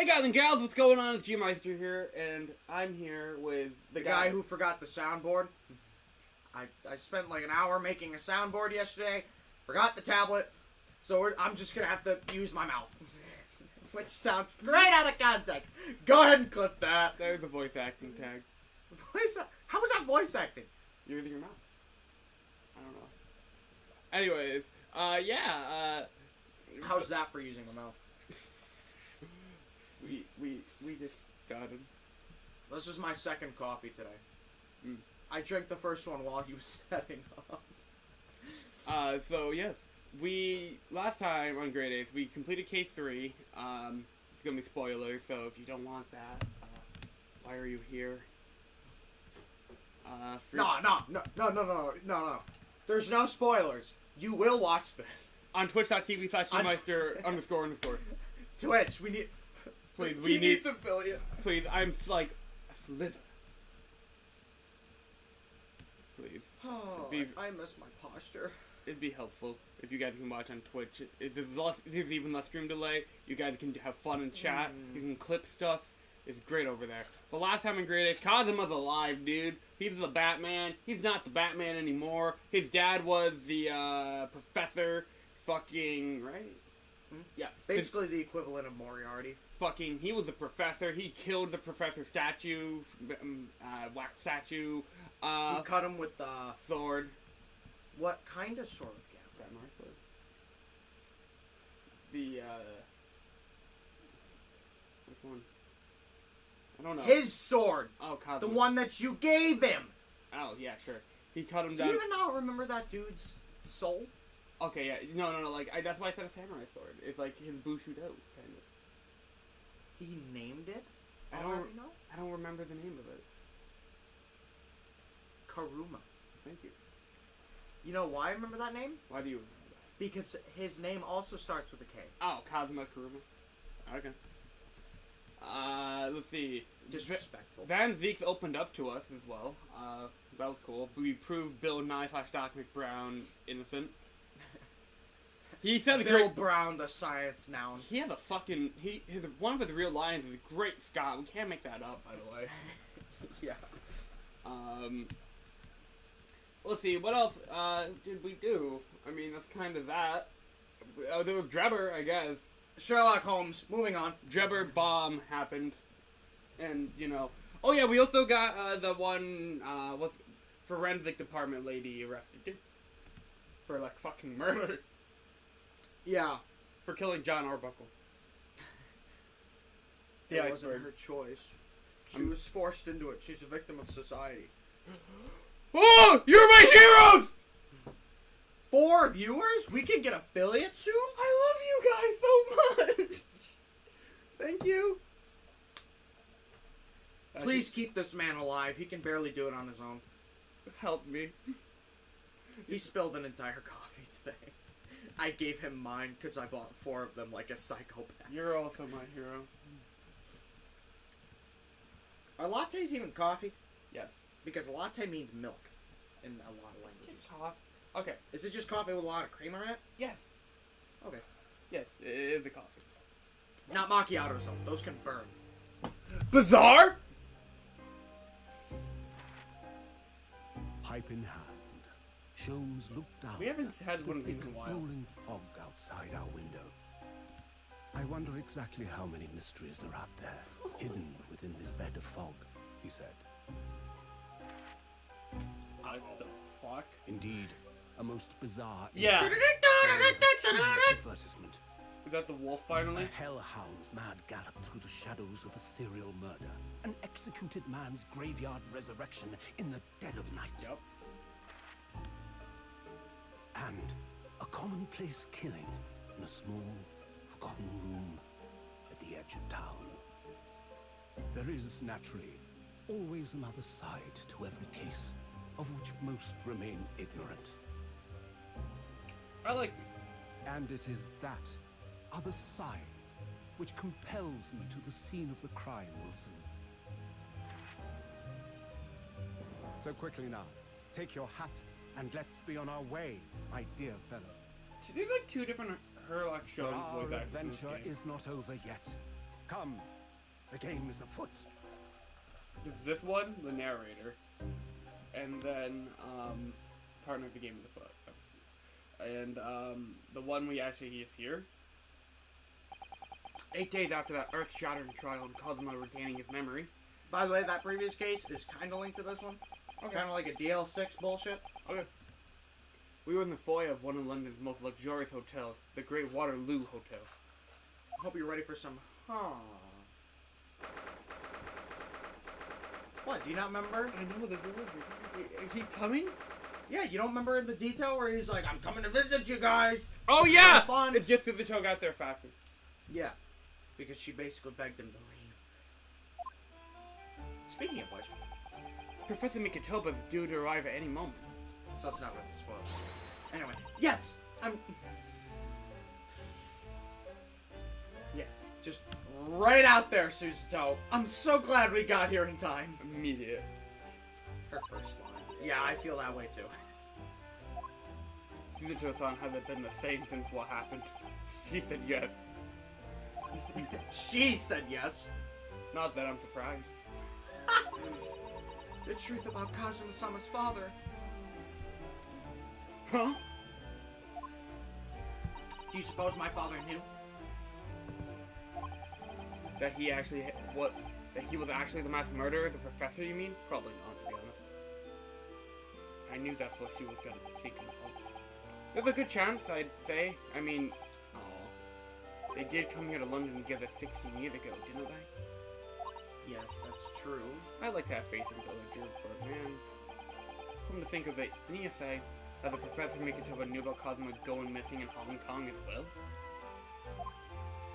Hey guys and gals, what's going on? It's G-Meister here, and I'm here with the guy who forgot the soundboard. I spent like an hour making a soundboard yesterday, forgot the tablet, so I'm just gonna have to use my mouth. Which sounds great out of context. Go ahead and clip that. There's the voice acting tag. How was that voice acting? You're using your mouth. I don't know. Anyways, yeah, how's that for using the mouth? We just got him. This is my second coffee today. Mm. I drank the first one while he was setting up. So yes, last time on Grade 8, we completed Case 3. It's gonna be spoilers, so if you don't want that, why are you here? No. There's no spoilers. You will watch this. On twitch.tv/G-Meister __. Twitch, we need... Please, we need some affiliate. Please, I'm like a slither. Please. Oh, I miss my posture. It'd be helpful if you guys can watch on Twitch. There's even less stream delay. You guys can have fun and chat. You can clip stuff. It's great over there. But last time in Grade 8, Kazuma's alive, dude. He's the Batman. He's not the Batman anymore. His dad was the professor. Fucking right. Yeah, basically the equivalent of Moriarty. He was the professor. He killed the professor statue, wax statue. He cut him with the sword. What kind of sword? Samurai sword. Which one? I don't know. His sword. Oh, Kazuma. The one that you gave him. Oh yeah, sure. He cut him down. Do you even not remember that dude's soul? Okay, yeah, no. Like that's why I said a samurai sword. It's like his Bushido, kind of. He named it. I don't remember the name of it. Karuma. Thank you. You know why I remember that name? Why do you remember that? Because his name also starts with a K. Oh, Kazuma Karuma. Okay. Let's see. Disrespectful. Van Zeeks opened up to us as well. That was cool. We proved Bill Nye/Doc McBrown innocent. He said Bill Brown, the science noun. He has a fucking... one of his real lines is great Scott. We can't make that up, by the way. Yeah. Let's see, what else did we do? I mean, that's kind of that. There was Drebber, I guess. Sherlock Holmes. Moving on. Drebber bomb happened. And, you know... Oh, yeah, we also got the one, forensic department lady arrested, too. For, like, fucking murder. Yeah. For killing John Arbuckle. It wasn't her choice. She was forced into it. She's a victim of society. Oh! You're my heroes! 4 viewers? We can get affiliate soon? I love you guys so much! Thank you. Please keep this man alive. He can barely do it on his own. Help me. He spilled an entire coffee today. I gave him mine because I bought 4 of them like a psychopath. You're also my hero. Are lattes even coffee? Yes. Because latte means milk in a lot of languages. Just coffee. Okay. Is it just coffee with a lot of creamer in it? Yes. Okay. Yes, it is a coffee. Not macchiatos though. Those can burn. Bizarre? Pipe in hand, Sholmes looked down. We haven't had at the one of these thick in a while. rolling fog outside our window. I wonder exactly how many mysteries are out there, hidden within this bed of fog, he said. What the fuck? Indeed, a most bizarre Yeah. advertisement. We got the wolf finally? A hellhound's mad gallop through the shadows of a serial murder. An executed man's graveyard resurrection in the dead of night. Yep. And a commonplace killing in a small, forgotten room at the edge of town. There is, naturally, always another side to every case, of which most remain ignorant. I like these. And it is that other side which compels me to the scene of the crime, Wilson. So quickly now, take your hat and let's be on our way, my dear fellow. There's like 2 different Herlock But shows our voice actors in this adventure game. is not over yet. Come, the game is afoot. There's this one, the narrator, and then partner of the game of the foot, and the one we actually is here. 8 days after that earth-shattering trial and Cosmo regaining his memory. By the way, that previous case is kind of linked to this one. Okay. Kind of like a DL6 bullshit. Okay. We were in the foyer of one of London's most luxurious hotels, the Great Waterloo Hotel. Hope you're ready for some. What? Do you not remember? I know the delivery. He's coming? Yeah, you don't remember in the detail where he's like, "I'm coming to visit you guys." Oh yeah! Fun. It's just Suzuto got there faster. Yeah, because she basically begged him to leave. Speaking of which, Professor Mikitoba is due to arrive at any moment. so it's not really a spoiler. Anyway, yes, I'm. Yes. Just right out there, Suzuto. I'm so glad we got here in time. Immediate. Her first line. Yeah, I feel that way too. Suzuto-san hasn't been the same since what happened. He said yes. She said yes. Not that I'm surprised. The truth about Kazuma-sama's father. Huh? Do you suppose my father knew? That he actually that he was actually the mass murderer, the professor, you mean? Probably not, to be honest. I knew that's what she was gonna seek and tell. There's a good chance, I'd say. I mean, they did come here to London together 16 years ago, didn't they? Yes, that's true. I like to have faith in Villager, but man, come to think of it, didn't you say that the Professor Mikitoba knew about Cosmo going missing in Hong Kong as well?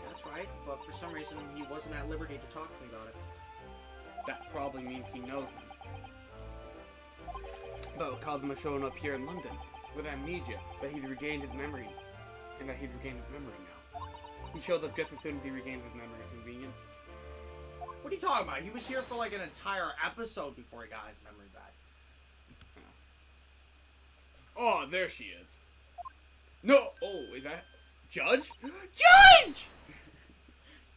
That's right, but for some reason he wasn't at liberty to talk to me about it. That probably means he knows him. About Cosmo showing up here in London with amnesia, that he's regained his memory, and that he's regained his memory now. He shows up just as soon as he regains his memory. Convenient. What are you talking about? He was here for like an entire episode before he got his memory back. Oh, there she is. No! Oh, is that Judge? Judge!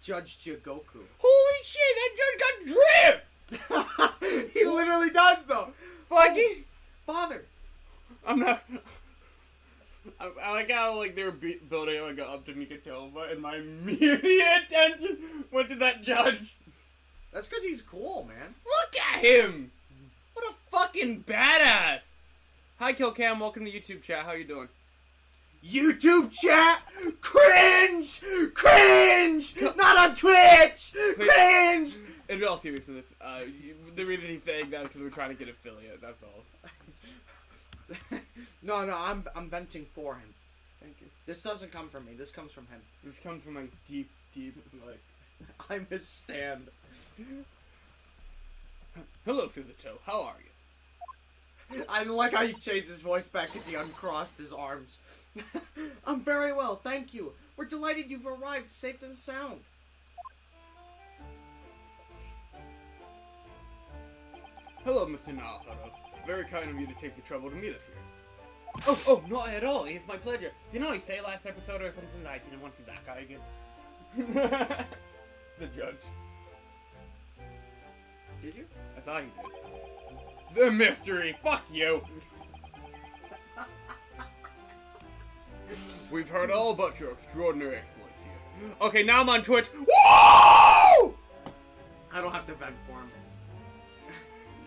Judge Jigoku. Holy shit, that judge got drip! He literally does though! Fucking Father! I'm not... I like how like they were building like up to Mikitoba, and my immediate attention went to that judge. That's because he's cool, man. Look at him! What a fucking badass! Hi, Killcam. Welcome to YouTube chat. How you doing? YouTube chat! Cringe! Cringe! Not on Twitch! Cringe! In all seriousness, the reason he's saying that is because we're trying to get affiliate. That's all. No, I'm venting for him. Thank you. This doesn't come from me. This comes from him. This comes from my deep, like... I'm his stand. Hello, Suzuto. How are you? I like how he changed his voice back because he uncrossed his arms. I'm very well, thank you. We're delighted you've arrived safe and sound. Hello, Mr. Naohara. Very kind of you to take the trouble to meet us here. Oh, not at all. It's my pleasure. Did you know I say last episode or something that I didn't want to see that guy again? The judge. Did you? I thought you did. The mystery! Fuck you! We've heard all about your extraordinary exploits here. Okay, now I'm on Twitch. Woo! I don't have to vent for him.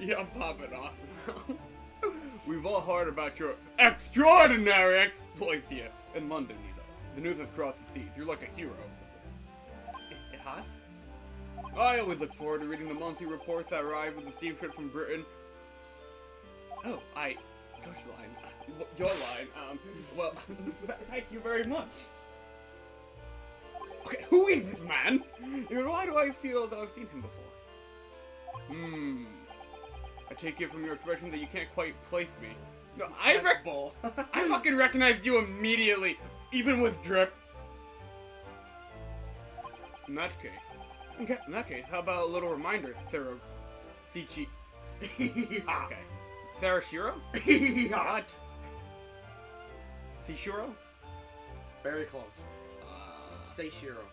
Yeah, I'm popping off now. We've all heard about your extraordinary exploits here in London, you know. The news has crossed the seas. You're like a hero. It has? I always look forward to reading the monthly reports that arrive with the steamship from Britain. Oh, your line, well, thank you very much. Okay, who is this man? And why do I feel that I've seen him before? I take it from your expression that you can't quite place me. No, I fucking recognized you immediately, even with drip. In that case, how about a little reminder, Sarah Sichi? Okay. Sarah Shiro? What? Sishiro? Very close. Seishiro.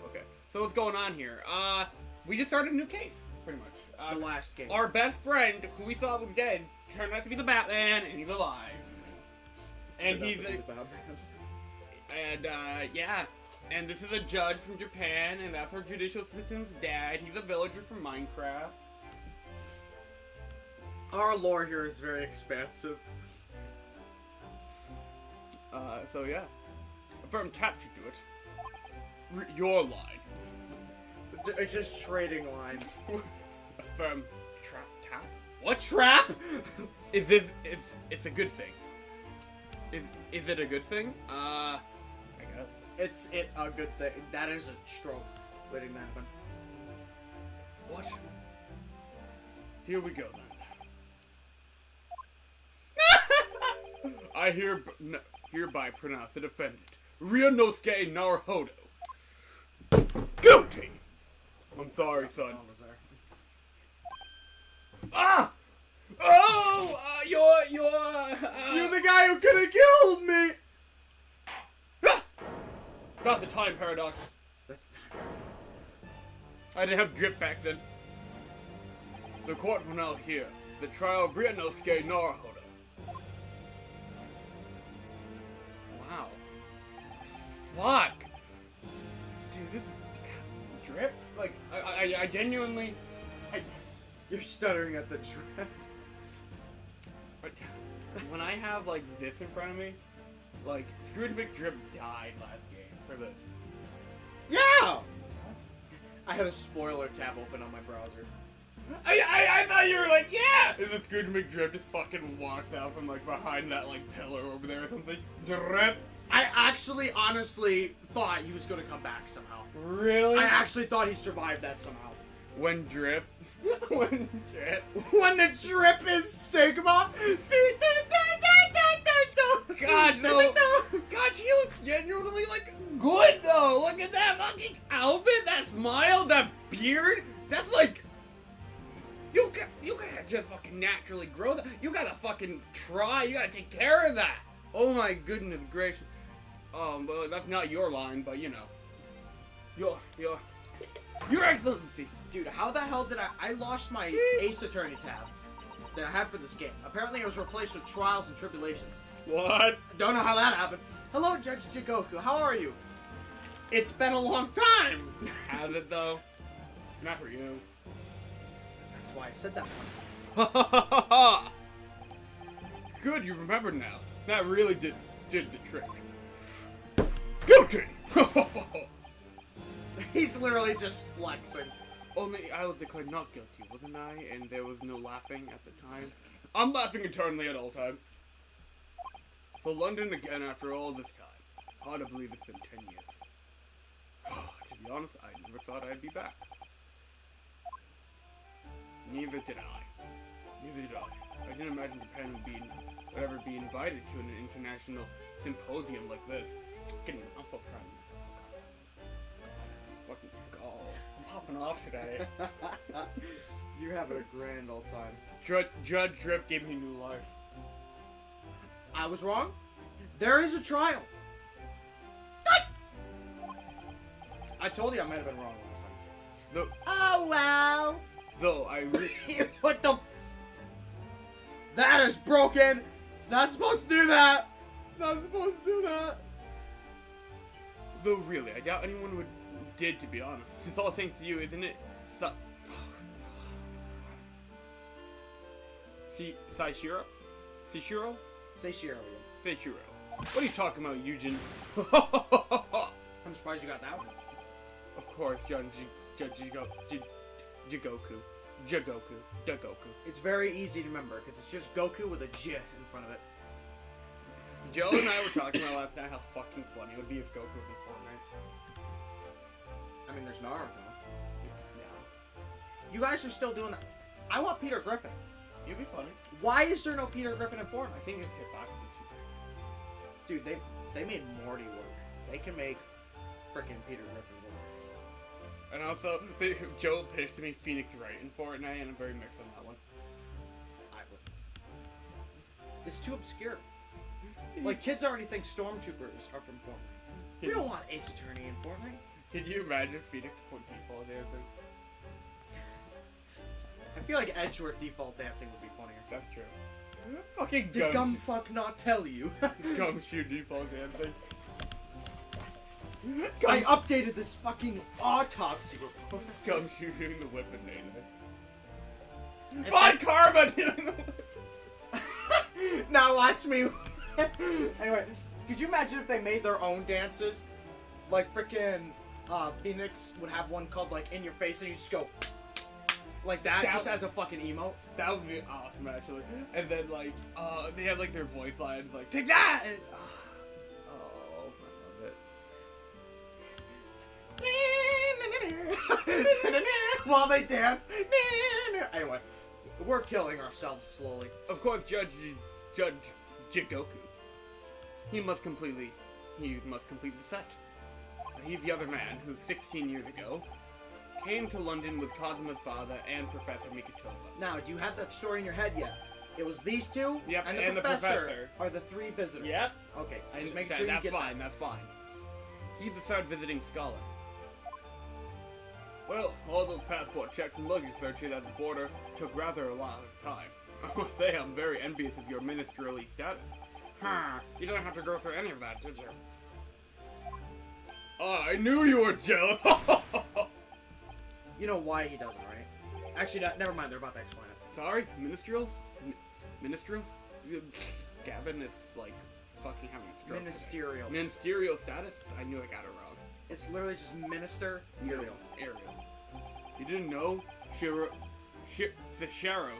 Okay. So what's going on here? We just started a new case, pretty much. The last game. Our best friend, who we thought was dead, turned out to be the Batman, and he's alive. And yeah. And this is a judge from Japan, and that's our judicial system's dad. He's a villager from Minecraft. Our lore here is very expansive. So yeah. Affirm capture to it. Your line. It's just trading lines. Affirm trap tap. What trap? It's a good thing. Is it a good thing? I guess. It's a good thing. That is a stroke waiting to happen. What? Here we go then. I hereby pronounce the defendant, Ryunosuke Naruhodo, guilty. I'm sorry, son. Ah! Oh! You're the guy who could have killed me! Ah! That's a time paradox. That's the time. I didn't have drip back then. The court will now hear the trial of Ryunosuke Naruhodo. Wow. Fuck! Dude, this is... Drip? Like, I genuinely... You're stuttering at the drip. When I have, like, this in front of me, like, Scrooge McDrip died last game for this. Yeah! I had a spoiler tab open on my browser. I thought you were like, yeah! And then Scrooge McDrip just fucking walks out from, like, behind that, like, pillar over there or something. Drip! I actually, honestly thought he was gonna come back somehow. Really? I actually thought he survived that somehow. When Drip? When Drip? When the drip is Sigma? Gosh, no. Gosh, he looks genuinely, like, good, though. Look at that fucking outfit, that smile, that beard. That's, like... You gotta just fucking naturally grow that. You gotta fucking try. You gotta take care of that. Oh, my goodness gracious. Well, that's not your line, but, you know. Your Excellency. Dude, how the hell did I lost my Ace Attorney tab that I had for this game. Apparently it was replaced with Trials and Tribulations. What? Don't know how that happened. Hello, Judge Jigoku. How are you? It's been a long time. Has it, though? Not for you. That's why I said that. Good, you remembered now. That really did the trick. Guilty! He's literally just flexing. Only I was declared not guilty, wasn't I? And there was no laughing at the time. I'm laughing eternally at all times. So London again after all this time. Hard to believe it's been 10 years. To be honest, I never thought I'd be back. Neither did I. I didn't imagine Japan would ever be invited to an international symposium like this. I'm so proud of myself. Fucking go. I'm popping off today. You're having a grand old time. Judge Drip gave me new life. I was wrong. There is a trial. I told you I might have been wrong last time. No. Oh, well. Though I what the? That is broken. It's not supposed to do that. It's not supposed to do that. Though really, I doubt anyone did, to be honest. It's all thanks to you, isn't it? Seishiro? Seishiro. What are you talking about, Eugen? I'm surprised you got that one. Of course, Jigoku. It's very easy to remember, because it's just Goku with a J in front of it. Joe and I were talking about last night how fucking funny it would be if Goku was in Fortnite. I mean, there's Naruto. Yeah. You guys are still doing that. I want Peter Griffin. It'd be funny. Why is there no Peter Griffin in Fortnite? I think it's Hibachi too. Dude, they made Morty work. They can make frickin' Peter Griffin work. And also, Joe pitched to me Phoenix Wright in Fortnite, and I'm very mixed on that one. I would. It's too obscure. Like, kids already think stormtroopers are from Fortnite. We don't want Ace Attorney in Fortnite. Can you imagine Phoenix foot default dancing? I feel like Edgeworth default dancing would be funnier. That's true. Fucking Did Gumfuck not tell you? Gumshoe default dancing. I updated this fucking autopsy report. Gumshoe doing the whip and Von Karma doing the whip. Now watch me. Anyway, could you imagine if they made their own dances? Like freaking Phoenix would have one called like In Your Face and you just go like that just as a fucking emote. That would be awesome actually. And then like they have like their voice lines like take that and, oh I love it. While they dance. Anyway, we're killing ourselves slowly. Of course Judge Jigoku. He must complete the set. He's the other man who 16 years ago came to London with Kazuma's father and Professor Mikitoba. Now, do you have that story in your head yet? It was these two, yep, and the professor are the three visitors. Yep. Okay, just making sure you get that. That's fine. He's the third visiting scholar. Well, all those passport checks and luggage searches at the border took rather a lot of time. I must say I'm very envious of your ministerially status. You didn't have to go through any of that, did you? Oh, I knew you were jealous! You know why he doesn't, right? Actually, never mind, they're about to explain it. Sorry? Ministerials? Ministerials? Gavin is, like, fucking having a stroke. Ministerial. Today. Ministerial status? I knew I got it wrong. It's literally just minister, Ariel. You didn't know? Sashiro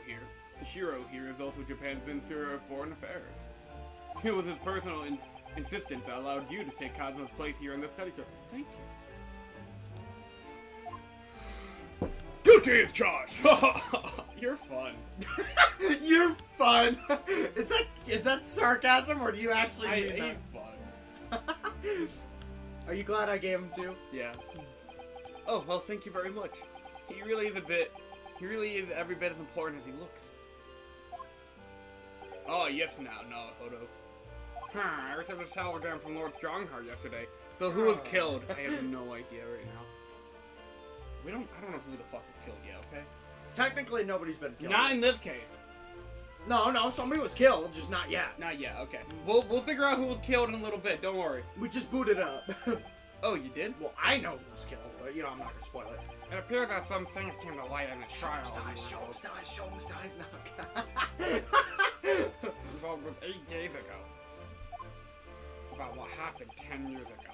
here is also Japan's Minister of Foreign Affairs. It was his personal insistence that allowed you to take Kazuma's place here in the study tour. Thank you. Guilty as charged! You're fun. You're fun! Is that sarcasm, or do you actually mean that? He's fun. Are you glad I gave him two? Yeah. Oh, well, thank you very much. He really is every bit as important as he looks. Oh, yes now, Hodo. I received a telegram from Lord Strongheart yesterday. So who was killed? I have no idea right now. I don't know who the fuck was killed yet, okay? Technically, nobody's been killed. Not in this case. No, somebody was killed, just not yet. Not yet, okay. We'll figure out who was killed in a little bit, don't worry. We just booted up. Oh, you did? Well, I know who was killed, but, I'm not gonna spoil it. It appears that some things came to light in the trial. Show us dies. No, Involved with 8 days ago. About what happened 10 years ago.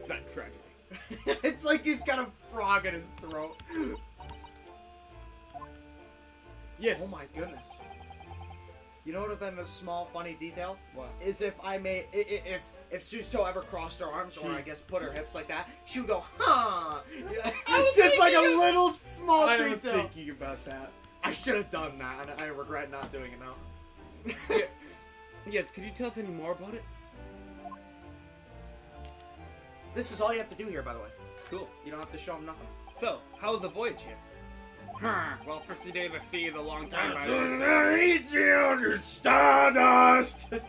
That tragedy. It's like he's got a frog in his throat. Yes. Oh my goodness. You know what would have been a small funny detail? What? Is if Suzuto ever crossed her arms, or I guess put her hips like that, she would go, huh? Just like a little small detail. I was thinking about that. I should have done that, and I regret not doing it now. Yeah. Yes, could you tell us any more about it? This is all you have to do here, by the way. Cool. You don't have to show them nothing. So, how was the voyage here? Well, 50 days at sea is a long time. I eat you under stardust! Because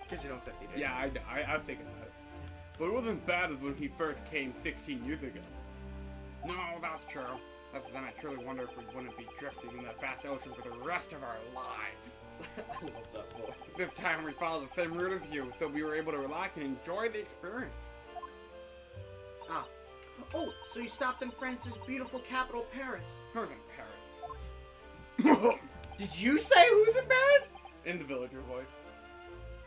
50 days. Yeah, I was thinking about it. But it wasn't as bad as when he first came 16 years ago. No, that's true. Then I truly wonder if we wouldn't be drifting in that vast ocean for the rest of our lives. I love that voice. This time we followed the same route as you, so we were able to relax and enjoy the experience. Oh, so you stopped in France's beautiful capital, Paris. Who's in Paris? Did you say who's in Paris? In the villager voice.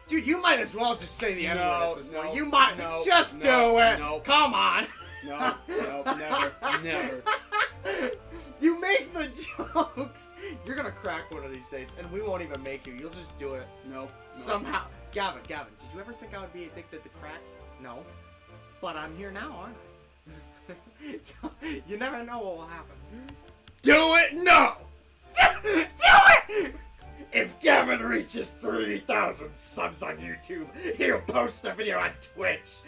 Dude, you might as well just say the N-word at this point. You might do it. No. Come on. No, never. You make the jokes. You're gonna crack one of these days, and we won't even make you. You'll just do it. No. Somehow. Gavin, did you ever think I would be addicted to crack? No. But I'm here now, aren't I? So, you never know what will happen. Do it? No! Do it! If Gavin reaches 3,000 subs on YouTube, he'll post a video on Twitch,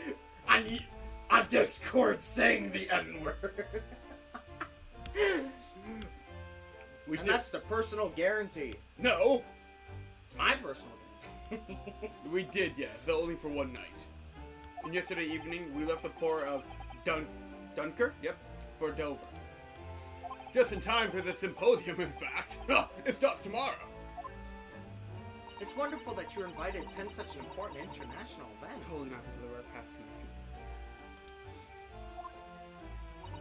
on Discord, saying the N-word. And that's the personal guarantee. No! It's my personal We did, yes, though only for one night. And yesterday evening, we left the port of Dunkirk, yep, for Dover. Just in time for the symposium, in fact. It starts tomorrow. It's wonderful that you're invited to attend such an important international event. Totally not because of our past connections.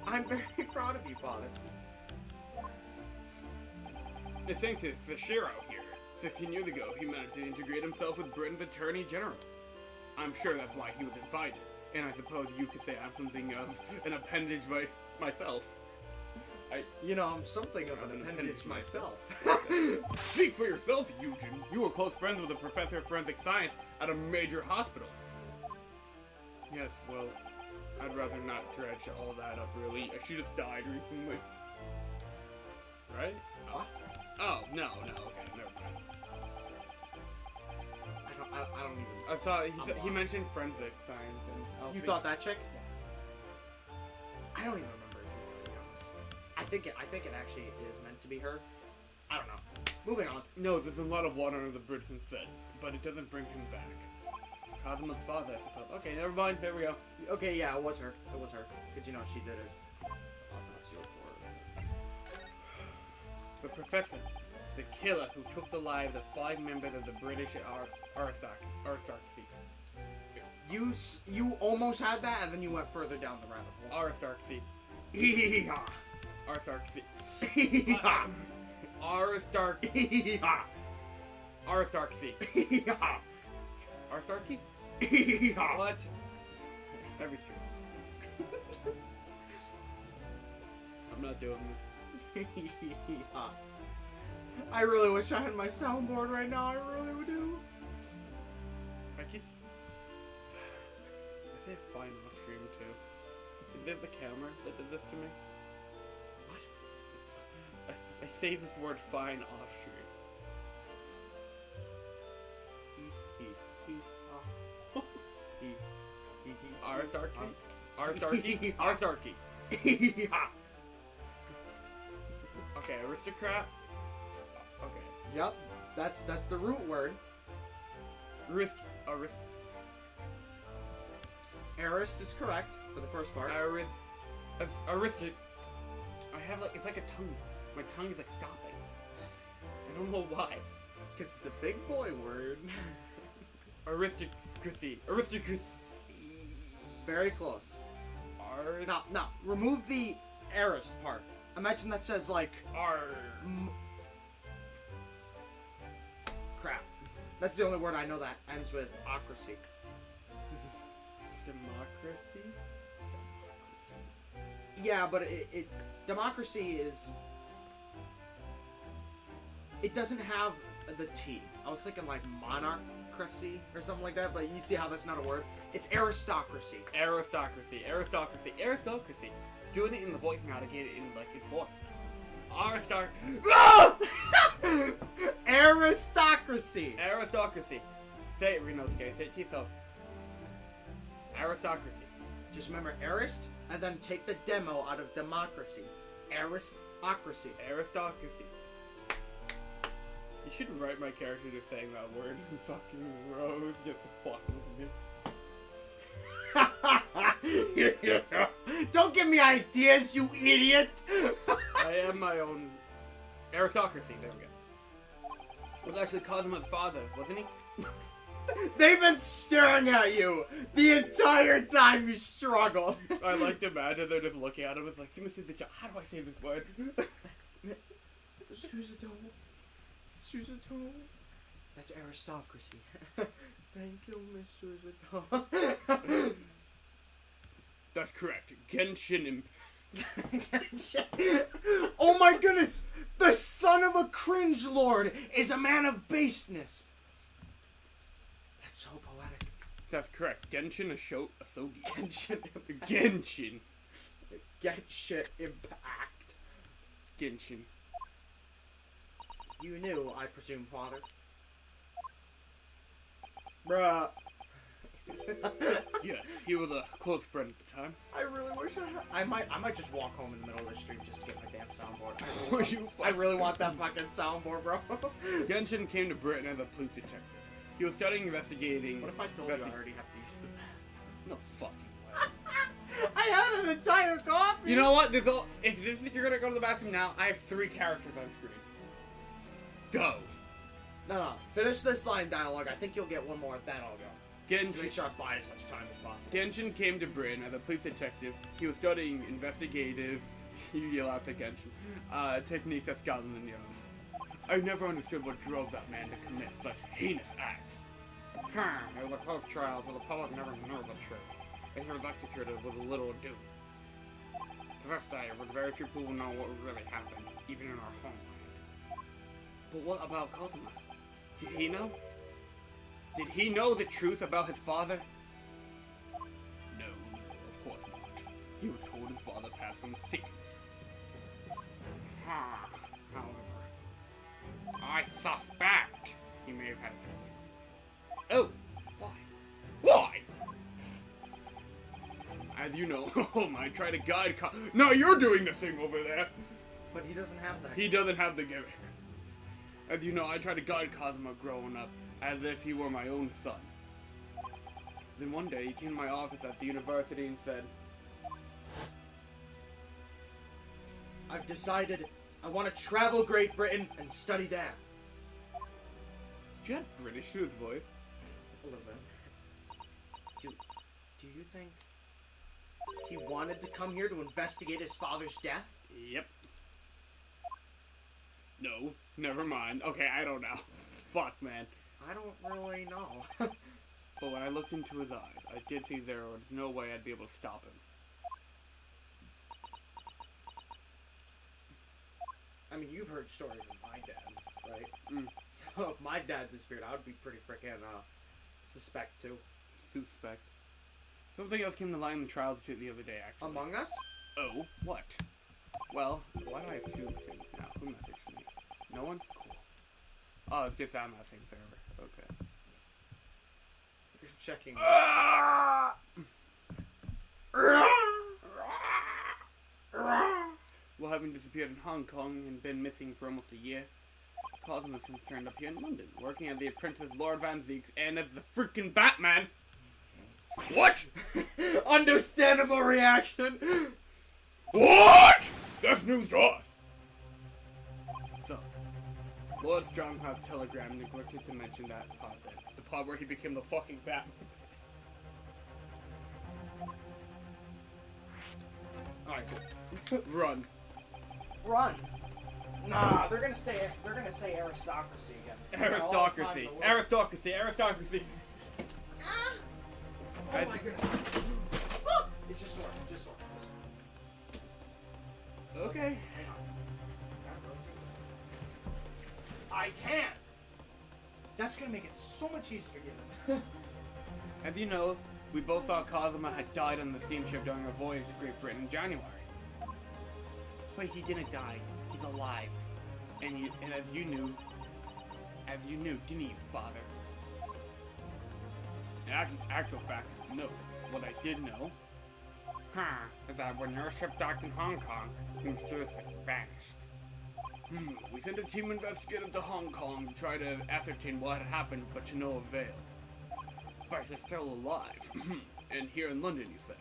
I'm very proud of you, Father. It's thanks to Sashiro here. 16 years ago, he managed to integrate himself with Britain's Attorney General. I'm sure that's why he was invited. And I suppose you could say I'm something of an appendage by myself. I'm something of an appendage myself. Speak for yourself, Eugen. You were close friends with a professor of forensic science at a major hospital. Yes, well, I'd rather not dredge all that up, really. She just died recently. Right? What? Oh, no, okay, never mind. I don't even... I thought he mentioned forensic science and... You thought that chick? Yeah. I don't even remember, if you want to be honest. I think it actually is meant to be her. I don't know. Moving on. No, there's been a lot of water under the bridge since then, but it doesn't bring him back. Cosmo's father, I suppose. Okay, never mind. There we go. Okay, yeah, it was her. It was her. Because you know what she did is autopsy report. The professor, the killer who took the lives of 5 members of the British aristocracy. You almost had that, and then you went further down the rabbit hole. Aristocracy. Aristocracy. Aristocracy. Aristarchy? What? Every stream. I'm not doing this. I really wish I had my soundboard right now. I really do. I say fine off stream too. Is this the camera that did this to me? What? I say this word fine off stream. Aristarchy. Okay, aristocrat. Okay. Yep, that's the root word. Arist is correct for the first part. I have it's like a tongue. My tongue is like stopping. I don't know why. Because it's a big boy word. Aristocracy. Very close. No, remove the arist part. Imagine that says like crap. That's the only word I know that ends with ocracy. Democracy? Yeah, but democracy is... It doesn't have the T. I was thinking like monarchy or something like that, but you see how that's not a word? It's aristocracy. Aristocracy. Doing it in the voice now to get it in like its voice. Aristocracy. Aristocracy. Say it, Renosuke. Say it to yourself. Aristocracy. Just remember arist, and then take the demo out of democracy. Aristocracy. Aristocracy. You should write my character just saying that word in fucking rows just to fuck with me. Don't give me ideas, you idiot! I am my own aristocracy. There we go. It was actually Cosmo's father, wasn't he? They've been staring at you the entire time you struggled. I like to imagine they're just looking at him. It's like, how do I say this word? Susato. That's aristocracy. Thank you, Miss Susato. That's correct. Genshin Oh my goodness! The son of a cringe lord is a man of baseness. That's so poetic. That's correct. Genshin Asogi. Genshin Impact. Genshin. You knew, I presume, father. Bruh. Yes, he was a close friend at the time. I really wish I might just walk home in the middle of the stream just to get my damn soundboard. I really want that fucking soundboard, bro. Genshin came to Britain as a police detective. He was studying investigating... What if I told you I already have to use the bathroom? No fucking way. I had an entire coffee! You know what? If you're gonna go to the bathroom now, I have 3 characters on screen. Go. No. Finish this line dialogue. I think you'll get one more, then I'll go. To make sure I buy as much time as possible. Genshin came to Britain as a police detective. He was studying investigative... You yell out to Genshin. Techniques at Scotland Yard. I never understood what drove that man to commit such heinous acts. It was a close trial, so the public never knows the truth. And he was executed with little ado. To this day, with very few people know what really happened, even in our homeland. But what about Cosima? Did he know? Did he know the truth about his father? No, of course not. He was told his father passed from sickness. However, I suspect he may have had cancer. Oh, why? Why? As you know, I try to guide No, you're doing the thing over there! But he doesn't have that. He doesn't have the gimmick. As you know, I tried to guide Cosima growing up, as if he were my own son. Then one day, he came to my office at the university and said, I've decided I want to travel Great Britain and study there. You had British to his voice. A little bit. Do you think he wanted to come here to investigate his father's death? Yep. No, never mind. Okay, I don't know. Fuck, man. I don't really know. But when I looked into his eyes, I did see there was no way I'd be able to stop him. I mean, you've heard stories of my dad, right? Mm. So if my dad's in spirit, I would be pretty freaking suspect too. Suspect. Something else came to light in the trials the other day, actually. Among Us? Oh, what? Well, why do I have 2 things now? Who messaged me? No one? Cool. Oh, it's just on that same server. Okay. You're checking. Well, having disappeared in Hong Kong and been missing for almost a year, Cosmo since turned up here in London, working as the apprentice of Lord Van Zeeks and as the freaking Batman. What? Understandable reaction. What? That's news to us. So, Lord Stronghouse telegram neglected to mention that part then. The part where he became the fucking Batman. Alright, Run. Run. Nah, they're gonna say aristocracy again. Aristocracy. Aristocracy. Aristocracy. Ah! Oh my goodness. It's just sword. Just sword. Okay. Hang on. I can! That's gonna make it so much easier to get. As you know, we both thought Cosima had died on the steamship during our voyage to Great Britain in January. But he didn't die. He's alive. And as you knew, didn't you, Father? In actual fact, no. What I did know, is that when your ship docked in Hong Kong, he mysteriously vanished. We sent a team investigator to Hong Kong to try to ascertain what had happened, but to no avail. But he's still alive. And here in London, you say.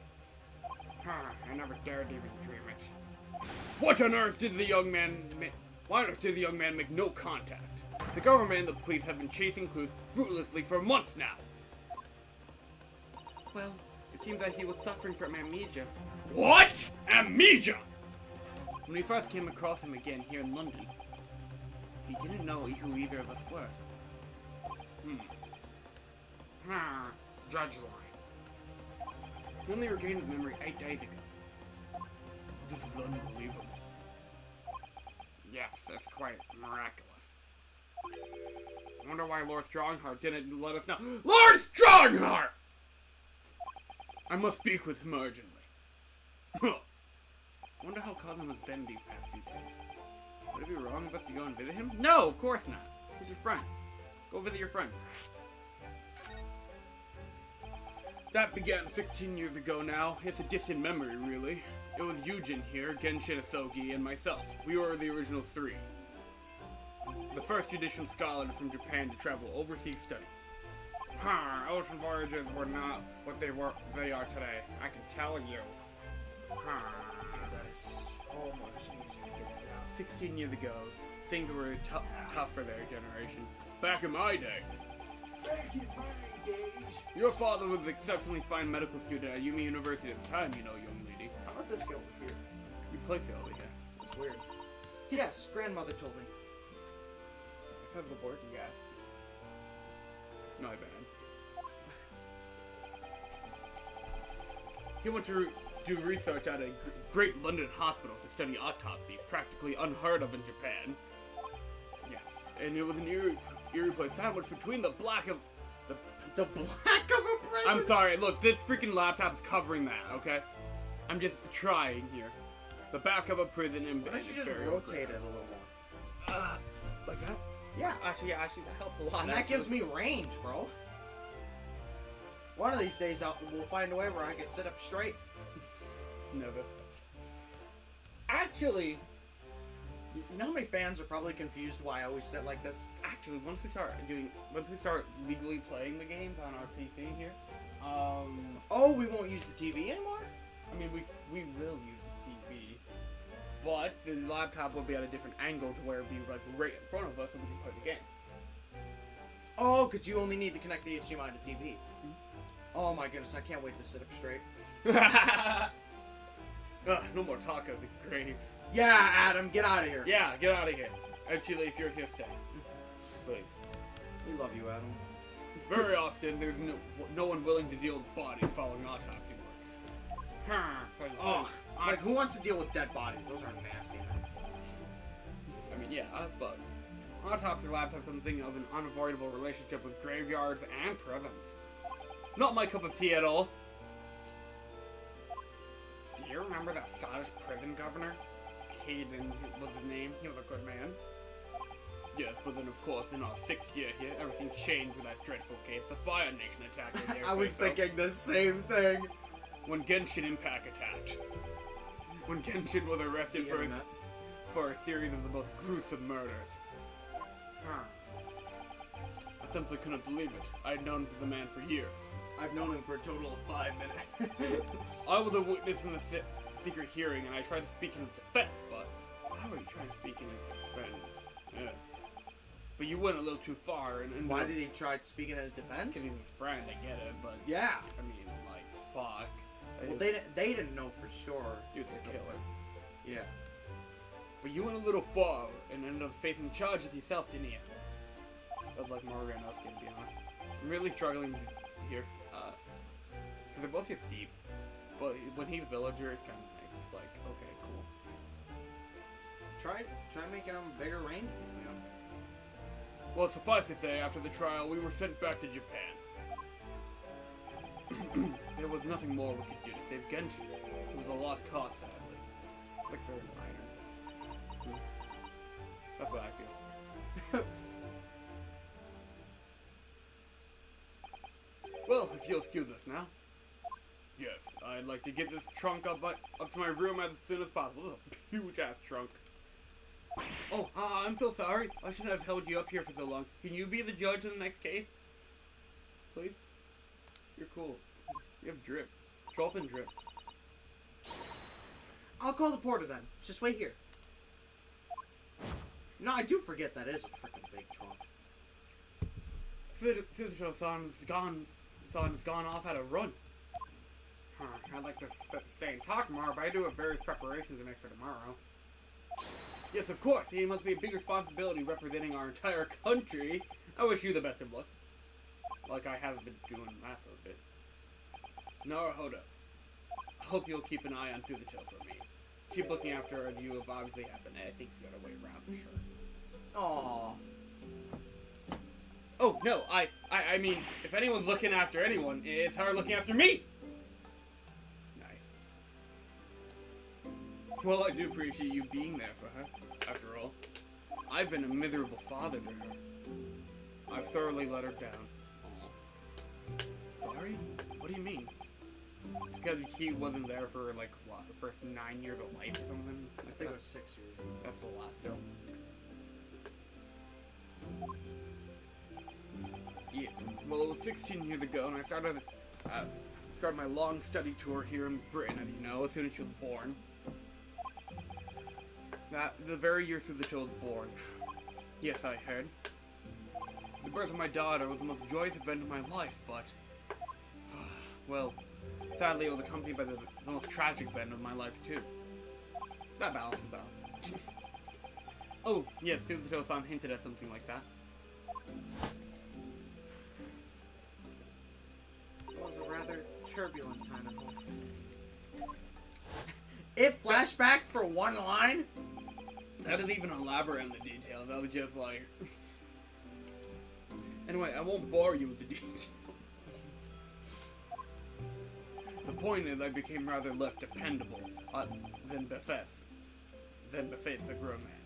I never dared even dream it. What on earth did the young man Why on earth did the young man make no contact? The government and the police have been chasing clues ruthlessly for months now. Well, it seems that he was suffering from amnesia. What? Amnesia? When we first came across him again here in London, he didn't know who either of us were. Judge line. He only regained his memory 8 days ago. This is unbelievable. Yes, that's quite miraculous. I wonder why Lord Strongheart didn't let us know. Lord Strongheart! I must speak with him urgently. Wonder how Cosmo has been these past few days. Would it be wrong of us to go and visit him? No, of course not. He's your friend. Go visit your friend. That began 16 years ago now. It's a distant memory, really. It was Yujin here, Genshin Asogi, and myself. We were the original 3. The first judicial scholar from Japan to travel overseas study. Ocean voyages were not what they are today. I can tell you. That is so much easier to get out. 16 years ago, things were tough for their generation. Back in my day. Back in my days. Your father was an exceptionally fine medical student at Yumi University at the time, you know, young lady. How about this go over here? You placed it over here. It's weird. Yes, grandmother told me. This has the working gas. My bad. He went to do research at a great London hospital to study autopsy, practically unheard of in Japan. Yes, and it was an eerie place sandwiched between the black of The black of a prison? I'm sorry, look, this freaking laptop's covering that, okay? I'm just trying here. The back of a prison and Why don't you just rotate it a little more? Like that? Yeah. Actually, that helps a lot. And that gives me range, bro. One of these days, we'll find a way where I can sit up straight. Never. Actually, you know how many fans are probably confused why I always sit like this? Actually, once we start legally playing the games on our PC here, Oh, we won't use the TV anymore? I mean, we will use the TV, but the laptop will be at a different angle to where it'll be like right in front of us and we can play the game. Oh, because you only need to connect the HDMI to TV. Oh my goodness, I can't wait to sit up straight. No more talk of the graves. Yeah, Adam, get out of here. Yeah, get out of here. Actually, if you're here, stay. Please. We love you, Adam. Very often, there's no one willing to deal with bodies following autopsy works. Oh, like who wants to deal with dead bodies? Those are nasty, man. I mean, yeah, but autopsy labs have something of an unavoidable relationship with graveyards and prisons. Not my cup of tea at all. Do you remember that Scottish prison governor? Caden was his name. He was a good man. Yes, but then of course, in our 6th year here, everything changed with that dreadful case, the Fire Nation attack. I was thinking the same thing. When Genshin Impact attacked. When Genshin was arrested for a series of the most gruesome murders. I simply couldn't believe it. I had known the man for years. I've known him for a total of 5 minutes. I was a witness in the secret hearing, and I tried to speak in his defense, but how are you trying to speak in his defense? Yeah. But you went a little too far, and why did he try speaking in his defense? Because he's a friend, I get it, but yeah. I mean, like, fuck. Well, they didn't know for sure. Dude, the killer. Yeah. But you went a little far, and ended up facing charges yourself, didn't you? That was like more Randolph, to be honest. I'm really struggling here. Because they're both just deep. But when he's villager, it's kind of like, okay, cool. Try making them bigger range between them. Well, suffice to say, after the trial, we were sent back to Japan. There was nothing more we could do to save Genshin. It was a lost cause, sadly. Like very minor. That's what I feel. Well, if you'll excuse us now. Yes, I'd like to get this trunk up to my room as soon as possible. This is a huge-ass trunk. Oh, I'm so sorry. I shouldn't have held you up here for so long. Can you be the judge in the next case? Please? You're cool. You have drip. Show up and drip. I'll call the porter then. Just wait here. No, I do forget that is a freaking big trunk. Suzuto-san's gone off at a run. I'd like to stay and talk tomorrow, but I do have various preparations to make for tomorrow. Yes, of course. He must be a big responsibility representing our entire country. I wish you the best of luck. Like I haven't been doing that for a bit. Naruhodo, I hope you'll keep an eye on Suzuto for me. Keep looking after her as you have obviously have been. I think it's the other way around, for sure. Aww. Oh, no, I mean, if anyone's looking after anyone, it's her looking after me! Nice. Well, I do appreciate you being there for her, after all. I've been a miserable father to her. I've thoroughly let her down. Aww. Sorry? What do you mean? It's because he wasn't there for, like, what, the first 9 years of life or something? I think it was 6 years. That's the last, though. Yeah. Well, it was 16 years ago, and I started my long study tour here in Britain, as you know, as soon as she was born. The very year Suzuto was born. Yes, I heard. The birth of my daughter was the most joyous event of my life, but... well, sadly it was accompanied by the most tragic event of my life, too. That balances out. Oh, yes, Suzuto-san hinted at something like that. It was a rather turbulent time at home. If flashback for one line... That is even elaborate on the details. That was just like... Anyway, I won't bore you with the details. The point is, I became rather less dependable than befits a grown man.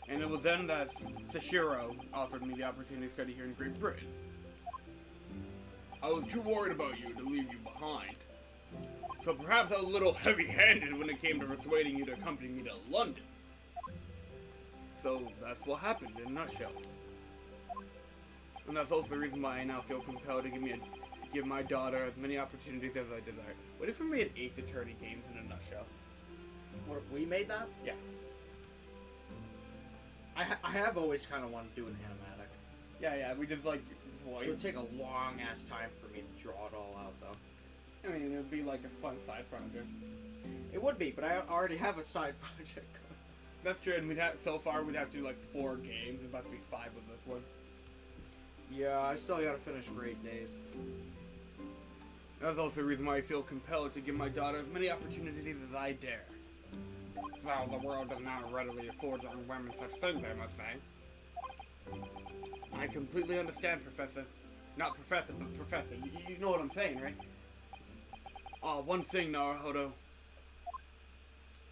And it was then that Sashiro offered me the opportunity to study here in Great Britain. I was too worried about you to leave you behind. So perhaps I was a little heavy-handed when it came to persuading you to accompany me to London. So that's what happened in a nutshell. And that's also the reason why I now feel compelled to give my daughter as many opportunities as I desire. What if we made Ace Attorney games in a nutshell? What if we made that? Yeah. I have always kind of wanted to do an animatic. Yeah, we just like voice. It would take a long ass time for me to draw it all out, though. I mean, it would be like a fun side project. It would be, but I already have a side project. That's true, and we'd have to do like 4 games, about to be 5 with this one. Yeah, I still gotta finish Great Days. That's also the reason why I feel compelled to give my daughter as many opportunities as I dare. So the world does not readily afford young women such things, I must say. I completely understand, Professor. Not Professor, but Professor. You know what I'm saying, right? One thing, Naruhodo.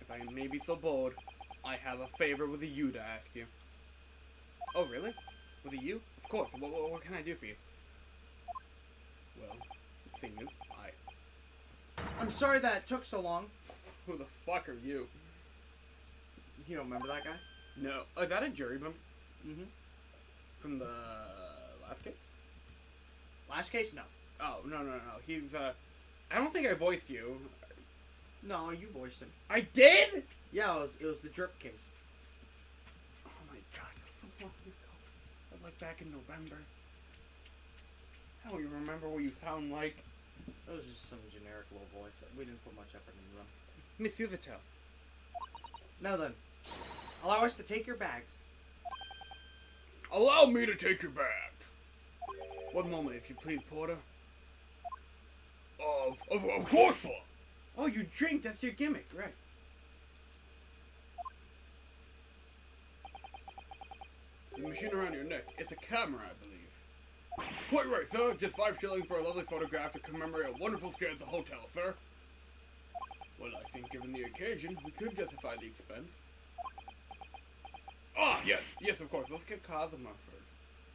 If I may be so bold, I have a favor with a U to ask you. Oh, really? With a U? Of course. What can I do for you? Well, the thing is, I'm sorry that it took so long. Who the fuck are you? You don't remember that guy? No. Oh, is that a jury member? Mm-hmm. From the last case? Last case? No. Oh, no. He's, I don't think I voiced you. No, you voiced him. I did?! Yeah, it was the drip case. Oh my gosh, that was so long ago. That was like back in November. I don't even remember what you sound like. That was just some generic low voice. We didn't put much effort into them. Miss Yuzato. Now then, allow us to take your bags. Allow me to take your bags. One moment, if you please, Porter. Of course, sir. Oh, you drink, that's your gimmick, right. The machine around your neck, it's a camera, I believe. Quite right, sir. Just 5 shillings for a lovely photograph to commemorate a wonderful stay at the hotel, sir. Well, I think given the occasion, we could justify the expense. Ah, yes, of course. Let's get Kazuma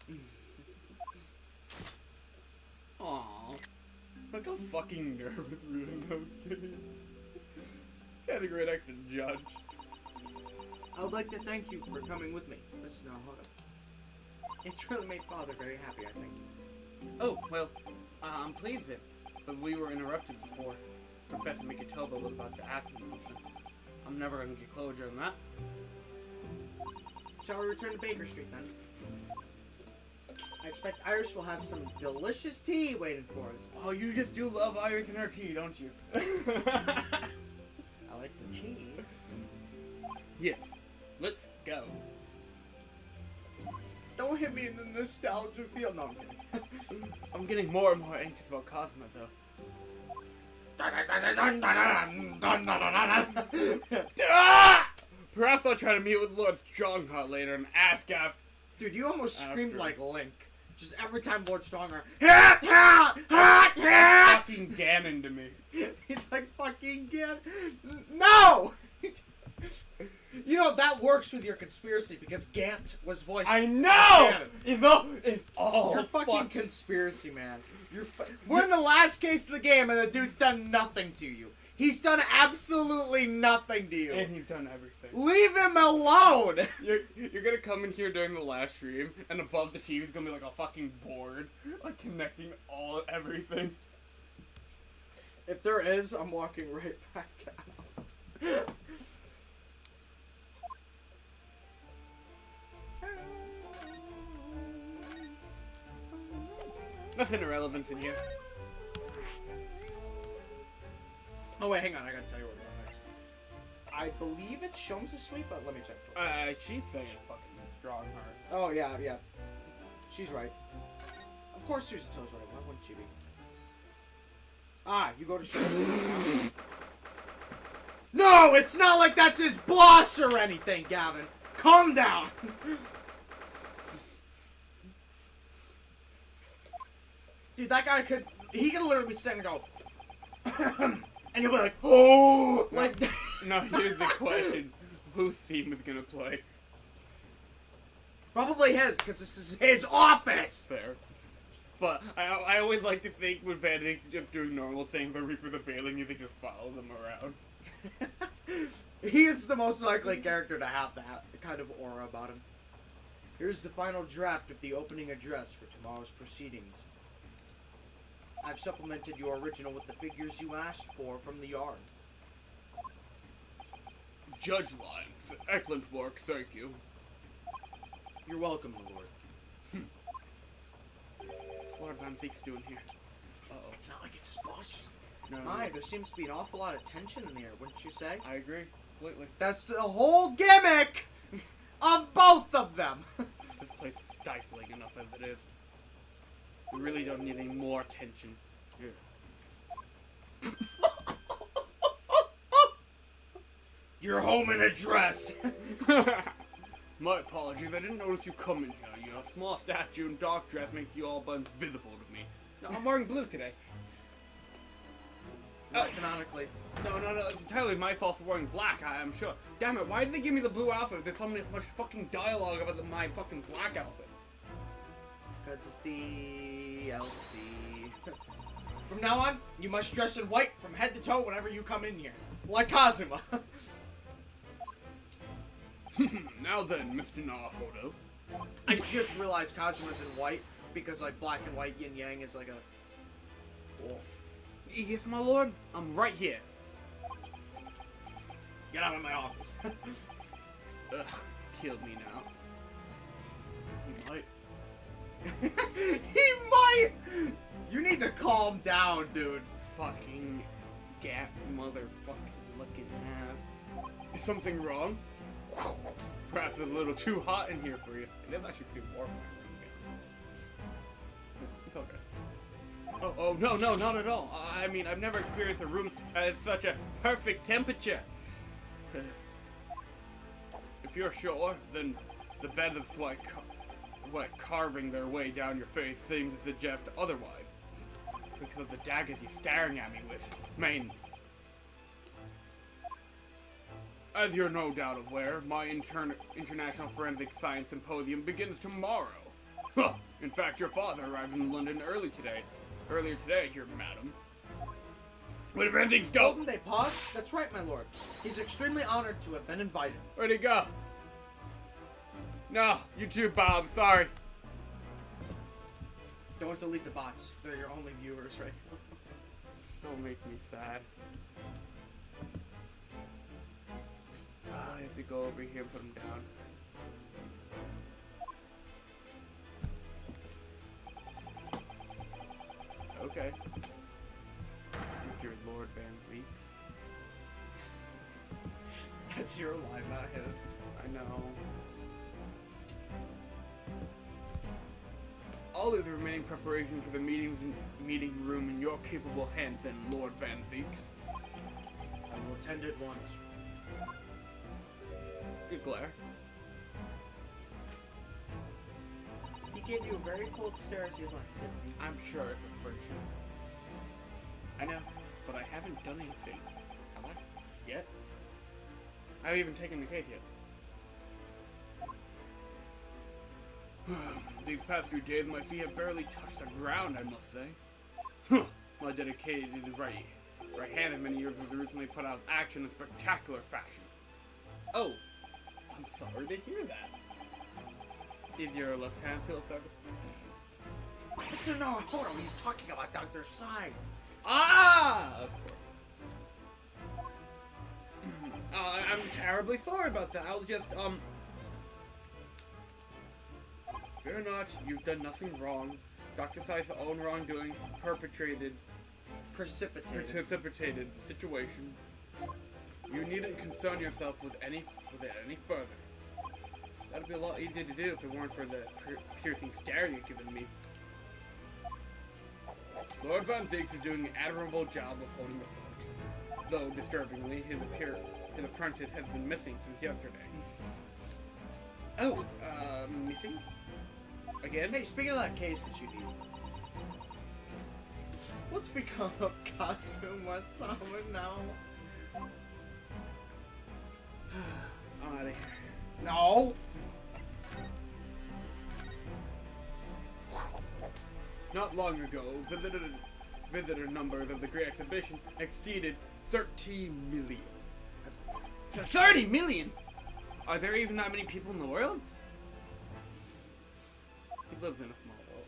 first. Aww. Look how fucking nervous Rudin was getting. He had a great actor to judge. I would like to thank you for coming with me, Mr. Naruhodo. It's really made Father very happy, I think. Oh, well, I'm pleased that, but we were interrupted before Professor Mikitoba was about to ask me something. I'm never going to get closure on that. Shall we return to Baker Street, then? I expect Iris will have some delicious tea waiting for us. Oh, you just do love Iris and her tea, don't you? I like the tea. Yes. Let's go. Don't hit me in the nostalgia feel. No, I'm kidding. I'm getting more and more anxious about Cosmo, though. Perhaps I'll try to meet with Lord Strongheart later and ask if... Dude, you almost screamed like Link. Just every time Lord Strongheart... Fucking Ganon to me. He's like, fucking Ganon. No! You know, that works with your conspiracy because Gant was voiced. I know! It's all You're fucking conspiracy, man. We're in the last case of the game and the dude's done nothing to you. He's done absolutely nothing to you. And he's done everything. Leave him alone! You're gonna come in here during the live stream, and above the TV is gonna be like a fucking board, like connecting everything. If there is, I'm walking right back out. Nothing irrelevant in here. Oh wait, hang on, I gotta tell you what we're doing next. I believe it's Shomes the Sweet, but let me check. She's saying fucking strong heart. Oh yeah. She's right. Of course Susanto's right, why wouldn't she be? Ah, you go to Shomes. No, it's not like that's his boss or anything, Gavin. Calm down. Dude, that guy could literally be standing and go, and he'll be like, oh, like. No, here's the question: whose theme is gonna play? Probably his, because this is his office. Fair. But I always like to think when Vandy's just doing normal things, but Reaper the Bailey music just follows him around. He is the most likely character to have that kind of aura about him. Here's the final draft of the opening address for tomorrow's proceedings. I've supplemented your original with the figures you asked for from the yard. Judge Lines, excellent work, thank you. You're welcome, my lord. What's Lord Van Zeek's doing here? Uh-oh. It's not like it's his boss. No. My, there seems to be an awful lot of tension in the air, wouldn't you say? I agree, completely. That's the whole gimmick of both of them. This place is stifling enough as it is. We really don't need any more tension. Yeah. Your home and address. My apologies, I didn't notice you come in here. Your small statue and dark dress make you all but invisible to me. No, I'm wearing blue today. Not canonically. No, it's entirely my fault for wearing black, I'm sure. Damn it, why did they give me the blue outfit if there's so much fucking dialogue about my fucking black outfit? Because it's DLC. From now on, you must dress in white from head to toe whenever you come in here. Like Kazuma. Now then, Mr. Naruto. I just realized Kazuma's in white because, like, black and white yin yang is like a. Cool. Yes, my lord. I'm right here. Get out of my office. Ugh, killed me now. He might. He might! You need to calm down, dude. Fucking gap motherfucking looking ass. Is something wrong? Perhaps it's a little too hot in here for you. It is actually pretty warm. It's okay. Oh, no, not at all. I mean, I've never experienced a room at such a perfect temperature. If you're sure, then the beds of sweat carving their way down your face seem to suggest otherwise. Because of the daggers you're staring at me with, mainly. As you're no doubt aware, my International Forensic Science Symposium begins tomorrow. In fact, your father arrived in London earlier today, your madam. Where did forensics go? Golden Day Pod? That's right, my lord. He's extremely honored to have been invited. Where'd he go? No, you too, Bob. Sorry. Don't delete the bots. They're your only viewers, right? Don't make me sad. I have to go over here and put him down. Okay. Mr. Lord Van Zeeks. That's your line, not his. I know. All of the remaining preparation for the meeting room in your capable hands, then, Lord Van Zeeks. I will attend it once. Good glare. He gave you a very cold stare as you left, didn't he? I'm sure it's a friendship. I know, but I haven't done anything. Have I? Yet? I haven't even taken the case yet. These past few days, my feet have barely touched the ground, I must say. My dedicated right. right hand of many years was recently put out of action in spectacular fashion. Oh, I'm sorry to hear that. Is your left hand still service? Mr. Naruto, he's talking about Dr. Sai. Ah! Of course. I'm terribly sorry about that. I'll just, fear not, you've done nothing wrong. Dr. Sai's own wrongdoing precipitated the situation. You needn't concern yourself with it any further. That'd be a lot easier to do if it weren't for the piercing stare you've given me. Lord Van Zix is doing an admirable job of holding the fort. Though, disturbingly, his apprentice has been missing since yesterday. Oh, missing? Again? Hey, speaking of that case that you need, what's become of Kazuma-sama now? I'm out of here. No! Not long ago, visitor numbers of the Great Exhibition exceeded 30 million. That's 30 million! Are there even that many people in the world? He lives in a small world.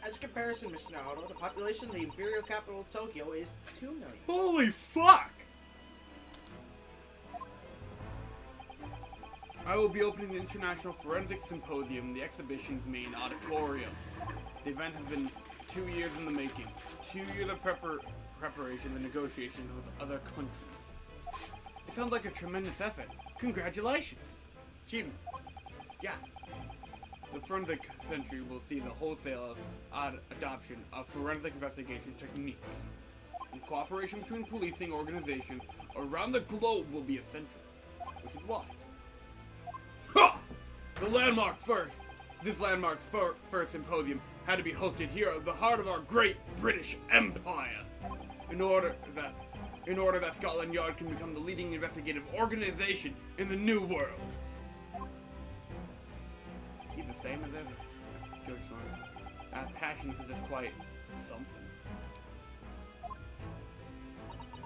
As a comparison, Mr. Naruto, the population of the imperial capital of Tokyo is 2 million. Holy fuck! I will be opening the International Forensic Symposium in the exhibition's main auditorium. The event has been 2 years in the making. 2 years of preparation and negotiations with other countries. It sounds like a tremendous effort. Congratulations! Achievement. Yeah. The forensic century will see the wholesale adoption of forensic investigation techniques. And cooperation between policing organizations around the globe will be essential. Which is why. Ha! This landmark's first symposium had to be hosted here at the heart of our great British Empire. In order that Scotland Yard can become the leading investigative organization in the New World. He's the same as ever. That's a good sign. I have passion for this quite something.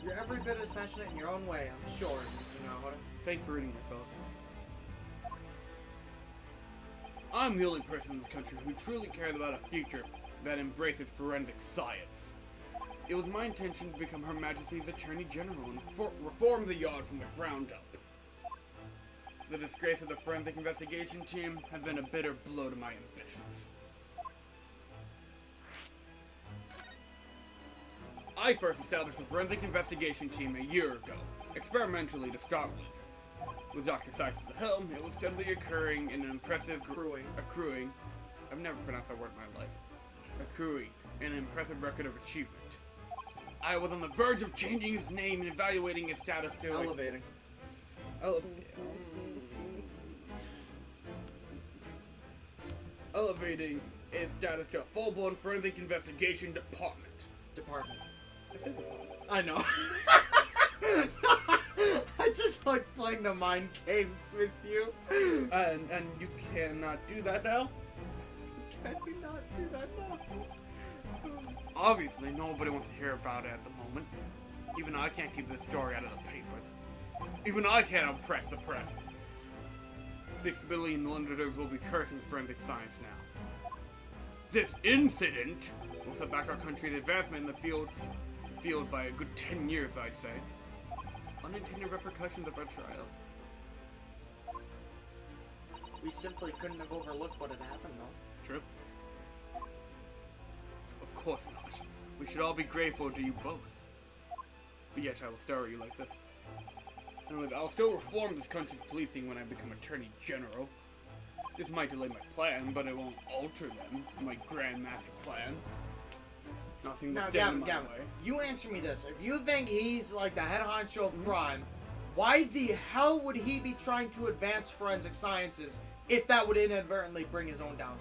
You're every bit as passionate in your own way, I'm sure, Mr. Naruto. Thanks for reading my thoughts. I'm the only person in this country who truly cares about a future that embraces forensic science. It was my intention to become Her Majesty's Attorney General and reform the Yard from the ground up. The disgrace of the forensic investigation team has been a bitter blow to my ambitions. I first established the forensic investigation team a year ago, experimentally to start with. With Dr. Sykes at the helm, it was steadily accruing an impressive I've never pronounced that word in my life. Accruing an impressive record of achievement. I was on the verge of changing his name and evaluating his status to elevating its status to a full-blown forensic investigation department. I said department. I know. I just like playing the mind games with you. And you cannot do that now? Can you not do that now? Obviously, nobody wants to hear about it at the moment. Even I can't keep this story out of the papers. Even I can't impress the press. 6 billion Londoners will be cursing forensic science now. This incident will set back our country's advancement in the field by a good 10 years, I'd say. Unintended repercussions of our trial. We simply couldn't have overlooked what had happened, though. True. Of course not. We should all be grateful to you both. But yes, I will stare at you like this. Anyways, I'll still reform this country's policing when I become Attorney General. This might delay my plan, but it won't alter them. My Grand Master plan. Nothing will stand in my way. You answer me this. If you think he's like the head honcho of crime, why the hell would he be trying to advance forensic sciences if that would inadvertently bring his own downfall?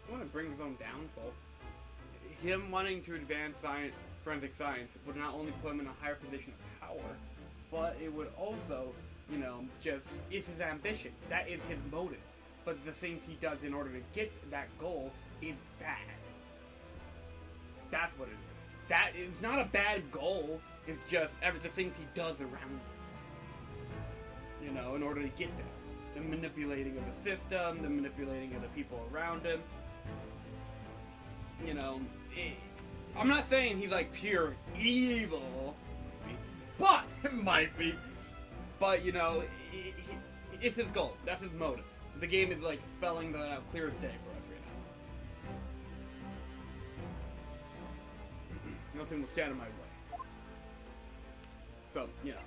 I want to bring his own downfall. Him wanting to advance forensic science would not only put him in a higher position of power, but it would also, it's his ambition. That is his motive. But the things he does in order to get that goal is bad. That's what it is. that it's not a bad goal. It's just the things he does around him. You know, in order to get there. The manipulating of the system, the manipulating of the people around him. You know, I'm not saying he's like pure evil, but It might be. But you know, it's his goal. That's his motive. The game is like spelling that out clear as day for us right now. Nothing will stand in my way. So, you know.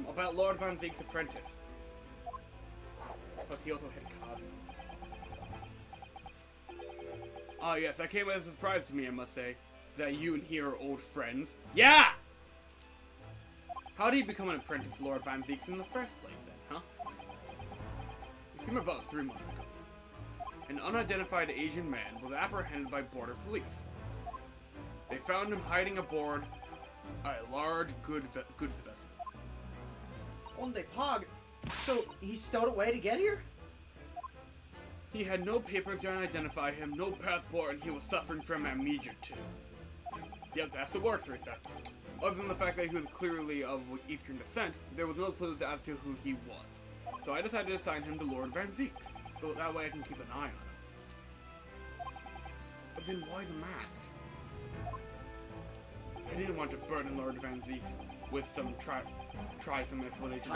About Lord Van Zeek's apprentice. Plus, he also had Cosmo. Yes, that came as a surprise to me, I must say. That you and he are old friends. Yeah! How did he become an apprentice to Lord Van Zeek's in the first place, then, huh? It came about 3 months ago. An unidentified Asian man was apprehended by border police. They found him hiding aboard a large goods vessel. Onde Pog. So he stowed away to get here? He had no papers to identify him, no passport, and he was suffering from amnesia too. Yep, that's the worst right there. Other than the fact that he was clearly of Eastern descent, there was no clues as to who he was. So I decided to assign him to Lord Van Zeek's, so that way I can keep an eye on him. But then why the mask? I didn't want to burden Lord Van Zeek's with some tiresome explanation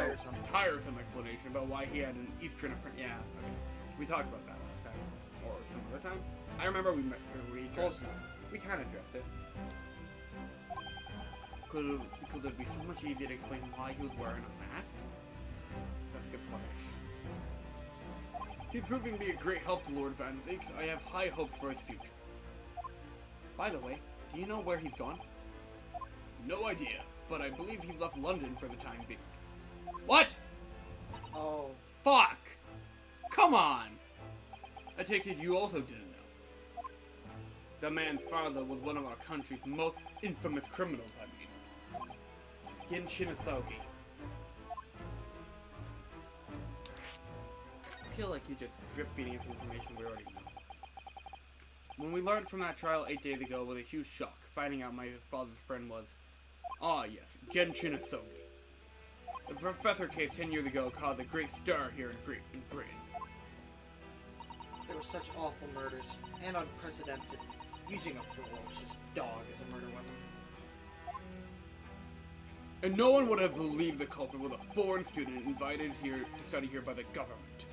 about why he had an Eastern apprentice. Yeah, okay. We talked about that last time, or some other time. I remember we Close enough. We kind of addressed it. Because it'd be so much easier to explain why he was wearing a mask. That's a good point. He's proving to be a great help to Lord Van Zeek's. I have high hopes for his future. By the way, do you know where he's gone? No idea, but I believe he's left London for the time being. What? Oh. Fuck! Come on! I take it you also didn't know. The man's father was one of our country's most infamous criminals, I mean. Genshin Asogi. I feel like you're just drip-feeding us information we already know. When we learned from that trial 8 days ago, it was a huge shock, finding out my father's friend was... yes, Genshin Asogi. The professor case 10 years ago caused a great stir here in Britain. There were such awful murders, and unprecedented. Using a ferocious dog as a murder weapon. And no one would have believed the culprit was a foreign student invited here to study here by the government.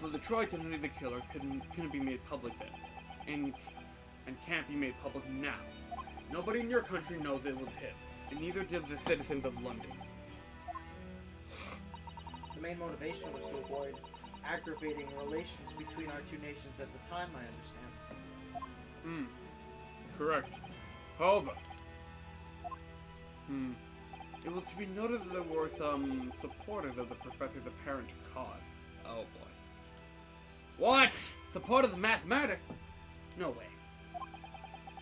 So the true identity of the killer couldn't be made public then, and can't be made public now. Nobody in your country knows it was him, and neither does the citizens of London. The main motivation was to avoid aggravating relations between our two nations at the time, I understand. Correct. However, it was to be noted that there were some supporters of the professor's apparent cause. Oh boy. What? Supporters of mass murder? No way.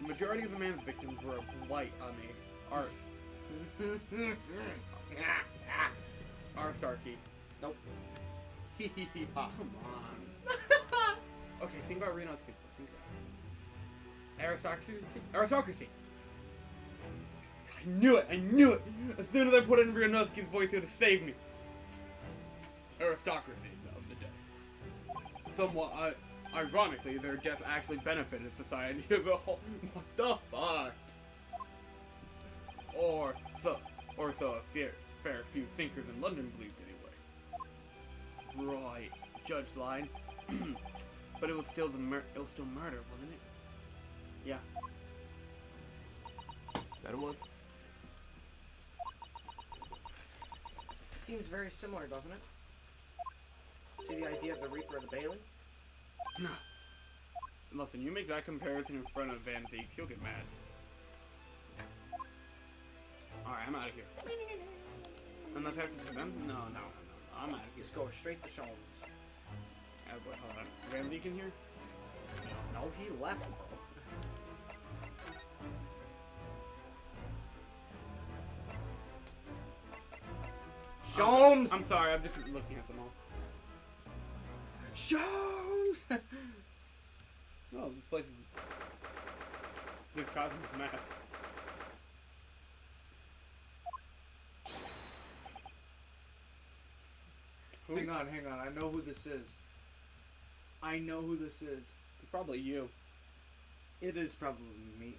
The majority of the man's victims were a blight on the art. Aristarchy. Nope. Come on. Okay, think about Reno's people. Think about it. Aristocracy. I knew it! As soon as I put in Rionosuke's voice, it would save me. Aristocracy of the day. Somewhat ironically, their deaths actually benefited society as a whole. What the fuck? Or so a fair few thinkers in London believed anyway. Right, Judge line. But it was still murder, wasn't it? Yeah. That it was. It seems very similar, doesn't it? To the idea of the Reaper of the Bailey? Listen, you make that comparison in front of Van Zeek, he'll get mad. Alright, I'm out of here. Unless I have to prevent them? No, I'm out of here. Just go straight to Shones. Hold on. Van Zeek in here? No, he left, bro. Shones! I'm sorry, I'm just looking at them all. Shones! Oh, this place is... This Cosmos mess. Who? Hang on. I know who this is. Probably you. It is probably me.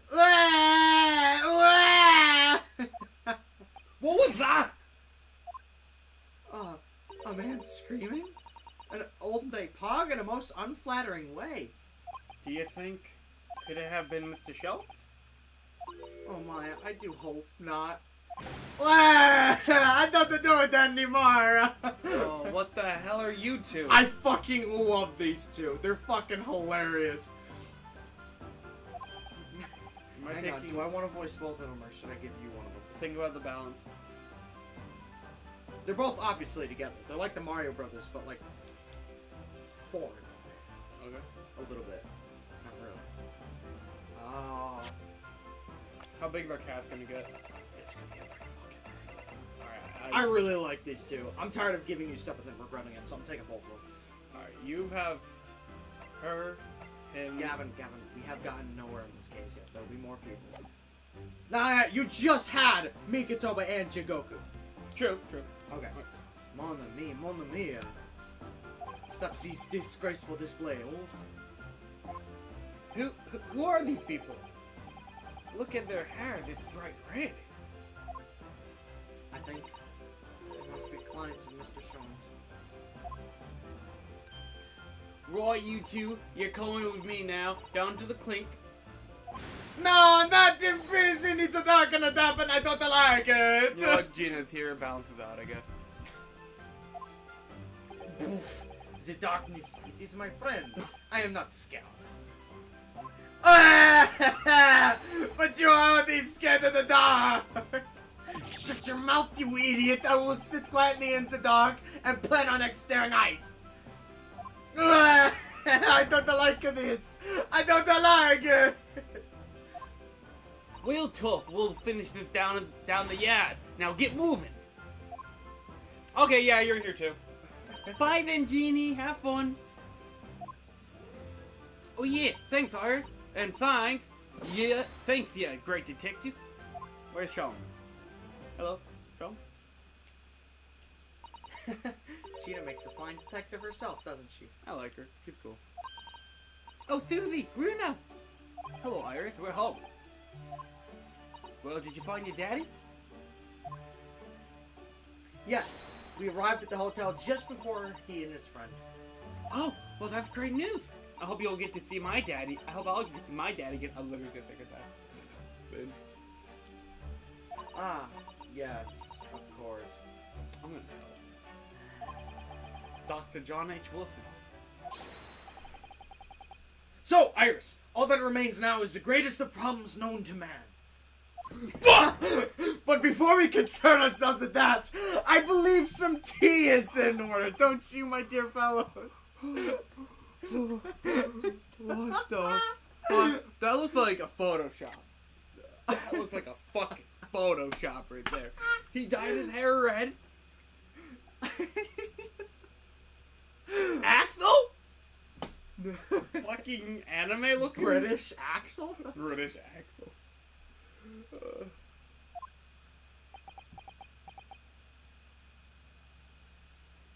What was that? A man screaming? An old day pog in a most unflattering way. Do you think... Could it have been Mr. Schultz? Oh my, I do hope not. I don't do it anymore. Oh, what the hell are you two? I fucking love these two. They're fucking hilarious. Hang on, do I want to voice both of them or should I give you one of them? Think about the balance. They're both obviously together. They're like the Mario Brothers, but like foreign. Okay. A little bit. Not really. Oh. How big is our cast gonna get? It's gonna get pretty fucking big. Alright, I really like these two. I'm tired of giving you stuff and then regretting it, so I'm taking both of them. Alright, you have her, him... Gavin, we have gotten nowhere in this case yet. There'll be more people. Nah, you just had Mikitoba and Jigoku. True. Okay. Mon ami. Stop this disgraceful display, oh. Who are these people? Look at their hair, this bright red. I think they must be clients of Mr. Shones. Right, you two, you're coming with me now, down to the clink. No, not in prison! It's a dark and a damp and I don't like it! You know what, Gina's here, balances out, I guess. Poof. The darkness, it is my friend. I am not scared. But you are already scared of the dark! Shut your mouth, you idiot! I will sit quietly in the dark and plan on staring eyes. I don't like this! I don't like it! Well, tough, we'll finish this down the yard. Now get moving! Okay, yeah, you're here too. Bye then, Genie. Have fun. Oh yeah, thanks, Iris. And thanks. Yeah, thanks, yeah, great detective. Where's Sean? Hello, Sean? Gina makes a fine detective herself, doesn't she? I like her. She's cool. Oh, Susie, Bruno. Hello, Iris. We're home. Well, did you find your daddy? Yes, we arrived at the hotel just before he and his friend. Oh, well, that's great news. I hope you'll get to see my daddy. I hope I'll get to see my daddy get. I was literally gonna think of that. Sid. Ah, yes, of course. I'm gonna tell Dr. John H. Wilson. So, Iris, all that remains now is the greatest of problems known to man. But before we concern ourselves with that, I believe some tea is in order, don't you, my dear fellows? What the fuck? That looks like a Photoshop. That looks like a fucking Photoshop right there. He dyed his hair red. Axel? Fucking anime looking. British Axel? British Axel.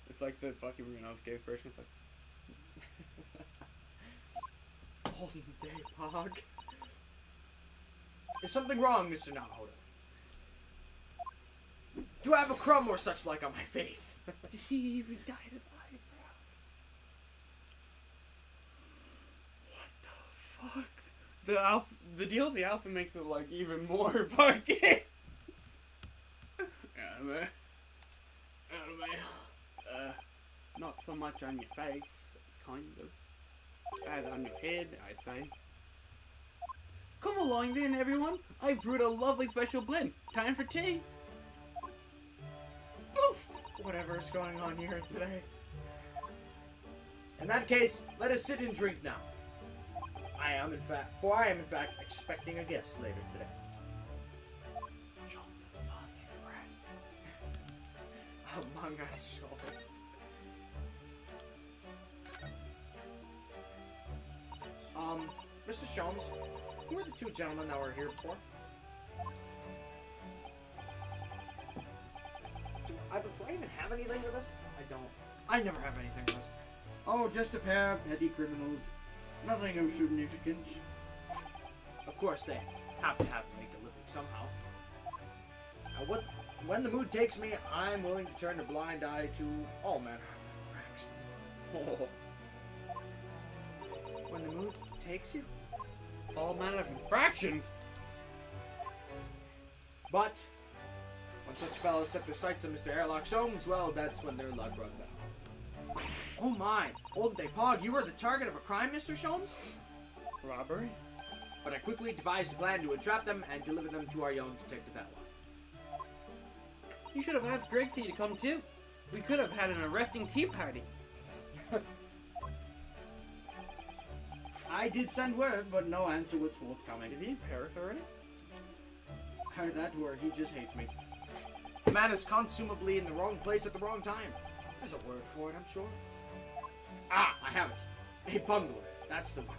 It's like the fucking Renosuke version. It's like. Golden Day Pog. Is something wrong, Mr. Naoto? Do I have a crumb or such like on my face? He even dyed his eyebrows. What the fuck? The deal with the alpha makes it like even more fucking. Anime. Not so much on your face, kind of. As on your head, I say. Come along then, everyone. I brewed a lovely special blend. Time for tea. Oof. Whatever is going on here today. In that case, let us sit and drink now. I am in fact expecting a guest later today. Show the saucy friend. Among us, shoulders. Mr. Sholmes, who are the two gentlemen that were here before? Do I even have anything with this? I don't. I never have anything with this. Oh, just a pair of petty criminals. Nothing of significance. Of course, they have to make a living somehow. Now, when the mood takes me, I'm willing to turn a blind eye to all manner of infractions. When the mood takes you? All manner of infractions. But when such fellows set their sights on Mr. Airlock Sholmes, well, that's when their luck runs out. Oh my! Old Day Pog, you were the target of a crime, Mr. Sholmes? Robbery? But I quickly devised a plan to entrap them and deliver them to our young Detective Atlock. You should have asked Greg to come too. We could have had an arresting tea party. I did send word, but no answer was forthcoming. Is he in Paris already? Heard that word, he just hates me. The man is consumably in the wrong place at the wrong time. There's a word for it, I'm sure. Ah, I have it. A bungler. That's the word.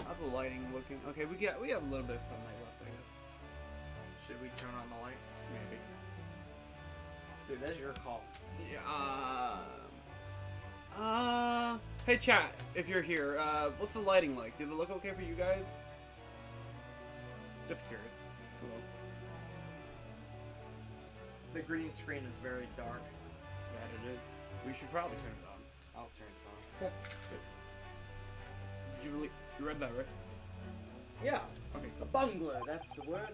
How's the lighting looking? Okay, we have a little bit of sunlight left, I guess. Should we turn on the light? Maybe. Dude, that's your call. Yeah. Hey chat, if you're here, what's the lighting like? Does it look okay for you guys? Just curious. Hello. The green screen is very dark. Yeah, it is. We should probably turn it on. I'll turn it on. You read that, right? Yeah. Okay. A bungler, that's the word.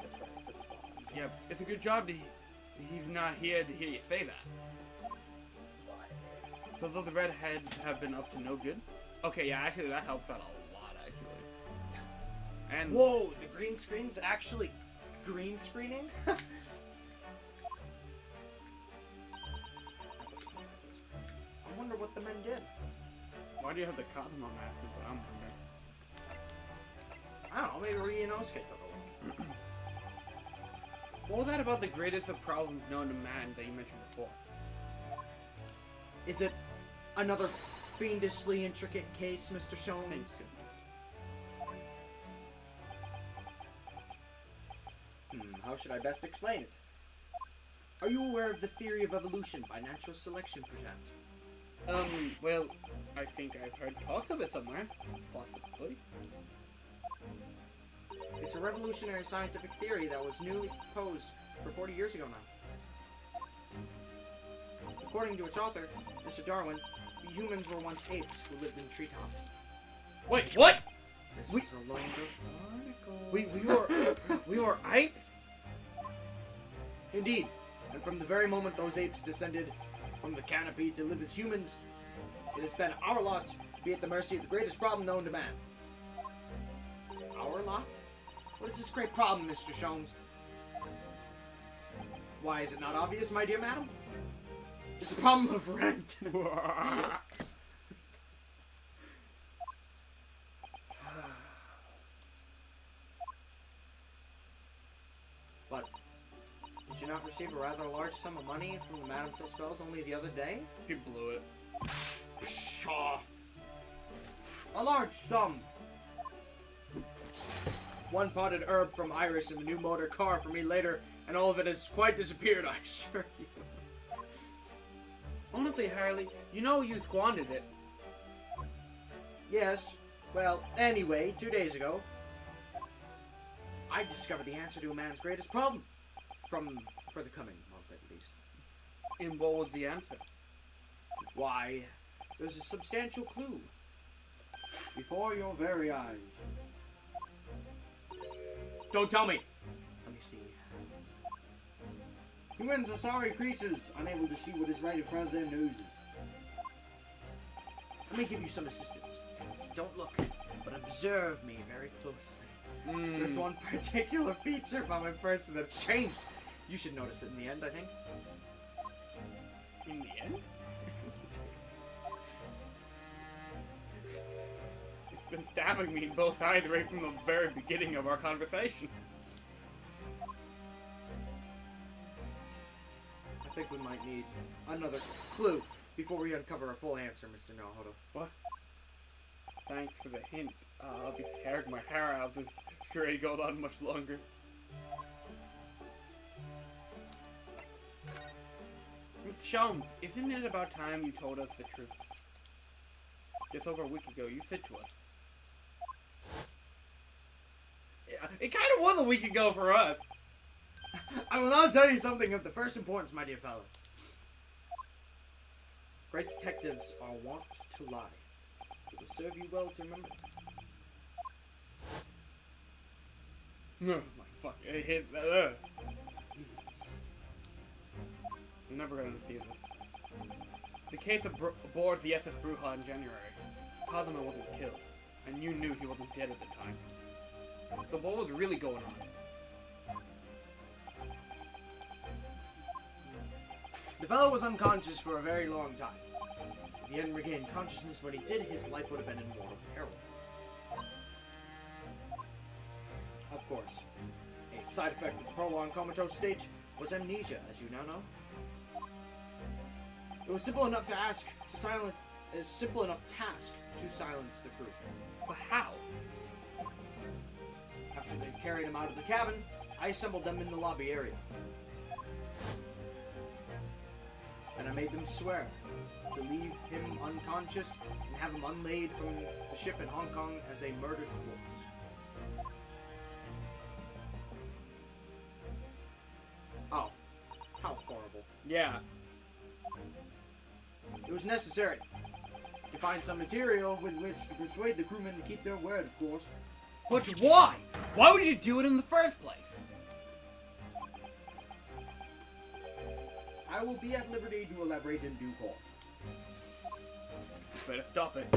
That's right, it's a bungler. Yeah, it's a good job he's not here to hear you say that. So those redheads have been up to no good? Okay, yeah, actually that helps out a lot, actually. And whoa, the green screen's actually green screening? I wonder what the men did. Why do you have the Cosmo mask? But I'm wondering. I don't know, maybe Ryunosuke took a look. What was that about the greatest of problems known to man that you mentioned before? Is it another fiendishly intricate case, Mr. Sholmes? Thanks. How should I best explain it? Are you aware of the theory of evolution by natural selection, perchance? Well, I think I've heard talks of it somewhere. Possibly. It's a revolutionary scientific theory that was newly proposed for 40 years ago now. According to its author, Mr. Darwin, humans were once apes who lived in treetops. Wait, what? This is a load of articles. We were apes? Indeed. And from the very moment those apes descended from the canopy to live as humans, it has been our lot to be at the mercy of the greatest problem known to man. Our lot? What is this great problem, Mr. Sholmes? Why is it not obvious, my dear madam? It's a problem of rent. But did you not receive a rather large sum of money from the Madame Tispels only the other day? He blew it. Pshaw. A large sum. One potted herb from Iris and a new motor car for me later, and all of it has quite disappeared, I assure you. Honestly, Harley, you know you squandered it. Yes. Well, anyway, 2 days ago, I discovered the answer to a man's greatest problem. For the coming month, at least. And what was the answer? Why, there's a substantial clue. Before your very eyes. Don't tell me! Let me see. Humans are sorry creatures, unable to see what is right in front of their noses. Let me give you some assistance. Don't look, but observe me very closely. There's one particular feature about my person that changed. You should notice it in the end, I think. In the end? It's been stabbing me in both eyes right from the very beginning of our conversation. I think we might need another clue before we uncover a full answer, Mr. Naruto. What? Thanks for the hint. I'll be tearing my hair out if this charade goes on much longer. Mr. Sholmes, isn't it about time you told us the truth? Just over a week ago, you said to us. It kind of was a week ago for us. I will now tell you something of the first importance, my dear fellow. Great detectives are wont to lie. It will serve you well to remember. Oh my fuck. It hit. I'm never gonna see this. The case aboard the SS Bruja in January. Cosimo wasn't killed, and you knew he wasn't dead at the time. So what was really going on? The fellow was unconscious for a very long time. If he hadn't regained consciousness when he did, his life would have been in mortal peril. Of course, a side effect of the prolonged comatose state was amnesia, as you now know. It was simple enough task to silence the crew. But how? After they carried him out of the cabin, I assembled them in the lobby area. Then I made them swear to leave him unconscious and have him unlaid from the ship in Hong Kong as a murdered corpse. Oh, how horrible. Yeah. It was necessary to find some material with which to persuade the crewmen to keep their word, of course. But why? Why would you do it in the first place? I will be at liberty to elaborate in due course. Better stop it.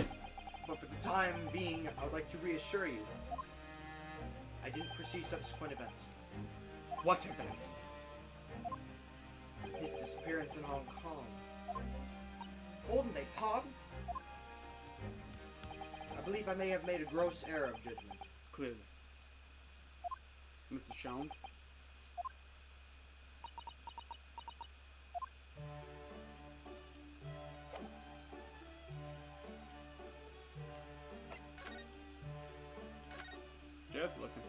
But for the time being, I would like to reassure you, I didn't foresee subsequent events. What events? His disappearance in Hong Kong. Oughtn't they pardon? I believe I may have made a gross error of judgment. Clearly. Mr. Sholmes? Just looking.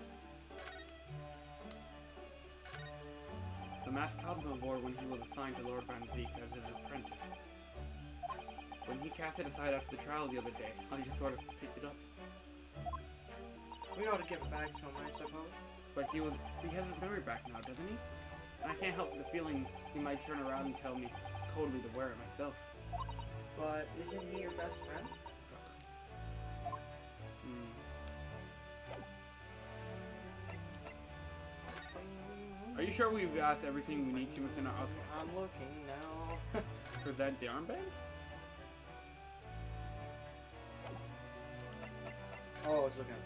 The mask Cosmo wore when he was assigned to Lord Van Zeek as his apprentice. When he cast it aside after the trial the other day, I just sort of picked it up. We ought to give it back to him, I suppose. But he has his memory back now, doesn't he? And I can't help the feeling he might turn around and tell me coldly to wear it myself. But isn't he your best friend? Are you sure we've asked everything we need to, Mr. Okay. I'm looking now. Present the armband? Oh, I was looking at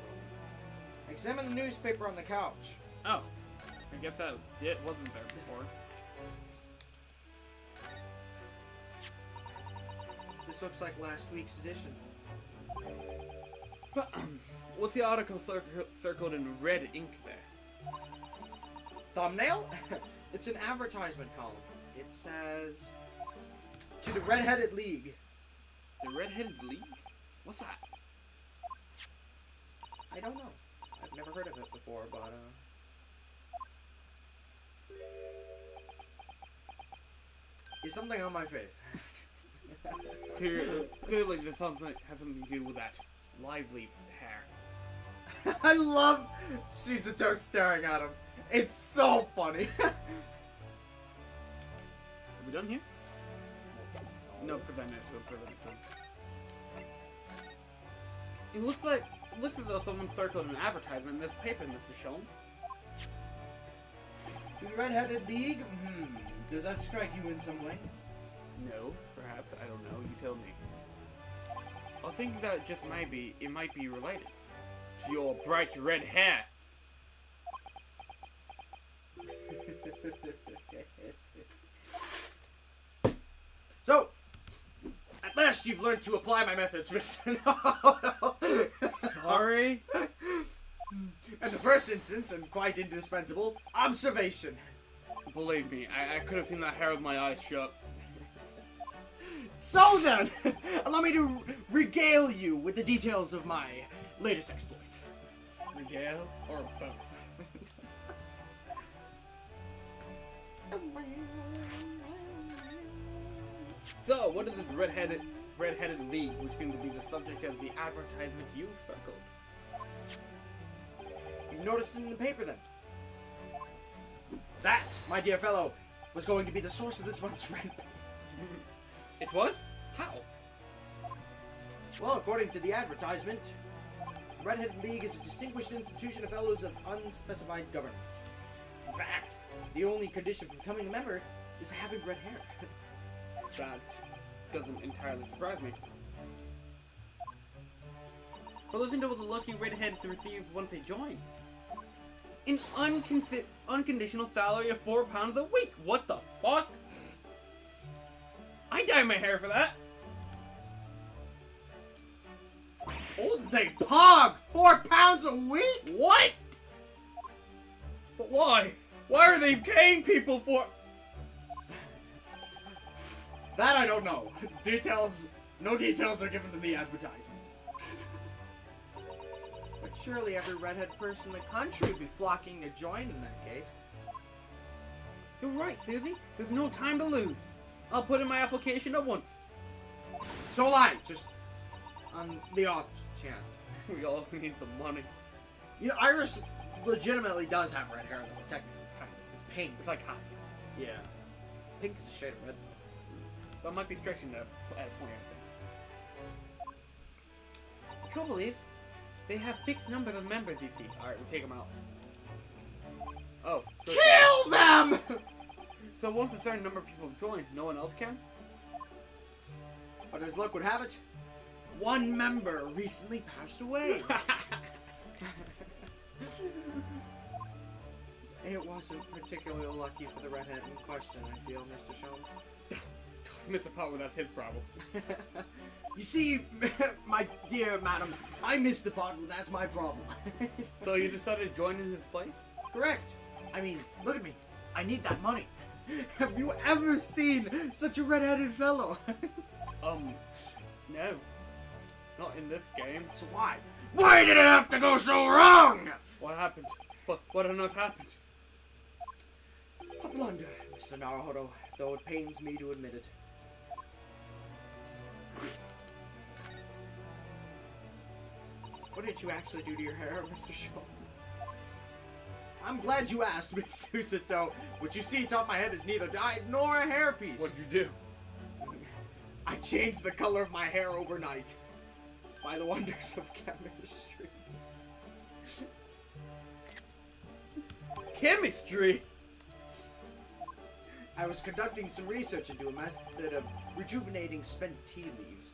the Examine the newspaper on the couch. Oh. I guess that it wasn't there before. This looks like last week's edition. What's the article circled in red ink there? Thumbnail? It's an advertisement column. It says, "To the Red-Headed League." The Red-Headed League? What's that? I don't know. I've never heard of it before, but, Is something on my face? Clearly there's something has something to do with that lively hair. I love Suzuto staring at him. It's so funny. Are we done here? No, present it. We'll present it. It looks as though someone circled an advertisement in this paper, Mr. Sholmes. To the Red-Headed League? Does that strike you in some way? No, perhaps. I don't know. You tell me. I think that it might be related to your bright red hair. So, at last you've learned to apply my methods, Mr. No. Sorry? In the first instance, and quite indispensable, observation. Believe me, I could have seen that hair with my eyes shut. So then, allow me to regale you with the details of my latest exploit. Regale or both? So, what is this red-headed league, which seems to be the subject of the advertisement you circled? You noticed it in the paper then? That, my dear fellow, was going to be the source of this month's rent. It was? How? Well, according to the advertisement, the Red-Headed League is a distinguished institution of fellows of unspecified government. In fact, the only condition for becoming a member is having red hair. That doesn't entirely surprise me. But listen to what the lucky redheads receive once they join. An unconditional salary of £4 a week. What the fuck? I dye my hair for that. Oh, they pog! £4 a week? What? But why? Why are they paying people for... That I don't know. No details are given in the advertisement. But surely every redhead person in the country would be flocking to join in that case. You're right, Susie. There's no time to lose. I'll put in my application at once. So will I, just on the off chance. We all need the money. You know, Iris legitimately does have red hair, though, technically. Kind of. It's pink. It's like hot. Yeah. Pink is a shade of red, though. That might be stretching that at a point, I think. The trouble is, they have fixed numbers of members, you see. Alright, we'll take them out. Oh. So Kill them! So once a certain number of people have joined, no one else can? But as luck would have it, one member recently passed away. It wasn't particularly lucky for the redhead in question, I feel, Mr. Sholmes. Don't miss the part where that's his problem. You see, my dear madam, I missed the part where that's my problem. So you decided to join in his place? Correct. I mean, look at me. I need that money. Have you ever seen such a red-headed fellow? No. Not in this game. So why? Why did it have to go so wrong? What happened? What on earth happened? A blunder, Mr. Naruhodo, though it pains me to admit it. What did you actually do to your hair, Mr. Sholmes? I'm glad you asked, Miss Susato. What you see atop my head is neither dyed nor a hairpiece. What'd you do? I changed the color of my hair overnight. By the wonders of chemistry. Chemistry? I was conducting some research into a method of rejuvenating spent tea leaves.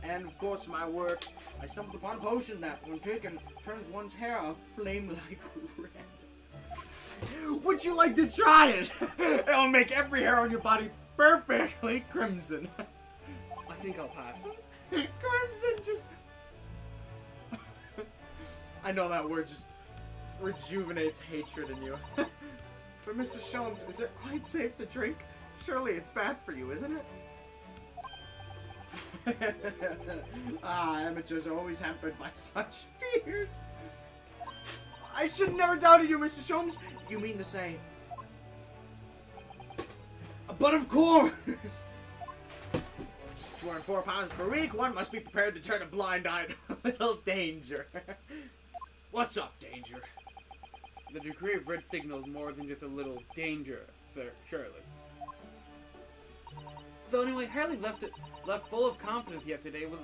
And of course, my work, I stumbled upon a potion that, when taken, turns one's hair a flame-like red. Would you like to try it? It'll make every hair on your body perfectly crimson. I think I'll pass. Crimson just... I know that word just rejuvenates hatred in you. But Mr. Sholmes, is it quite safe to drink? Surely it's bad for you, isn't it? Amateurs are always hampered by such fears. I should never doubted you, Mr. Sholmes. You mean to say... But of course! To earn £4 per week, one must be prepared to turn a blind eye to a little danger. What's up, danger? The degree of red signals more than just a little danger, sir, surely. So anyway, Harley left full of confidence yesterday with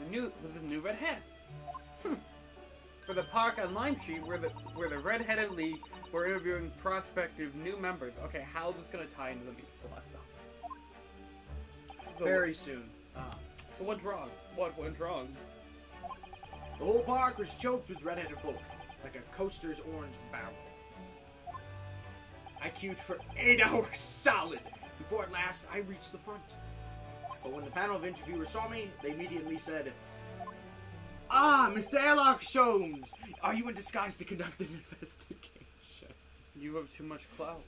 his new red head. For the park on Lime Street, where the Red-Headed League were interviewing prospective new members. Okay, how is this gonna tie into the meat plot though? So, Very soon. So what's wrong? What went wrong? The whole park was choked with red-headed folk, like a coaster's orange barrel. I queued for 8 hours solid before at last I reached the front. But when the panel of interviewers saw me, they immediately said, "Ah, Mr. Airlock Sholmes, are you in disguise to conduct an investigation?" You have too much clout.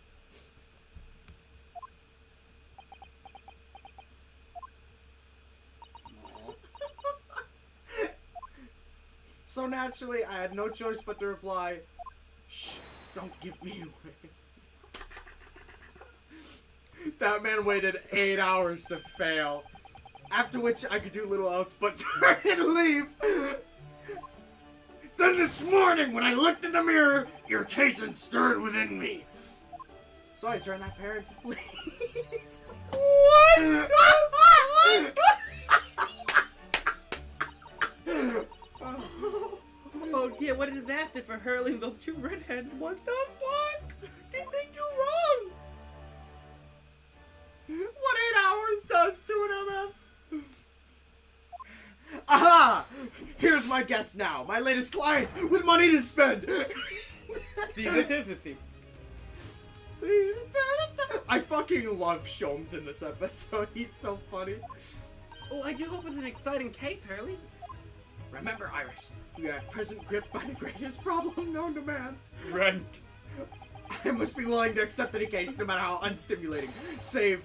So naturally, I had no choice but to reply, "Shh, don't give me away." That man waited 8 hours to fail. After which I could do little else but turn and leave. Then this morning, when I looked in the mirror, irritation stirred within me. So I turned that parent to please. What? Oh dear, what a disaster for Hurley and those two redheads. What the fuck did they do wrong? What 8 hours does to an MF? Aha! Here's my guest now, my latest client with money to spend. See, this is the scene. I fucking love Sholmes in this episode. He's so funny. Oh, I do hope it's an exciting case, Hurley. Remember, Iris, we are at present gripped by the greatest problem known to man. Rent. I must be willing to accept any case, no matter how unstimulating. Save,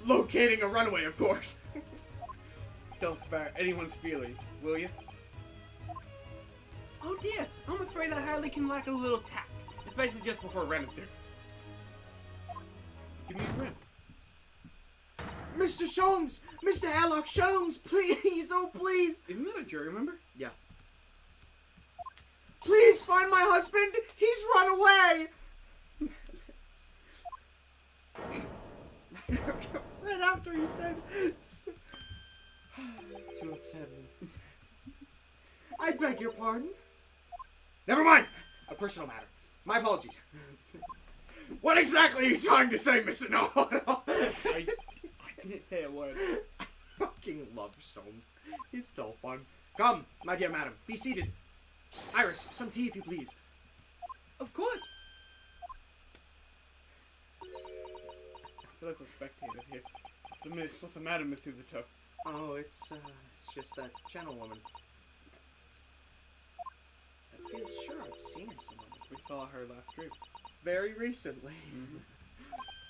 locating a runaway, of course. Don't spare anyone's feelings, will you? Oh dear, I'm afraid that Harley can lack a little tact, especially just before rent is due. Give me a grin. Mr. Sholmes! Mr. Alok Sholmes, please, oh please! Isn't that a jury member? Yeah. Please find my husband! He's run away! Right after he said... Too upset. I beg your pardon? Never mind! A personal matter. My apologies. What exactly are you trying to say, Mr. No? I didn't say a word. I fucking love Sholmes. He's so fun. Come, my dear madam, be seated. Iris, some tea if you please. Of course! I feel like we're spectators here. What's the matter, Miss Suzuto? Oh, it's just that gentlewoman. I feel sure I've seen her somewhere. We saw her last stream. Very recently. Mm-hmm.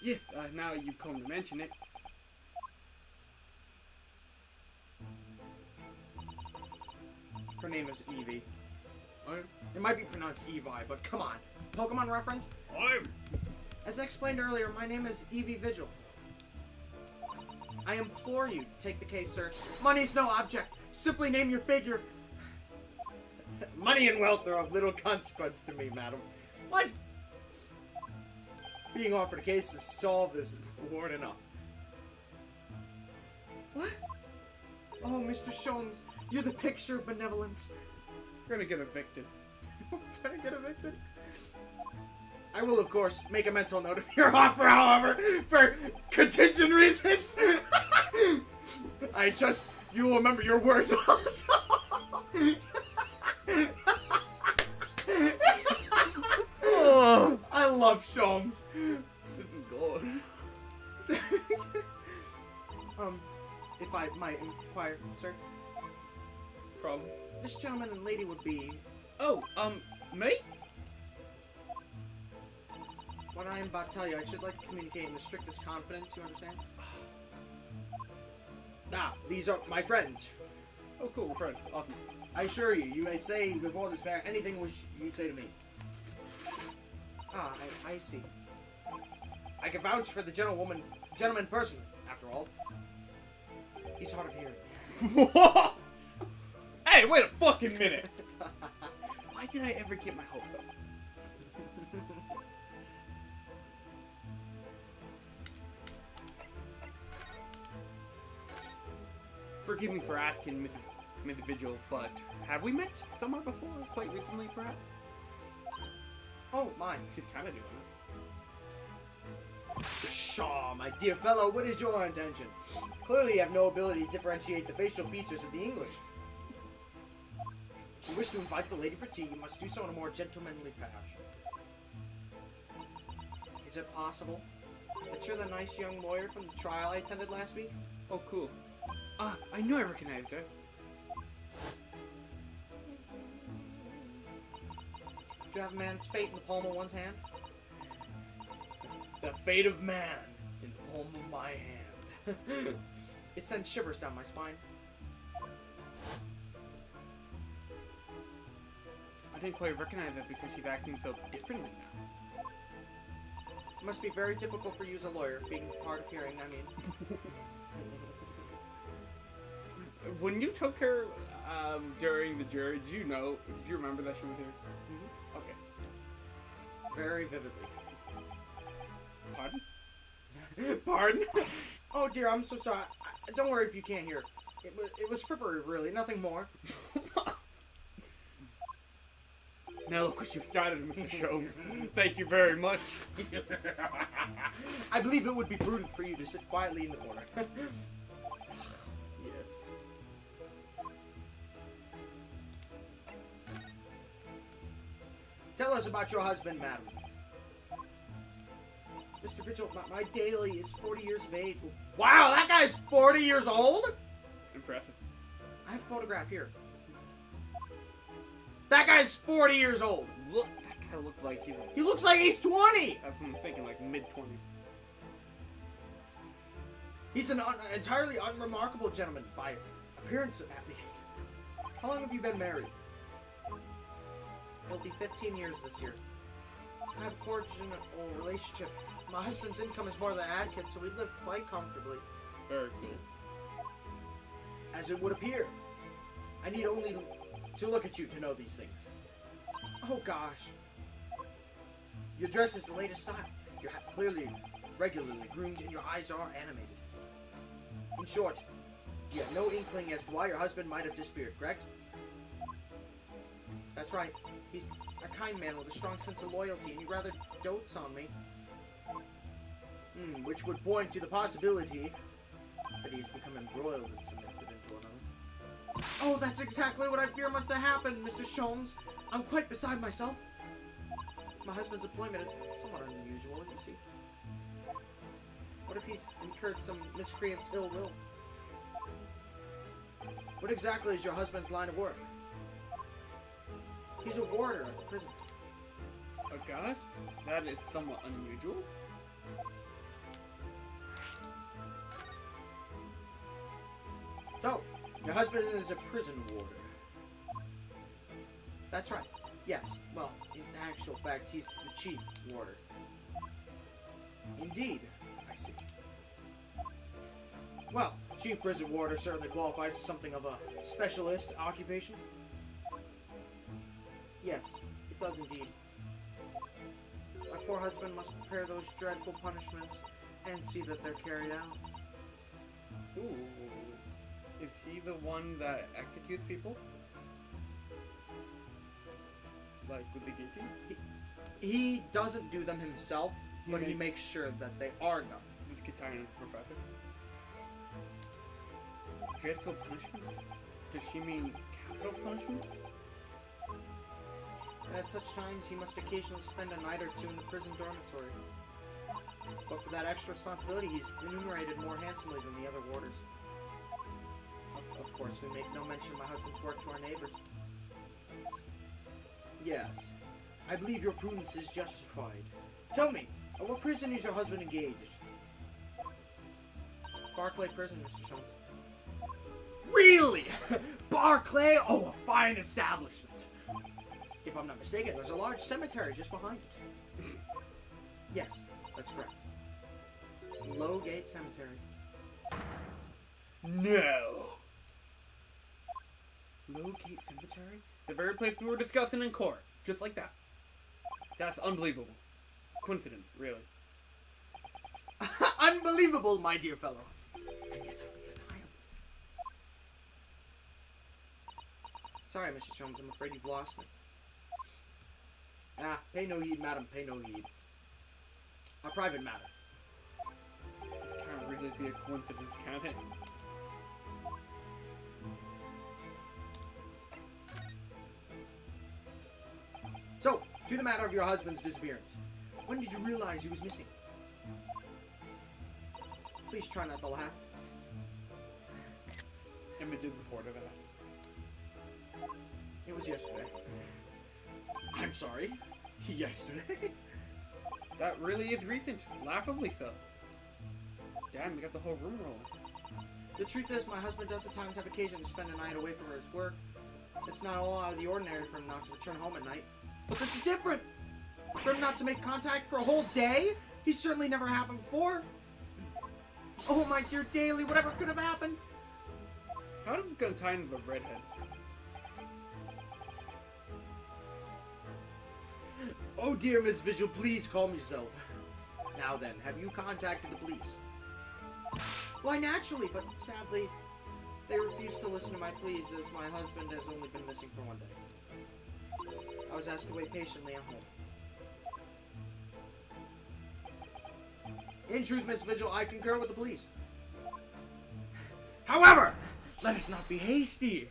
Yes, now you've come to mention it. Her name is Eevee. Oh, It might be pronounced Evi, but come on. Pokemon reference? As I explained earlier, my name is Eevee Vigil. I implore you to take the case, sir. Money's no object. Simply name your figure. Money and wealth are of little consequence to me, madam. What? Being offered a case to solve is reward enough. What? Oh, Mr. Sholmes, you're the picture of benevolence. we're gonna get evicted. Gonna get evicted? I will, of course, make a mental note of your offer, however, for contingent reasons. I trust you will remember your words also. Oh, I love Sholmes. This is gold. If I might inquire, sir. Problem. This gentleman and lady would be... Oh, me? What I am about to tell you, I should like to communicate in the strictest confidence, you understand? These are my friends. Oh, cool, we're friends. Awesome. I assure you, you may say before this pair anything which you say to me. I see. I can vouch for the gentleman personally, after all. He's hard of hearing. What? Hey, wait a fucking minute! Why did I ever get my hopes up? Forgive me for asking, Miss Vigil, but have we met somewhere before? Quite recently, perhaps? Oh, mine. She's kind of doing it. Pshaw, my dear fellow, what is your intention? Clearly you have no ability to differentiate the facial features of the English. If you wish to invite the lady for tea, you must do so in a more gentlemanly fashion. Is it possible that you're the nice young lawyer from the trial I attended last week? Oh, cool. I knew I recognized her. Do you have a man's fate in the palm of one's hand? The fate of man in the palm of my hand. It sends shivers down my spine. I didn't quite recognize it because she's acting so differently now. It must be very difficult for you as a lawyer, being hard of hearing, I mean. When you took her during the jury, did you remember that she was here? Mm-hmm. Okay. Very vividly. Pardon? Pardon? Oh dear, I'm so sorry. Don't worry if you can't hear. It was frippery, really, nothing more. Now look what you've started, Mr. Sholmes. Thank you very much. I believe it would be prudent for you to sit quietly in the corner. Yes. Tell us about your husband, madam. Mr. Mitchell, my daily is 40 years of age. Wow, that guy's 40 years old? Impressive. I have a photograph here. That guy's 40 years old. Look, that guy looks like He looks like he's 20. That's what I'm thinking, like mid-20s. He's an entirely unremarkable gentleman, by appearance at least. How long have you been married? It'll be 15 years this year. I have a cordial relationship. My husband's income is more than Adkins, so we live quite comfortably. Very cool. As it would appear. I need only to look at you to know these things. Oh gosh. Your dress is the latest style. You're clearly regularly groomed and your eyes are animated. In short, you have no inkling as to why your husband might have disappeared, correct? That's right. He's a kind man with a strong sense of loyalty, and he rather dotes on me. Which would point to the possibility that he's become embroiled in some incident or another. Oh, that's exactly what I fear must have happened, Mr. Sholmes. I'm quite beside myself. My husband's employment is somewhat unusual, you see. What if he's incurred some miscreant's ill will? What exactly is your husband's line of work? He's a warder at the prison. A god? That is somewhat unusual. So, your husband is a prison warder. That's right. Yes. Well, in actual fact, he's the chief warder. Indeed. I see. Well, chief prison warder certainly qualifies as something of a specialist occupation. Yes, it does indeed. My poor husband must prepare those dreadful punishments and see that they're carried out. Ooh. Is he the one that executes people? Like with the guillotine? He doesn't do them himself, but he makes sure that they are done. This Katana professor. Dreadful punishments? Does she mean capital punishments? And at such times, he must occasionally spend a night or two in the prison dormitory. But for that extra responsibility, he's remunerated more handsomely than the other warders. Of course, we make no mention of my husband's work to our neighbors. Yes, I believe your prudence is justified. Tell me, at what prison is your husband engaged? Barclay Prison, Mr. Sholmes. Really? Barclay? Oh, a fine establishment. If I'm not mistaken, there's a large cemetery just behind it. Yes, that's correct. Lowgate Cemetery. No! Lowgate Cemetery? The very place we were discussing in court. Just like that. That's unbelievable. Coincidence, really. Unbelievable, my dear fellow. And yet undeniable. Sorry, Mr. Sholmes, I'm afraid you've lost me. Pay no heed, madam, pay no heed. A private matter. This can't really be a coincidence, can it? So, to the matter of your husband's disappearance. When did you realize he was missing? Please try not to laugh. Images before to that. It was yesterday. I'm sorry. Yesterday? That really is recent. Laughably so. Damn, we got the whole room rolling. The truth is, my husband does at times have occasion to spend a night away from his work. It's not all out of the ordinary for him not to return home at night. But this is different. For him not to make contact for a whole day? He's certainly never happened before. Oh, my dear Daly, whatever could have happened? How is this gonna tie into the redheads? Oh dear, Miss Vigil, please calm yourself. Now then, have you contacted the police? Why, naturally, but sadly, they refuse to listen to my pleas as my husband has only been missing for 1 day. I was asked to wait patiently at home. In truth, Miss Vigil, I concur with the police. However, let us not be hasty.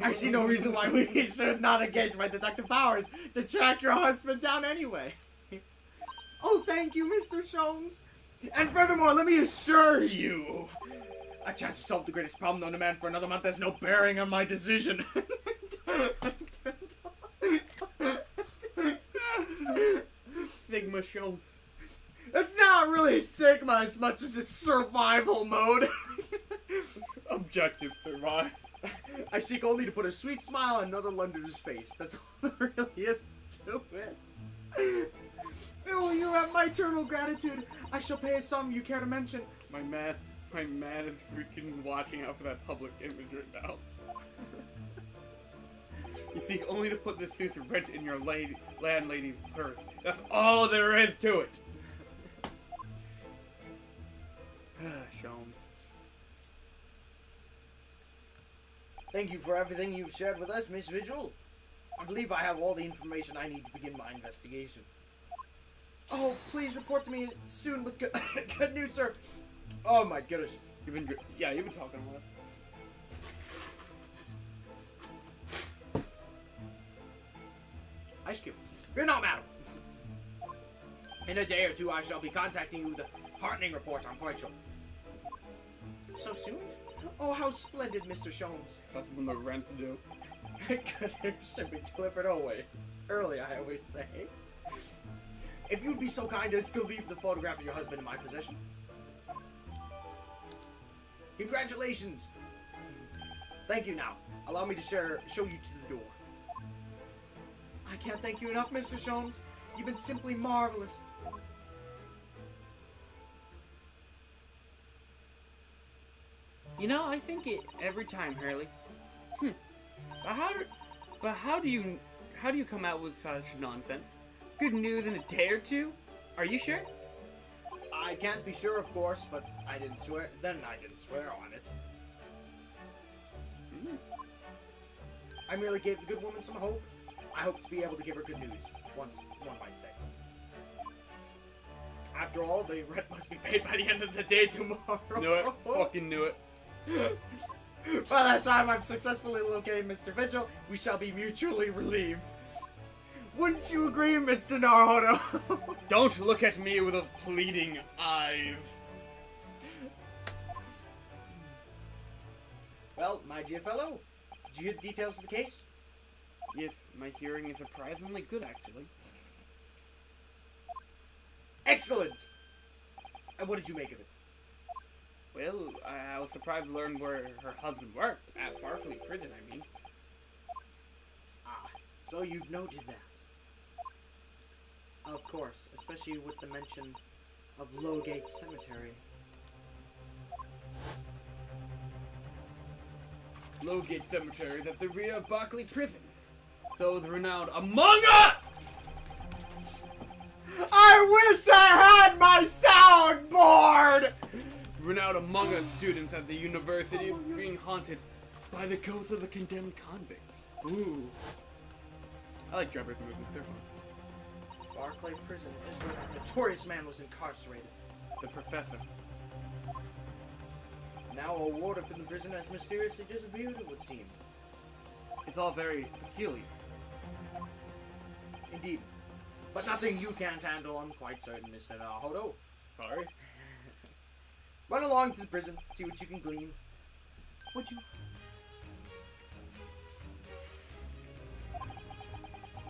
I see no reason why we should not engage my detective powers to track your husband down anyway. Oh, thank you, Mr. Sholmes. And furthermore, let me assure you, a chance to solve the greatest problem known to man for another month has no bearing on my decision. Sigma Shones. It's not really Sigma as much as it's survival mode. Objective survive. I seek only to put a sweet smile on another Londoner's face. That's all there really is to it. Oh, you have my eternal gratitude. I shall pay a sum you care to mention. My man is freaking watching out for that public image right now. You seek only to put this suit of wrench in your landlady's purse. That's all there is to it. Sholmes. Thank you for everything you've shared with us, Miss Vigil. I believe I have all the information I need to begin my investigation. Oh, please report to me soon with good, good news, sir. Oh my goodness. You've been talking a lot. Ice Cube. Fear not, madam. In a day or two, I shall be contacting you with a heartening report, I'm quite sure. So soon? Oh, how splendid, Mr. Sholmes. That's when the rents do. Good news should be delivered away. Early, I always say. If you'd be so kind as to leave the photograph of your husband in my possession. Congratulations! Thank you now. Allow me to show you to the door. I can't thank you enough, Mr. Sholmes. You've been simply marvelous. You know, I think it every time, Hurley. But how do you come out with such nonsense? Good news in a day or two? Are you sure? I can't be sure, of course, but I didn't swear. Then I didn't swear on it. I merely gave the good woman some hope. I hope to be able to give her good news, once one might say. After all, the rent must be paid by the end of the day tomorrow. Knew it. Fucking knew it. By that time I've successfully located Mr. Vigil, we shall be mutually relieved. Wouldn't you agree, Mr. Naruto? Don't look at me with those pleading eyes. Well, my dear fellow, did you hear the details of the case? Yes, my hearing is surprisingly good, actually. Excellent! And what did you make of it? Well, I was surprised to learn where her husband worked. At Barclay Prison, I mean. Ah, so you've noted that. Of course, especially with the mention of Lowgate Cemetery. Lowgate Cemetery is at the rear of Barclay Prison. So is renowned Among Us! I wish I had my soundboard! Renowned Among Us students at the university being haunted by the ghosts of the condemned convicts. Ooh. I like Drebber's movies, they're fun. Barclay Prison is where that notorious man was incarcerated. The professor. Now a warder from the prison has mysteriously disappeared, it would seem. It's all very peculiar. Indeed. But nothing you can't handle, I'm quite certain, Mr. Naruto. Sorry? Run along to the prison, see what you can glean. Would you?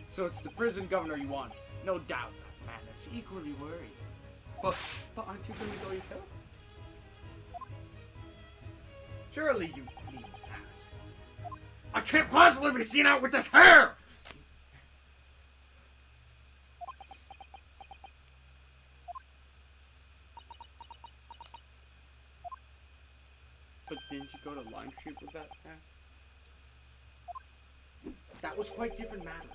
So it's the prison governor you want. No doubt, that man is equally worried. But aren't you going to go yourself? Surely you needn't ask. I can't possibly be seen out with this hair! But didn't you go to Lime Street with that guy? That was quite different matter.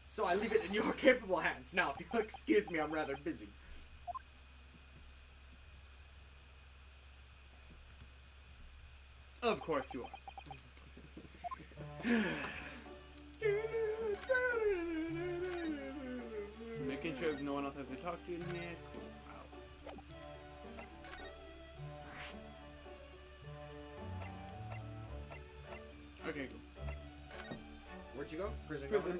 So I leave it in your capable hands. Now, if you'll excuse me, I'm rather busy. Of course you are. Making sure there's no one else has to talk to you in here. Cool. Wow. Okay, cool. Where'd you go? Prison. Prison.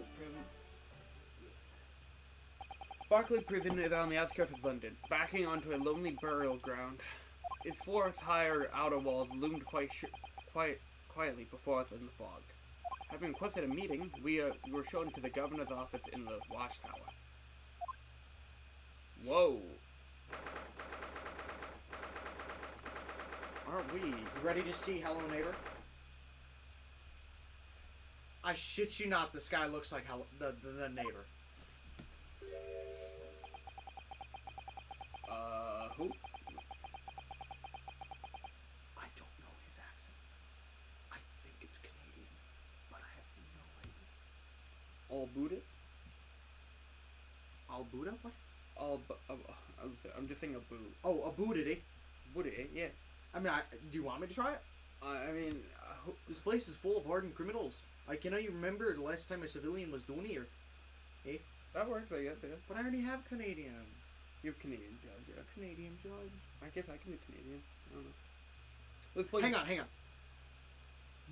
Barclay Prison is on the outskirts of London, backing onto a lonely burial ground. Its forest-higher outer walls loomed quietly before us in the fog. Having requested a meeting, we were shown to the governor's office in the watchtower. Whoa. Aren't we? You ready to see Hello Neighbor? I shit you not, this guy looks like the neighbor. Who? I don't know his accent. I think it's Canadian, but I have no idea. All Buddha? Al Buddha? What? I'm just saying a boo. Oh, a Buddha, eh? Buddha, yeah. I mean, do you want me to try it? I mean, This place is full of hardened criminals. I cannot even remember the last time a civilian was down here. Eh? that works, I guess, yeah. But I already have Canadian. You have Canadian judge, yeah. Canadian judge. I guess I can do Canadian. I don't know. Let's play. Hang on.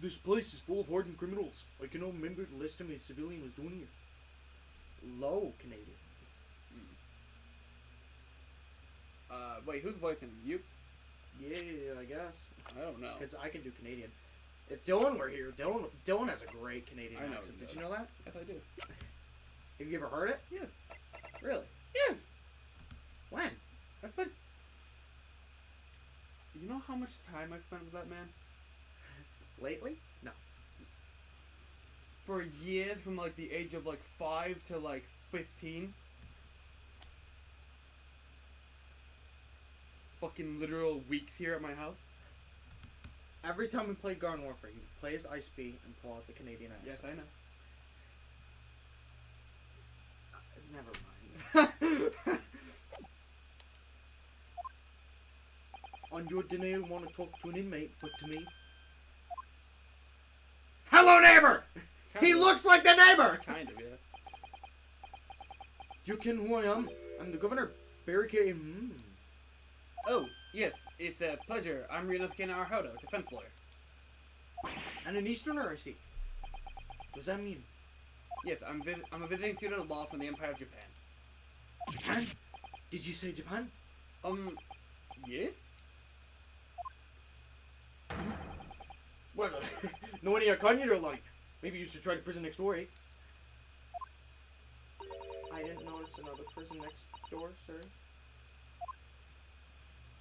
This place is full of hardened criminals. I cannot remember the last time a civilian was down here. Low Canadian. Wait, who's voicing him? You? Yeah, I guess. I don't know. Because I can do Canadian. If Dylan were here, Dylan has a great Canadian I know accent. he Did does. you know that? Yes, I do. Have you ever heard it? Yes. Really? Yes! When? I've been... You know how much time I've spent with that man? Lately? No. For years, from like the age of like 5 to like 15. Fucking literal weeks here at my house. Every time we play Garden Warfare, he would play his Ice B and pull out the Canadian accent. Yes, I know. Never mind. On your dinner, you want to talk to an inmate, but to me... Hello, neighbor! Kind He of. looks like the neighbor! Kind of, yeah. Do you ken who I am? I'm the governor. Barry K. Oh, yes, it's a pleasure. I'm Ryunosuke Naruhodo, defense lawyer. And an Easterner, I see. What does that mean? Yes, I'm a visiting student of law from the Empire of Japan. Japan? Did you say Japan? Yes? Well, no one here can you do, Lottie. Maybe you should try the prison next door, eh? I didn't notice another prison next door, sir.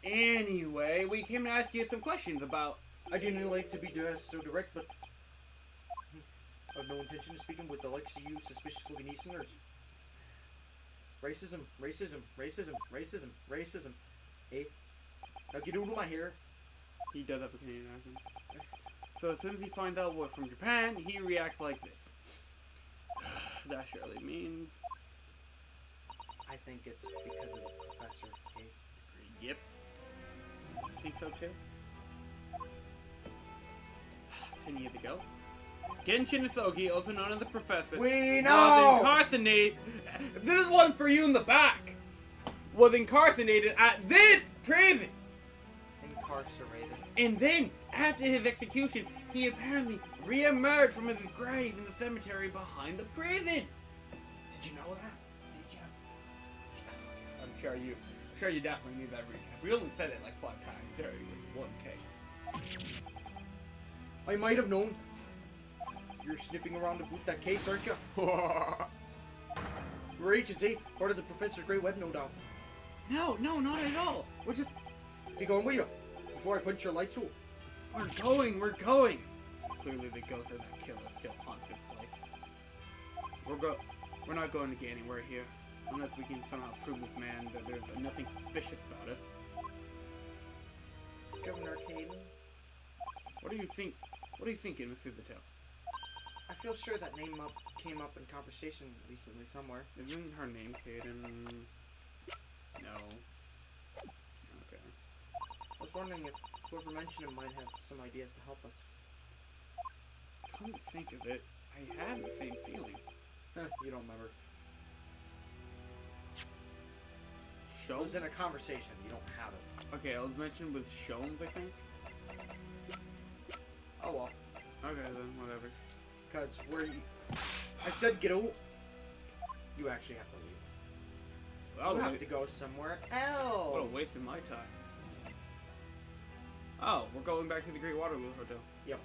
Anyway, we came to ask you some questions about... I didn't like to be so direct, but I have no intention of speaking with the likes of you suspicious-looking Easterners. Racism, racism, racism, racism, racism. Eh? Now get out of my hair. He does have a Canadian accent. So as soon as he finds out we're from Japan, he reacts like this. That surely means... I think it's because of the professor case. Yep. I think so too. 10 years ago, Genshin Isogi, also known as the Professor, We was know! incarcerated. This is one for you in the back. Was incarcerated at this prison, Incarcerated. and then after his execution, he apparently re-emerged from his grave in the cemetery behind the prison. Did you know that? Did you? I'm sure you definitely need that recap. We only said it like 5 times during this one case. I might have known. You're sniffing around about that case, aren't you? We're agents, eh? Part of the Professor's Great Web, no doubt. No, not at all. We're just... Be going with you before I punch your lights out. We're going. clearly the ghost of that killer still haunts this place. We're not going to get anywhere here, unless we can somehow prove this man that there's nothing suspicious about us. Governor Caden, What do you think? What are you thinking, Miss Suzato? I feel sure that name came up in conversation recently somewhere. Isn't her name Caden? No. Okay. I was wondering if whoever mentioned him might have some ideas to help us. Come to think of it, I had the same feeling. You don't remember. Show? It was in a conversation. You don't have it. Okay, I was mentioned with Shomes, I think. Oh well. Okay, then whatever. Because I said get out. You actually have to leave. Well, You have to go somewhere else. what a waste of my time. Oh, we're going back to the Great Waterloo Hotel. Yep.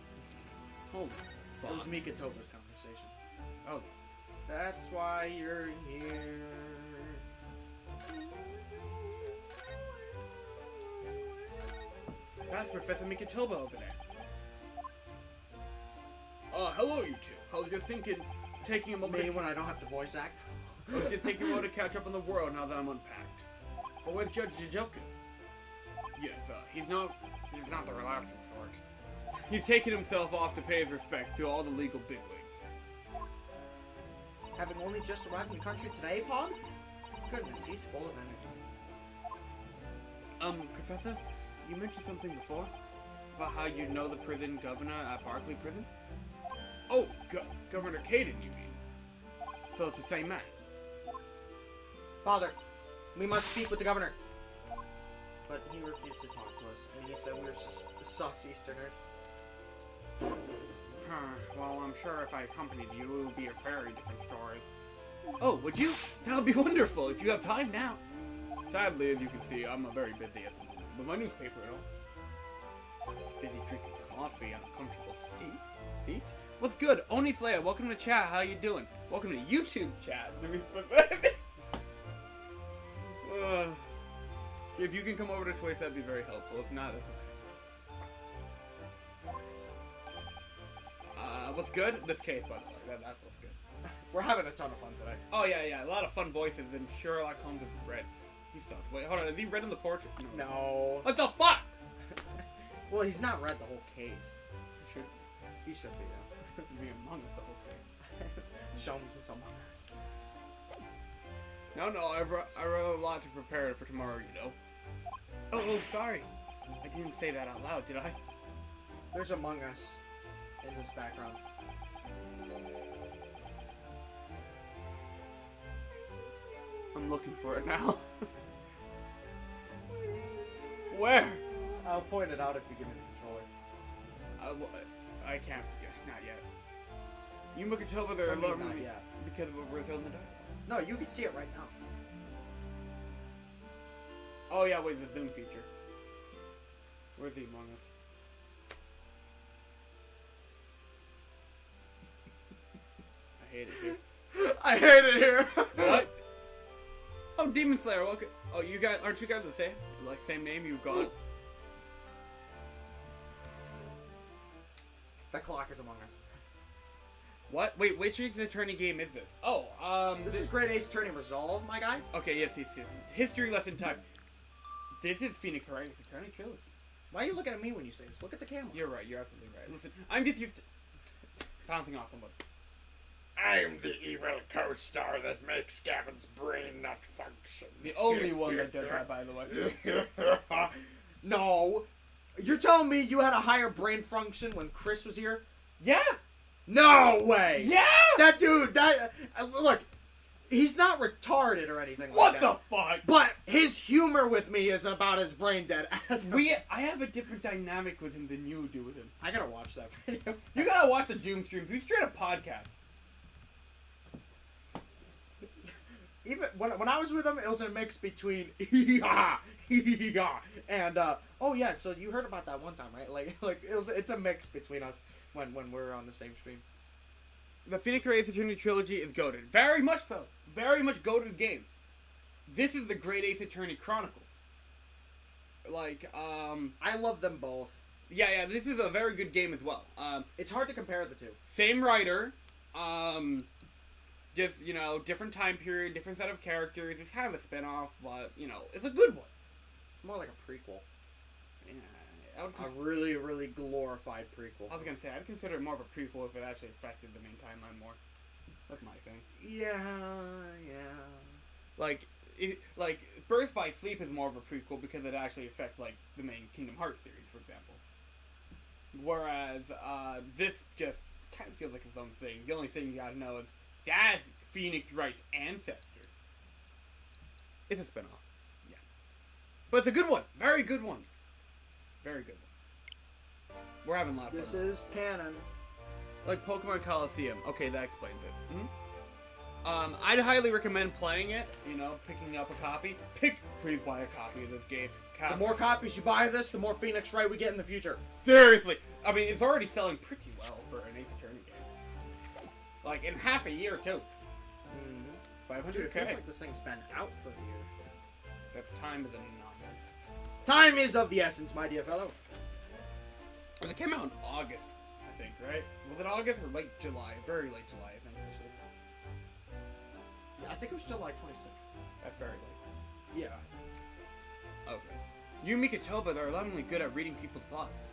Holy fuck. It was Mikatoba's conversation. Oh, That's why you're here. that's Professor Mikatoba over there. Hello you two. I was just thinking, taking a moment Me to when I don't have to voice act. just taking a moment to catch up on the world now that I'm unpacked. But with Judge Jijoku. Yes, he's not the relaxing sort. He's taken himself off to pay his respects to all the legal bigwigs. Having only just arrived in the country today, Pog? Goodness, he's full of energy. Professor, you mentioned something before about how you know the prison governor at Barclay Prison? Oh, Governor Caden, you mean? So it's the same man. Father, we must speak with the governor. But he refused to talk to us, and he said we were sus Easterners. Well, I'm sure if I accompanied you, it would be a very different story. Oh, would you? That would be wonderful if you have time now. Sadly, as you can see, I'm very busy at the moment with my newspaper and all. Busy drinking coffee on a comfortable seat. What's good? Oni Slayer, welcome to chat. How you doing? Welcome to YouTube chat. If you can come over to Twitch, that'd be very helpful. If not, that's okay. What's good? This case, by the way. That's what's good. We're having a ton of fun today. Oh, yeah. A lot of fun voices, and Sherlock Holmes is red. He sucks. Wait, hold on. Is he red in the portrait? No. What the fuck? Well, he's not read the whole case. He should be, though. He'd be among us the whole case. Shomes and someone else. No, I wrote a lot to prepare for tomorrow, you know. Oh, sorry. I didn't say that out loud, did I? There's Among Us in this background. I'm looking for it now. Where? I'll point it out if you give me the controller. I can't. Not yet. You look at over there. Not yet. Because we're filming the dialogue. No, you can see it right now. Oh yeah, wait, the zoom feature. Where's the Among Us? I hate it here. I hate it here. What? Oh, Demon Slayer. Welcome. Oh, you guys aren't you guys the same? Like same name? You've got. The clock is Among Us. What? Wait, which Ace Attorney game is this? Oh, This is Great Ace Attorney Resolve, my guy. Okay, yes. History lesson time. This is Phoenix Wright Ace Attorney Trilogy. Why are you looking at me when you say this? Look at the camera. You're right, you're absolutely right. Listen, I'm just used to bouncing off somebody. I'm the evil co-star that makes Gavin's brain not function. The only one that does that, by the way. No. You're telling me you had a higher brain function when Chris was here? Yeah! No way! Yeah! That dude, look, he's not retarded or anything What like the that. fuck? But his humor with me is about as brain dead as I have a different dynamic with him than you do with him. I gotta watch that video. You gotta watch the Doom streams. We straight up podcast. Even when I was with him, it was a mix between and oh yeah, so you heard about that one time, right? Like it's a mix between us when we're on the same stream. The Phoenix Wright Ace Attorney Trilogy is goated. Very much so. Very much goated game. This is the Great Ace Attorney Chronicles. Like, I love them both. Yeah, this is a very good game as well. It's hard to compare the two. Same writer, just, different time period, different set of characters. It's kind of a spin-off, but, it's a good one. It's more like a prequel. Yeah, A really, really glorified prequel. I was gonna say, I'd consider it more of a prequel if it actually affected the main timeline more. That's my thing. Yeah. Like, Birth by Sleep is more of a prequel because it actually affects, like, the main Kingdom Hearts series, for example. Whereas, this just kind of feels like its own thing. The only thing you gotta know is that's Phoenix Wright's ancestor. It's a spinoff. Yeah. But it's a good one. Very good one. Very good one. We're having a lot of fun. This is canon. Like Pokemon Coliseum. Okay, that explains it. I'd highly recommend playing it, picking up a copy. Please buy a copy of this game. The more copies you buy of this, the more Phoenix Wright we get in the future. Seriously. I mean, it's already selling pretty well for an Ace Attorney game. Like, in half a year, too. 500K. Dude, it feels like this thing's been out for a year. That time is a number. Time is of the essence, my dear fellow. It came out in August, I think, right? Was it August or late July? Very late July, I think, actually. Yeah, I think it was July 26th. That's very late. Yeah. Okay. You and Mikitoba are alarmingly good at reading people's thoughts.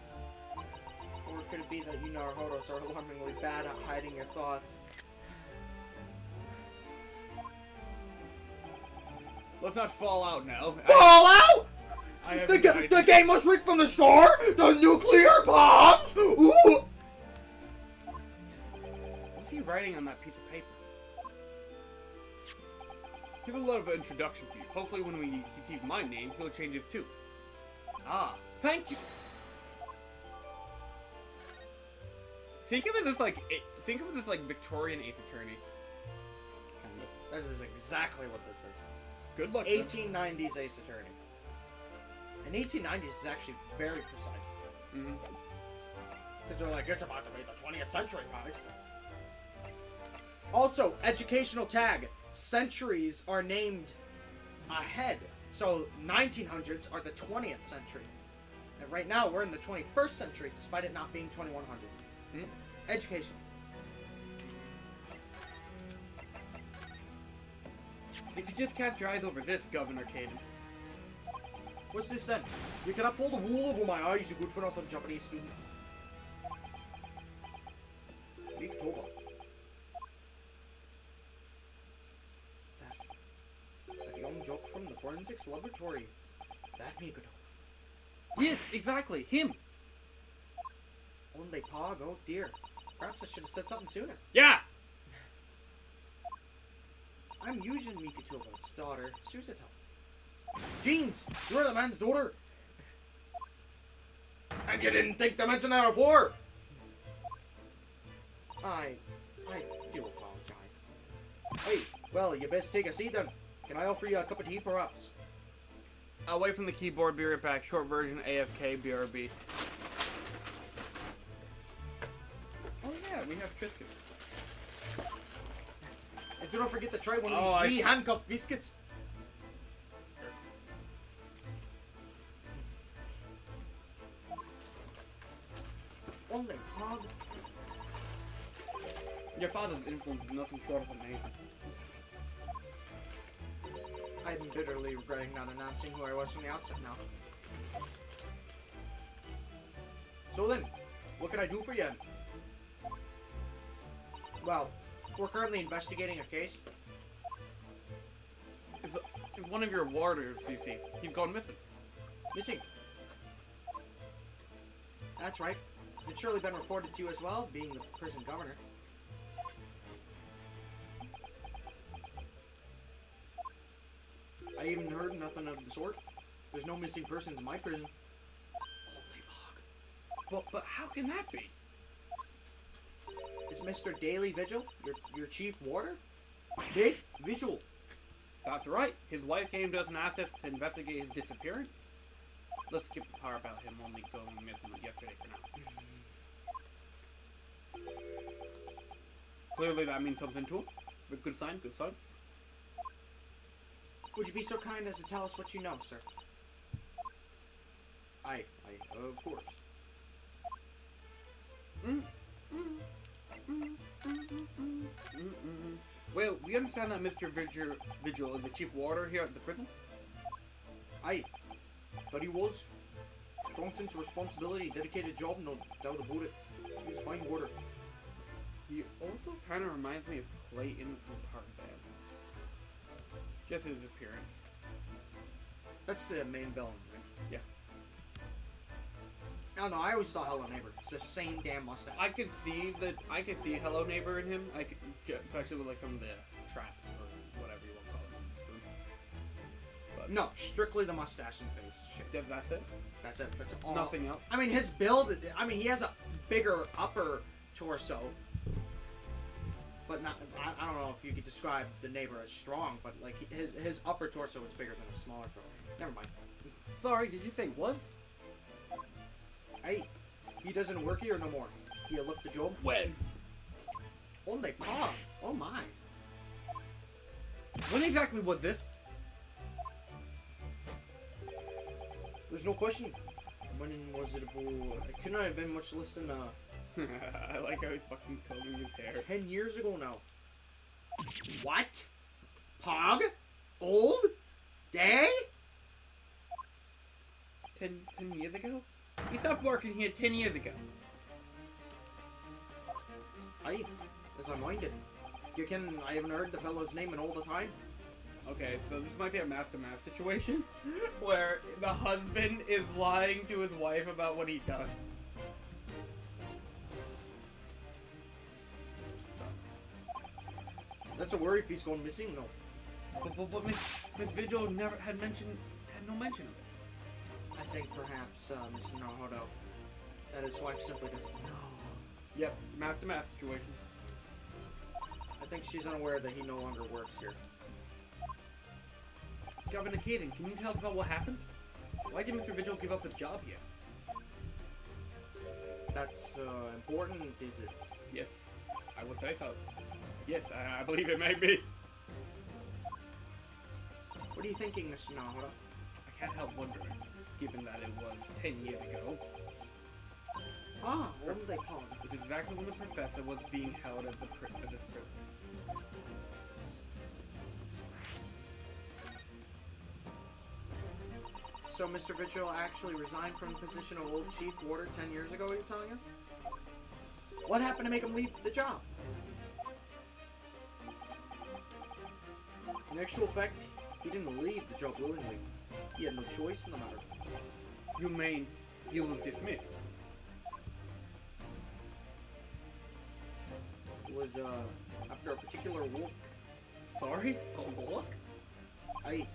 Or could it be that you Naruhodos are alarmingly bad at hiding your thoughts? Let's not fall out now. Fall out?! I have The game was rigged from the start? The nuclear bombs?! Ooh! What's he writing on that piece of paper? Here's a lot of introduction for you. Hopefully when he sees my name, he'll change his too. Ah, thank you! Think of it as like Victorian Ace Attorney. Kind of. This is exactly what this is. Good luck. 1890s Ace Attorney. And 1890s is actually very precise. Because they're like, it's about to be the 20th century, guys. Also, educational tag. Centuries are named ahead. So 1900s are the 20th century. And right now we're in the 21st century, despite it not being 2100. Educational. If you just cast your eyes over this, Governor Caden. What's this then? You cannot pull the wool over my eyes, you good for nothing Japanese student. Oktober. That young joke from the forensics laboratory. That Mikoto. Yes, exactly, him. Only Pog, oh dear. Perhaps I should have said something sooner. Yeah. I'm Yujin Mikotoba's daughter, Susato. Jeans, you're the man's daughter. And you didn't think to mention that before. I do apologize. Hey, well, you best take a seat then. Can I offer you a cup of tea, perhaps? Away from the keyboard, be right back. Short version, AFK, BRB. Oh yeah, we have Triscuits. And do not forget to try one of these wee handcuffed biscuits. Only Pog. Your father's influence is nothing short of amazing. I'm bitterly regretting not announcing who I was from the outset now. So then, what can I do for you? Well, we're currently investigating a case. It's one of your warders, you see. He's gone missing. Missing. That's right. It's surely been reported to you as well, being the prison governor. I even heard nothing of the sort. There's no missing persons in my prison. Holy bog. But how can that be? Is Mr. Daily Vigil your chief warder? Vigil. That's right. His wife came to us and asked us to investigate his disappearance. Let's skip the part about him only going missing yesterday for now. Clearly that means something to him. But good sign, good sign. Would you be so kind as to tell us what you know, sir? Aye, of course. Well, we understand that Mr. Vigil is the chief warder here at the prison? Aye. But he was. Strong sense of responsibility, dedicated job, no doubt about it. He's a fine warder. He also kind of reminds me of Clayton from Tarzan. Just his appearance. That's the main villain, right? Yeah. Oh no, I always thought Hello Neighbor. It's the same damn mustache. I could see Hello Neighbor in him. I could, especially with like some of the traps or whatever you want to call it. But No, strictly the mustache and face shit. that's it. That's it. That's all. Nothing else. I mean, his build. I mean, he has a bigger upper torso, but not. I don't know if you could describe the neighbor as strong, but like his upper torso is bigger than a smaller torso. Never mind. Sorry, did you say was? Hey, he doesn't work here no more. He left the job. When? Only pa. Oh my. When exactly was this? There's no question. When was it about? It couldn't have been much less than I like how he's fucking combing his hair. 10 years ago now. What? Pog? Old? Day? 10 years ago? He stopped working here 10 years ago. Aye, as I minded. You can. I haven't heard the fellow's name in all the time. Okay, so this might be a master-master situation where the husband is lying to his wife about what he does. That's a worry if he's going missing, though. But Miss Vigil never had no mention of it. I think perhaps Mr. Naruto, that his wife simply doesn't know. Yep, master-master situation. I think she's unaware that he no longer works here. Governor Caden, can you tell us about what happened? Why did Mr. Vigil give up his job here? That's important, is it? Yes, I would say so. Yes, I believe it may be. What are you thinking, Mr. Naruto? I can't help wondering, given that it was 10 years ago, Ah, what did they call him? which is exactly when the professor was being held at this prison. So Mr. Vigil actually resigned from the position of old chief warder 10 years ago, you're telling us? What happened to make him leave the job? In actual fact, he didn't leave the job willingly. He had no choice in the matter. You mean he was dismissed? It was, after a particular walk. Sorry? A walk? Aye,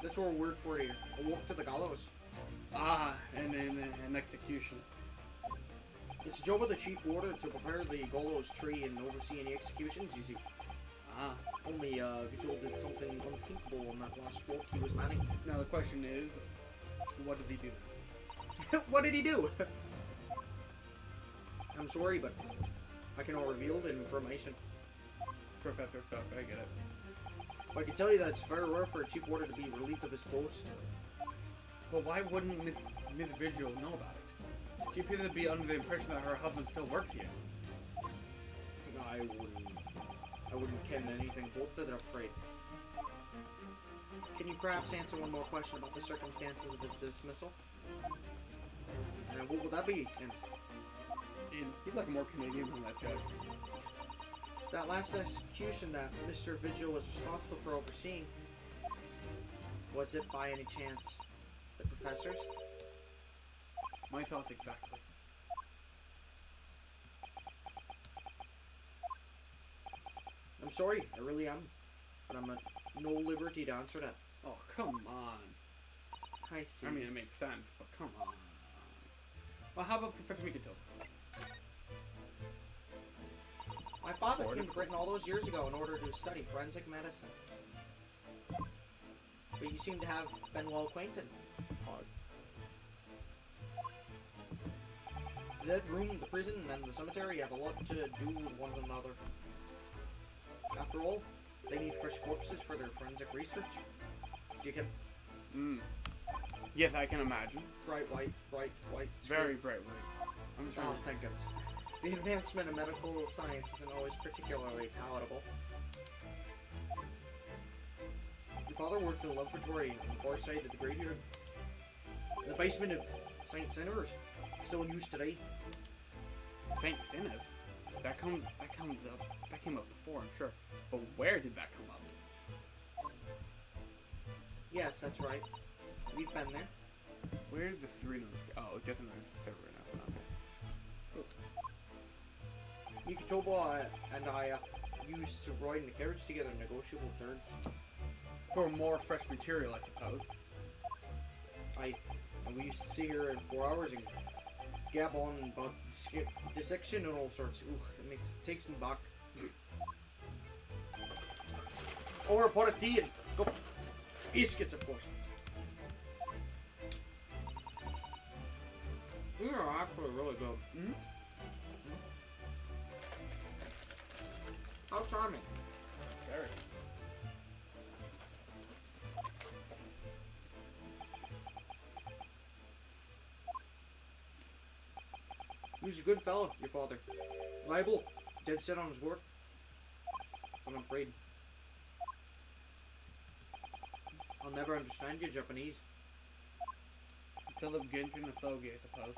that's our word for you. A walk to the gallows. Ah, and then an execution. It's the job of the chief warder to prepare the gallows tree and oversee any executions, you see. Ah. Only, Vigil did something unthinkable on that last walk he was manning. Now the question is, what did he do? What did he do? I'm sorry, but I cannot reveal the information. Professor stuff, I get it. But I can tell you that it's very rare for a chief warder to be relieved of his post. But why wouldn't Miss Vigil know about it? She appears to be under the impression that her husband still works here. I wouldn't ken anything about that, I'm afraid. Can you perhaps answer one more question about the circumstances of his dismissal? And what would that be? And He's like more Canadian than that judge. that last execution that Mr. Vigil was responsible for overseeing, was it by any chance the professor's? My thoughts exactly. I'm sorry, I really am. But I'm at no liberty to answer that. Oh, come on. I see. I mean, it makes sense, but come on. Well, how about Professor Mikoto? My father came to Britain all those years ago in order to study forensic medicine. But you seem to have been well acquainted. The dead room, the prison, and the cemetery have a lot to do with one another. After all, they need fresh corpses for their forensic research. You can Yes, I can imagine. bright white Very skin. bright white. I'm Oh, sorry. thank goodness. The advancement of medical science isn't always particularly palatable. Your father worked in a laboratory on the far side of the graveyard. In the basement of St. Sinners. Still in use today. Saint Sinners. That came up before, I'm sure. But where did that come up? Yes, that's right. We've been there. Where did the 3 numbers go? Oh, it doesn't know it's a server now. Okay. Mikotoba and I used to ride in the carriage together, negotiable terms. For more fresh material, I suppose. And we used to sit here in 4 hours and gab on about dissection and all sorts. Ooh, takes me back. Or a pot of tea and go. Biscuits, of course. These are actually really good. Mm-hmm. How charming. Very. He was a good fellow, your father. Reliable, dead set on his work. But I'm afraid I'll never understand you, Japanese. Philip Genshin and Thogi, I suppose.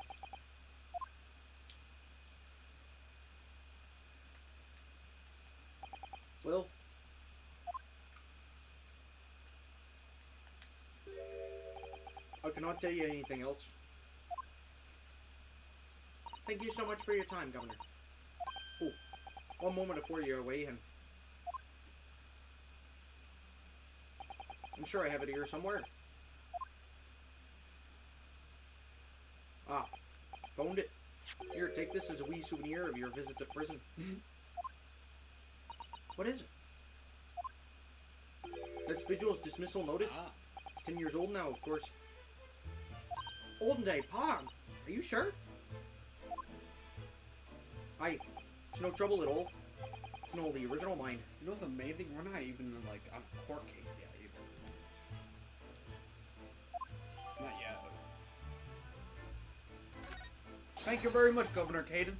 Well, I cannot tell you anything else. Thank you so much for your time, Governor. Oh, one moment before you're away, and I'm sure I have it here somewhere. Ah, found it. Here, take this as a wee souvenir of your visit to prison. What is it? That's Vigil's dismissal notice. Ah. It's 10 years old now, of course. Olden day, Pog. Are you sure? It's no trouble at all. It's no the original mine. You know what's amazing? We're not even in, like, on a court case yet, either. Not yet. Thank you very much, Governor Caden.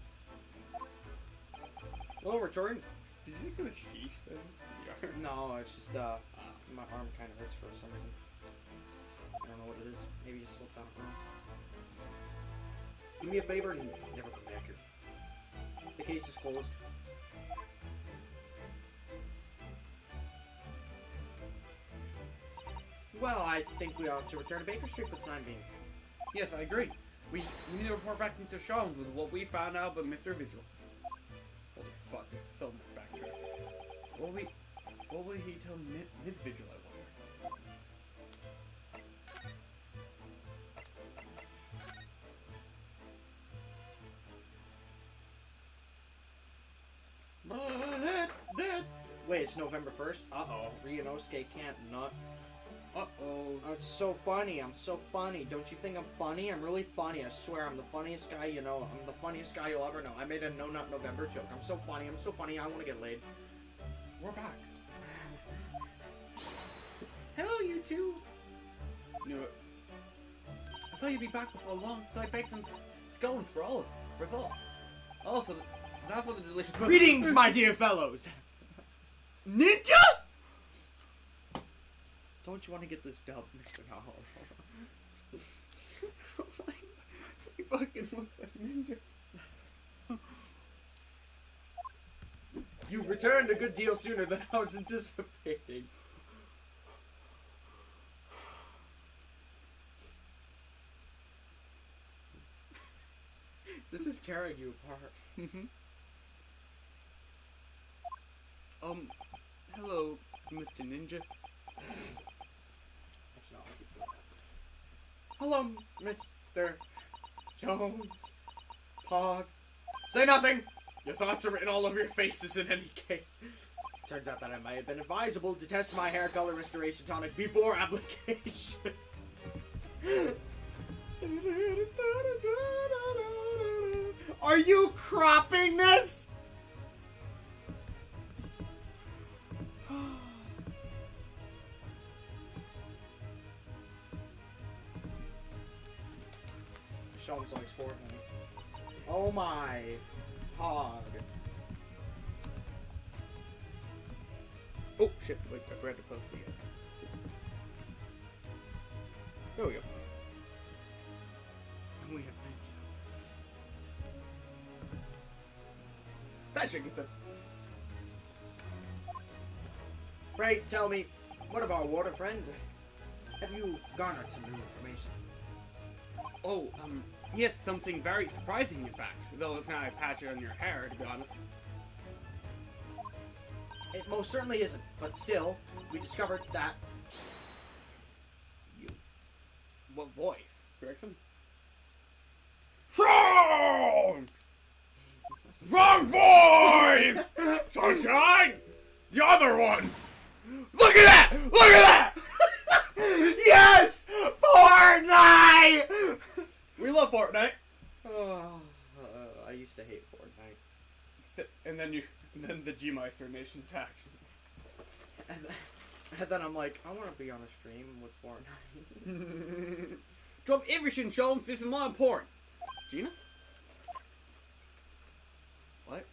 Well, return. Did you do a sheesh thing? No, it's just, my arm kind of hurts for some reason. I don't know what it is. Maybe you slipped on it wrong. Do me a favor and never come back here. The case is closed. Well, I think we ought to return to Baker Street for the time being. Yes, I agree. We need to report back into Sean with what we found out about Mr. Vigil. Holy fuck, there's so much backtracking. What will he tell Miss Vigil, I wonder? Wait, it's November 1st? Uh-oh. Ryunosuke can't not. Uh-oh. That's so funny. I'm so funny. Don't you think I'm funny? I'm really funny. I swear I'm the funniest guy you know. I'm the funniest guy you'll ever know. I made a No Nut November joke. I'm so funny. I'm so funny. I want to get laid. We're back. Hello, you two. No, I thought you'd be back before long, so I baked some scones for us all. Also, that's what the delicious. Greetings, my dear fellows. Ninja! Don't you want to get this dub, Mr. Howell? He fucking looks like Ninja. You've returned a good deal sooner than I was anticipating. This is tearing you apart. Hello, Mr. Ninja. Actually, no, I'll keep this. Hello, Mr. Jones. Pog. Say nothing! Your thoughts are written all over your faces in any case. Turns out that it might have been advisable to test my hair color restoration tonic before application. Are you cropping this? Sean's like sporting me. Oh my. Hog. Oh shit! Wait, I forgot to post the. There we go. And we have ninja. That should get the. Right, tell me, what of our water friend? Have you garnered some new information? Oh, yes, something very surprising, in fact. Though it's not a patch on your hair, to be honest. It most certainly isn't, but still, we discovered that... You. What voice? Gregson? Wrong! Wrong voice! Sunshine! The other one! Look at that! Look at that! Yes! Fortnite! We love Fortnite. I used to hate Fortnite. And then the G-Meister Nation attacked. And then I'm like, I want to be on a stream with Fortnite. Drop everything, show 'em this is more important. Gina? What?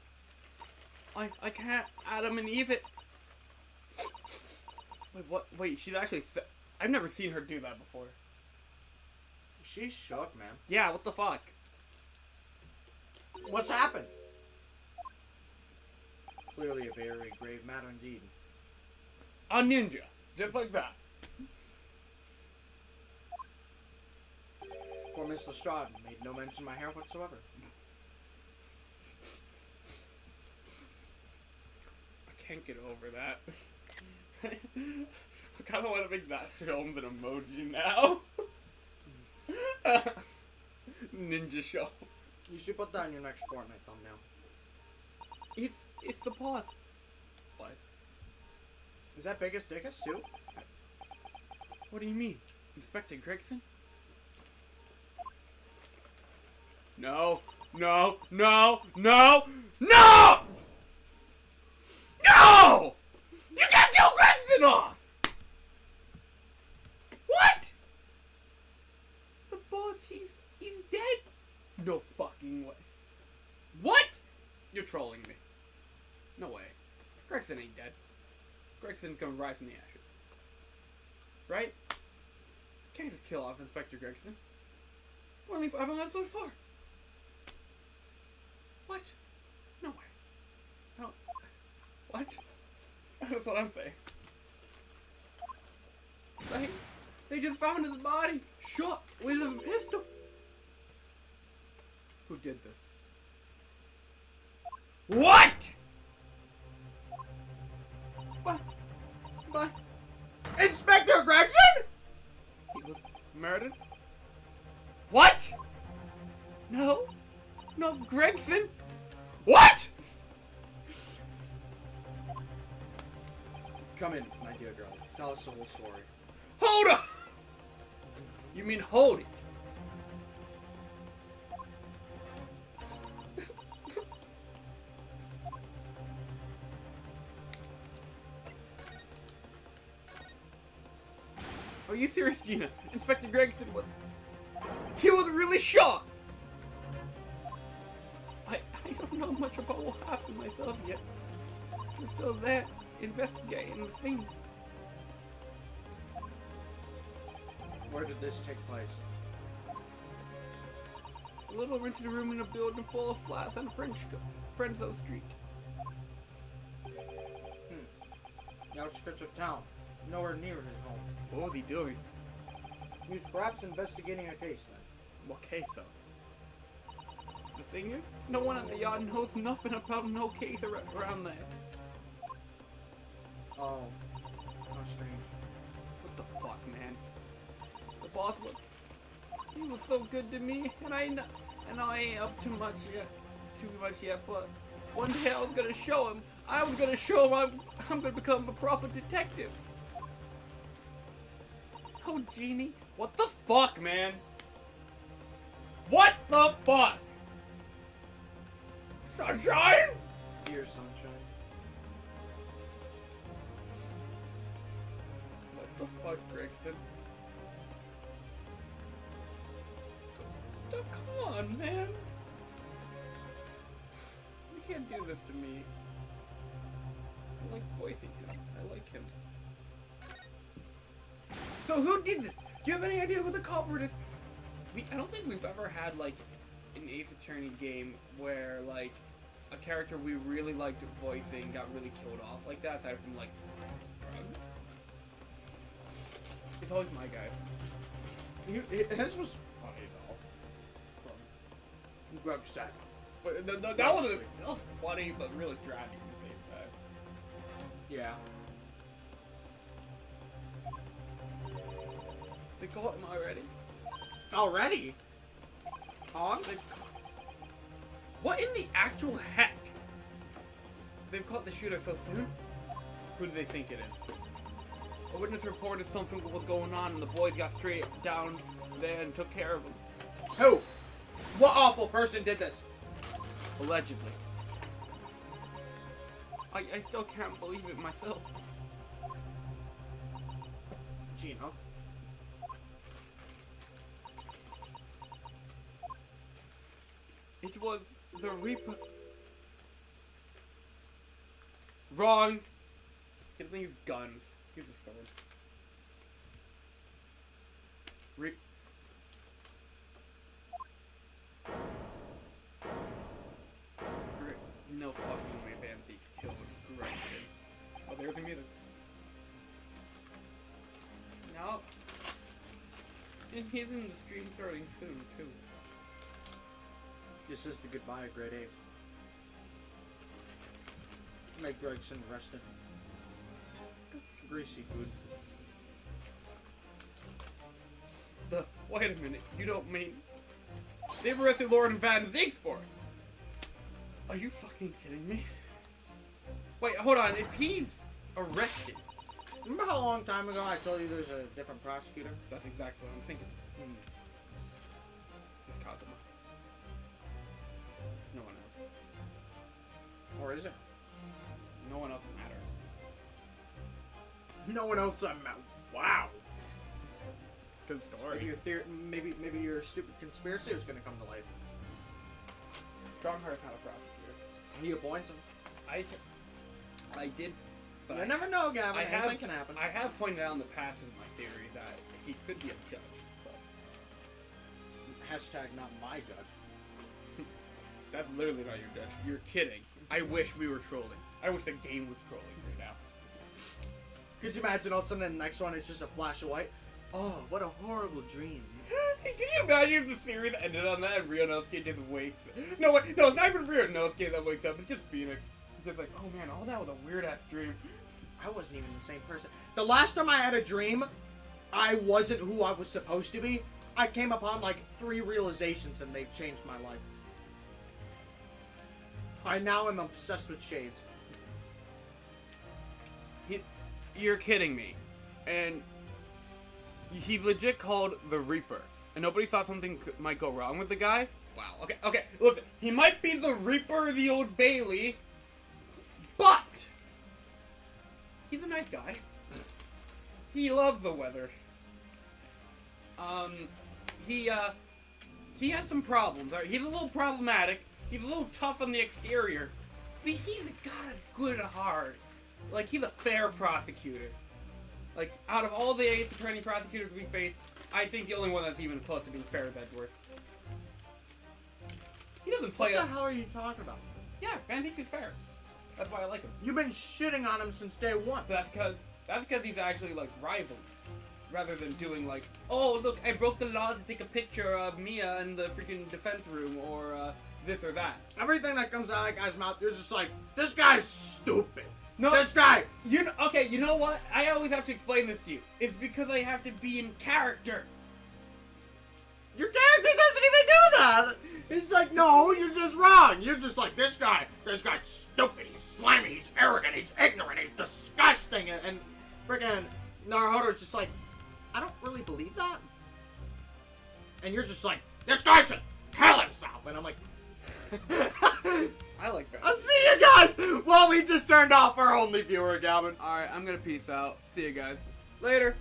I can't Adam and Eve it. Wait, what? Wait, she's actually... I've never seen her do that before. She's shook, man. Yeah, what the fuck? What's happened? Clearly a very grave matter indeed. A ninja. Just like that. Poor Miss Lestrade made no mention of my hair whatsoever. I can't get over that. I kind of want to make that film an emoji now. Ninja show. You should put that in your next Fortnite thumbnail. It's the boss. What? Is that Biggest Dickus too? What do you mean? Inspector Gregson? No. No. No. No. No! No! You can't kill Gregson off! What? The boss, he's dead? No fucking way. What? You're trolling me. No way. Gregson ain't dead. Gregson's gonna rise from the ashes. Right? Can't just kill off Inspector Gregson. We're only 5 on episode 4. What? No way. No. What? That's what I'm saying. Like, they just found his body, shot with a pistol. Who did this? What? But Inspector Gregson? he was murdered? What? No. No, Gregson. What? Come in, my dear girl. Tell us the whole story. Hold up! You mean hold it? Are you serious, Gina? Inspector Gregson was... He was really shocked! I don't know much about what happened myself yet. I'm still there, investigating the scene. Where did this take place? A little rented room in a building full of flats on Frenzo Street. The outskirts of town. Nowhere near his home. What was he doing? He was perhaps investigating a case then. What case, though? The thing is, no one at the yard knows nothing about no case around there. Oh. How strange. What the fuck, man? The boss was... He was so good to me, and I ain't up too much yet, but one day I was gonna show him. I'm gonna become a proper detective. Oh, Genie. What the fuck, man? What the fuck? Sunshine? Dear Sunshine. What the fuck, Gregson? Come on, man. can't do this to me. I like voicing him. I like him. So who did this? Do you have any idea who the culprit is? I don't think we've ever had, like, an Ace Attorney game where, like, a character we really liked voicing got really killed off like that, aside from, like, Grug. It's always my guys. His was funny though. Grug said. But that was funny, but really tragic at the same time. Yeah. They caught him already. Already? Hog? What in the actual heck? They've caught the shooter so soon? Who do they think it is? A witness reported something was going on and the boys got straight down there and took care of him. Who? What awful person did this? Allegedly. I still can't believe it myself. Gino. It was the Reaper. Wrong. He doesn't use guns. He uses swords. No fucking way Van Zeke's killed Gregson. Oh, there's him either. No. And he's in the stream starting soon, too. This is the goodbye of grade 8. Make Gregson rested. Greasy food. Wait a minute, you don't mean... They arrested Lord Van Zeeks for it! Are you fucking kidding me? Wait, hold on, if he's arrested... Remember how long time ago I told you there's a different prosecutor? That's exactly what I'm thinking. Just Kazuma. There's no one else. Or is it? No one else matters. No one else wow. Good story. Maybe your stupid conspiracy was gonna come to light. Strongheart's not a prosecutor. He appoints him. I did, but You never know, Gavin. I Anything can happen. I have pointed out in the past with my theory that he could be a judge. But Hashtag not my judge. that's literally not your judge. You're kidding. I wish we were trolling. I wish the game was trolling right now. Could you imagine all of a sudden the next one is just a flash of white? Oh, what a horrible dream. Can you imagine if the series ended on that and Ryunosuke just wakes up? No, wait, no, it's not even Ryunosuke that wakes up. It's just Phoenix. It's just like, oh man, all that was a weird-ass dream. I wasn't even the same person. The last time I had a dream, I wasn't who I was supposed to be. I came upon like 3 realizations and they've changed my life. I now am obsessed with shades. You're kidding me. And he's legit called the Reaper. And nobody thought something might go wrong with the guy? Wow, okay, listen. He might be the Reaper of the Old Bailey, but he's a nice guy. He loves the weather. He has some problems. He's a little problematic. He's a little tough on the exterior. But he's got a good heart. Like, he's a fair prosecutor. Like, out of all the Ace Attorney prosecutors we faced, I think the only one that's even close to being fair is Edgeworth. He doesn't play What the hell are you talking about? Yeah, Van Zeeks is fair. That's why I like him. You've been shitting on him since day one. That's because he's actually, like, rival. Rather than doing, like, oh, look, I broke the law to take a picture of Mia in the freaking defense room, or, this or that. Everything that comes out of that guy's mouth, you're just like, this guy's stupid. No, this guy. Okay, you know what? I always have to explain this to you. It's because I have to be in character. Your character doesn't even do that. It's like, no, you're just wrong. You're just like, this guy's stupid. He's slimy. He's arrogant. He's ignorant. He's disgusting. And freaking Naruto's just like, I don't really believe that. And you're just like, this guy should kill himself. And I'm like, I like that. I'll see you guys. Well, we just turned off our only viewer, Gavin. Alright, I'm gonna peace out. See you guys. Later.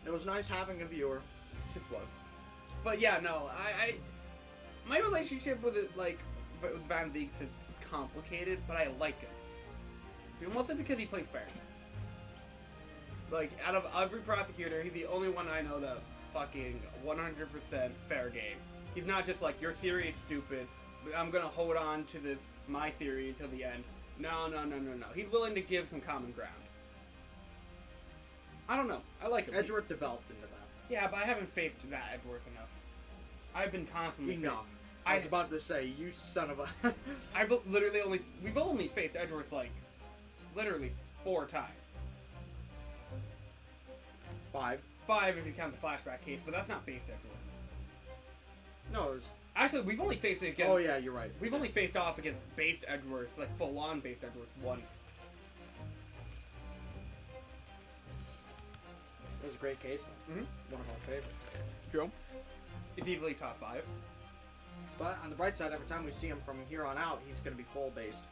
It was nice having a viewer. Just was. But yeah, no, my relationship with it, like, Van Zieks is complicated, but I like him. Mostly because he plays fair. Like, out of every prosecutor, he's the only one I know that fucking 100% fair game. He's not just like, your theory is stupid, but I'm gonna hold on to this, my theory until the end. No. He's willing to give some common ground. I don't know. I like him. Edgeworth developed into that. Yeah, but I haven't faced that Edgeworth enough. I've been constantly Enough. I was about to say, you son of a... We've only faced Edgeworth, like, literally 4 times. 5. 5 if you count the flashback case, but that's not based Edgeworth. No, it was... Actually, we've only faced it against... Oh, yeah, you're right. We've only faced off against based Edgeworth, like, full-on based Edgeworth once. It was a great case, though. Mm-hmm. One of our favorites. True. It's easily top 5. But on the bright side, every time we see him from here on out, he's going to be full based.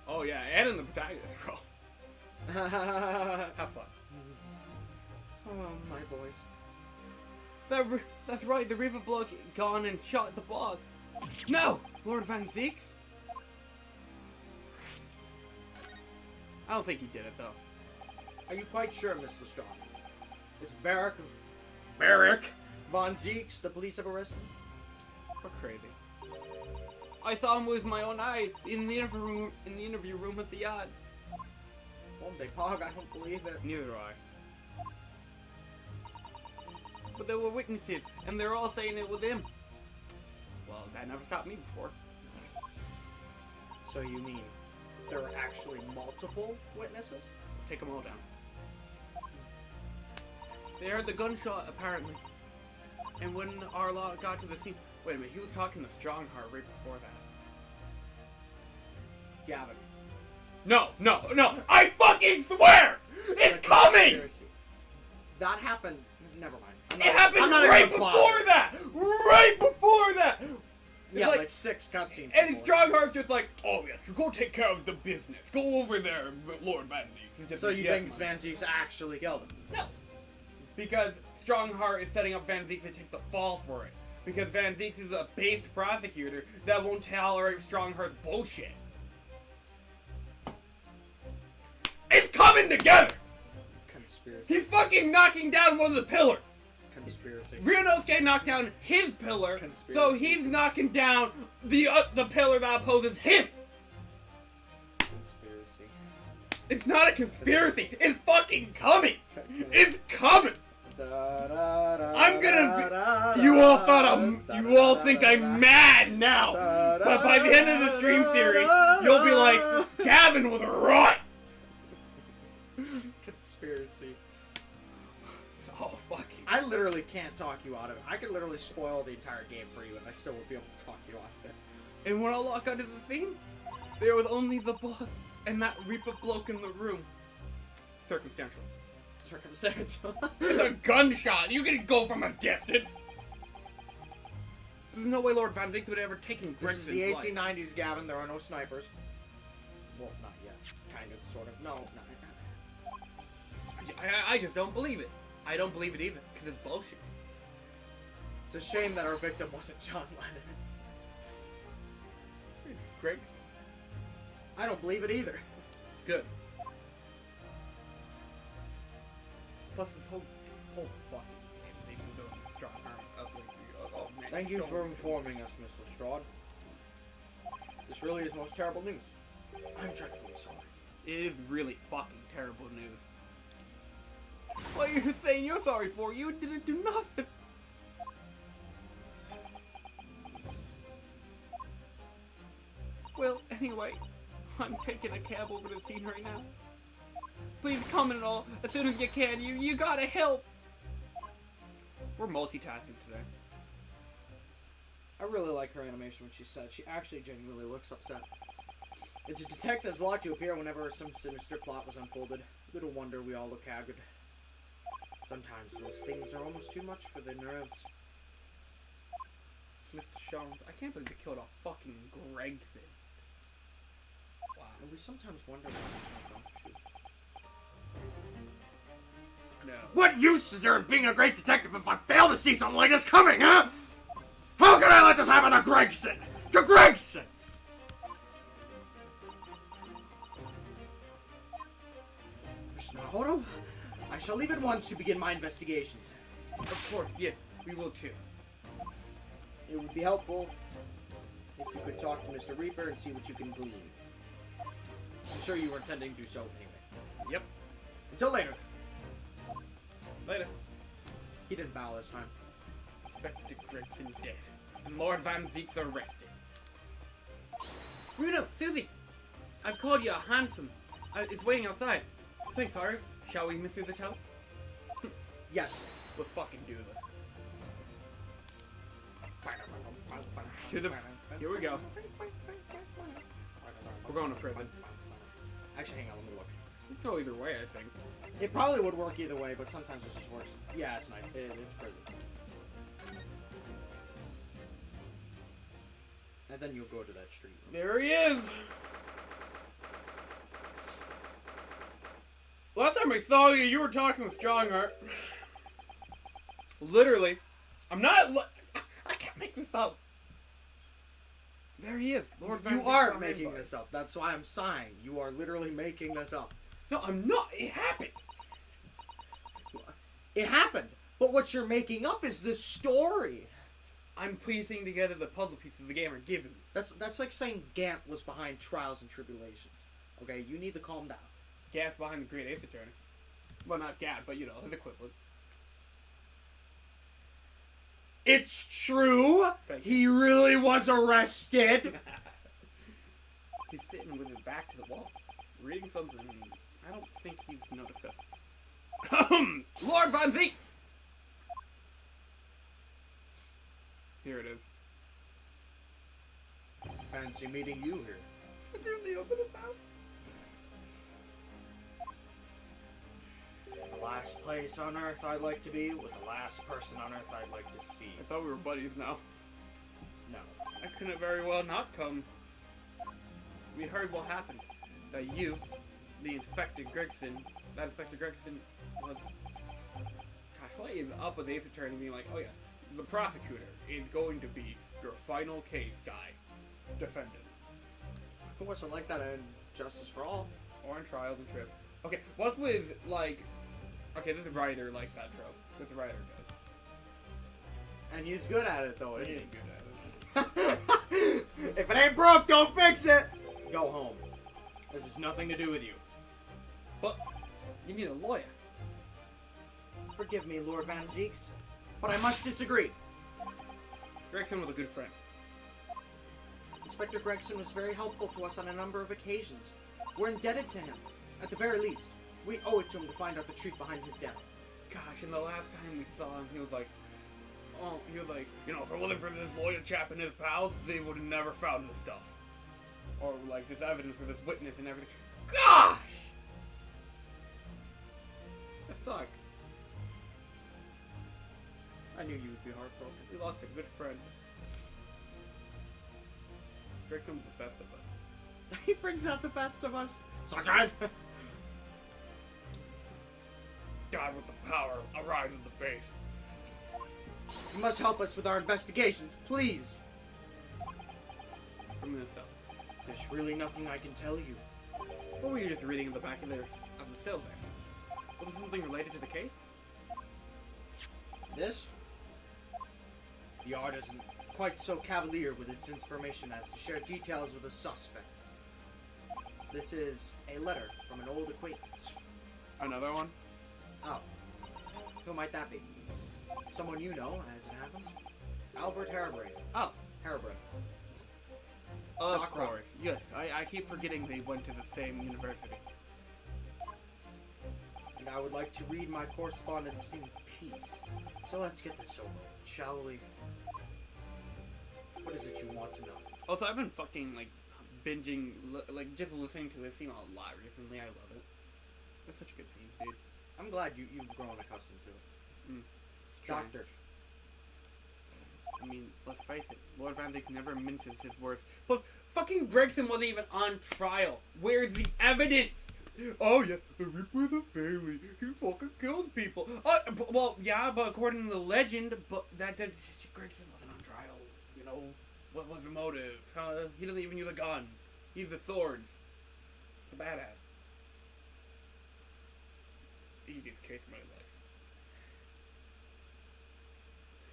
Oh, yeah, and in the protagonist role. Have fun. Oh, my voice. That's right, the Reaper bloke gone and shot the boss. No! Lord Van Zieks? I don't think he did it, though. Are you quite sure, Miss Lestrade? It's Barrick Von Zieks, the police have arrested? We're crazy. I saw him with my own eyes in the interview room at the yard. Oh, big hog, I don't believe it. Neither do I. But there were witnesses, and they're all saying it was him. Well, that never stopped me before. So you mean there were actually multiple witnesses? Take them all down. They heard the gunshot, apparently. And when Arlaw got to the scene... Wait a minute, he was talking to Strongheart right before that. Gavin. No! I fucking swear! It's coming! Conspiracy. That happened... Never mind. It happened right before that! Right before that! Yeah, like 6 cutscenes. And Strongheart's just like, oh yes, you go take care of the business. Go over there, Lord Van Zieks. So you think Van Zieks actually killed him? No. Because Strongheart is setting up Van Zieks to take the fall for it. Because Van Zieks is a based prosecutor that won't tolerate Strongheart's bullshit. It's coming together! Conspiracy. He's fucking knocking down one of the pillars! Conspiracy. Ryunosuke knocked down his pillar, Conspiracy. so he's knocking down the pillar that opposes him! Conspiracy. It's not a conspiracy! It's fucking coming! It's coming! I'm gonna be, you all think I'm mad now, but by the end of the stream series, you'll be like, Gavin was right! Conspiracy. It's all fucking... I literally can't talk you out of it. I could literally spoil the entire game for you and I still would be able to talk you out of it. And when I walk onto the scene, there was only the boss and that Reaper bloke in the room. Circumstantial. It's a gunshot! You can go from a distance! There's no way Lord Van Zieks would have ever taken This is Gregson's the life. 1890s, Gavin. There are no snipers. Well, not yet. Kind of, sort of. No, not. I just don't believe it. I don't believe it either, because it's bullshit. It's a shame that our victim wasn't John Lennon. It's Griggs. I don't believe it either. Good. Plus this whole fucking game, they've been doing strong arm up. Thank you for informing us, Miss Lestrade. This really is most terrible news. I'm dreadfully sorry. It is really fucking terrible news. What are you saying you're sorry for? You didn't do nothing. Well, anyway, I'm taking a cab over to the scene right now. Please come and all as soon as you can. You gotta help. We're multitasking today. I really like her animation when she said. She actually genuinely looks upset. It's a detective's lot to appear whenever some sinister plot was unfolded. Little wonder we all look haggard. Sometimes those things are almost too much for the nerves. Mr. Sharms, I can't believe they killed a fucking Gregson. Wow. And we sometimes wonder why it's not done. No. What use is there in being a great detective if I fail to see something like this coming, huh? How can I let this happen to Gregson? Inspector Gregson! Mr. Naruto, I shall leave at once to begin my investigations. Of course, yes, we will too. It would be helpful if you could talk to Mr. Reaper and see what you can glean. I'm sure you were intending to do so anyway. Yep. Until later. Later. He didn't bow this time. Inspector Gregson dead. And Lord Van Zeek's arrested. Bruno, Susie! I've called you a handsome. It's waiting outside. Thanks, Cyrus. Shall we, Mr. the Chow? Yes. Let's fucking do this. To the... Here we go. We're going to prison. Actually, hang on, let me look. We can go either way, I think. It probably would work either way, but sometimes it just works. Yeah, it's nice. It's prison. And then you'll go to that street. There he is! Last time I saw you, you were talking with Strongheart. Literally. I'm not... I can't make this up. There he is. Lord Van You Zeek's are behind making bars. this up. That's why I'm sighing. You are literally making this up. No, I'm not. It happened. It happened. But what you're making up is this story. I'm piecing together the puzzle pieces the game are giving me. That's like saying Gant was behind Trials and Tribulations. Okay, you need to calm down. Gas behind the Great Ace Attorney. Well, not Gat, but you know, his equivalent. It's true. Thank He really was arrested. He's sitting with his back to the wall, reading something. I don't think he's noticed us. Lord Von Zeeks! Here it is. Fancy meeting you here. They open his mouth. The last place on Earth I'd like to be with the last person on Earth I'd like to see. I thought we were buddies now. No. I couldn't very well not come. We heard what happened. That you, the Inspector Gregson, that Inspector Gregson was... Gosh, what is up with Ace Attorney being like, oh yes, the prosecutor is going to be your final case guy. Defendant. Who wasn't like that in Justice for All? Or in Trials and Trip. Okay, what's with, like... Okay, this writer likes that trope. This writer does. And he's good at it, though, He isn't he? ain't good at it. If it ain't broke, don't fix it! Go home. This has nothing to do with you. But, you need a lawyer. Forgive me, Lord Van Zeeks, but I must disagree. Gregson was a good friend. Inspector Gregson was very helpful to us on a number of occasions. We're indebted to him, at the very least. We owe it to him to find out the truth behind his death. Gosh, and the last time we saw him, he was like, you know, if it wasn't for this lawyer chap and his pals, they would have never found this stuff. Or, like, this evidence for this witness and everything. Gosh! That sucks. I knew you would be heartbroken. We lost a good friend. Gregson was the best of us. He brings out the best of us. Sunshine! God with the power, arise at the base. You must help us with our investigations, please. From this up. There's really nothing I can tell you. What were you just reading in the back of the cell there? Was it something related to the case? This? The art isn't quite so cavalier with its information as to share details with a suspect. This is a letter from an old acquaintance. Another one? Oh. Who might that be? Someone you know, as it happens? Albert Harebrant. Oh. Harebrant. Of Doc Brown. course. Yes, I keep forgetting they went to the same university. And I would like to read my correspondence in peace. So let's get this over with, shall we? What is it you want to know? Also, I've been fucking, like, binging, like, just listening to it scene a lot recently. I love it. It's such a good scene, dude. I'm glad you've grown accustomed to it. It's trying. Doctor. I mean, let's face it. Lord Van Dyke never minces his words. Plus, fucking Gregson wasn't even on trial. Where's the evidence? Oh, yes, the Reaper's a Bailey. He fucking kills people. Well, yeah, but according to the legend, but that Gregson wasn't on trial, you know? What was the motive? He doesn't even use a gun. He uses swords. It's a badass. Easiest case of my life.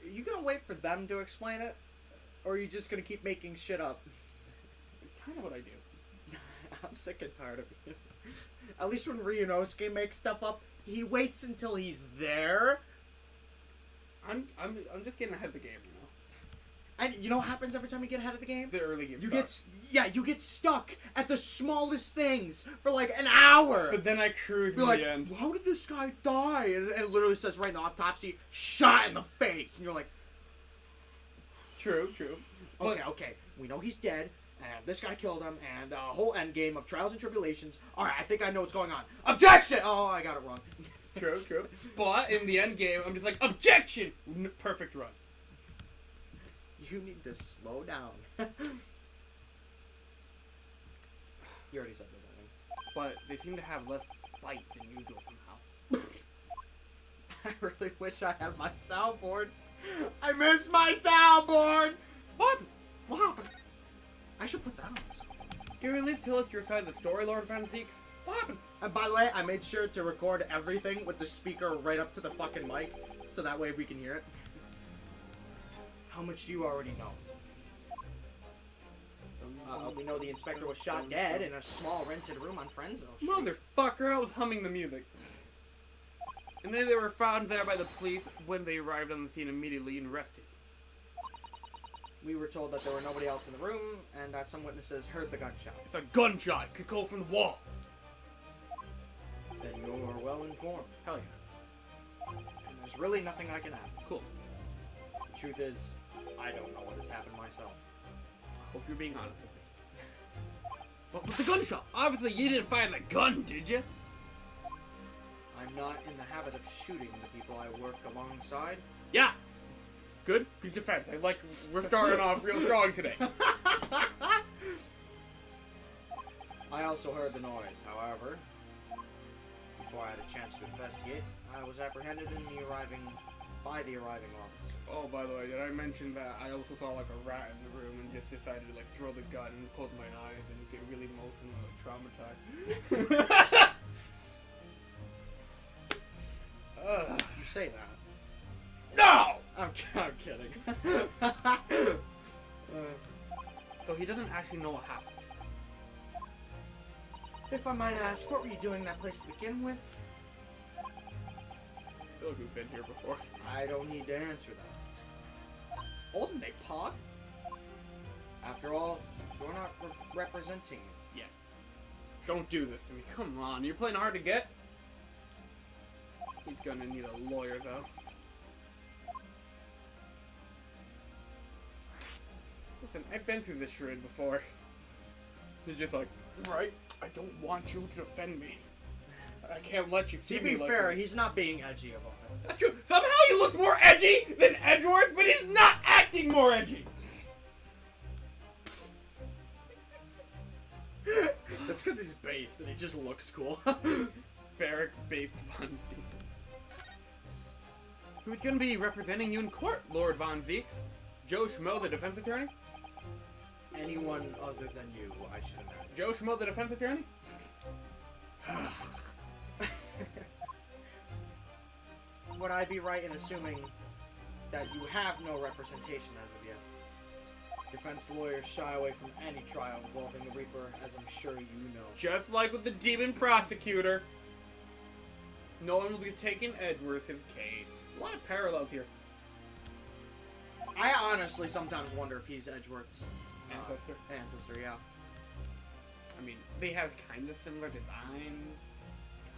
Are you gonna wait for them to explain it? Or are you just gonna keep making shit up? It's kind of what I do. I'm sick and tired of you. At least when Ryunosuke makes stuff up, he waits until he's there. I'm just getting ahead of the game, you know. And you know what happens every time you get ahead of the game? The early game. You get stuck at the smallest things for like an hour. But then I cruise in You're like, the end. how did this guy die? And it literally says right in the autopsy, shot in the face. And you're like, True. okay, we know he's dead, and this guy killed him, and a whole endgame of trials and tribulations. Alright, I think I know what's going on. Objection! Oh, I got it wrong. True. But in the end game, I'm just like, objection! Perfect run. You need to slow down. You already said this, I think. But they seem to have less bite than usual somehow. I really wish I had my soundboard. I miss my soundboard! What? What happened? I should put that on the soundboard. Can you at least tell us your side of the story, Lord Van Zeeks? What happened? And by the way, I made sure to record everything with the speaker right up to the fucking mic, so that way we can hear it. How much do you already know? We know the inspector was shot dead in a small rented room on Fresno Street. Motherfucker, I was humming the music. And then they were found there by the police when they arrived on the scene immediately and arrested. We were told that there were nobody else in the room, and that some witnesses heard the gunshot. It's a gunshot. It could go from the wall. Then you are well informed. Hell yeah. And there's really nothing I can add. Cool. The truth is, I don't know what has happened myself. Hope you're being honest with me. But with the gunshot, obviously you didn't fire the gun, did you? I'm not in the habit of shooting the people I work alongside. Yeah. Good defense. We're starting off real strong today. I also heard the noise, however. Before I had a chance to investigate, I was apprehended by the arriving officers. Oh, by the way, did I mention that I also saw like a rat in the room and just decided to like throw the gun and close my eyes and get really emotional and traumatized? You say that. No! I'm kidding. So he doesn't actually know what happened. If I might ask, what were you doing in that place to begin with? I feel like we've been here before. I don't need to answer that. Old Nick Pog? After all, you're not representing me. Yeah. Don't do this to me. Come on, you're playing hard to get. He's gonna need a lawyer, though. Listen, I've been through this charade before. He's just like, right, I don't want you to defend me. I can't let you see To me be like fair, this. he's not being edgy about it. That's true. Somehow he looks more edgy than Edgeworth, but he's not acting more edgy. That's because he's based and he just looks cool. Barrack-based Von Zeek. Who's gonna be representing you in court, Lord Von Zeeks? Joe Schmo, the defense attorney? Anyone other than you, I should imagine. Joe Schmo, the defense attorney? Would I be right in assuming that you have no representation as of yet? Defense lawyers shy away from any trial involving the Reaper, as I'm sure you know. Just like with the demon prosecutor. No one will be taking Edgeworth's case. A lot of parallels here. I honestly sometimes wonder if he's Edgeworth's Ancestor. yeah. I mean, they have kind of similar designs.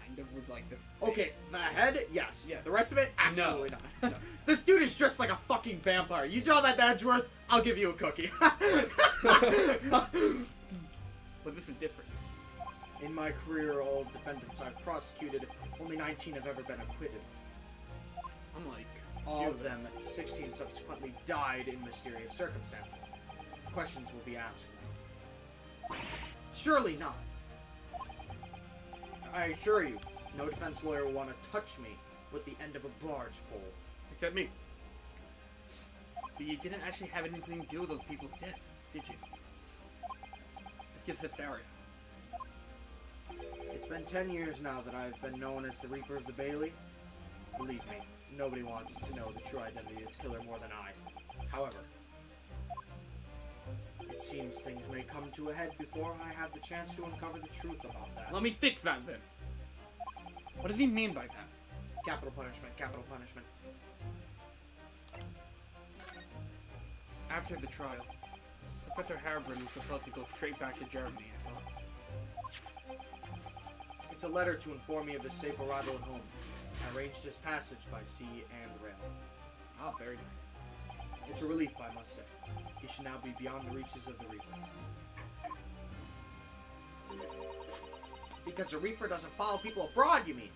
Kind of with like the... Okay, the head, yes. Yes. The rest of it, absolutely No. not. This dude is dressed like a fucking vampire. You draw that to Edgeworth, I'll give you a cookie. But this is different. In my career, all defendants I've prosecuted, only 19 have ever been acquitted. I'm like... All of them, 16 subsequently died in mysterious circumstances. Questions will be asked. Surely not. I assure you, no defense lawyer will want to touch me with the end of a barge pole. Except me. But you didn't actually have anything to do with those people's deaths, did you? It's just hysteria. It's been 10 years now that I've been known as the Reaper of the Bailey. Believe me, nobody wants to know the true identity of this killer more than I. However, it seems things may come to a head before I have the chance to uncover the truth about that. Let me fix that then. What does he mean by that? Capital punishment, capital punishment. After the trial, Professor Harbrun was supposed to go straight back to Germany, I thought. It's a letter to inform me of his safe arrival at home. I arranged his passage by sea and rail. Ah, very nice. It's a relief, I must say. He should now be beyond the reaches of the Reaper. Because the Reaper doesn't follow people abroad, you mean?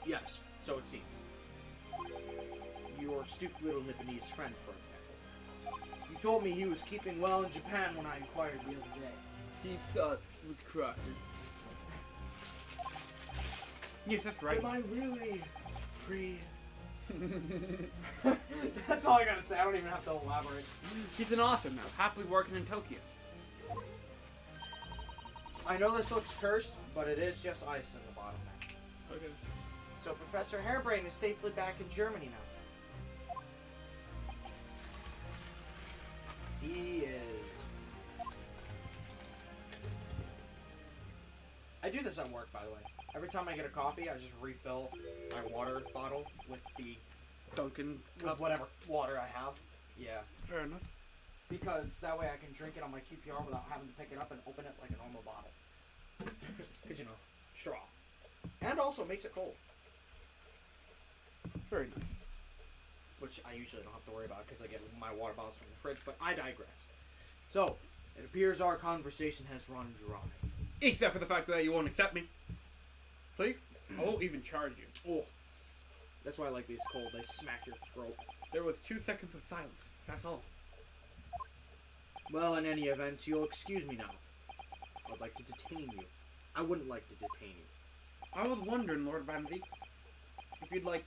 Yes, so it seems. Your stupid little Nipponese friend, for example. You told me he was keeping well in Japan when I inquired the other day. Jesus was crushed. Yes, that's right. Am I really free? That's all I gotta say. I don't even have to elaborate. He's an author now, happily working in Tokyo. I know this looks cursed, but it is just ice in the bottom now. Okay. So Professor Hairbrain is safely back in Germany now. He is. I do this at work, by the way. Every time I get a coffee, I just refill my water bottle with the Dunkin' with cup. whatever water I have. Yeah. Fair enough. Because that way I can drink it on my QPR without having to pick it up and open it like a normal bottle. Because, you know, straw. And also makes it cold. Very nice. Which I usually don't have to worry about because I get my water bottles from the fridge, but I digress. So, it appears our conversation has run dry. Except for the fact that you won't accept me. Please? I won't even charge you. Oh. That's why I like these cold. They smack your throat. There was 2 seconds of silence. That's all. Well, in any event, you'll excuse me now. I would like to detain you. I wouldn't like to detain you. I was wondering, Lord Van Zeke, if you'd like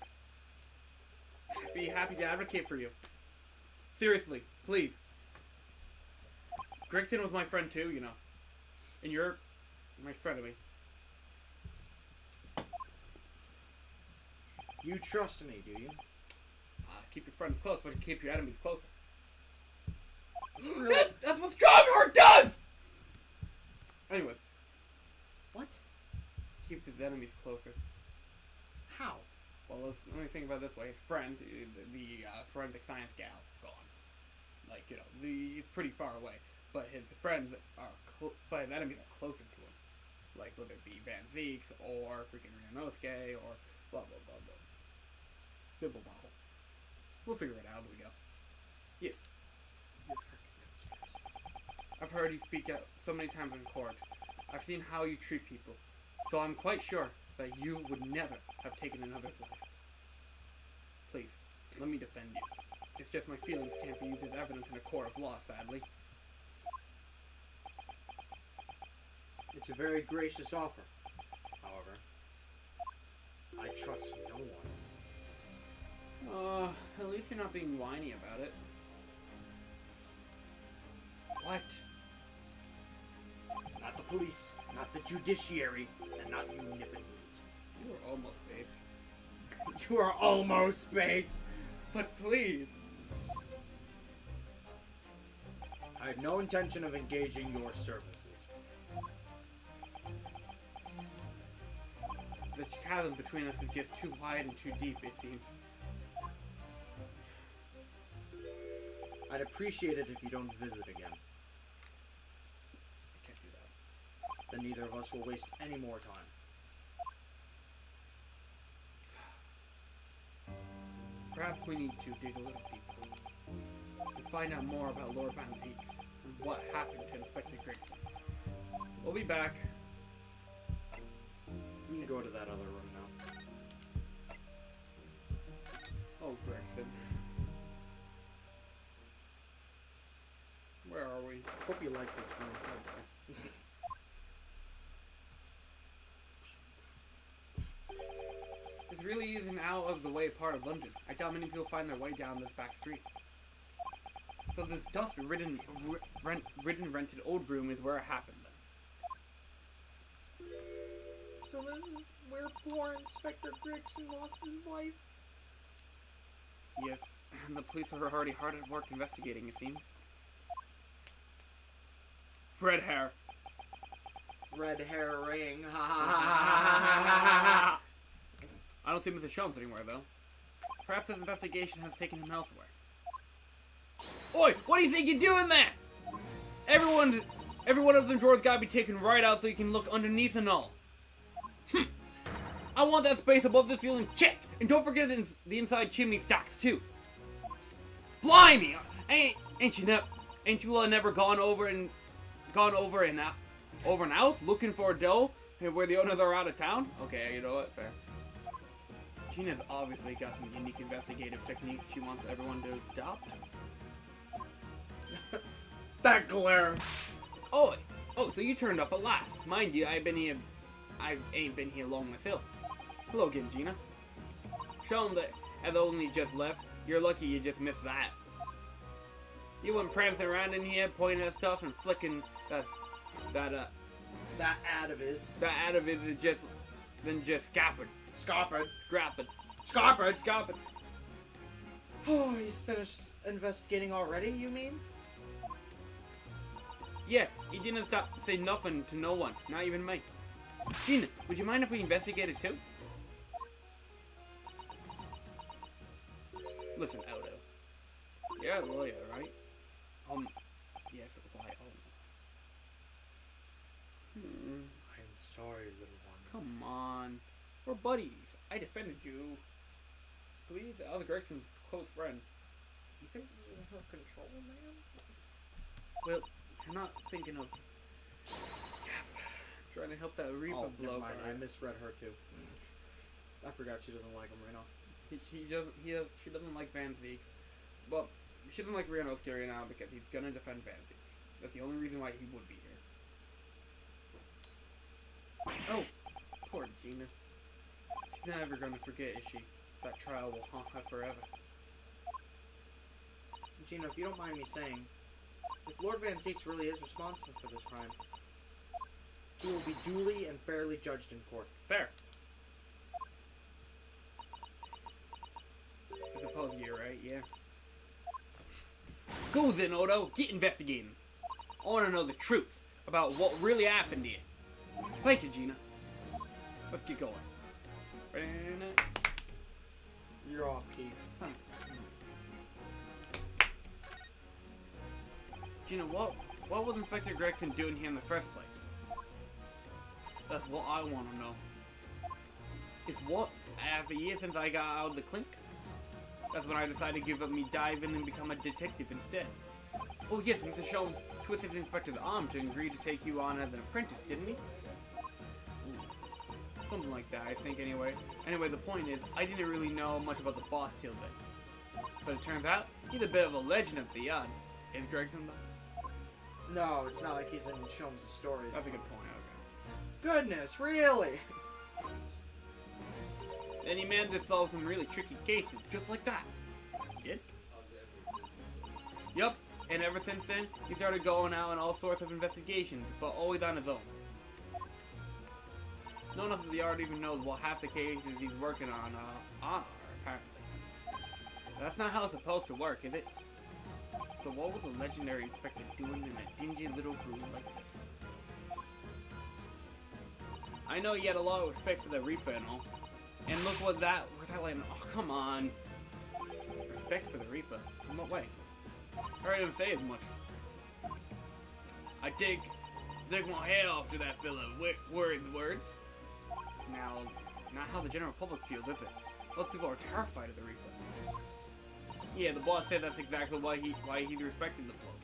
be happy to advocate for you. Seriously, please. Gregson was my friend too, you know. And you're my friend of me. You trust me, do you? Keep your friends close, but keep your enemies closer. Really? That's what Strongheart does! Anyways. What? Keeps his enemies closer. How? Well, let me think about it this way. His friend, the forensic science gal, gone. Like, you know, he's pretty far away. But his friends are, but his enemies are closer to him. Like, whether it be Van Zeeks, or freaking Ryanosuke, or blah, blah, blah, blah. Bibble bobble. We'll figure it out as we go. Yes. You're freaking conspiracy. I've heard you speak out so many times in court. I've seen how you treat people. So I'm quite sure that you would never have taken another's life. Please, let me defend you. It's just my feelings can't be used as evidence in a court of law, sadly. It's a very gracious offer. However, I trust no one. At least you're not being whiny about it. What? Not the police, not the judiciary, and not you Nipponese. You were almost based. You are almost based. But please. I had no intention of engaging your services. The chasm between us is just too wide and too deep, it seems. I'd appreciate it if you don't visit again. I can't do that. Then neither of us will waste any more time. Perhaps we need to dig a little deeper and find out more about Lord Van Zeeks and what happened to Inspector Gregson. We'll be back. You can go to that other room now. Oh, Gregson. Where are we? Hope you like this room. Okay. This really is an out-of-the-way part of London. I doubt many people find their way down this back street. So this dust-ridden, rented old room is where it happened then. So this is where poor Inspector Gregson lost his life? Yes, and the police are already hard at work investigating, it seems. Red hair. Red hair ring. I don't see Mr. Sholmes anywhere, though. Perhaps his investigation has taken him elsewhere. Oi! What do you think you're doing there? Every one of them drawers gotta be taken right out so you can look underneath and all. I want that space above the ceiling checked! And don't forget the inside chimney stacks, too. Blimey! Ain't you never gone over and out looking for a dough where the owners are out of town? Okay, you know what? Fair. Gina's obviously got some unique investigative techniques she wants everyone to adopt. That glare. Oh, so you turned up at last. Mind you, I ain't been here long myself. Hello again, Gina. Show him that has only just left. You're lucky you just missed that. You went prancing around in here, pointing at stuff and flicking that ad of his. That ad of his is just scapping. Scrapping. Oh, he's finished investigating already, you mean? Yeah, he didn't stop to say nothing to no one, not even me. Gina, would you mind if we investigated too? Listen, Odo. You're a lawyer, right? Yes, why? I'm sorry, little one. Come on. We're buddies. I defended you. Please, I was Gregson's close friend. You think this is in her control, man? Well, you're not thinking of trying to help that Reaper bloke. Never mind. I misread her too. I forgot she doesn't like him right now. She doesn't like Van Zeeks. Well, she doesn't like Rianovsky right now because he's gonna defend Van Zeeks. That's the only reason why he would be here. Oh, poor Gina. She's never gonna forget, is she? That trial will haunt her forever. Gina, if you don't mind me saying, if Lord Van Zeeks really is responsible for this crime, he will be duly and fairly judged in court. Fair. I suppose you're right, yeah. Go then, Odo. Get investigating. I want to know the truth about what really happened here. Thank you, Gina. Let's get going. You're off, key. Gina, what was Inspector Gregson doing here in the first place? That's what I want to know. It's what? Half a year since I got out of the clink? That's when I decided to give up me diving and become a detective instead. Oh yes, Mr. Sholmes twisted the inspector's arm to agree to take you on as an apprentice, didn't he? Ooh. Something like that, I think, anyway. Anyway, the point is, I didn't really know much about the boss till then. But it turns out, he's a bit of a legend at the yard. Is Gregson though? No, it's not like he's in Sholmes' stories. That's a good point, okay. Goodness, really? Then he managed to solve some really tricky cases, just like that. He did? Yup, and ever since then, he started going out on all sorts of investigations, but always on his own. No one else in the yard even knows what half the cases he's working on are, apparently. That's not how it's supposed to work, is it? So what was the legendary inspector doing in a dingy little room like this? I know he had a lot of respect for the Reaper and all. And look what that like, oh come on. Respect for the Reaper? In what way? I heard him say as much. I dig my hair off to that fella, words. Now, not how the general public feels, is it? Most people are terrified of the Reaper. Yeah, the boss said that's exactly why he respected the bloke.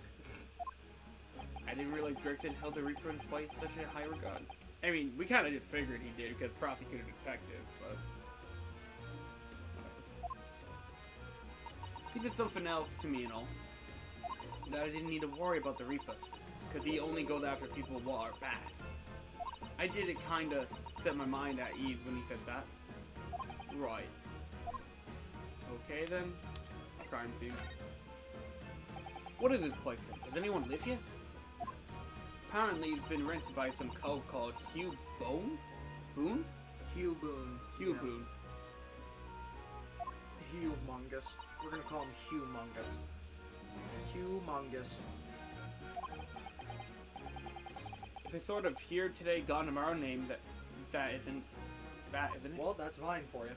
I didn't realize Gregson held the Reaper in quite such a high regard. I mean, we kind of just figured he did because prosecutor detective, but whatever. He said something else to me and all. That I didn't need to worry about the Reaper, because he only goes after people who are bad. I did it kind of set my mind at ease when he said that. Right. Okay then. Crime scene. What is this place then? Does anyone live here? Apparently it's been rented by some cove called Hugh Bone? Boone? Hugh Boone. Hugh Yeah. Boone. Humongous. We're gonna call him Humongous. Humongous. It's a sort of here today, gone tomorrow name that isn't it? Well, that's Vine for you.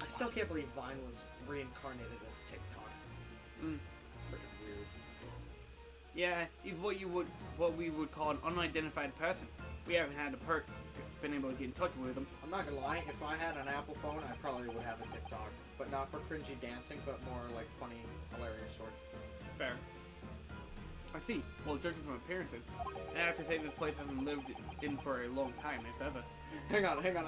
I still can't believe Vine was reincarnated as TikTok. Mm. It's freaking weird. Yeah, he's what we would call an unidentified person. We haven't had been able to get in touch with him. I'm not gonna lie, if I had an Apple phone, I probably would have a TikTok. But not for cringy dancing, but more like funny, hilarious shorts. Fair. I see. Well, judging from appearances, I have to say this place hasn't lived in for a long time, if ever. Hang on.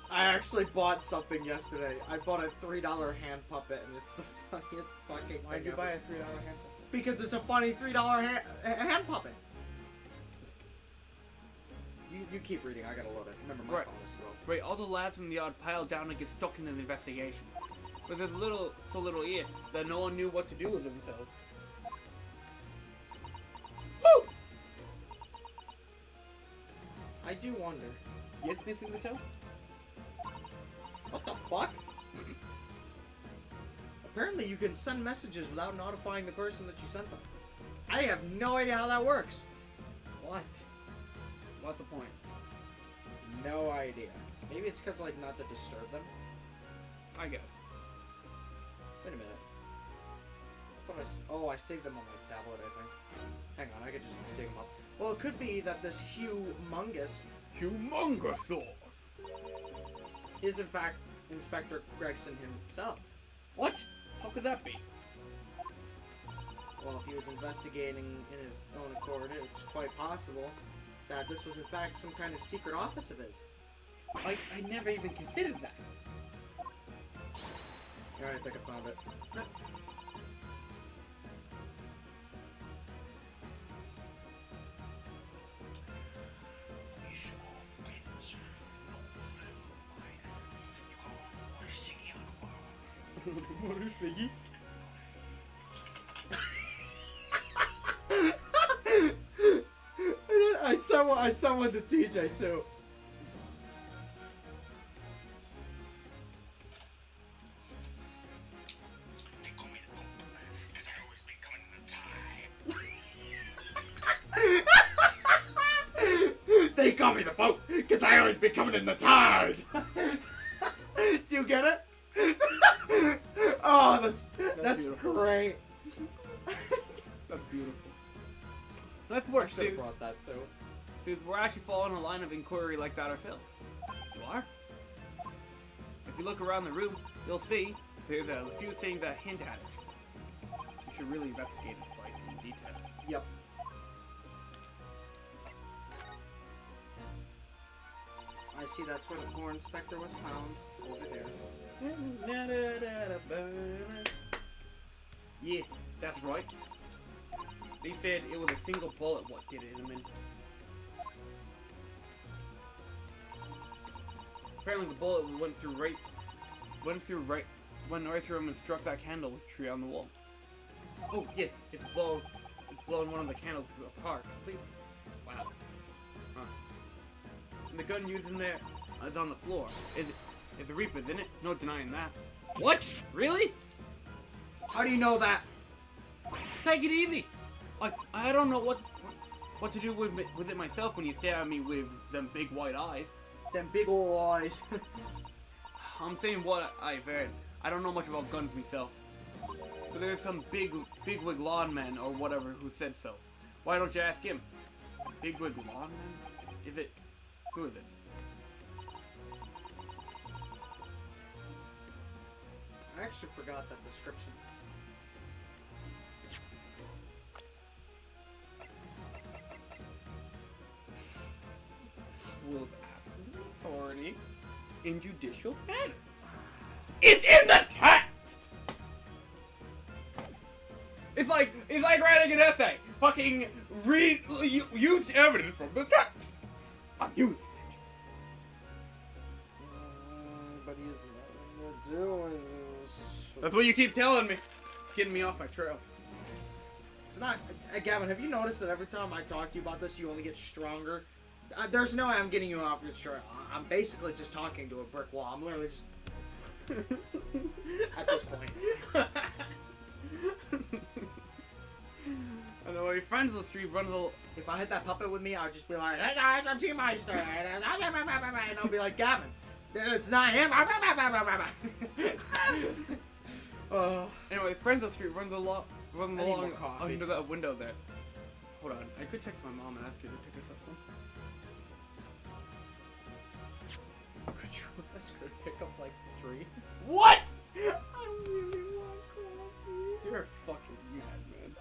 I actually bought something yesterday. I bought a $3 hand puppet, and it's the funniest fucking Why'd thing you ever. buy a $3 hand? Because it's a funny $3 hand puppet. You keep reading. I gotta load it. Remember, my Right. phone is slow. Right, all the lads from the yard piled down and get stuck in the investigation. But there's so little here that no one knew what to do with themselves. Woo! I do wonder. Yes, Mrs. Little? What the fuck? Apparently you can send messages without notifying the person that you sent them. I have no idea how that works. What? What's the point? No idea. Maybe it's because, like, not to disturb them. I guess. Wait a minute. I thought I saved them on my tablet, I think. Hang on, I could just dig them up. Well, it could be that this humongous Humongousaur! is, in fact, Inspector Gregson himself. What? How could that be? Well, if he was investigating in his own accord, it's quite possible that this was, in fact, some kind of secret office of his. I never even considered that. Alright, I think I found it. I summoned the TJ too. They call me the boat, because I always be coming in the tide. Do you get it? Oh, that's beautiful. great. That's beautiful. Let's work, I should have Suze. brought that too. Suze, we're actually following a line of inquiry like that ourselves. You are? If you look around the room, you'll see there's a few things that hint at it. You should really investigate this place in detail. Yep. I see that's where the poor inspector was found. Over there. Yeah, that's right. They said it was a single bullet what did it, and apparently the bullet went right through him and struck that candle tree on the wall. Oh yes, it's blown one of the candles apart completely. Wow. Huh. And the gun used in there is on the floor. It's a Reaper's, isn't it? No denying that. What? Really? How do you know that? Take it easy. I don't know what to do with it myself when you stare at me with them big white eyes. Them big ol' eyes. I'm saying what I've heard. I don't know much about guns myself. But there's some bigwig lawn man or whatever who said so. Why don't you ask him? Bigwig lawn man? Is it? Who is it? I actually forgot that description. With absolute authority in judicial matters. It's in the text! It's like writing an essay. Fucking used evidence from the text. I'm use it. But he's not doing this. That's what you keep telling me. Getting me off my trail. It's not. Gavin, have you noticed that every time I talk to you about this, you only get stronger? There's no way I'm getting you off your trail. I'm basically just talking to a brick wall. I'm literally just. At this point. I know your friends on the street run the. If I had that puppet with me, I'd just be like, "Hey guys, I'm G-Meister," and I'll be like, "Gavin, it's not him." Anyway, friends on the street run along I need more coffee. under that window there. Hold on, I could text my mom and ask her to pick us up. Could you ask her to pick up like 3? What? I really want coffee. You're a fucking madman.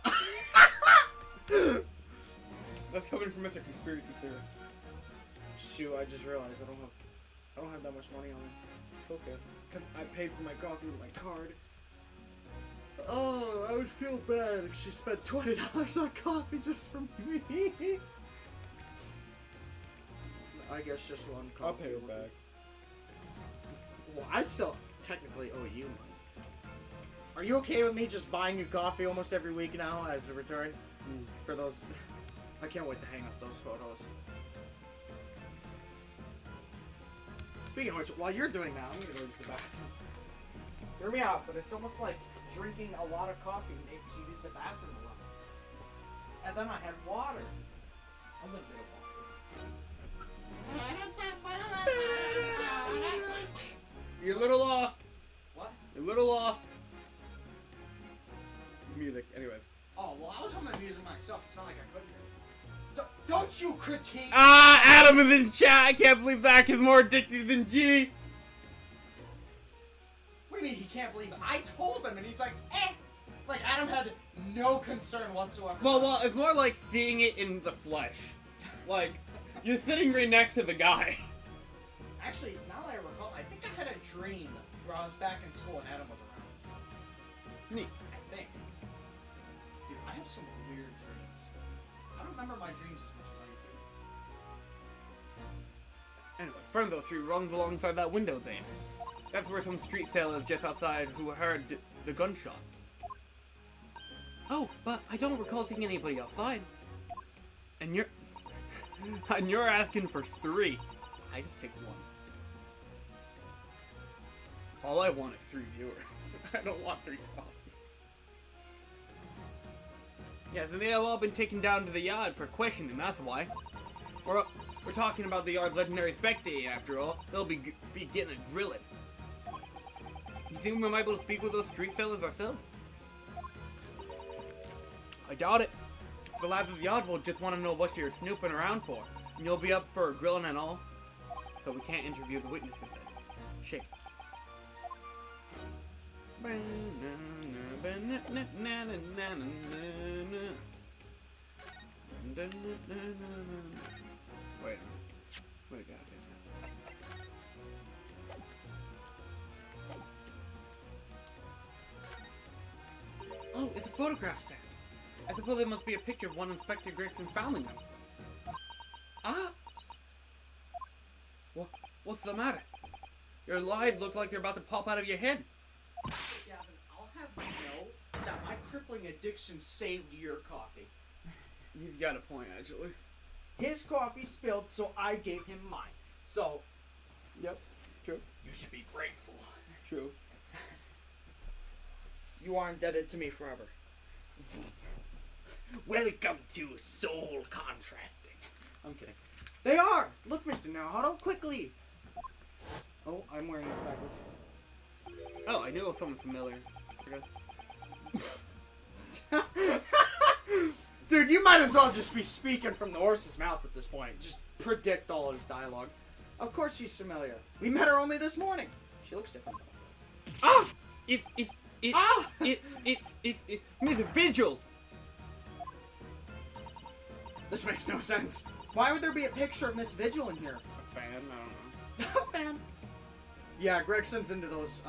That's coming from Mr. Conspiracy Theorist. Shoot, I just realized I don't have that much money on me. It's okay. Cause I paid for my coffee with my card. Oh, I would feel bad if she spent $20 on coffee just for me. I guess just one coffee. I'll pay her back. Well, I still technically owe you money. Are you okay with me just buying you coffee almost every week now as a return for those? I can't wait to hang up those photos. Speaking of which, while you're doing that, I'm gonna go use the bathroom. Hear me out, but it's almost like drinking a lot of coffee makes you use the bathroom a lot. And then I had water. A little bit of water. You're a little off. What? You're a little off. Music, anyways. Oh, well, I was on my music myself. It's not like I couldn't hear it. Don't you critique? Adam is in chat. I can't believe Zach is more addicted than G. What do you mean he can't believe it? I told him, and he's like, eh. Like, Adam had no concern whatsoever. Well, it's more like seeing it in the flesh. Like, you're sitting right next to the guy. Actually, now that I recall, I think I had a dream where I was back in school and Adam was around. Neat. I think. Dude, I have some weird dreams. I don't remember my dreams as much as I used to. Anyway, friend of those three runs alongside that window then. That's where some street sailors just outside who heard the gunshot. Oh, but I don't recall seeing anybody outside. And you're asking for 3. I just take 1. All I want is 3 viewers. I don't want 3 coffees. Yeah, so they have all been taken down to the yard for questioning, that's why. We're talking about the yard's legendary spectator, after all. They'll be getting a grilling. You think we might be able to speak with those street sellers ourselves? I doubt it. The lads of the yard will just want to know what you're snooping around for. And you'll be up for a grilling and all. So we can't interview the witnesses then. Shake. Wait a minute. Wait a goddamn minute. Oh, it's a photograph stand. I suppose it must be a picture of one Inspector Gregson's family members. Ah! What's the matter? Your lies look like they're about to pop out of your head. Gavin, I'll have you know that my crippling addiction saved your coffee. You've got a point, actually. His coffee spilled, so I gave him mine. So, Yep, true. you should be grateful. True. You are indebted to me forever. Welcome to soul contracting. I'm kidding. They are! Look, Mr. Naruto, quickly! Oh, I'm wearing this backwards. Oh, I knew it was something familiar. Dude, you might as well just be speaking from the horse's mouth at this point. Just predict all his dialogue. Of course she's familiar. We met her only this morning. She looks different. Ah! It's Ah! Miss Vigil! This makes no sense. Why would there be a picture of Miss Vigil in here? A fan? I don't know. Fan. Yeah, Gregson's into those,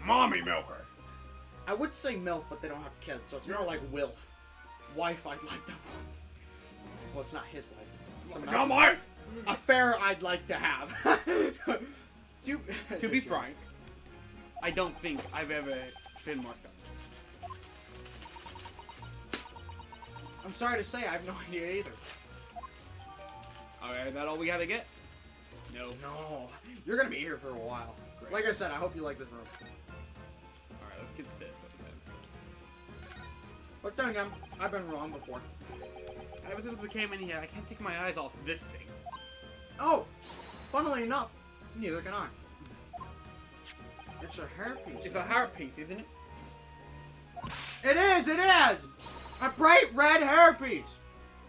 Mommy milker. I would say MILF, but they don't have kids, so it's more like WILF. Wife, I'd like that one. Well, it's not his wife. Someone No else's wife. A affair I'd like to have. To be frank, I don't think I've ever been more stuck. I'm sorry to say, I have no idea either. Alright, is that all we gotta get? No. No, you're gonna be here for a while. Great. Like I said, I hope you like this room. Alright, let's get this up then. But then again, I've been wrong before. Ever since we came in here, I can't take my eyes off this thing. Oh, funnily enough, neither can I. It's a hairpiece. It's a heart piece, isn't it? It is! It is! A bright red hairpiece!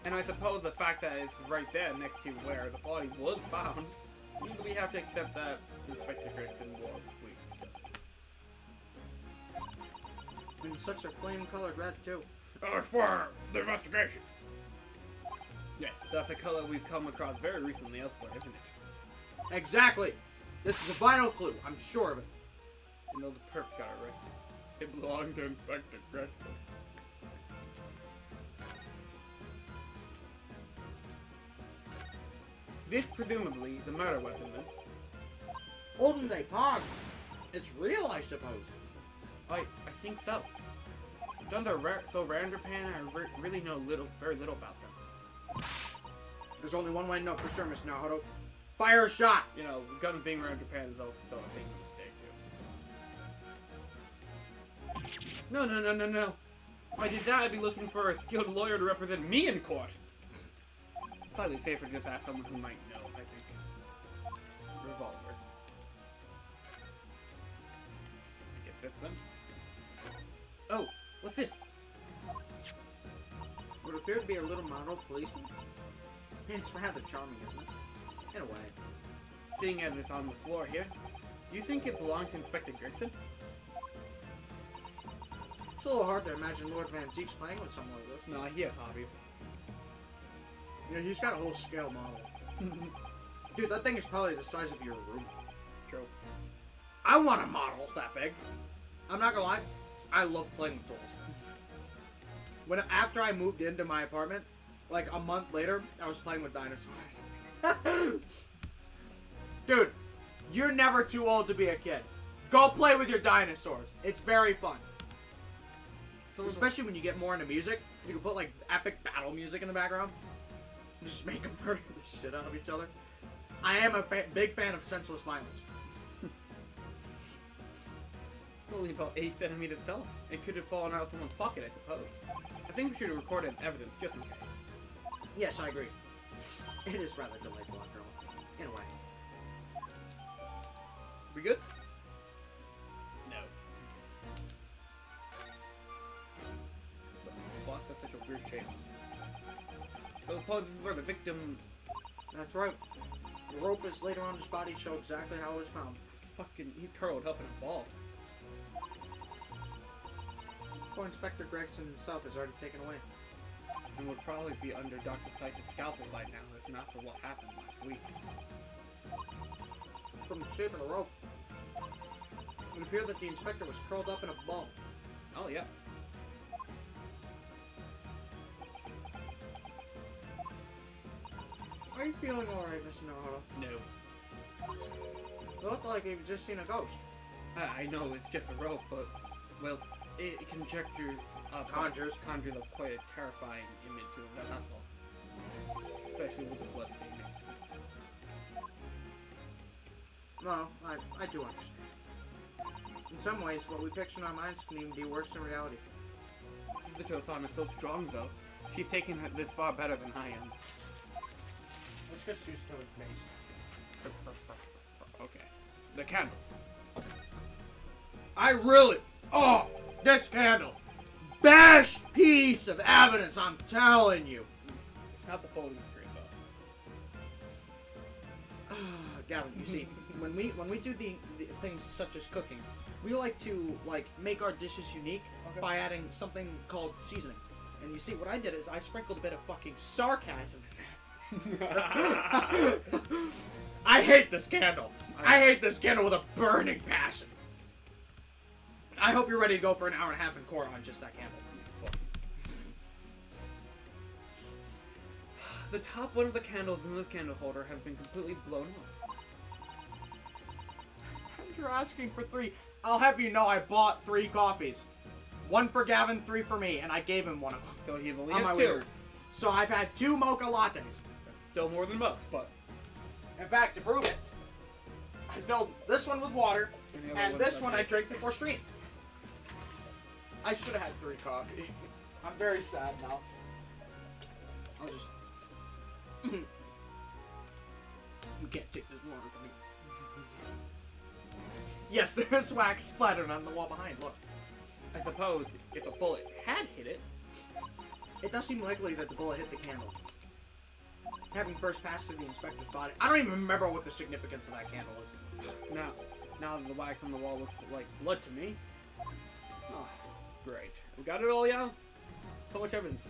And I suppose the fact that it's right there next to where the body was found, means we have to accept that Inspector Gregson was weak. In such a flame-colored red, too. For the investigation. Yes, that's a color we've come across very recently elsewhere, isn't it? Exactly! This is a vital clue, I'm sure of it. You know the perp got arrested. It belonged to Inspector Gregson. This presumably the murder weapon then. Olden Day Pog. It's real, I suppose. I think so. Guns are so rare in Japan, I really know very little about them. There's only one way to know for sure, Mr. Naruto. Fire a shot! You know, guns being around Japan is also a thing to mistake too. No. If I did that, I'd be looking for a skilled lawyer to represent me in court. Slightly safer to just ask someone who might know, I think. Revolver. I guess this then. Oh, what's this? Would appear to be a little model policeman. It's rather charming, isn't it? In a way. Seeing as it's on the floor here, do you think it belonged to Inspector Gregson? It's a little hard to imagine Lord Van Zeke's playing with someone like this. No, he has hobbies. Yeah, he's got a whole scale model. Dude, that thing is probably the size of your room. True. I want a model that big. I'm not gonna lie, I love playing with toys. After I moved into my apartment, like a month later, I was playing with dinosaurs. Dude, you're never too old to be a kid. Go play with your dinosaurs. It's very fun. Especially when you get more into music. You can put like epic battle music in the background. Just make them murder the shit out of each other. I am a big fan of senseless violence. It's only about 8 centimeters tall. It could have fallen out of someone's pocket, I suppose. I think we should have recorded evidence just in case. Yes, I agree. It is rather delightful after all. In a way. We good? No. The fuck? That's such a weird shape. So suppose this is where the victim... That's right. The rope is laid around his body to show exactly how it was found. Fucking... He's curled up in a ball. Poor Inspector Gregson himself is already taken away. And would probably be under Dr. Seitz's scalpel by now if not for what happened last week. From the shape of the rope, it would appear that the inspector was curled up in a ball. Oh, yeah. Are you feeling alright, Mr. Naruto? No. You look like you've just seen a ghost. I know it's just a rope, but... Well, it conjures up... Conjures up quite a terrifying image of the vessel. Especially with the blood stain next to it. No, I do understand. In some ways, what we picture in our minds can even be worse than reality. Sister-chan is so strong, though. She's taking this far better than I am. Let's get Susto's base. Okay. The candle. I really... Oh! This candle! Best piece of evidence, I'm telling you! It's not the folding screen, though. Gavin, you see, when we do the things such as cooking, we like to make our dishes unique by adding something called seasoning. And you see, what I did is I sprinkled a bit of fucking sarcasm in there. I hate this candle. I hate this candle with a burning passion. I hope you're ready to go for an hour and a half in court on just that candle. Fuck. The top one of the candles in this candle holder have been completely blown off. You're asking for 3. I'll have you know I bought 3 coffees. 1 for Gavin, 3 for me, and I gave him 1 of them. So he's only On my had way 2. here. So I've had 2 mocha lattes. That's still more than most, but... In fact, to prove it, I filled this one with water, And the other and one's this one I empty. drank before stream. I should have had 3 coffees. I'm very sad now. I'll just... You can't take this water from me. Yes, there's wax splattered on the wall behind. Look. I suppose if a bullet had hit it... It does seem likely that the bullet hit the candle. Having first passed through the inspector's body. I don't even remember what the significance of that candle is. Now that the wax on the wall looks like blood to me... Oh, great. We got it all, yeah? So much evidence.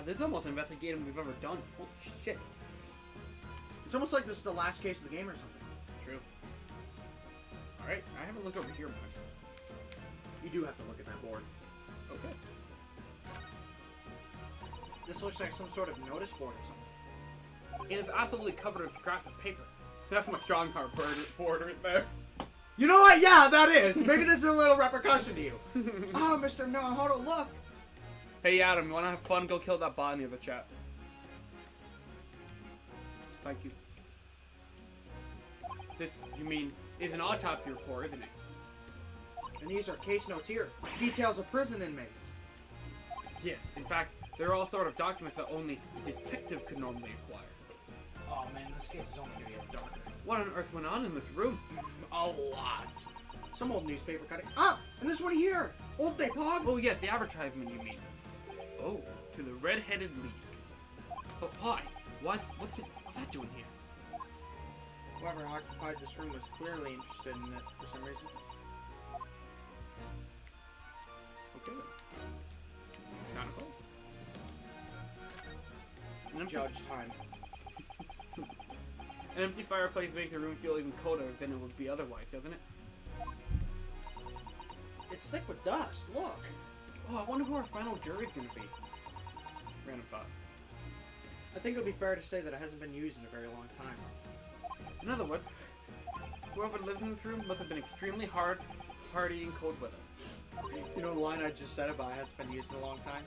This is almost an investigation we've ever done. Holy shit. It's almost like this is the last case of the game or something. True. Alright, I haven't looked over here much. You do have to look at that board. Okay. This looks like some sort of notice board or something. It is absolutely covered in scraps of paper. That's my strong heart board right there. You know what? Yeah, that is. Maybe this is a little repercussion to you. Oh, Mr. Know how to look. Hey Adam, you wanna have fun? Go kill that bot in the other chat. Thank you. This, you mean, is an autopsy report, isn't it? And these are case notes here. Details of prison inmates. Yes, in fact, they're all sort of documents that only a detective could normally acquire. Oh man, this case is only gonna get darker. What on earth went on in this room? A lot. Some old newspaper cutting. Ah, and this one here. Old Day Pog. Oh yes, the advertisement you mean. Oh, to the Red-Headed League. But why? What's that doing here? Whoever occupied this room was clearly interested in it for some reason. Okay. Chronicles? An empty, Judge time. an empty fireplace makes the room feel even colder than it would be otherwise, doesn't it? It's thick with dust. Look. Oh, I wonder who our final jury's gonna be. Random thought. I think it would be fair to say that it hasn't been used in a very long time. In other words, whoever lived in this room must have been extremely hardy in cold weather. You know the line I just said about it hasn't been used in a long time?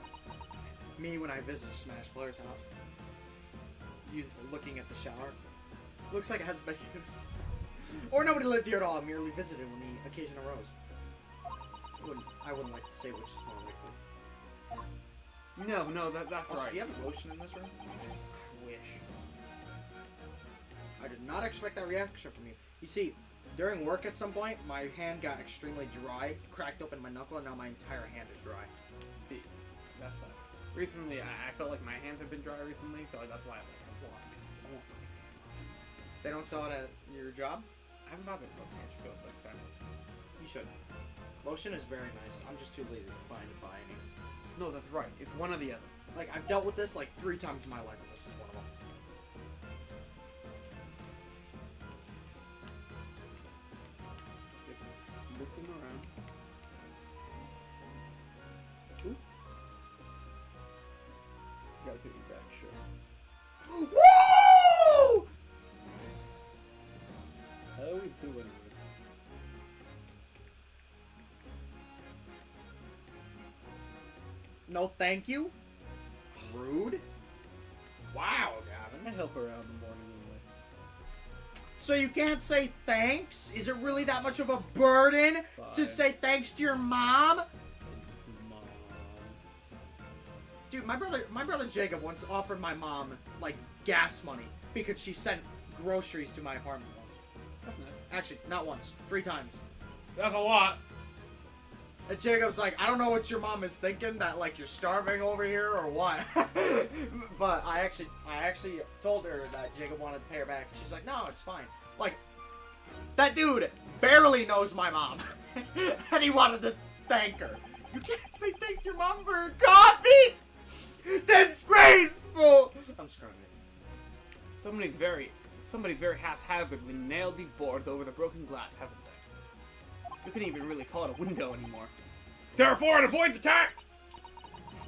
Me when I visit Smash Blair's house. Looking at the shower. Looks like it hasn't been used. Or nobody lived here at all, merely visited when the occasion arose. I wouldn't like to say which is more likely. No, that's Also, right. do you have lotion in this room? I wish. I did not expect that reaction from you. You see, during work at some point, my hand got extremely dry, cracked open my knuckle, and now my entire hand is dry. See, that sucks. Recently, I felt like my hands have been dry recently, so that's why I want fucking hand. They don't sell it at your job? I haven't bothered looking at your next time. You should. Lotion is very nice. I'm just too lazy to find and buy any. No, that's right. It's one or the other. Like, I've dealt with this like 3 times in my life, and this is one of them. Just looking around. Ooh. Gotta put you back, sure. Woo! I always do anyway. No thank you? Rude? Wow, Gavin. I help her out in the morning anyway. So you can't say thanks? Is it really that much of a burden to Fine. say thanks to your mom? Mom. Dude, my brother Jacob once offered my mom, like, gas money because she sent groceries to my apartment once. That's nice. Actually, not once. 3 times. That's a lot. And Jacob's like, I don't know what your mom is thinking, that, like, you're starving over here or what. But I actually told her that Jacob wanted to pay her back. She's like, no, it's fine. Like, that dude barely knows my mom. And he wanted to thank her. You can't say thanks to your mom for her coffee! Disgraceful! I'm screwing it. Somebody very haphazardly nailed these boards over the broken glass, haven't they? You couldn't even really call it a window anymore. Therefore, it avoids attacks!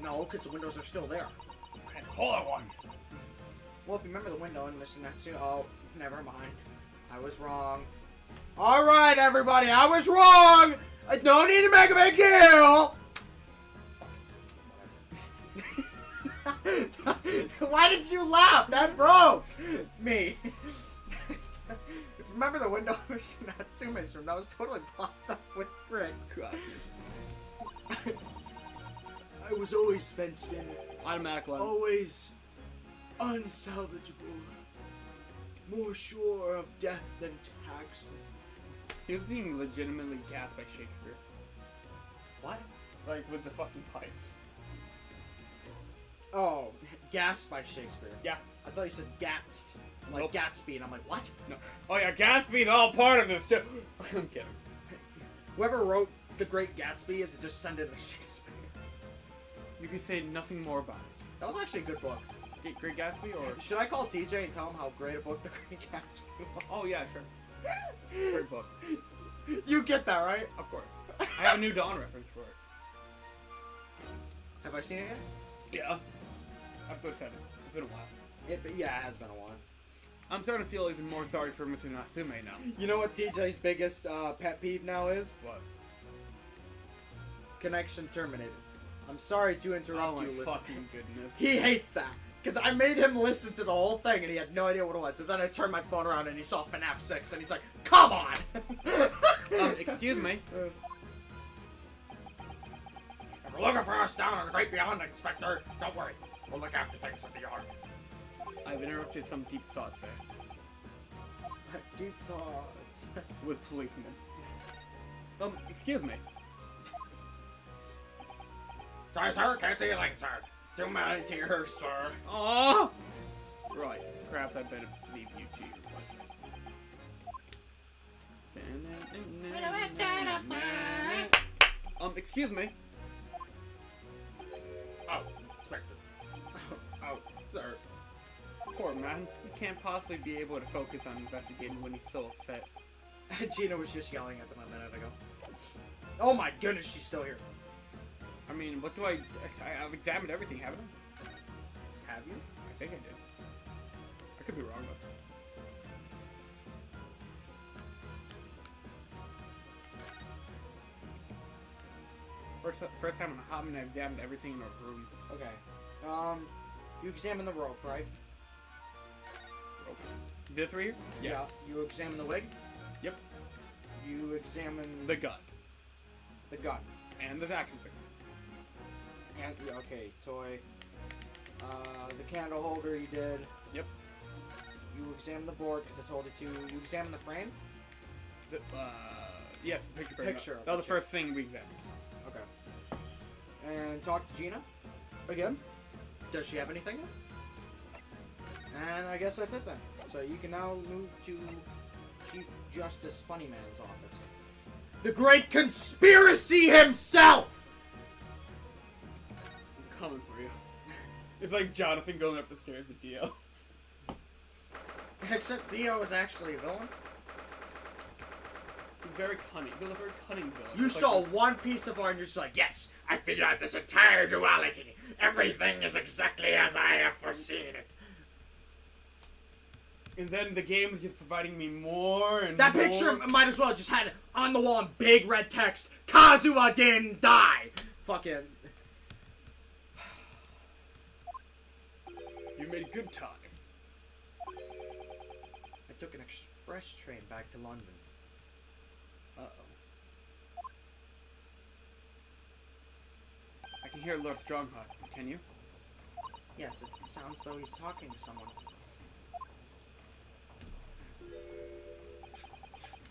No, because the windows are still there. You can't call it one. Well, if you remember the window in Mr. Natsu... Oh, never mind. I was wrong. Alright, everybody, I was wrong! No need to make a big deal! Why did you laugh? That broke me. Remember the window in Mr. Natsume's room? That was totally blocked up with bricks. I was always fenced in. Automatic one. Always unsalvageable. More sure of death than taxes. He was being legitimately gassed by Shakespeare. What? Like, with the fucking pipes. Oh, gassed by Shakespeare. Yeah. I thought you said gassed. Like Nope. Gatsby, and I'm like, what? No. Oh yeah, Gatsby's all part of this too. I'm kidding. Whoever wrote The Great Gatsby is a descendant of Shakespeare. You can say nothing more about it. That was actually a good book. Great Gatsby or... Should I call TJ and tell him how great a book The Great Gatsby was? Oh yeah, sure. Great book. You get that, right? Of course. I have a New Dawn reference for it. Have I seen it yet? Yeah. Episode 7. It's been a while. Yeah, it has been a while. I'm starting to feel even more sorry for Mr. Natsume now. You know what TJ's biggest pet peeve now is? What? Connection terminated. I'm sorry to interrupt Oh you, my listen. fucking goodness. He hates that. Because I made him listen to the whole thing and he had no idea what it was. So then I turned my phone around and he saw FNAF 6 and he's like, come on! Excuse me. If you're looking for us down in the great beyond, Inspector, don't worry. We'll look after things at the yard. I've interrupted some deep thoughts there. Deep thoughts. With policemen. Excuse me. Sorry, sir. Can't see a thing, sir. Too many tears, sir. Oh! Right. Perhaps I better leave you to your excuse me. Oh, Inspector. Oh, sir. Poor man. He can't possibly be able to focus on investigating when he's so upset. Gina was just yelling at them a minute ago. Oh my goodness, she's still here. I mean, what do I've examined everything, haven't I? Have you? I think I did. I could be wrong, though. First time in a hot minute, I've examined everything in our room. Okay. You examine the rope, right? Rope. This right here? Yeah. You examine the wig? Yep. You examine The gun. the gun. And the vacuum thing. And, yeah, okay, toy. The candle holder you did. Yep. You examine the board because I told you to. You examine the frame? Yes, the picture frame. Picture. That was the first thing we examined. Okay. And talk to Gina? Again? Does she have anything? And I guess that's it then. So you can now move to Chief Justice Funnyman's office. The Great Conspiracy himself! I'm coming for you. It's like Jonathan going up the stairs to Dio. Except Dio is actually a villain. He's very cunning. He's a very cunning villain. You It's saw like one piece of art and you're just like, yes! I figured out this entire duality. Everything is exactly as I have foreseen it. and then the game is just providing me more and That more. picture might as well just had on the wall in big red text, Kazuha didn't die! Fucking... You made good time. I took an express train back to London. Uh-oh. I can hear Lord Strongheart. Can you? Yes, it sounds so he's talking to someone.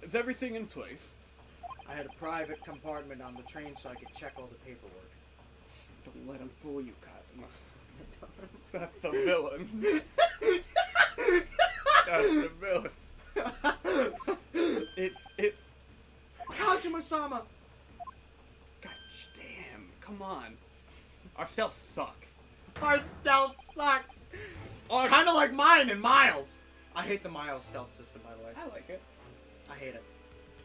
Is everything in place? I had a private compartment on the train so I could check all the paperwork. Don't let him fool you, Kazuma. That's the villain. That's the villain. It's... Kazuma-sama! God damn, come on. Our stealth sucks. Our stealth sucks! Our Kinda like mine and Miles! I hate the Miles stealth system, by the way. I like it. I hate it.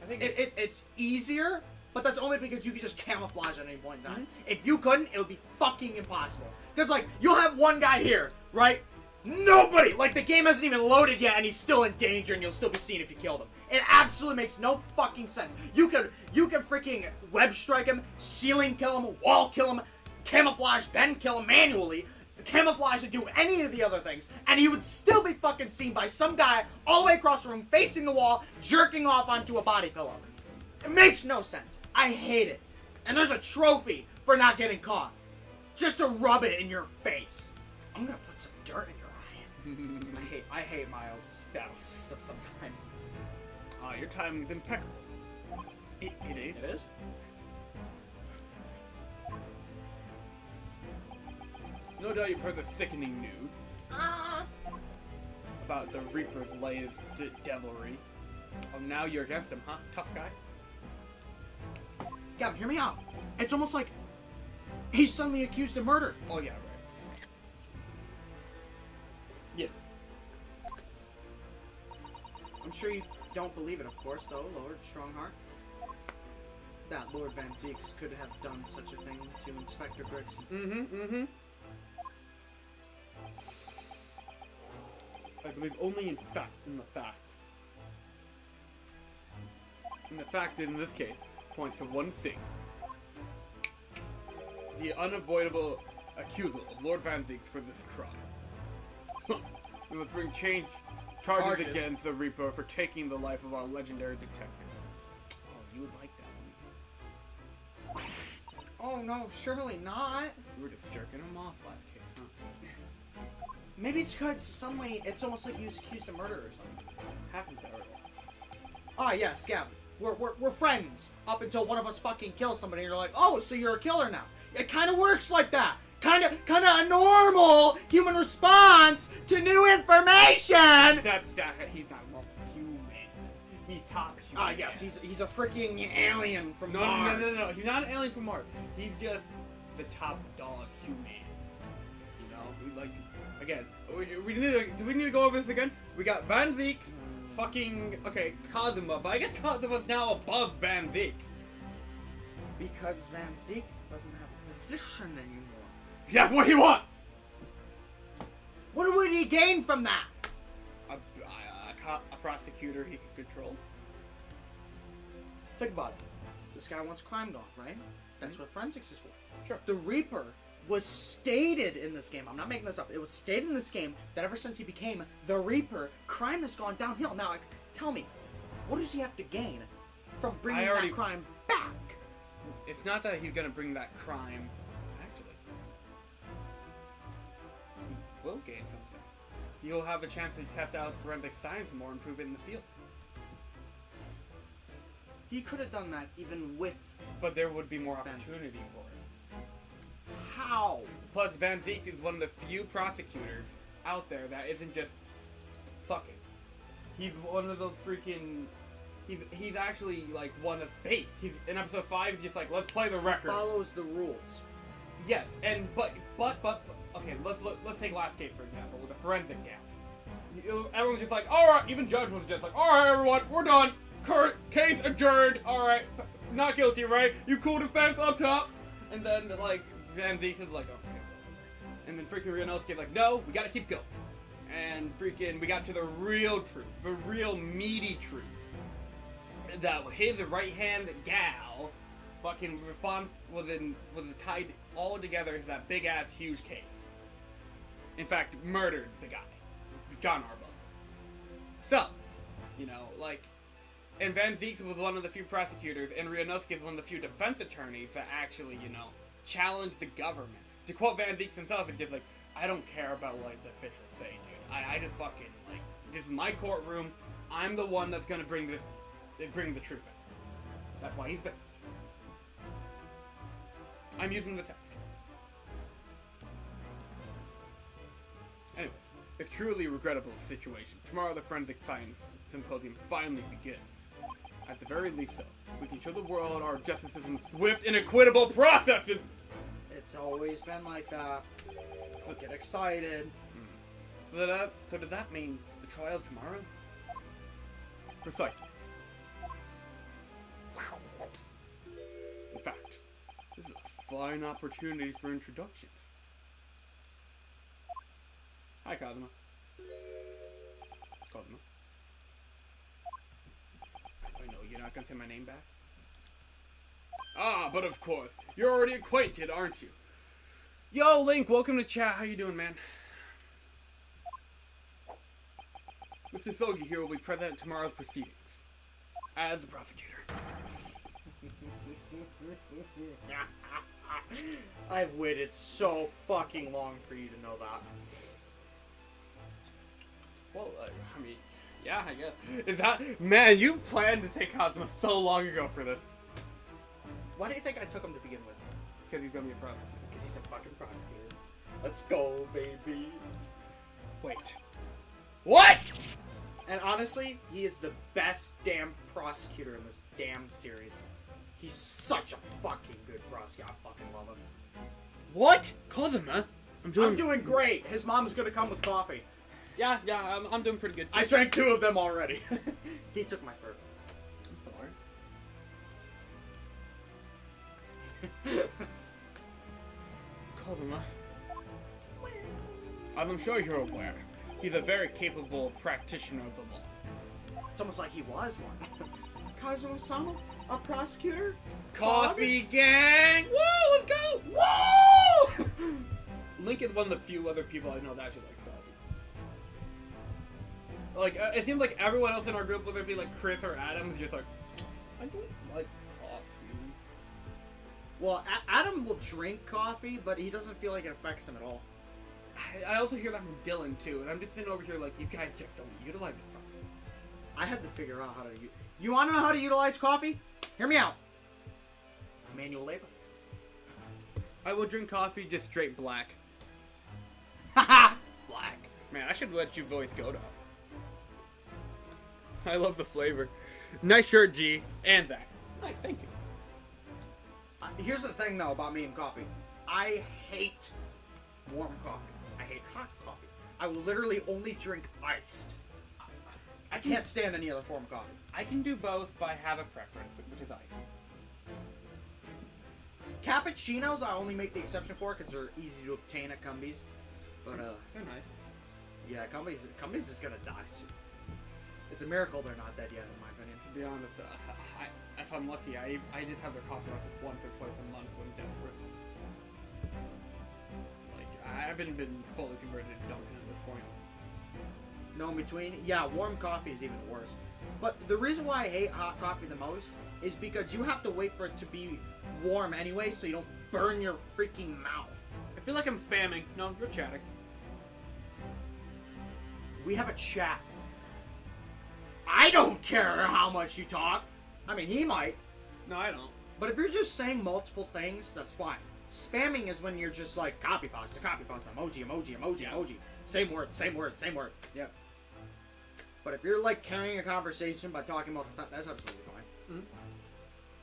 I think It's easier, but that's only because you can just camouflage at any point in time. If you couldn't, it would be fucking impossible. Because, like, you'll have one guy here, right? Nobody! Like, the game hasn't even loaded yet, and he's still in danger, and you'll still be seen if you killed him. It absolutely makes no fucking sense. You could freaking web strike him, ceiling kill him, wall kill him, camouflage, then kill him manually, camouflage and do any of the other things, and he would still be fucking seen by some guy all the way across the room, facing the wall, jerking off onto a body pillow. It makes no sense. I hate it. And there's a trophy for not getting caught. Just to rub it in your face. I'm gonna put some dirt in your eye. I hate Miles' battle system sometimes. Your timing is impeccable. It is. It is? No doubt you've heard the sickening news about the Reaper's latest devilry. Oh, now you're against him, huh? Tough guy? Gavin, hear me out. It's almost like he's suddenly accused of murder. Oh, yeah, right. Yes. I'm sure you don't believe it, of course, though, Lord Strongheart. That Lord Van Zeeks could have done such a thing to Inspector Gregson. Mm-hmm. I believe only in the facts. And the fact in this case points to one thing. The unavoidable accusal of Lord Van Zeeks for this crime. We must bring charges against the Reaper for taking the life of our legendary detective. Oh, you would like that one. Oh no, surely not. You were just jerking him off last case, huh? Maybe it's because suddenly it's almost like he was accused of murder or something. Happens already. Ah, yes, Gavin. We're friends up until one of us fucking kills somebody and you're like, oh, so you're a killer now. It kind of works like that. Kind of a normal human response to new information. Except that he's not normal human. He's top human. Ah, yes, he's a freaking alien from Mars. No. He's not an alien from Mars. He's just the top dog human. You know, again, do we need to go over this again? We got Van Zeeks, Kazuma, but I guess Kazuma's now above Van Zeeks. Because Van Zeeks doesn't have a position anymore. That's what he wants! What would he gain from that? A prosecutor he can control. Think about it. This guy wants crime dog, right? That's what forensics is for. Sure. The Reaper was stated in this game. I'm not making this up. It was stated in this game that ever since he became the Reaper, crime has gone downhill. Now, tell me, what does he have to gain from bringing that crime back? It's not that he's gonna bring that crime. Actually, he will gain something. You'll have a chance to test out forensic science more and prove it in the field. He could have done that even with. But there would be more opportunity for it. How? Plus, Van Zeeks is one of the few prosecutors out there that isn't just fucking. He's one of those freaking. He's actually like one that's based. He's in episode 5. He's just like, let's play the record. Follows the rules. Yes, and but okay. Let's take last case for example with the forensic gal. Everyone's just like, all right. Even Judge was just like, all right, everyone, we're done. Case adjourned. All right, not guilty, right? You cool defense up top. And then like Van Zeeks is like, okay. And then freaking Rionowski's like, no, we gotta keep going. And freaking we got to the real truth, the real meaty truth. That his right hand gal fucking response was tied all together into that big ass huge case. In fact, murdered the guy, John Arbuckle. So, you know, like, and Van Zeeks was one of the few prosecutors, and Rionowski is one of the few defense attorneys that actually, you know, challenged the government. To quote Van Zeeks himself, it's just like, I don't care about what the officials say, dude. I just fucking, like, this is my courtroom. I'm the one that's gonna bring the truth out. That's why he's best. I'm using the text. Anyways, it's truly a regrettable situation. Tomorrow the Forensic Science Symposium finally begins. At the very least so, we can show the world our justice system's swift and equitable processes! It's always been like that. Don't get excited. So does that mean the trial's tomorrow? Precisely. In fact, this is a fine opportunity for introductions. Hi, Kazuma. Kazuma. I know you're not gonna say my name back. Ah, but of course. You're already acquainted, aren't you? Yo, Link, welcome to chat. How you doing, man? Mr. Sogi here will be present at tomorrow's proceedings. As the prosecutor. I've waited so fucking long for you to know that. Well, I mean, yeah, I guess. Is that... Man, you planned to take Cosmo so long ago for this. Why do you think I took him to begin with? Because he's gonna be a prosecutor. Because he's a fucking prosecutor. Let's go, baby. Wait. What?! And honestly, he is the best damn prosecutor in this damn series. He's such a fucking good prosecutor. I fucking love him. What? Kazuma? I'm doing great. His mom's gonna come with coffee. Yeah, I'm doing pretty good. I drank 2 of them already. He took my third. I'm sorry. Kazuma. As I'm sure you're aware, he's a very capable practitioner of the law. It's almost like he was one. Kazuma-sama? A prosecutor? Coffee gang! Woo! Let's go! Woo! Link is one of the few other people I know that actually likes coffee. Like, it seems like everyone else in our group, whether it be like Chris or Adam, is just like, I don't like coffee. Well, Adam will drink coffee, but he doesn't feel like it affects him at all. I also hear that from Dylan too, and I'm just sitting over here like, you guys just don't utilize it properly. I had to figure out how to You want to know how to utilize coffee? Hear me out. Manual labor. I will drink coffee just straight black. Haha! Black. Man, I should let you voice Godot. I love the flavor. Nice shirt, G. And Zach. Nice, thank you. Here's the thing, though, about me and coffee. I hate warm coffee. I hate hot coffee. I will literally only drink iced. I can't stand any other form of coffee. I can do both, but I have a preference, which is ice. Cappuccinos, I only make the exception for because they're easy to obtain at Cumbies. But, They're nice. yeah, Cumbies is gonna die soon. It's a miracle they're not dead yet, in my opinion. To be honest, if I'm lucky, I just have their coffee like once or twice a month when desperate. Like, I haven't been fully converted to Dunkin' at this point. No in between. Yeah, warm coffee is even worse. But the reason why I hate hot coffee the most is because you have to wait for it to be warm anyway, so you don't burn your freaking mouth. I feel like I'm spamming. No, you're chatting. We have a chat. I don't care how much you talk. I mean, he might. No, I don't. But if you're just saying multiple things, that's fine. Spamming is when you're just like copy pasta, emoji, emoji, emoji, emoji. Same word, same word, same word. Yeah. But if you're like carrying a conversation by talking about that's absolutely fine. Mm-hmm.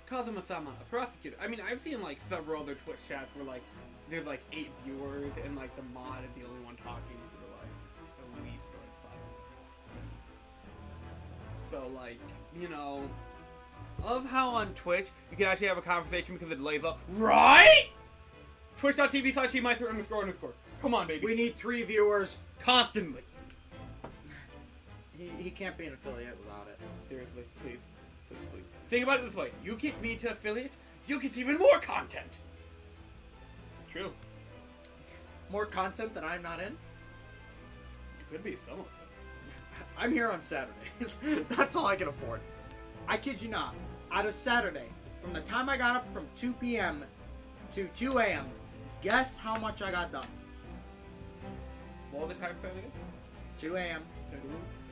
Kazuma-sama, a prosecutor. I mean, I've seen like several other Twitch chats where like there's like 8 viewers and like the mod is the only one talking for like at least like 5 minutes. So like, you know, I love how on Twitch you can actually have a conversation because it lays up, right? Twitch.tv/G-Meister__. Come on, baby. We need 3 viewers Constantly. He can't be an affiliate without it. Seriously, please. Please, please. Think about it this way. You get me to affiliate, you get even more content. It's true. More content that I'm not in? It could be some of it. I'm here on Saturdays. That's all I can afford. I kid you not. Out of Saturday, from the time I got up from 2 p.m. to 2 a.m., guess how much I got done? What was the time frame again? 2 a.m.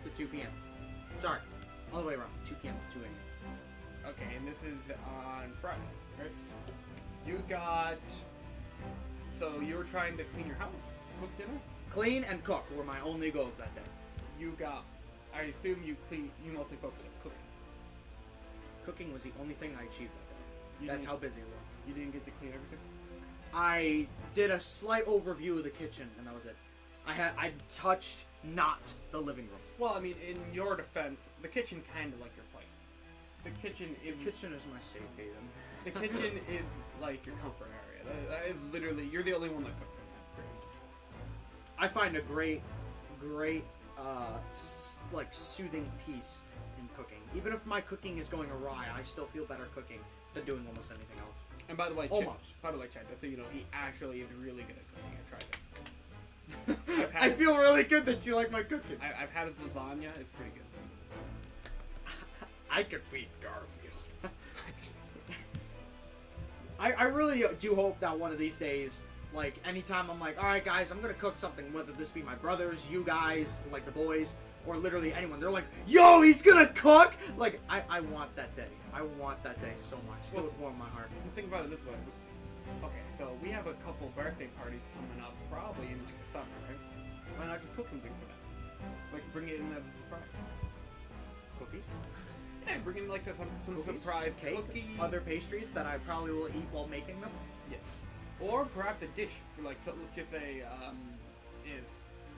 to 2 p.m. Sorry, all the way around. 2 p.m. to 2 a.m. Okay, and this is on Friday, right? You got... So you were trying to clean your house? Cook dinner? Clean and cook were my only goals that day. You got... I assume you mostly focused on cooking. Cooking was the only thing I achieved that day. That's how busy it was. You didn't get to clean everything? I did a slight overview of the kitchen, and that was it. I touched not the living room. Well, I mean, in your defense, the kitchen kind of like your place. The kitchen is my safe haven. The kitchen is like your comfort area. That is literally, you're the only one that cooks in that, pretty much. I find a great great, like, soothing peace in cooking. Even if my cooking is going awry, I still feel better cooking than doing almost anything else. And by the way, Almost. Chad, just so you know, he actually is really good at cooking. I've tried it. I feel really good that you like my cooking. I've had his lasagna. It's pretty good. I could feed Garfield. I really do hope that one of these days, like, anytime I'm like, alright guys, I'm gonna cook something, whether this be my brothers, you guys, like the boys, or literally anyone, they're like, yo, he's gonna cook! Like, I want that day. I want that day so much. It would warm my heart. Well, think about it this way. Okay, so we have a couple birthday parties coming up, probably in like the summer, right? Why not just cook something for them? Like bring it in as a surprise. Cookies? Yeah, bring in like some Cookies? surprise Cake? cookie. Other pastries that I probably will eat while making them? Yes. Or perhaps a dish for like, so let's just say, if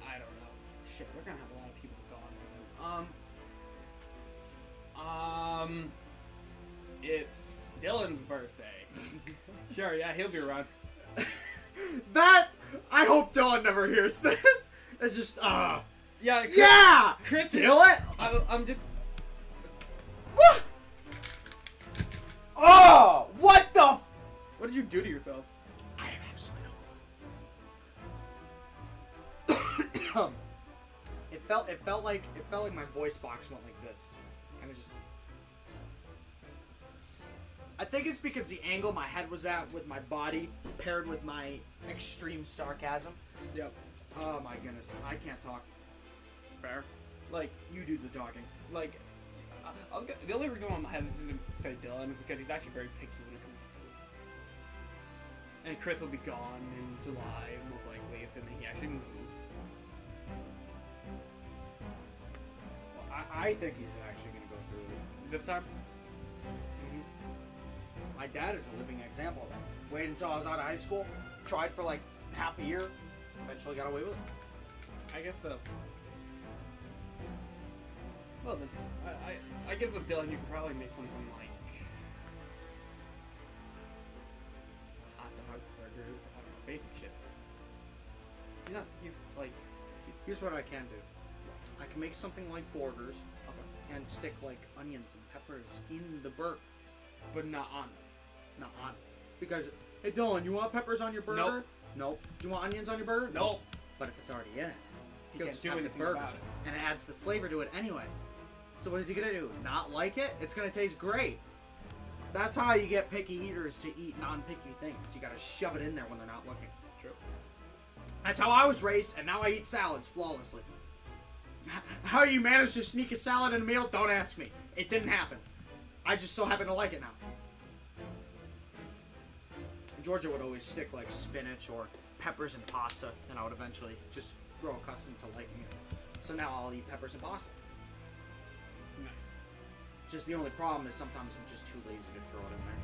I don't know, shit, we're gonna have a lot of people gone. It's Dylan's birthday. Sure, yeah, he'll be around. That, I hope Dylan never hears this. It's just, Yeah, Chris, Dylan! I'm just. What? Oh, what the f- What did you do to yourself? I have absolutely no clue. It felt like my voice box went like this. Kind of just. I think it's because the angle my head was at with my body paired with my extreme sarcasm. Yep. Oh my goodness, I can't talk. Fair. Like, you do the talking. Like, the only reason why I'm hesitant to say Dylan is because he's actually very picky when it comes to food. And Chris will be gone in July, most likely, assuming he actually moves. Well, I think he's actually going to go through it. This time? My dad is a living example of that. Waited until I was out of high school, tried for like half a year, eventually got away with it. I guess so. Well then, I guess with Dylan you could probably make something like hot dogs, burgers, I don't know, basic shit. He's like... Here's what I can do. I can make something like burgers and stick like onions and peppers in the burger. But not on. Not on. Because, hey Dylan, you want peppers on your burger? Nope. Nope. Do you want onions on your burger? Nope. But if it's already in it, He he'll can't just do have the anything burger, about it. and it adds the flavor to it anyway. So what is he gonna do? Not like it? It's gonna taste great. That's how you get picky eaters to eat non-picky things. You gotta shove it in there when they're not looking. True. That's how I was raised, and now I eat salads flawlessly. How you managed to sneak a salad in a meal? Don't ask me. It didn't happen. I just so happen to like it now. Georgia would always stick like spinach or peppers and pasta, and I would eventually just grow accustomed to liking it. So now I'll eat peppers and pasta. Nice. Just the only problem is sometimes I'm just too lazy to throw it in there.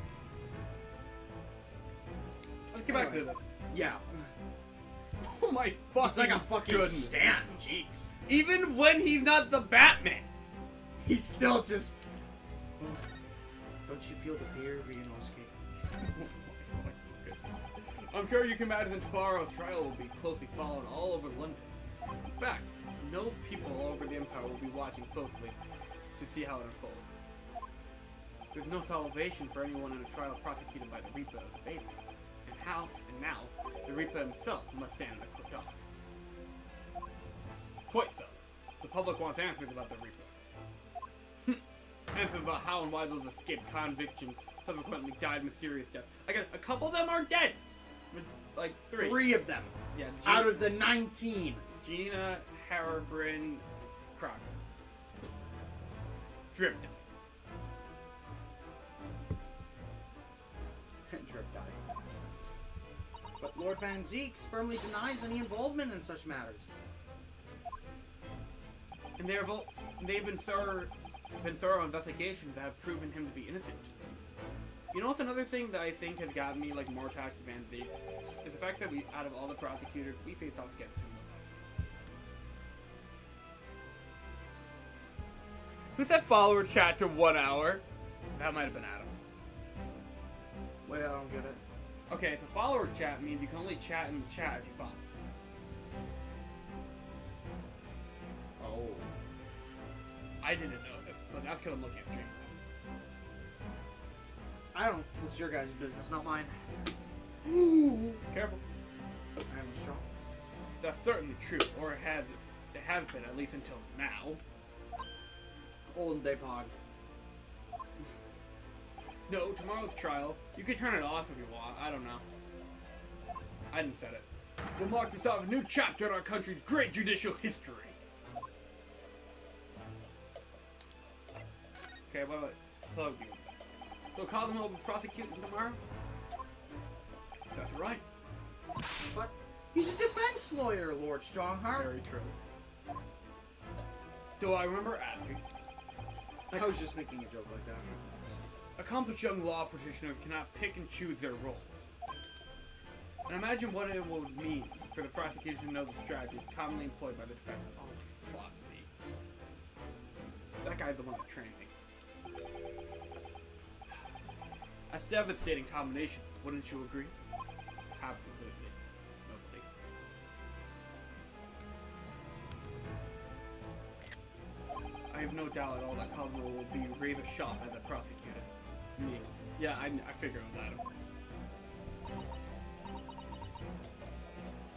Let's get back to this. Yeah. Oh my fucking It's like a fucking goodness. stand. Jeez. Even when he's not the Batman. He's still just... Don't you feel the fear of your escape? I'm sure you can imagine tomorrow's trial will be closely followed all over London. In fact, no people all over the Empire will be watching closely to see how it unfolds. There's no salvation for anyone in a trial prosecuted by the Reaper of the Bailey. And now, the Reaper himself must stand in the dock. Quite so. The public wants answers about the Reaper. Answers about how and why those escaped convicts subsequently died mysterious deaths. Again, a couple of them are dead! Like, three. 3 of them. Yeah, Out of the 19. Gina, Harabrin, Crocker. Drip died. Drip died. But Lord Van Zeeks firmly denies any involvement in such matters. And they've been thorough investigations that have proven him to be innocent. You know what's another thing that I think has gotten me like more attached to Van Zeeks? Is the fact that out of all the prosecutors, we faced off against him the most. Who said follower chat to 1 hour? That might have been Adam. Wait, I don't get it. Okay, so follower chat means you can only chat in the chat if you follow. Oh. I didn't know this, but that's because I'm looking at Streamlabs. I don't. It's your guys' business, not mine. Careful. I am strong. That's certainly true, or it has been, at least until now. Old day pod. No, tomorrow's trial. You can turn it off if you want. I don't know. I didn't set it. Will mark the start of a new chapter in our country's great judicial history. Okay, what about Thug? So Cosmo will be prosecuted tomorrow? That's right. But he's a defense lawyer, Lord Strongheart. Very true. Do I remember asking? I was just making a joke like that. Accomplished young law practitioners cannot pick and choose their roles. And imagine what it would mean for the prosecution to know the strategies commonly employed by the defense. Oh my fuck me. That guy's the one that trained me. A devastating combination, wouldn't you agree? Absolutely. Nobody. I have no doubt at all that Cosmo will be razor sharp as a prosecutor. Me. Yeah, I figured it was Adam.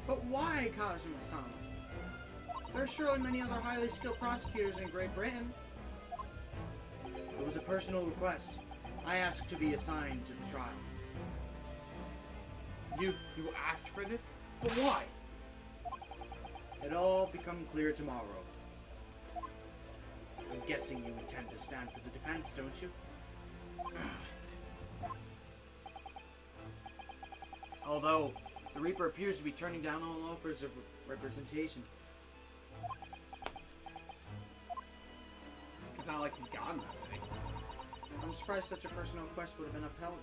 But why Kazuma-sama? There are surely many other highly skilled prosecutors in Great Britain. It was a personal request. I asked to be assigned to the trial. You asked for this? But why? It'll all become clear tomorrow. I'm guessing you intend to stand for the defense, don't you? Although, the Reaper appears to be turning down all offers of representation. It's not like he's gone that way. I'm surprised such a personal request would have been upheld.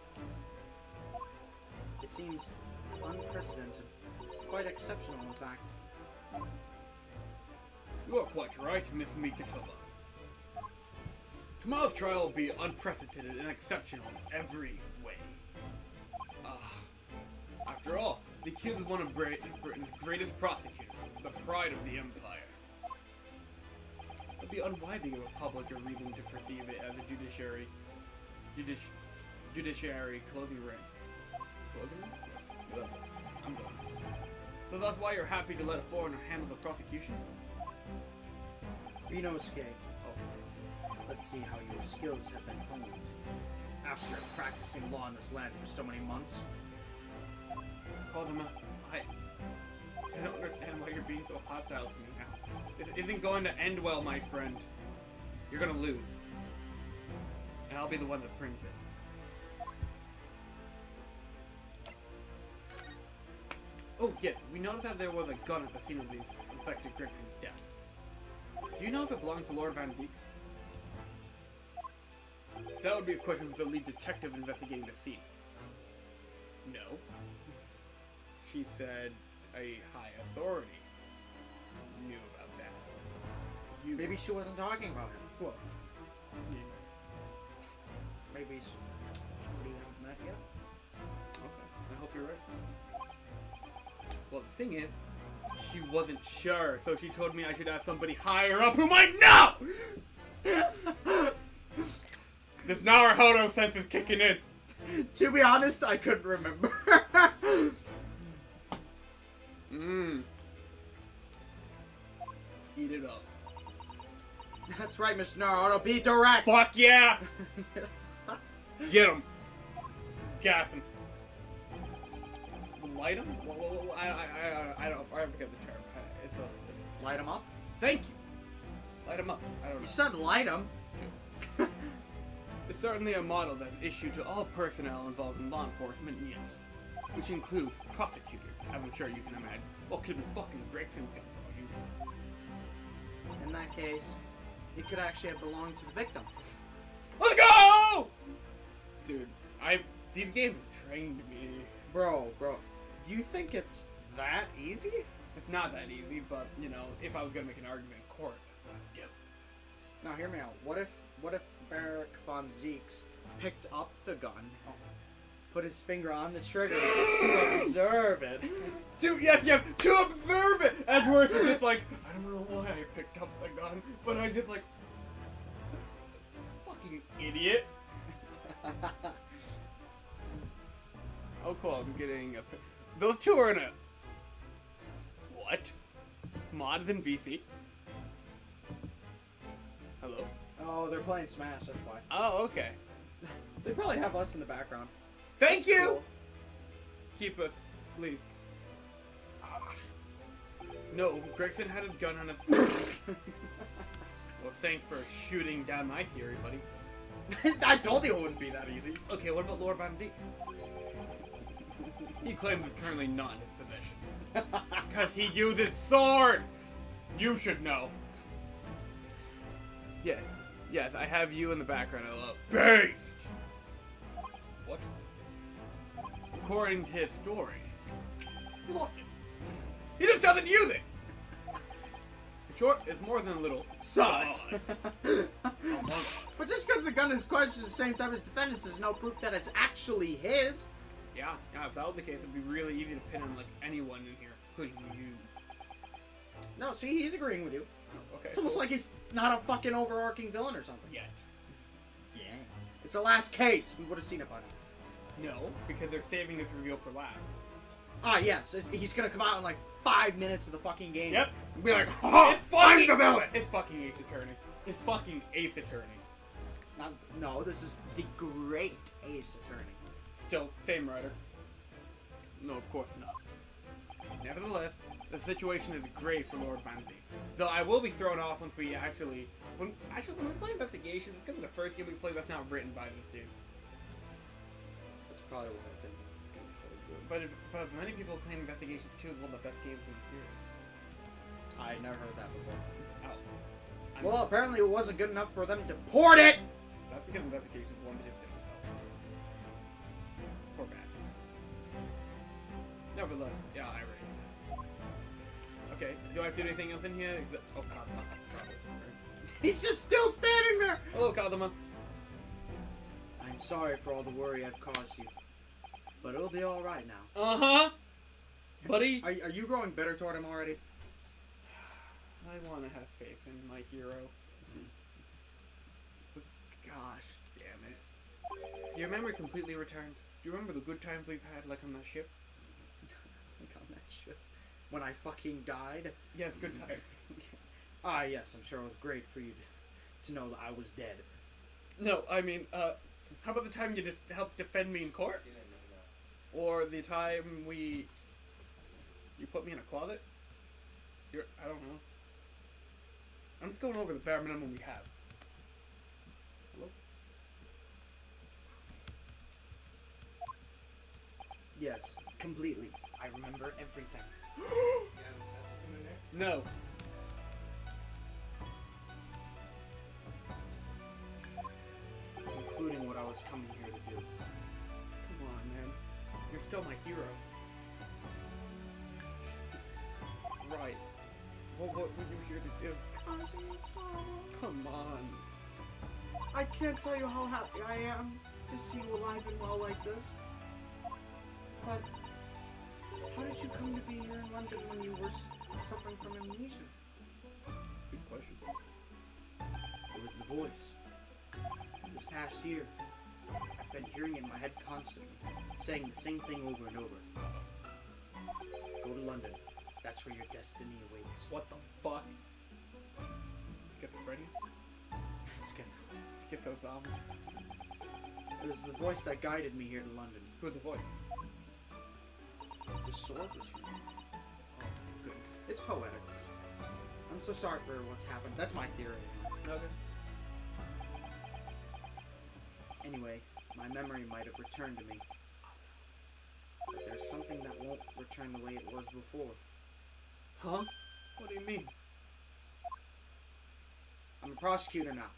It seems unprecedented. Quite exceptional, in fact. You are quite right, Miss Mikatola. Tomorrow's trial will be unprecedented and exceptional in every way. After all, the accused is one of Britain's greatest prosecutors, the pride of the Empire. It would be unwise to give a public a reason to perceive it as a judiciary clothing ring. Clothing ring? Whatever. I'm done. So that's why you're happy to let a foreigner handle the prosecution? Rinosuke, let's see how your skills have been honed. After practicing law in this land for so many months. Cosmo, I don't understand why you're being so hostile to me now. This isn't going to end well, my friend. You're gonna lose. And I'll be the one that brings it. Oh, yes, we noticed that there was a gun at the scene of Inspector Grigson's death. Do you know if it belongs to Lord Van Zeeks? That would be a question for the lead detective investigating the scene. No. She said a high authority knew about that. Maybe she wasn't talking about him. Who else? Yeah. Maybe somebody you haven't met yet. Okay, I hope you're right. Well, the thing is, she wasn't sure, so she told me I should ask somebody higher up who might know! This Naruhodo sense is kicking in. To be honest, I couldn't remember. Eat it up. That's right, Mr. Naruto. Be direct. Fuck yeah! Get him. Gas him. Light him? I don't. I forget the term. It's Light him up. Thank you. Light him up. I don't know. You said light him. It's certainly a model that's issued to all personnel involved in law enforcement, yes. Which includes prosecutors, as I'm sure you can imagine. What could fucking Gregson's got for you? In that case, it could actually have belonged to the victim. Let's go! Dude, these games have trained me. Bro, do you think it's that easy? It's not that easy, but, you know, if I was gonna make an argument in court, that's what I would do. Now, hear me out. What if Barak von Zeeks picked up the gun, put his finger on the trigger to observe it. To observe it! Edgeworth is just like, I don't know why I picked up the gun, but I just like, fucking idiot. Oh cool, I'm getting a... Those two are in a... What? Mods in VC? Hello? Oh, they're playing Smash, that's why. Oh, okay. They probably have us in the background. Thank you! Cool. Keep us, please. No, Gregson had his gun on his... Well, thanks for shooting down my theory, buddy. I told you it wouldn't be that easy. Okay, what about Lord Van Zeek? He claims it's currently not in his possession. Because he uses swords! You should know. Yeah. Yes, I have you in the background. I love Based! What? According to his story, he lost it. He just doesn't use it! In short, it's more than a little Sus. Among Us. But just because the gun is questioned at the same time as defendants is no proof that it's actually his. Yeah, if that was the case, it'd be really easy to pin on like anyone in here, including you. No, see, he's agreeing with you. Oh, okay. It's almost like he's not a fucking overarching villain or something. Yet. Yeah. It's the last case. We would have seen it by now. No, because they're saving this reveal for last. Ah, yeah. So he's gonna come out in like 5 minutes of the fucking game. Yep. And be like, oh, I'm the villain! It's fucking Ace Attorney. It's fucking Ace Attorney. No, this is the great Ace Attorney. Still, same writer. No, of course not. Nevertheless, the situation is great for Lord Van Zeek. Though I will be thrown off once we actually... When we play Investigation, it's gonna be the first game we play that's not written by this dude. That's probably what I think is so good. But many people claim Investigations 2 is one of the best games in the series. I never heard that before. Oh. Well, apparently it wasn't good enough for them to port it! That's because Investigations 1 just didn't sell. Poor bastards. Nevertheless, yeah, I read. Okay, do I have to do anything else in here? Oh, Kadama. Probably. He's just still standing there! Hello, Kadama. I'm sorry for all the worry I've caused you. But it'll be alright now. Uh-huh! Buddy! Are you growing bitter toward him already? I want to have faith in my hero. But gosh, damn it. Do your memory completely returned? Do you remember the good times we've had, like on that ship? Like on that ship? When I fucking died? Yes, good times. Ah, yes, I'm sure it was great for you to know that I was dead. No, I mean, how about the time you just helped defend me in court? Or the time you put me in a closet? I don't know. I'm just going over the bare minimum we have. Hello? Yes, completely. I remember everything. No. Including what I was coming here to do. Come on, man. You're still my hero. Right. Well, what were you here to do? Come on. I can't tell you how happy I am to see you alive and well like this. But how did you come to be here in London when you were suffering from amnesia? Good question. It was the voice. This past year, I've been hearing it in my head constantly, saying the same thing over and over. Go to London. That's where your destiny awaits. What the fuck? Schizophrenia? Schizozombie? It was the voice that guided me here to London. Who's the voice? The sword was here. Oh, goodness. It's poetic. I'm so sorry for what's happened. That's my theory. Okay. Anyway, my memory might have returned to me. But there's something that won't return the way it was before. Huh? What do you mean? I'm a prosecutor now,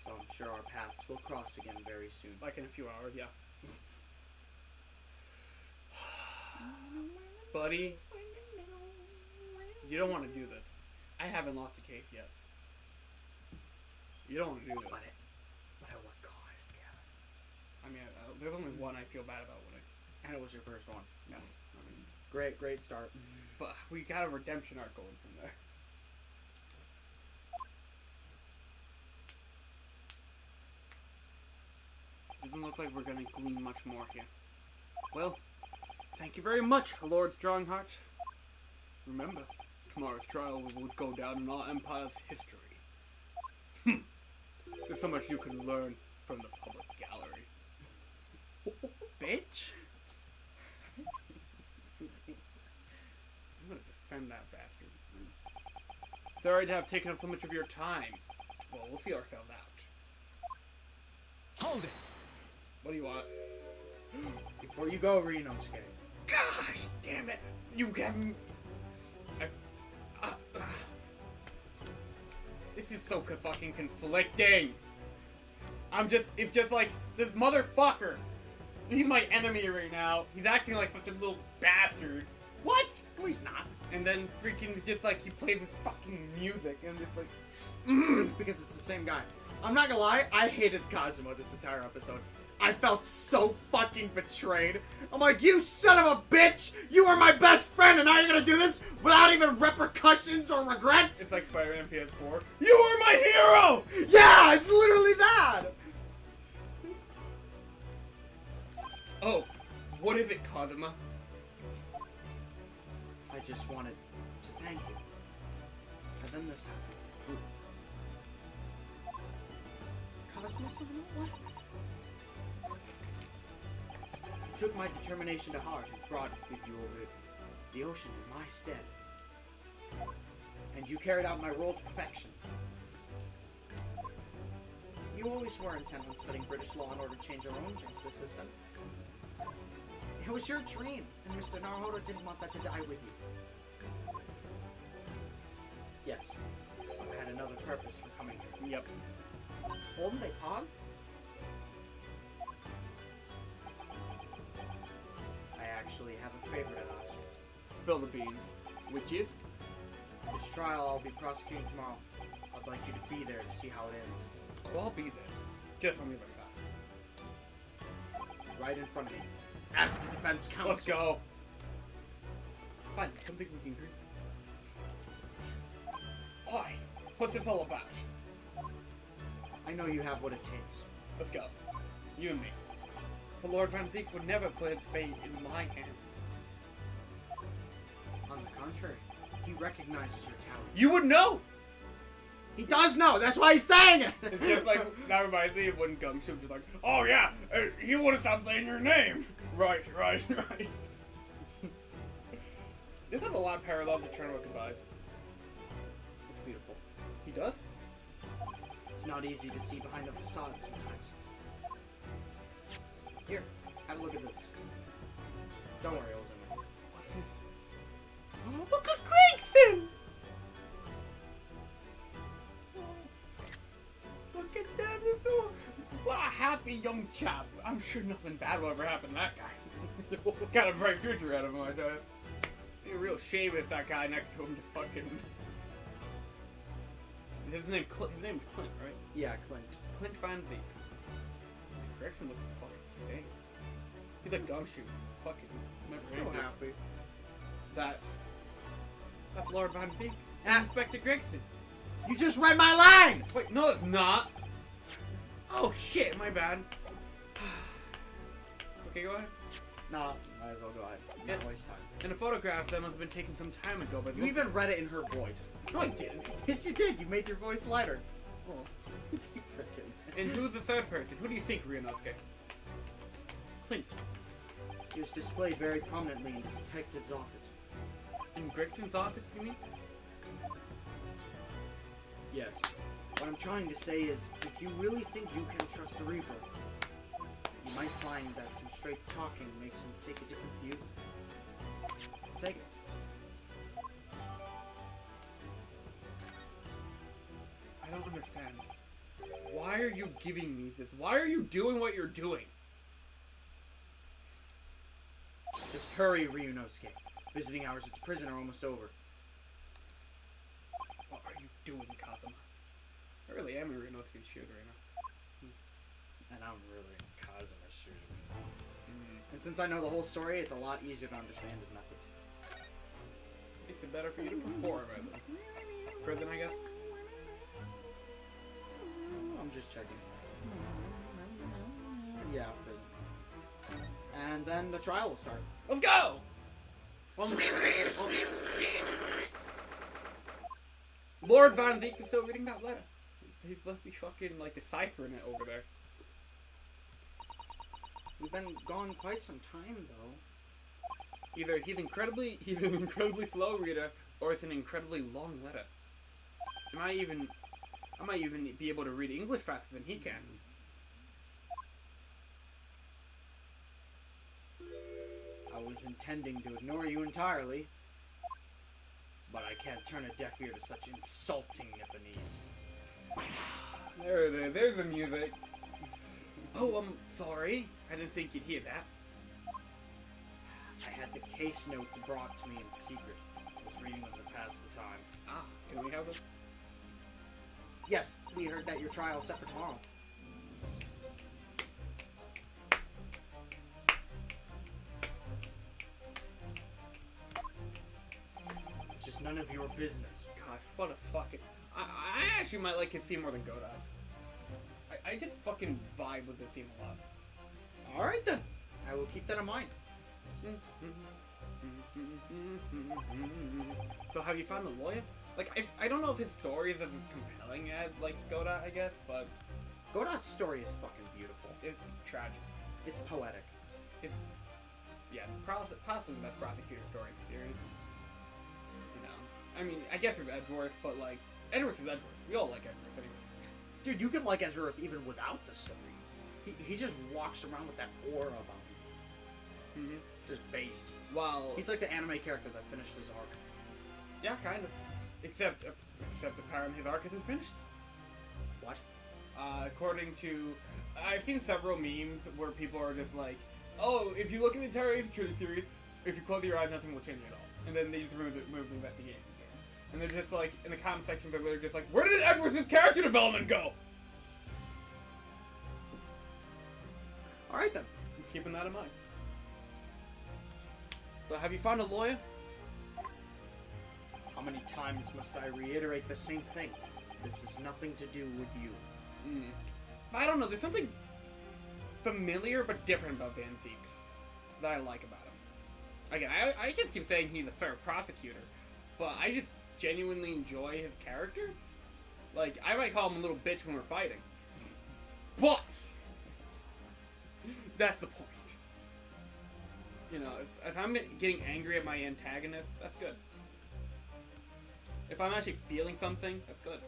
so I'm sure our paths will cross again very soon. Like in a few hours, yeah. Buddy, you don't want to do this. I haven't lost a case yet. You don't want to do this. But at what cost, Gavin? I mean, there's only one I feel bad about winning. And it was your first one. No. Great start. But we got a redemption arc going from there. Doesn't look like we're gonna glean much more here. Well, thank you very much, Lord Strongheart. Remember, tomorrow's trial will go down in our Empire's history. There's so much you can learn from the public gallery. Bitch! I'm gonna defend that bastard. Sorry to have taken up so much of your time. Well, we'll see ourselves out. Hold it! What do you want? Before you go, Ryunosuke. Gosh damn it! You haven't... This is so fucking conflicting! It's just like, this motherfucker! He's my enemy right now. He's acting like such a little bastard. What? No, he's not. And then freaking just like, he plays his fucking music and just like... It's because it's the same guy. I'm not gonna lie, I hated Kazuma this entire episode. I felt so fucking betrayed. I'm like, you son of a bitch! You are my best friend, and now you're gonna do this without even repercussions or regrets? It's like Spider-Man PS4. You are my hero! Yeah, it's literally that! Oh, what is it, Kazuma? I just wanted to thank you. And then this happened. Kazuma-san, what? You took my determination to heart and brought it with you over the ocean in my stead. And you carried out my role to perfection. You always were intent on studying British law in order to change our own justice system. It was your dream, and Mr. Naruhodo didn't want that to die with you. Yes, I had another purpose for coming here. Yep. Holden they Pog? I actually have a favor to ask. Spill the beans. Which is? This trial I'll be prosecuting tomorrow. I'd like you to be there to see how it ends. Oh, I'll be there. Just on the other side. Right in front of me. Ask the defense counsel. Let's go. Fine, I don't think we can agree. Why? What's this all about? I know you have what it takes. Let's go. You and me. But Lord Van Zeeks would never put his fate in my hands. On the contrary, he recognizes your talent. You would know! He does know! That's why he's saying it! It's just like, that reminds me of when Gumshoe was like, oh yeah, he would have stopped saying your name! Right. This has a lot of parallels to Turnabout Goodbyes. It's beautiful. He does? It's not easy to see behind the facade sometimes. Here, have a look at this. Don't worry, Ozuma. What's it? Oh, look at Gregson! Look at that, what a happy young chap. I'm sure nothing bad will ever happen to that guy. Got a bright future out of him, I tell you. It'd be a real shame if that guy next to him just fucking... His name's Clint, right? Yeah, Clint. Clint Van Zeeks. Gregson looks fucking sick. He's a gumshoe. Fucking. So happy. That's Lord Van Zeeks. And Inspector Gregson. You just read my line! Wait, no, it's not. Oh shit, my bad. Okay, go ahead. Nah, might as well go ahead. Not waste time. In a photograph that must have been taken some time ago, but You even read it in her voice. no, I didn't. Yes, you did. You made your voice lighter. Oh. You frickin'. And who's the third person? Who do you think, Ryunosuke? Clint. He was displayed very prominently in the detective's office. In Gregson's office, you mean? Yes. What I'm trying to say is, if you really think you can trust a Reaper, you might find that some straight talking makes him take a different view. Take it. I don't understand. Why are you giving me this? Why are you doing what you're doing? Just hurry, Ryunosuke. Visiting hours at the prison are almost over. What are you doing, Kazuma? I really am in Ryunosuke's shoes right now. And I'm really in plasma suit. And since I know the whole story, it's a lot easier to understand his methods. Makes it better for you to perform at prison, I guess. I'm just checking. Yeah, prison. And then the trial will start. Let's go! Lord Von Zeke is still reading that letter. He must be fucking, like, deciphering it over there. We've been gone quite some time, though. Either he's an incredibly slow reader, or it's an incredibly long letter. I might even be able to read English faster than he can. I was intending to ignore you entirely, but I can't turn a deaf ear to such insulting Nipponese. There it is. There's the music. Oh, I'm sorry. I didn't think you'd hear that. I had the case notes brought to me in secret. I was reading them to pass the time. Ah, can we have them? Yes, we heard that your trial is set for tomorrow. It's just none of your business. Gosh, what a fucking... I actually might like his theme more than Godot's. I just fucking vibe with this theme a lot. Alright then. I will keep that in mind. So have you found a lawyer? Like, I don't know if his story is as compelling as, like, Godot, I guess, but... Godot's story is fucking beautiful. It's tragic. It's poetic. It's... Yeah, possibly the best prosecutor story in the series. You know? I mean, I guess with Edgeworth, but, like... Edgeworth is Edgeworth. We all like Edgeworth anyway. Dude, you can like Edgeworth even without the story. He just walks around with that aura about him. Mm-hmm. Just based. Well... He's like the anime character that finished his arc. Yeah, kind of. Except apparently his arc isn't finished. What? According to... I've seen several memes where people are just like, oh, if you look at the entire Security series, if you close your eyes, nothing will change at all. And then they just remove the investigation games. And they're just like, in the comment section, they're just like, where did Edward's character development go? Alright then. I'm keeping that in mind. So have you found a lawyer? How many times must I reiterate the same thing? This has nothing to do with you. I don't know, there's something familiar but different about Van Zeeks that I like about him. Again, I just keep saying he's a fair prosecutor, but I just genuinely enjoy his character. Like, I might call him a little bitch when we're fighting. But that's the point. You know, if I'm getting angry at my antagonist, that's good. If I'm actually feeling something, that's good.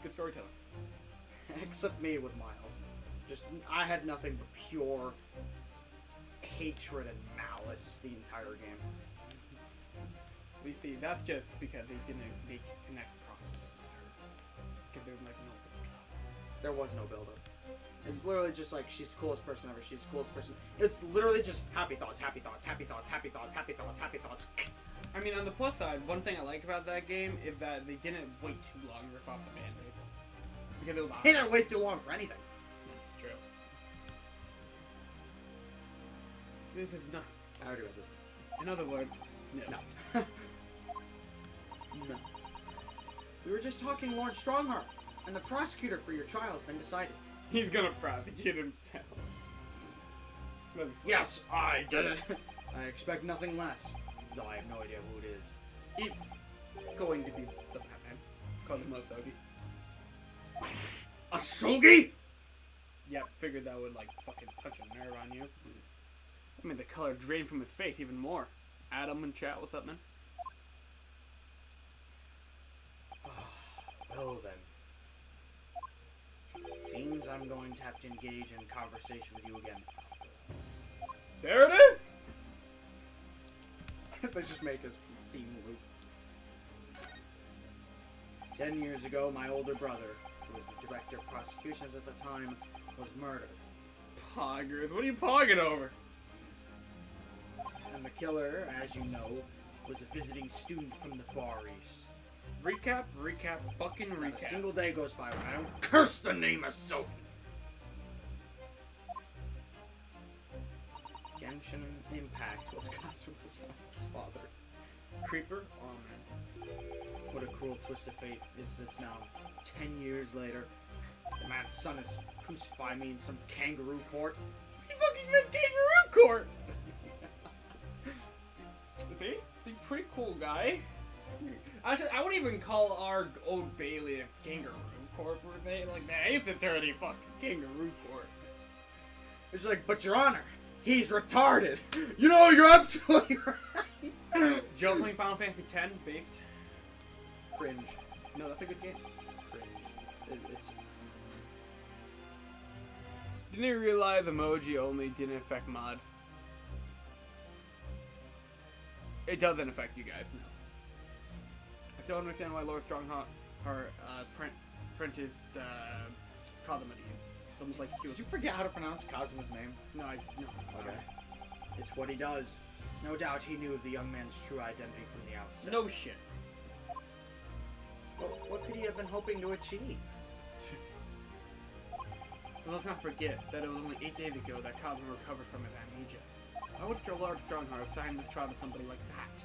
Good storytelling. Except me with Miles. Just, I had nothing but pure hatred and malice the entire game. We see, that's just because they didn't connect properly with her. Because there was like no build-up. There was no build-up. It's literally just like, she's the coolest person ever, she's the coolest person. It's literally just happy thoughts, happy thoughts, happy thoughts, happy thoughts, happy thoughts, happy thoughts. I mean, on the plus side, one thing I like about that game is that they didn't wait too long to rip off the Band-Aid. Because it was They didn't wait too long for anything. True. This is not... I already read this. In other words, no. No. No. We were just talking Lord Strongheart, and the prosecutor for your trial has been decided. He's gonna prosecute himself. That'd be funny. Yes, I did it. I expect nothing less, though I have no idea who it is. It's going to be the Batman. Cosmo Sogi. Asogi? Yep, figured that would, like, fucking punch a nerve on you. I mean, the color drained from his face even more. Adam in chat, what's up, man? Well then. Seems I'm going to have to engage in conversation with you again after. There it is! Let's just make his theme loop. 10 years ago, my older brother, who was the director of prosecutions at the time, was murdered. Poggers, what are you pogging over? And the killer, as you know, was a visiting student from the Far East. Recap, fucking Not a recap. single day goes by when I don't curse the name of Soki. Genshin Impact was Kasuma's father. Creeper? Oh man. What a cruel twist of fate is this now. 10 years later, the man's son is to crucify me in some kangaroo court. He fucking said kangaroo court! See? He's a pretty cool guy. Actually, I wouldn't even call our old Bailey a kangaroo court, per se. Like, that is a dirty fucking kangaroo court. It's like, but your honor, he's retarded. You know, you're absolutely right. Joe playing Final Fantasy X based. Cringe. No, that's a good game. Cringe. It's Didn't you realize emoji only didn't affect mods? It doesn't affect you guys, no. I still don't understand why Lord Strongheart Prentice called him a demon. It's almost like he was... Did you forget how to pronounce Kazuma's name? No, no. Okay. It's what he does. No doubt he knew the young man's true identity from the outset. No shit. What could he have been hoping to achieve? Well, let's not forget that it was only 8 days ago that Kazuma recovered from his amnesia. Why would Lord Strongheart assign this trial to somebody like that?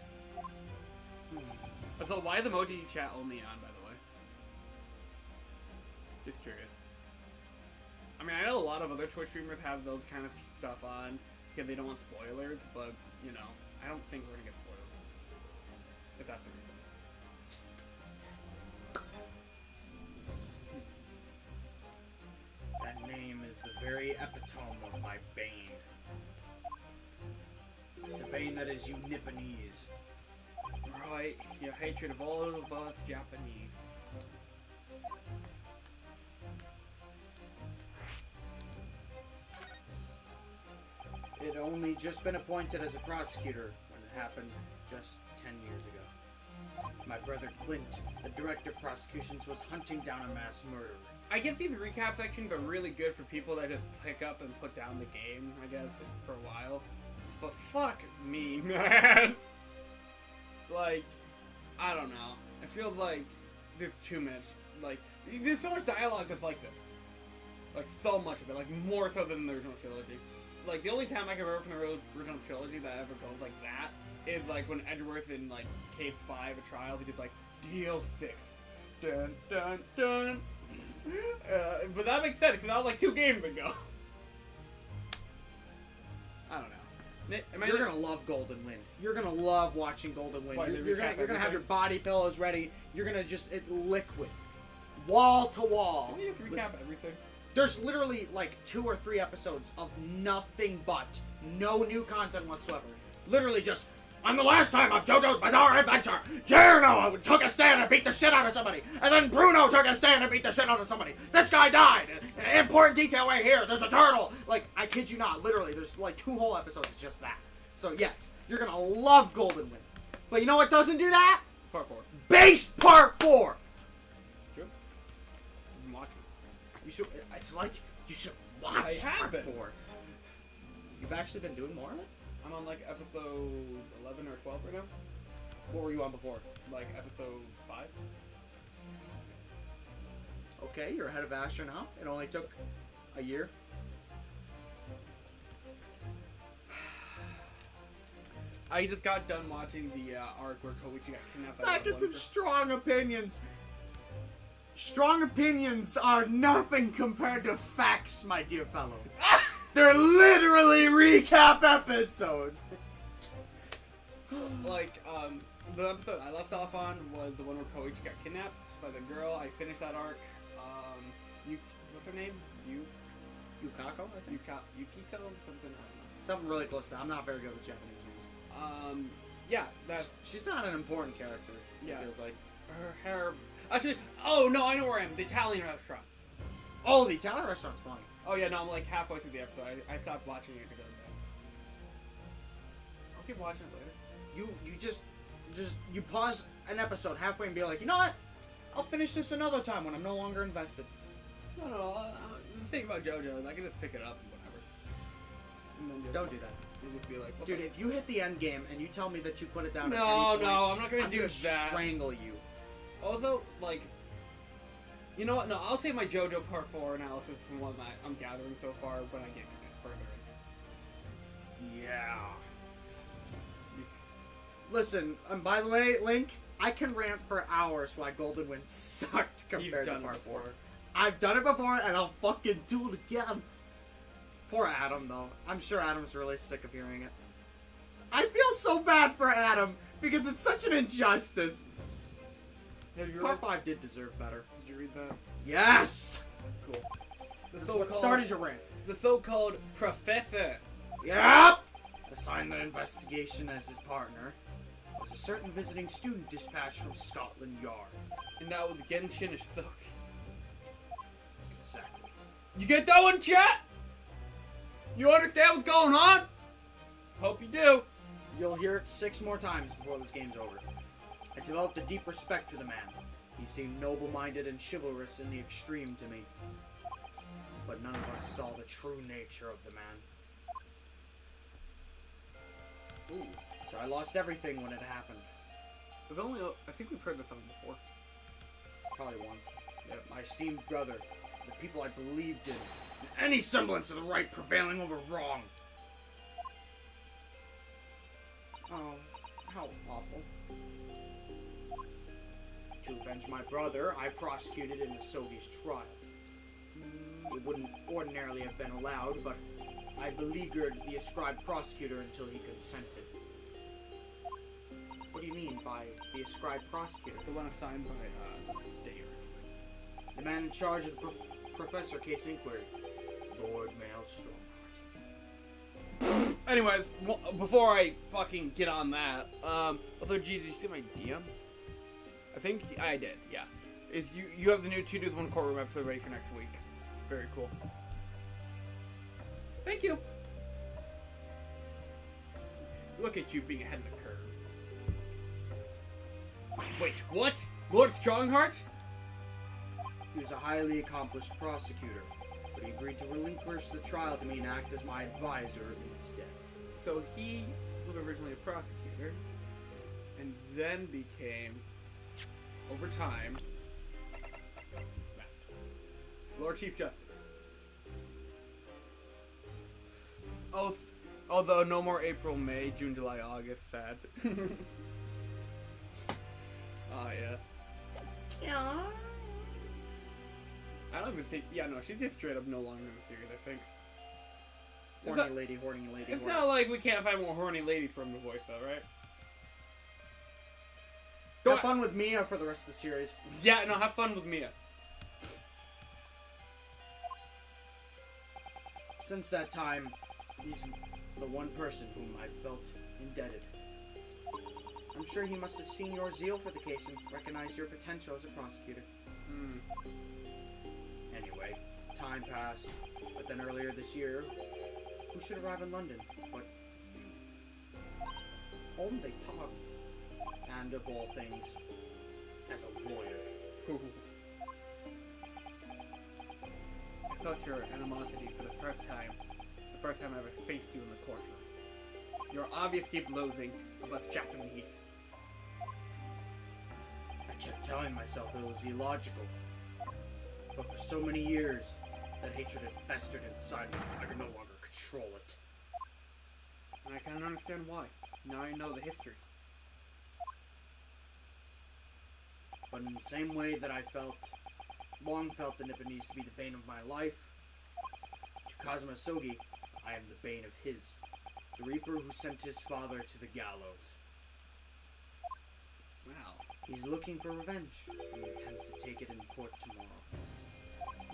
So why is emoji chat only on, by the way? Just curious. I mean, I know a lot of other Twitch streamers have those kind of stuff on because they don't want spoilers, but, you know, I don't think we're gonna get spoiled. If that's the reason. That name is the very epitome of my bane. The bane that is you Nipponese. Right, your hatred of all of us Japanese. It only just been appointed as a prosecutor when it happened just 10 years ago. My brother Clint, the director of prosecutions, was hunting down a mass murderer. I guess these recap sections are really good for people that just pick up and put down the game, I guess, for a while. But fuck me, man. Like, I don't know. I feel like there's too much. Like, there's so much dialogue that's like this. Like, so much of it. Like, more so than the original trilogy. Like, the only time I can remember from the original trilogy that ever goes like that is, like, when Edgeworth in, like, case 5 of Trials, he just, like, DL6. Dun, dun, dun. But that makes sense, because that was, like, 2 games ago. I don't know. You're gonna love Golden Wind. You're gonna love watching Golden Wind. Why, You're gonna have your body pillows ready. You're gonna just liquid, wall to wall. Can we just recap everything? There's literally like 2 or 3 episodes of nothing but no new content whatsoever. Literally just, on the last time of JoJo's Bizarre Adventure, Giorno took a stand and beat the shit out of somebody, and then Bruno took a stand and beat the shit out of somebody. This guy died. Important detail right here. There's a turtle. Like, I kid you not. Literally, there's like 2 whole episodes of just that. So yes, you're gonna love Golden Wind. But you know what doesn't do that? Part 4. Base Part 4. Sure. I'm watching. You should. It's like you should watch I have Part been. 4. You've actually been doing more of it? I'm on, like, episode 11 or 12 right now. What were you on before? Like, episode 5. Okay, you're ahead of Asher now. It only took a year. I just got done watching the arc where Koichi got kidnapped. Second, some strong opinions. Strong opinions are nothing compared to facts, my dear fellow. They're literally recap episodes. Like, the episode I left off on was the one where Koichi got kidnapped by the girl. I finished that arc. What's her name? Yukako, I think. Yukiko? Something, I don't know. Something really close to that. I'm not very good with Japanese names. Yeah, that's... She's not an important character, Yeah. it feels like. Her hair... Actually, oh, no, I know where I am. The Italian restaurant. Oh, the Italian restaurant's funny. Oh, yeah, no, I'm like halfway through the episode. I stopped watching it to go to bed. I'll keep watching it later. You just you pause an episode halfway and be like, you know what? I'll finish this another time when I'm no longer invested. No, the thing about JoJo is I can just pick it up and whatever. And then just Don't do that. and just be like, Dude, if you hit the end game and you tell me that you put it down at No, any point, no, I'm not gonna do gonna that. strangle you. Although, like, you know what? No, I'll save my JoJo Part 4 analysis from what I'm gathering so far when I get further Yeah. Listen, by the way, Link, I can rant for hours why Golden Wind sucked compared to Part 4. I've done it before, and I'll fucking do it again. Poor Adam, though. I'm sure Adam's really sick of hearing it. I feel so bad for Adam, because it's such an injustice. Part 5 did deserve better. Did you read that? Yes! Cool. This is what started your rant. The so-called professor. Yep! Assigned the investigation as his partner was a certain visiting student dispatched from Scotland Yard. And that was Genshin Isoki. Exactly. You get that one, chat? You understand what's going on? Hope you do. You'll hear it 6 more times before this game's over. I developed a deep respect for the man. He seemed noble-minded and chivalrous in the extreme to me. But none of us saw the true nature of the man. Ooh. So I lost everything when it happened. I think we've heard this song before. Probably once. Yeah, my esteemed brother, the people I believed in, any semblance of the right prevailing over wrong. Oh, how awful. To avenge my brother, I prosecuted in Isogi's trial. It wouldn't ordinarily have been allowed, but I beleaguered the ascribed prosecutor until he consented. What do you mean by the ascribed prosecutor? The one assigned by, Dave. The man in charge of the professor case inquiry. Lord Maelstrom. Anyways, before I fucking get on that, also, G, did you see my DM? I think I did, yeah. You have the new 2 Dudes 1 Courtroom episode ready for next week. Very cool. Thank you. Look at you being ahead of the curve. Wait, what? Lord Strongheart? He was a highly accomplished prosecutor, but he agreed to relinquish the trial to me and act as my advisor instead. So he was originally a prosecutor, and then became, over time, Lord Chief Justice. Although no more April, May, June, July, August, sad. Oh, yeah. Yeah. I don't even think, yeah, no, she's just straight up no longer in the series, I think. Horny lady, horny lady. It's not like we can't find more horny ladies from the voice, though, right? Have fun with Mia for the rest of the series. Yeah, no, have fun with Mia. Since that time, he's the one person whom I felt indebted. I'm sure he must have seen your zeal for the case and recognized your potential as a prosecutor. Anyway, time passed, but then earlier this year, who should arrive in London but only Pog, and of all things, as a lawyer. I felt your animosity for the first time I ever faced you in the courtroom. Your obvious deep loathing of us Japanese. I kept telling myself it was illogical, but for so many years, that hatred had festered inside me, I could no longer control it. And I can't understand why. Now I know the history. But in the same way that I long felt the Nipponese to be the bane of my life, to Kazuma Sogi, I am the bane of his. The Reaper who sent his father to the gallows. Wow. He's looking for revenge, and he intends to take it in court tomorrow.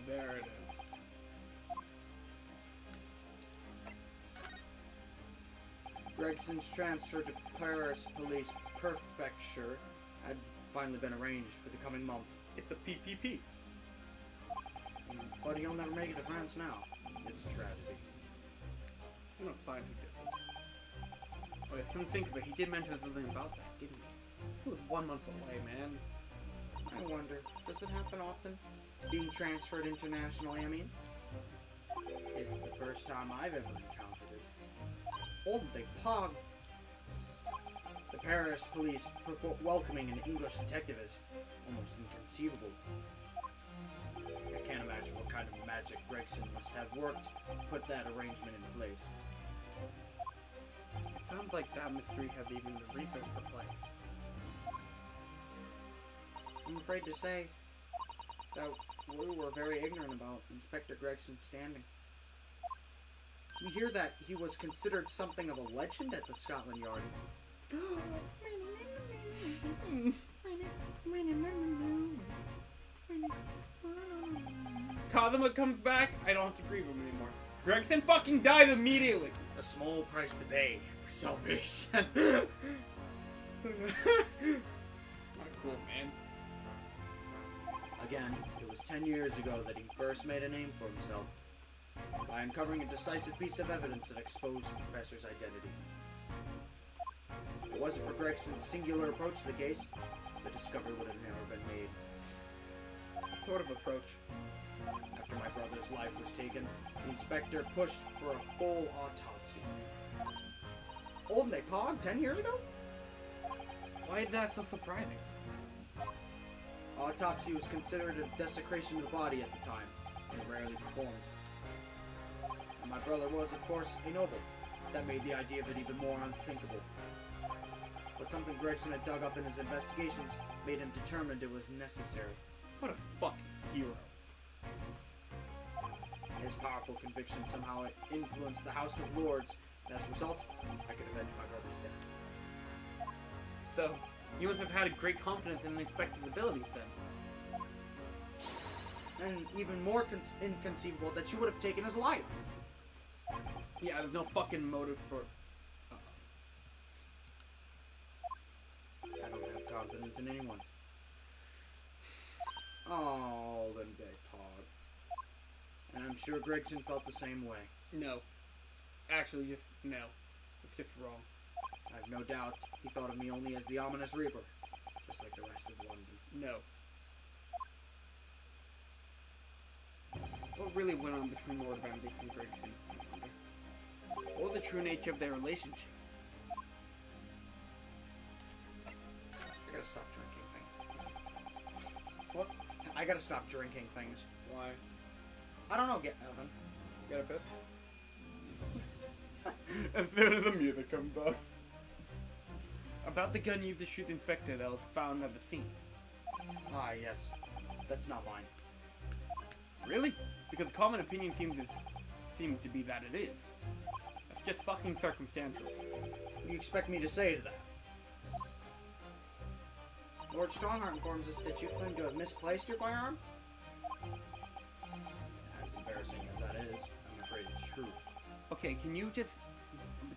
There it is. Gregson's transfer to Paris Police Prefecture had finally been arranged for the coming month. It's a PPP. But he'll never make it to France now. It's a tragedy. I'm gonna find who did this. Oh, yeah, come to think of it, he did mention something about that, didn't he? He was 1 month away, man. I wonder, does it happen often? Being transferred internationally, I mean? It's the first time I've ever encountered it. Old Big Pog! The Paris police welcoming an English detective is almost inconceivable. I can't imagine what kind of magic Gregson must have worked to put that arrangement in place. Sounds like that mystery has even the Reaper perplexed. I'm afraid to say that we were very ignorant about Inspector Gregson's standing. We hear that he was considered something of a legend at the Scotland Yard. Kazuma comes back, I don't have to grieve him anymore. Gregson fucking dies immediately! A small price to pay for salvation. Not cool, man. Again, it was 10 years ago that he first made a name for himself by uncovering a decisive piece of evidence that exposed the professor's identity. If it wasn't for Gregson's singular approach to the case, the discovery would have never been made. What sort of approach? After my brother's life was taken, the inspector pushed for a full autopsy. Old Napog 10 years ago? Why is that so surprising? Autopsy was considered a desecration of the body at the time, and rarely performed. And my brother was, of course, a noble. That made the idea of it even more unthinkable. But something Gregson had dug up in his investigations made him determined it was necessary. What a fucking hero. His powerful conviction somehow influenced the House of Lords, and as a result, I could avenge my brother's death. So, you must have had a great confidence in the inspector's abilities then. And even more inconceivable that you would have taken his life. Yeah, there's no fucking motive for... I don't have confidence in anyone. Oh, them gay Todd. And I'm sure Gregson felt the same way. No. Actually, just no. It's just wrong. I have no doubt he thought of me only as the ominous Reaper, just like the rest of London. No. What really went on between Lord Van Dix and Gregson? What was the true nature of their relationship? I gotta stop drinking things. What? I gotta stop drinking things. Why? I don't know, get Evan. You got a piss? As soon as the music comes up. About the gun used to shoot the inspector that was found at the scene. Ah, yes. That's not mine. Really? Because the common opinion seems to be that it is. That's just fucking circumstantial. What do you expect me to say to that? Lord Strongheart informs us that you claim to have misplaced your firearm? As embarrassing as that is, I'm afraid it's true. Okay, can you just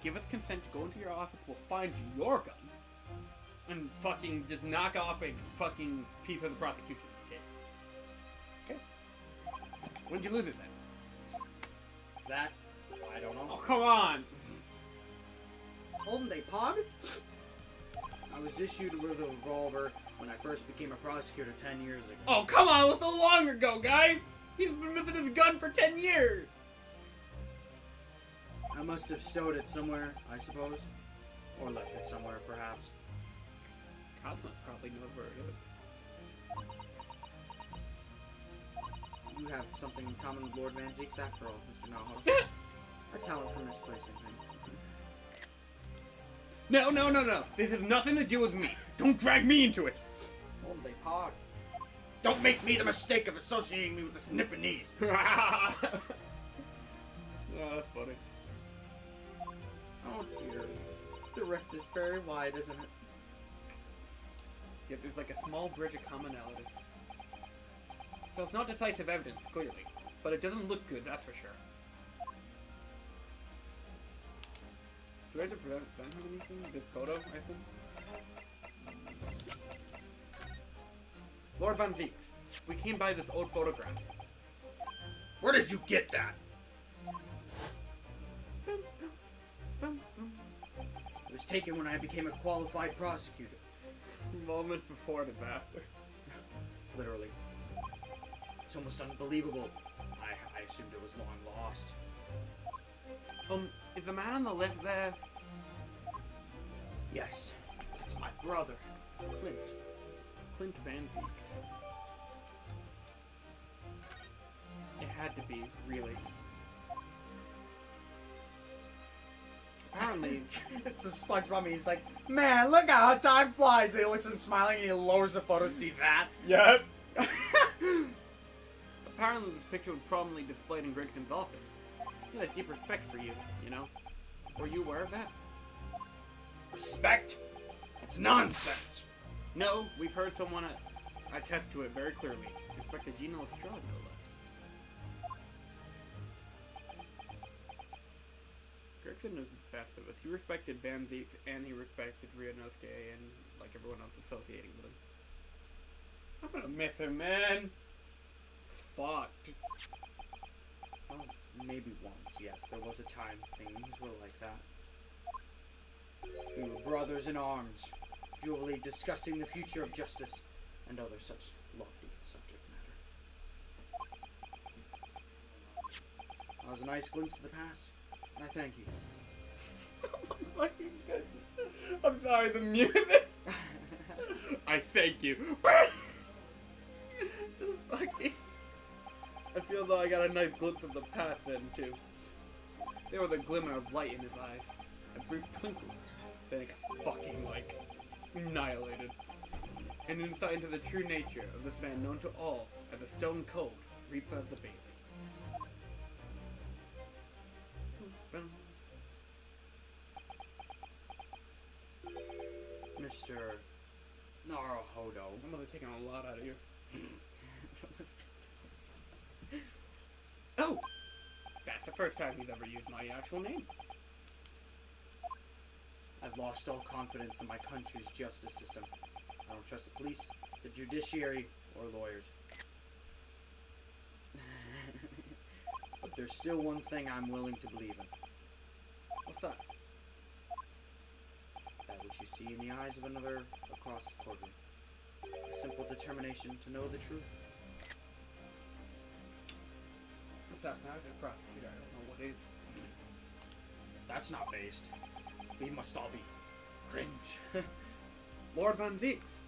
give us consent to go into your office? We'll find you your gun. And fucking just knock off a fucking piece of the prosecution in this case. Okay. When'd you lose it then? That, I don't know. Oh, come on! Holden Day Pog? I was issued with a revolver when I first became a prosecutor 10 years ago. Oh, come on! It was so long ago, guys! He's been missing his gun for 10 years! I must have stowed it somewhere, I suppose. Or left it somewhere, perhaps. Cosmo probably knows where it is. You have something in common with Lord Van Zeeks after all, Mr. Naho. A talent for misplacing things. No, no, no, no. This has nothing to do with me. Don't drag me into it. Holden Day Pog. Don't make me the mistake of associating me with this Nipponese. Oh, that's funny. Oh dear. The rift is very wide, isn't it? Yet there's like a small bridge of commonality. So it's not decisive evidence, clearly. But it doesn't look good, that's for sure. Do I have to prevent anything? This photo, I assume? Lord Van Zeeks, we came by this old photograph. Where did you get that? It was taken when I became a qualified prosecutor. Moments before disaster. Literally. It's almost unbelievable. I assumed it was long lost. Is the man on the left there? Yes, that's my brother, Clint. Clint Van Zeeks. It had to be, really. apparently, It's the SpongeBob meme. He's like, man, look how time flies. And he looks at him smiling and he lowers the photo to see that. Yep. apparently this picture was prominently displayed in Gregson's office. He had a deep respect for you, you know? Were you aware of that? Respect? That's nonsense. No, we've heard someone attest to it very clearly. Respected Gino Lestrade, no less. Gregson knows his best of us. He respected Van Veeks and he respected Ryunosuke and like everyone else associating with him. I'm gonna miss him, man. Fucked. Well, maybe once, yes. There was a time things were like that. We were brothers in arms, jovially discussing the future of justice and other such lofty subject matter. That was a nice glimpse of the past. I thank you. Fucking goodness. I'm sorry, the music. I thank you. Fucking. I feel though I got a nice glimpse of the past then too. There was a glimmer of light in his eyes, a brief twinkle. Then it got fucking like annihilated. An insight into the true nature of this man known to all as a stone cold Reaper of the Bailey. Mr. Naruhodo. I'm really taking a lot out of you. Oh! That's the first time he's ever used my actual name. I've lost all confidence in my country's justice system. I don't trust the police, the judiciary, or lawyers. But there's still one thing I'm willing to believe in. What's that? That which you see in the eyes of another across the courtroom. A simple determination to know the truth. Assassinated prosecutor, I don't know what is. That's not based. We must all be cringe. Lord Van Veeks.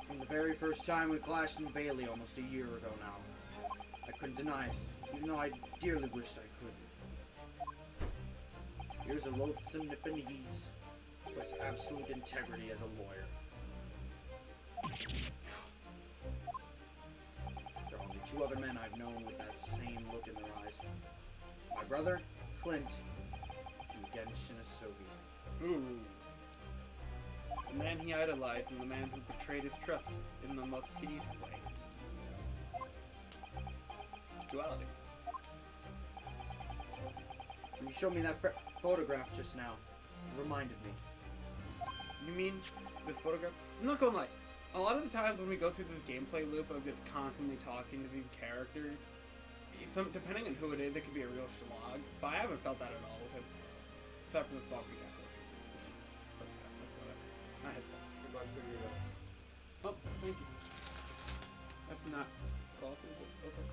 From the very first time we clashed in Bailey almost a year ago now. I couldn't deny it, even though I dearly wished I could. Here's a loathsome Nipponese who has absolute integrity as a lawyer. There are only two other men I've known with that same look in their eyes. My brother, Clint, and Genshin Asogi. Ooh. The man he idolized and the man who betrayed his trust in the most hideous way. Duality. When you showed me that photograph just now, it reminded me. You mean this photograph? I'm not gonna lie. A lot of the times when we go through this gameplay loop of just constantly talking to these characters, depending on who it is, it could be a real slog. But I haven't felt that at all with him. Except for the small recap. But yeah, that's whatever. Not his fault. Oh, thank you. That's not coffee, but okay.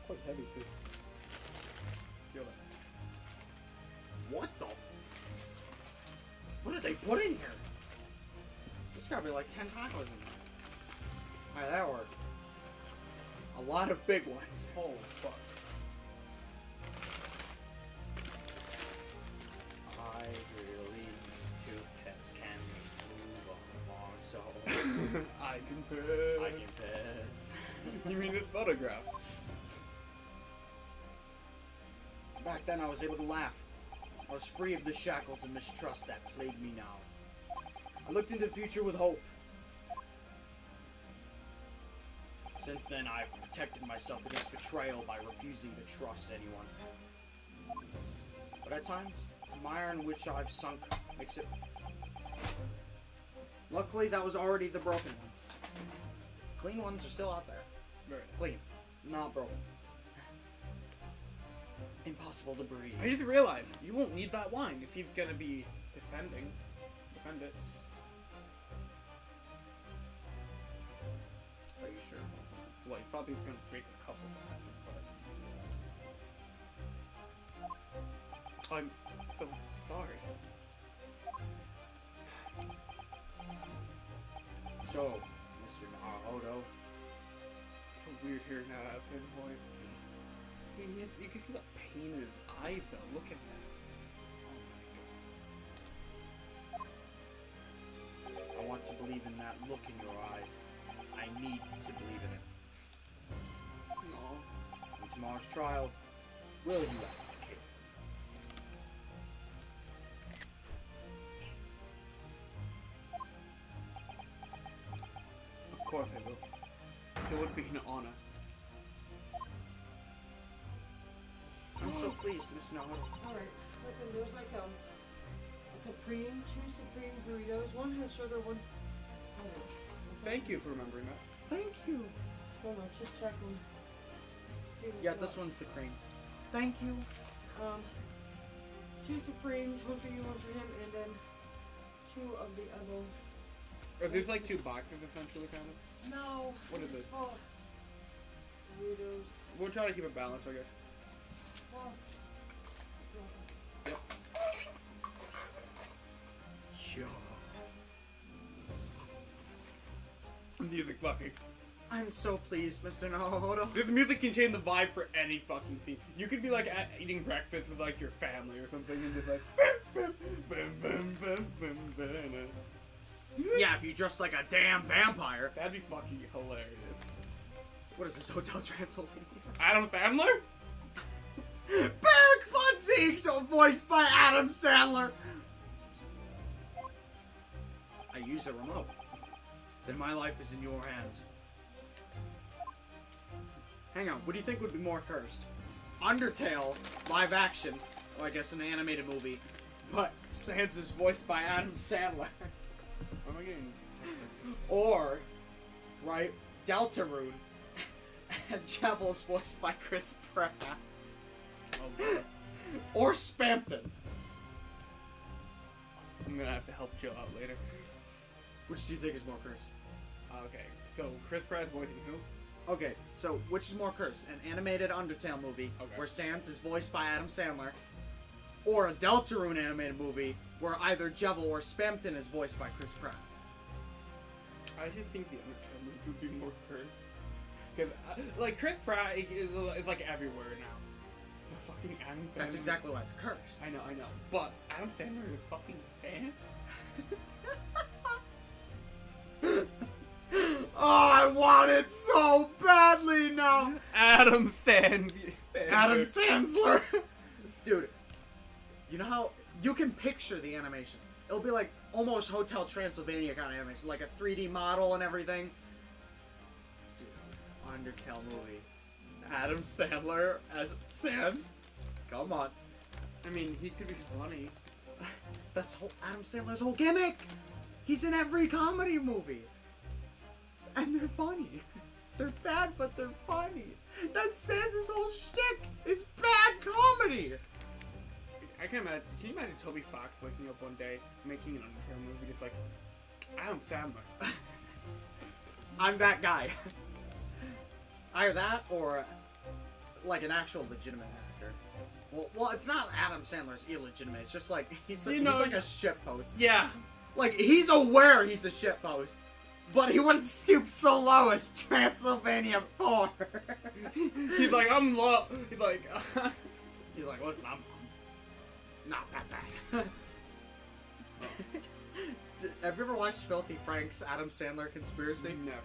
Quite heavy too. Feel that. What the? What did they put in here? There's gotta be like 10 tacos in there. Alright, that worked. A lot of big ones. Holy fuck. I really need 2 pets. Can we move along? So I can piss. I can piss. You mean this photograph? Back then I was able to laugh. I was free of the shackles of mistrust that plague me now. I looked into the future with hope. Since then, I've protected myself against betrayal by refusing to trust anyone. But at times, the mire in which I've sunk makes it... Luckily, that was already the broken one. Clean ones are still out there. Very Clean, not broken. Impossible to breathe. I just realized you won't need that wine if he's gonna be defending. Defend it. Are you sure? Well, he's probably just gonna break a couple glasses, but I'm so sorry. So, Mr. Naruhodo, So weird hearing that out of his voice. You can see the pain in his eyes, though. Look at that. I want to believe in that look in your eyes. I need to believe in it. No. In tomorrow's trial, will you advocate? Of course I will. It would be an honor. I'm so pleased, Miss Naruto. Alright, listen, there's like a Supreme, 2 Supreme burritos. One has sugar, one hasn't. Thank you for remembering that. Thank you. Hold on, just checking. See what's Yeah, up. this one's the cream. Thank you. 2 Supremes, one for you, one for him, and then 2 of the other. Are these like 2 boxes, essentially, kind of? No. What is it? Oh, burritos. We'll try to keep it balanced, I guess. Well, Yep. Sure. Music fucking. I'm so pleased, Mr. Naruto. This music can change the vibe for any fucking scene. You could be like eating breakfast with like your family or something and just like Yeah, if you dress like a damn vampire. that'd be fucking hilarious. What is this, Hotel Transylvania? Adam Sandler? Barrack Fonseca, voiced by Adam Sandler. I used a remote. Then my life is in your hands. Hang on, what do you think would be more cursed? Undertale, live action, or I guess an animated movie, but Sans is voiced by Adam Sandler. Am I getting... Or, right, Deltarune, and Jebel's voiced by Chris Pratt. Oh, God. Or Spampton. I'm gonna have to help Jill out later. Which do you think is more cursed? Okay, so Chris Pratt voicing who? Okay, so which is more cursed? An animated Undertale movie Okay. where Sans is voiced by Adam Sandler, or a Deltarune animated movie where either Jebel or Spampton is voiced by Chris Pratt? I just think the Undertale movie would be more cursed. Because, like, Chris Pratt is like everywhere now. But fucking Adam Sandler... That's exactly why it's cursed. I know. But Adam Sandler is fucking Sans? Oh, I want it so badly now! Adam Sans. Adam Sandler! Dude, you know how you can picture the animation? It'll be like almost Hotel Transylvania kind of animation, like a 3D model and everything. Dude, Undertale movie. Adam Sandler as Sans? Come on. I mean, he could be funny. That's Adam Sandler's whole gimmick! He's in every comedy movie! And they're funny. They're bad, but they're funny. That's Sans' whole shtick is bad comedy! I can imagine. Can you imagine Toby Fox waking up one day, making an Undertale movie, just like Adam Sandler? I'm that guy. Either that or like an actual legitimate actor. Well, it's not Adam Sandler's illegitimate. It's just like he's like a shitpost. Yeah. Like he's aware he's a shitpost, but he wouldn't stoop so low as Transylvania 4. He's like, I'm low. He's like, He's like, listen, I'm not that bad. Have you ever watched Filthy Frank's Adam Sandler conspiracy? never.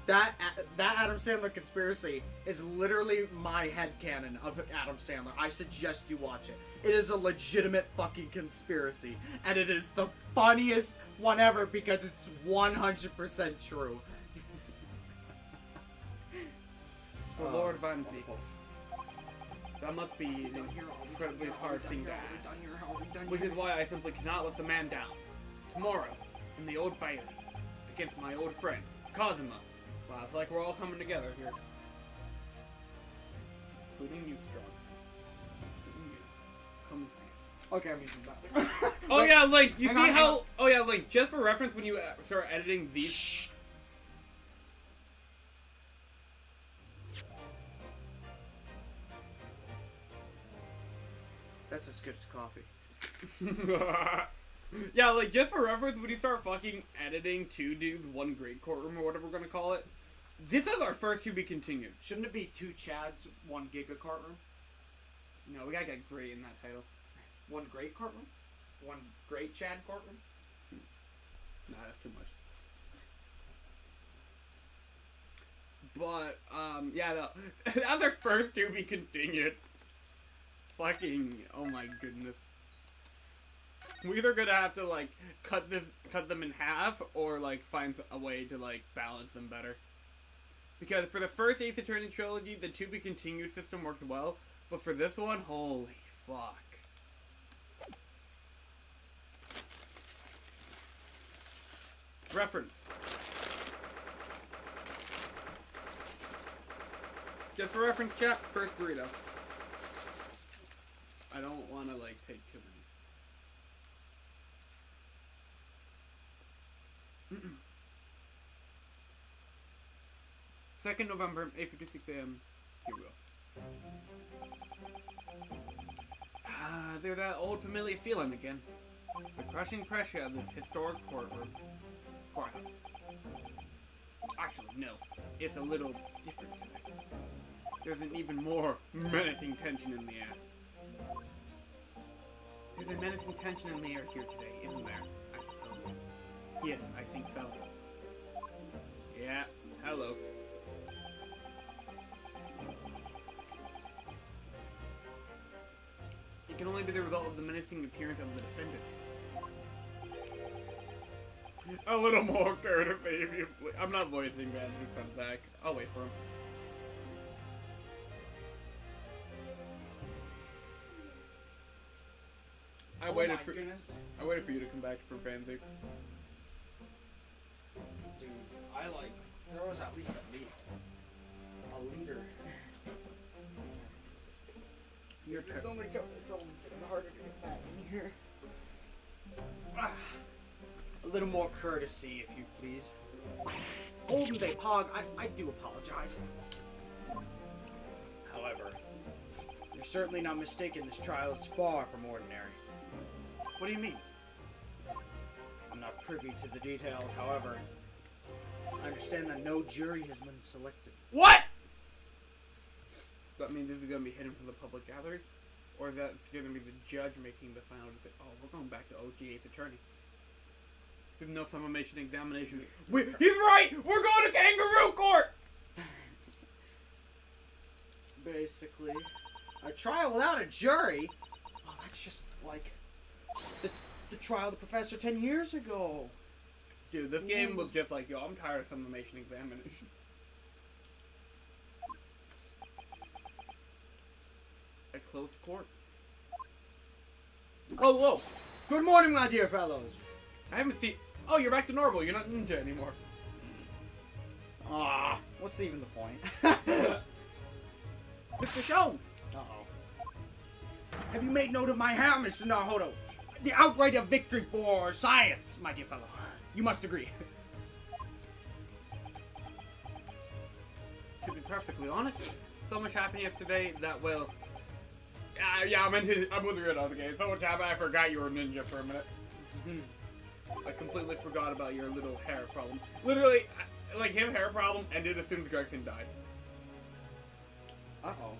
That Adam Sandler conspiracy is literally my headcanon of Adam Sandler. I suggest you watch it. It is a legitimate fucking conspiracy. And it is the funniest one ever because it's 100% true. For Lord Van Ziegels. That must be an incredibly hard thing to ask. Which is why I simply cannot let the man down. Tomorrow, in the Old Bailey, against my old friend, Kazuma. Wow, it's like we're all coming together here. Including you, Strong. Including you. Come see. Okay, I'm using that. Oh yeah, Link, you hang see on, how... Oh yeah, Link, just for reference, when you start editing these... Shh. That's as good as coffee. Yeah, like, just for reference, when you start fucking editing 2 dudes, 1 great courtroom, or whatever we're gonna call it, this is our first to be continued. Shouldn't it be 2 Chads, 1 Giga courtroom? No, we gotta get great in that title. One great courtroom? One great Chad courtroom? Nah, that's too much. But, yeah, no. That's our first to be continued. Fucking, oh my goodness. We're either gonna have to, like, cut them in half, or, like, find a way to, like, balance them better. Because for the first Ace Attorney trilogy, the to be continued system works well, but for this one, holy fuck. Reference. Just for reference, chat, first burrito. I don't want to, like, take too many. 2nd November, 8:56 a.m. Here we go. They're that old familiar feeling again. The crushing pressure of this historic courtrouse. Actually, no. It's a little different today. There's an even more menacing tension in the air. There's a menacing tension in the air here today, isn't there? I suppose. Yes, I think so. Yeah, hello. It can only be the result of the menacing appearance of the defendant. A little more courtesy, if you please. I'm not voicing Van Zix on Zach. I'll wait for him. I waited for you to come back from Van Zix. Dude, there was at least a leader. Your turn. It's only getting harder to get back in here. A little more courtesy, if you please. Olden Day Pog, I do apologize. However, you're certainly not mistaken, this trial is far from ordinary. What do you mean? I'm not privy to the details, however, I understand that no jury has been selected. What?! That means this is going to be hidden from the public gallery? Or that's going to be the judge making the final decision? Oh, we're going back to OG Ace Attorney. There's no summation examination. He's right! We're going to kangaroo court! Basically, a trial without a jury? Well, that's just like the trial of the professor 10 years ago. Dude, this game was just like, yo, I'm tired of summation examination. A closed court. Oh, whoa! Good morning, my dear fellows. I haven't seen... Oh, you're back to normal. You're not ninja anymore. Ah, what's even the point? Mr. Sholmes! Uh-oh. Have you made note of my hair, Mr. Naruto? The outright of victory for science, my dear fellow. You must agree. To be perfectly honest, so much happened yesterday that will... yeah, I'm with you on the game. So much happened, I forgot you were a ninja for a minute. I completely forgot about your little hair problem. Literally, like, his hair problem ended as soon as Gregson died. Uh-oh.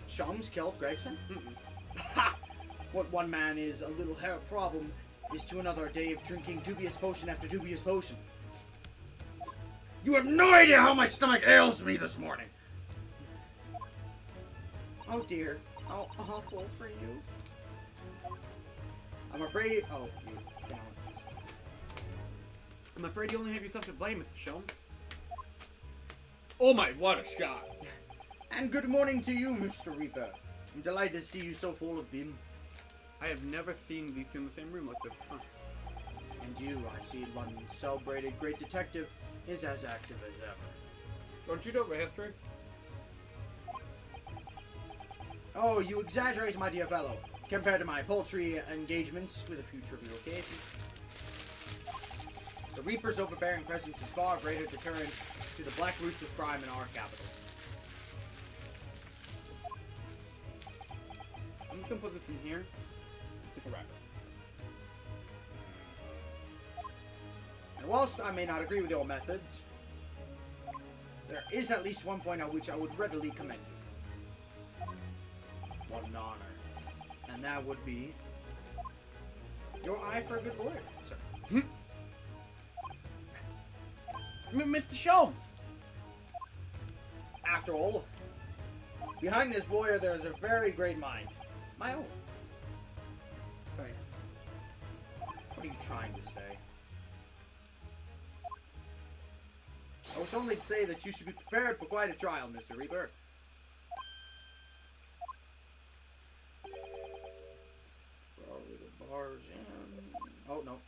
Shums killed Gregson? Ha! What one man is a little hair problem is to another a day of drinking dubious potion after dubious potion. You have no idea how my stomach ails me this morning! Oh dear. How awful for you. I'm afraid... Oh, you know. I'm afraid you only have yourself to blame, Mr. Sholmes. Oh my, what a shot! And good morning to you, Mr. Reaper. I'm delighted to see you so full of vim. I have never seen these two in the same room like this, huh? And you, I see London's celebrated great detective, is as active as ever. Don't you know the history? Oh, you exaggerate, my dear fellow, compared to my paltry engagements with a few trivial cases. The Reaper's overbearing presence is far greater deterrent to the black roots of crime in our capital. I'm just gonna put this in here. Just a wrap. And whilst I may not agree with your methods, there is at least one point on which I would readily commend you. one honor. And that would be your eye for a good lawyer, sir. Mr. Sholmes! After all, behind this lawyer there is a very great mind. My own. Thanks. What are you trying to say? I wish only to say that you should be prepared for quite a trial, Mr. Reaper. Sorry to barge in. Oh, no.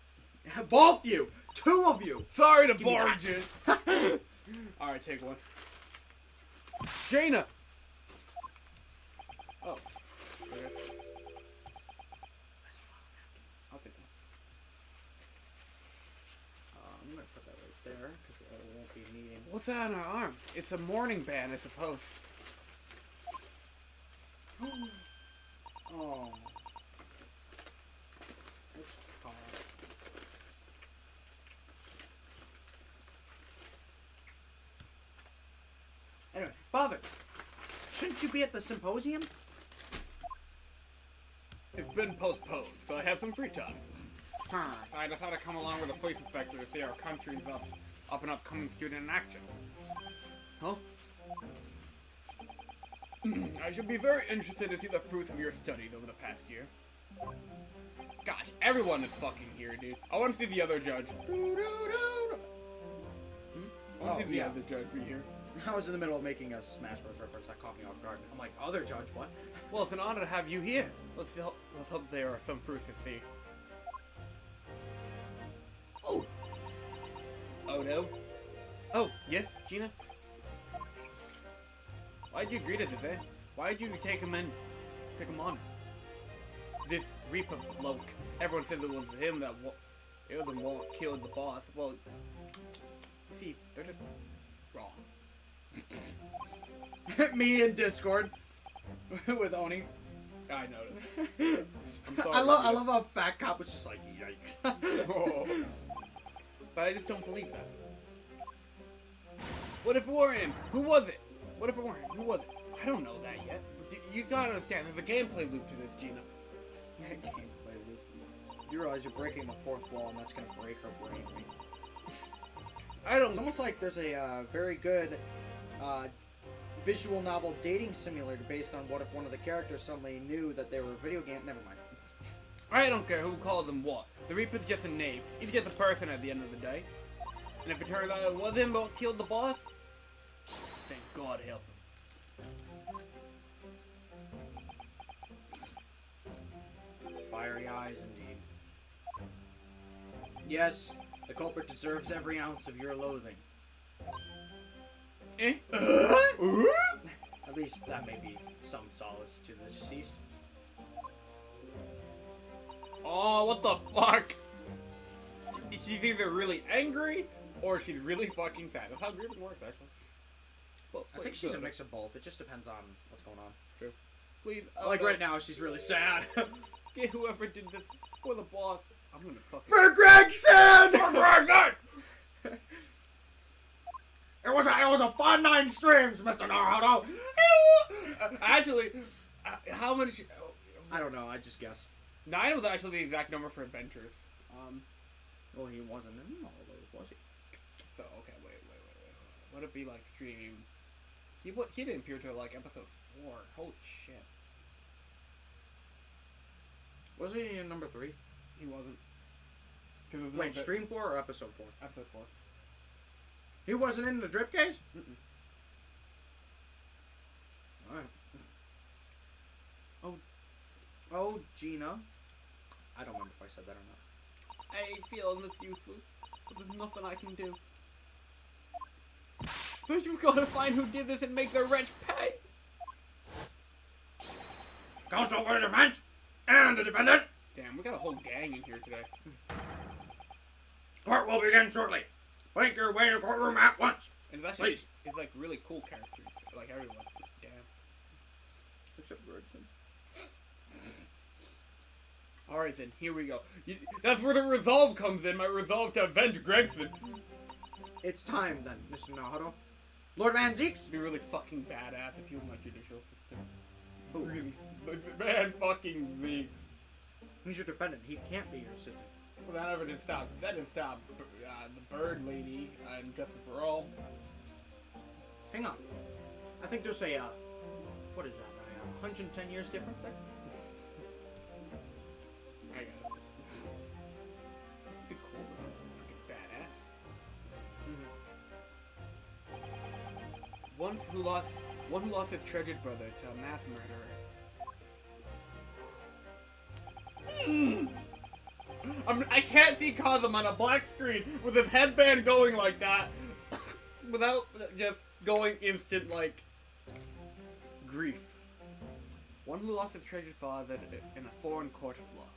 Both you! Two of you! Sorry to Give me barge in. Alright, take one. Jaina! Oh. Okay. I'll take one. I'm gonna put that right there, because I won't be needing... What's that on her arm? It's a mourning band, I suppose. Oh. That's hard. Anyway, Father, shouldn't you be at the symposium? It's been postponed, so I have some free time. I decided to come along with a police inspector to see our country's up and upcoming student in action. Huh? I should be very interested to see the fruits of your studies over the past year. Gosh, everyone is fucking here, dude. I want to see the other judge. I want to see the other judge be here. I was in the middle of making a Smash Bros. Reference that caught me off guard. I'm like, other judge, what? Well, it's an honor to have you here. Let's hope there are some fruits to see. Oh. Oh no. Oh, yes, Gina? Why'd you agree to this, eh? Why'd you take him in? Pick him on? This Reaper bloke. Everyone says it was him that it was the one that killed the boss. Well, see, they're just wrong. Me in Discord with Oni. I noticed. I'm sorry. I love how Fat Cop was just like, yikes. Oh. But I just don't believe that. What if it weren't him? Who was it? What if it weren't him? Who was it? I don't know that yet. You gotta understand, there's a gameplay loop to this, Gina. Gameplay loop. You realize you're breaking the fourth wall, and that's gonna break her brain. I don't. It's almost like there's a very good visual novel dating simulator based on what if one of the characters suddenly knew that they were a video game. Never mind. I don't care who calls him what. The Reaper's just a name. He's just a person at the end of the day. And if it turns out it was him who killed the boss, thank God help him. Fiery eyes, indeed. Yes, the culprit deserves every ounce of your loathing. Eh? At least that may be some solace to the deceased. Oh, what the fuck? She's either really angry or she's really fucking sad. That's how grieving works, actually. Well, I think she's a mix of both. It just depends on what's going on. True. Please, Like right now, she's really sad. get whoever did this for the boss. I'm gonna fucking. For Gregson! For Gregson! It was a fun 9 streams, Mr. Naruto. Actually, how much? I don't know. I just guessed. 9 was actually the exact number for adventures. Well, he wasn't in all those, was he? So okay, wait. Would it be like stream? He didn't appear till like episode 4. Holy shit. Was he in number 3? He wasn't. Wait, stream 4 or episode 4? Episode 4. He wasn't in the drip case? Mm-mm. Alright. Oh, Gina. I don't remember if I said that or not. I feel this useless, but there's nothing I can do. First you've got to find who did this and make the wretch pay! Counsel for the defense and the defendant. Damn, we got a whole gang in here today. Court will begin shortly. Make your way to the courtroom at once. And it's actually, Please. it's like really cool characters. Like everyone. Damn. Except Gregson. Alright then, here we go. That's where the resolve comes in, my resolve to avenge Gregson. It's time then, Mr. Naruto. Lord Van Zeeks? It'd be really fucking badass if he was my judicial system. Really, the man fucking Zeeks. He's your defendant. He can't be your assistant. Well, that never did stop. That didn't stop the bird lady and Justice for All. Hang on. I think there's a, what is that? A 110 years difference there? I guess. Be cool though. Freaking badass. One who lost his treasured brother to a mass murderer. I can't see Kazum on a black screen with his headband going like that without just going instant, like, grief. One who lost his treasured father in a foreign court of law.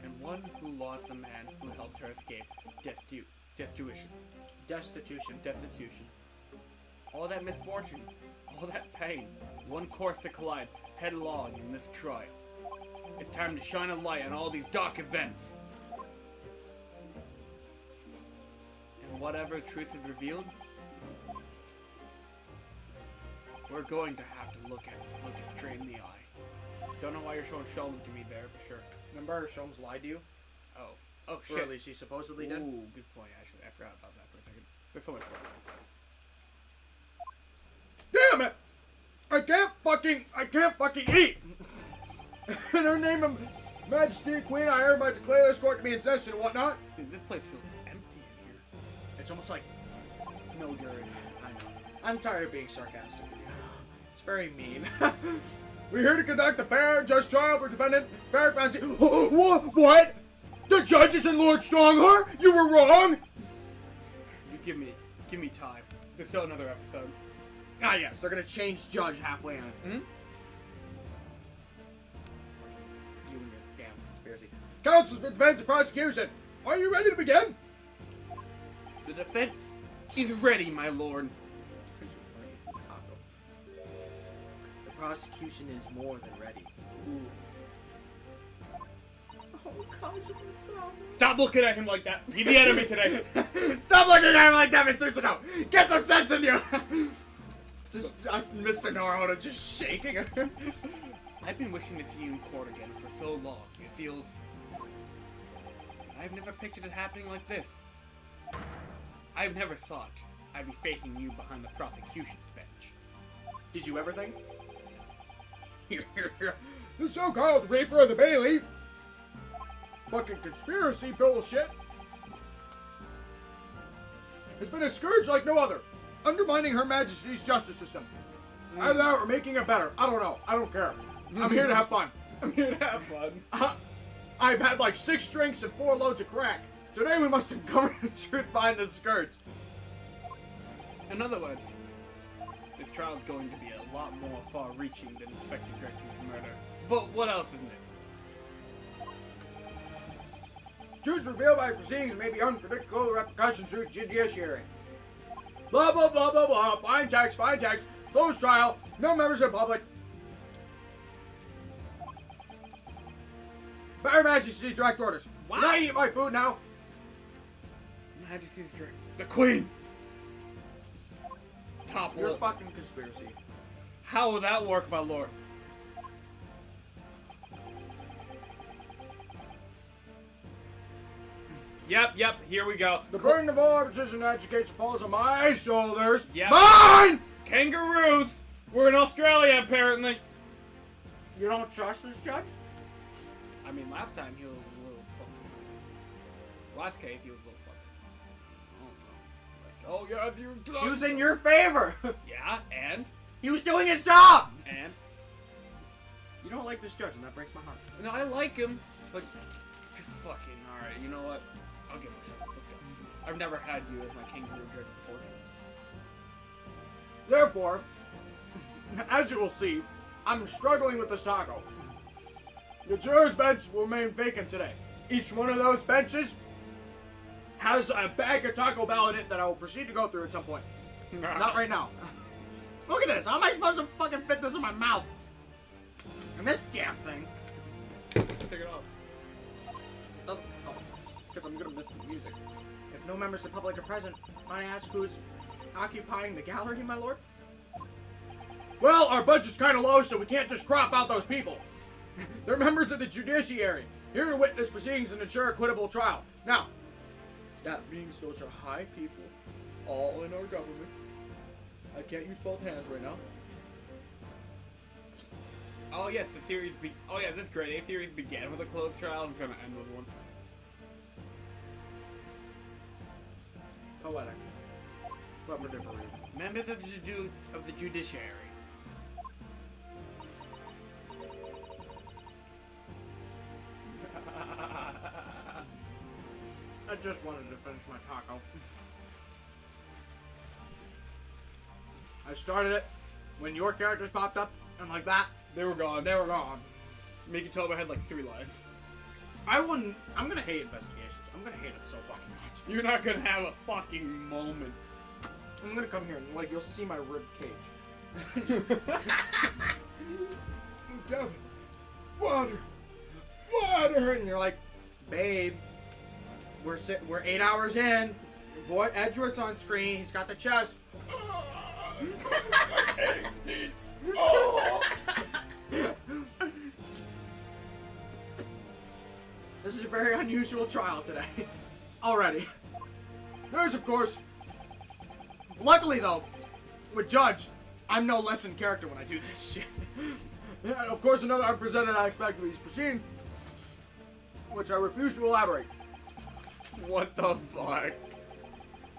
And one who lost a man who helped her escape destitution. All that misfortune, all that pain, one course to collide headlong in this trial. It's time to shine a light on all these dark events. And whatever truth is revealed, we're going to have to look it straight in the eye. Don't know why you're showing Sholmes to me there, but sure. Remember Sholmes lied to you? Oh Or shit. at least he supposedly did? Ooh, good point, actually. I forgot about that for a second. There's so much going on. Damn it! I can't fucking eat! In her name of Majesty Queen, I hereby declare this court to be incensed and whatnot. Dude, this place feels empty in here. It's almost like, No jury. I know. I'm tired of being sarcastic. It's very mean. We're here to conduct a fair, just trial for defendant Barrett Fancy. What? The judge isn't Lord Strongheart? You were wrong? You give me time. There's still another episode. Ah, yes, they're gonna change judge halfway on. Hmm? You and your damn conspiracy. Counsels for defense and prosecution. Are you ready to begin? The defense is ready, my lord. The prosecution is more than ready. Ooh. Oh, Kazuma so. Stop looking at him like that. He's the enemy today. Stop looking at him like that, Mr. Susanoo! Get some sense in you! Just Mr. Naruto just shaking her. I've been wishing to see you in court again for so long. It feels... I've never pictured it happening like this. I've never thought I'd be facing you behind the prosecution's bench. Did you ever think? The so-called Reaper of the Bailey. Fucking conspiracy bullshit. Has been a scourge like no other, undermining Her Majesty's justice system. Either that or making it better. I don't know. I don't care. I'm here to have fun. I'm here to have fun. I've had like 6 drinks and 4 loads of crack. Today we must uncover the truth behind this scourge. In other words, this trial is going to be a lot more far-reaching than Inspector Gretchen's murder. But what else isn't it? Truths revealed by proceedings may be unpredictable repercussions through judiciary. Blah, blah, blah, blah, blah. Fine text, closed trial, no members of the public. Her Majesty's direct orders. Wow. Can I eat my food now? Majesty's drink. The Queen! Top You're a lip. fucking conspiracy. How will that work, my lord? Yep, here we go. The burden of all arbitration and education falls on my shoulders. Yep. Mine! Kangaroos! We're in Australia, apparently. You don't trust this judge? I mean, last time he was a little fucking... Last case, he was a little fucking... I don't know. Like, oh, yeah, He was in your favor. Yeah, and? He was doing his job. And? You don't like this judge, and that breaks my heart. No, I like him, but... You're fucking... Alright, you know what? I'll give him a shot. Let's go. I've never had you as my kangaroo judge before. Therefore, as you will see, I'm struggling with this taco. The jurors' bench will remain vacant today. Each one of those benches has a bag of Taco Bell in it that I will proceed to go through at some point. Not right now. Look at this. How am I supposed to fucking fit this in my mouth? And this damn thing. Take it off. It doesn't help. Because I'm gonna miss the music. If no members of the public are present, might I ask who's occupying the gallery, my lord? Well, our budget's kind of low, so we can't just crop out those people. They're members of the judiciary, here to witness proceedings and ensure equitable trial. Now, that means those are high people, all in our government. I can't use both hands right now. Oh yes, the series. Oh yeah, this grade A series began with a closed trial and it's gonna end with one. Poetic. But for different reasons. Members of the judiciary. I just wanted to finish my taco. I started it when your characters popped up, and like that, They were gone. they were gone. Mikitoba had like 3 lives. I'm gonna hate investigations. I'm gonna hate it so fucking much. You're not gonna have a fucking moment. I'm gonna come here and like you'll see my rib cage. Go. Water, and you're like, babe, we're 8 hours in. Boy, Edgeworth's on screen. He's got the chest. My cave needs. Oh! This is a very unusual trial today. Already. There's, of course. Luckily, though, with Judge, I'm no less in character when I do this shit. And of course, another unpresented aspect of these proceedings, which I refuse to elaborate. What the fuck?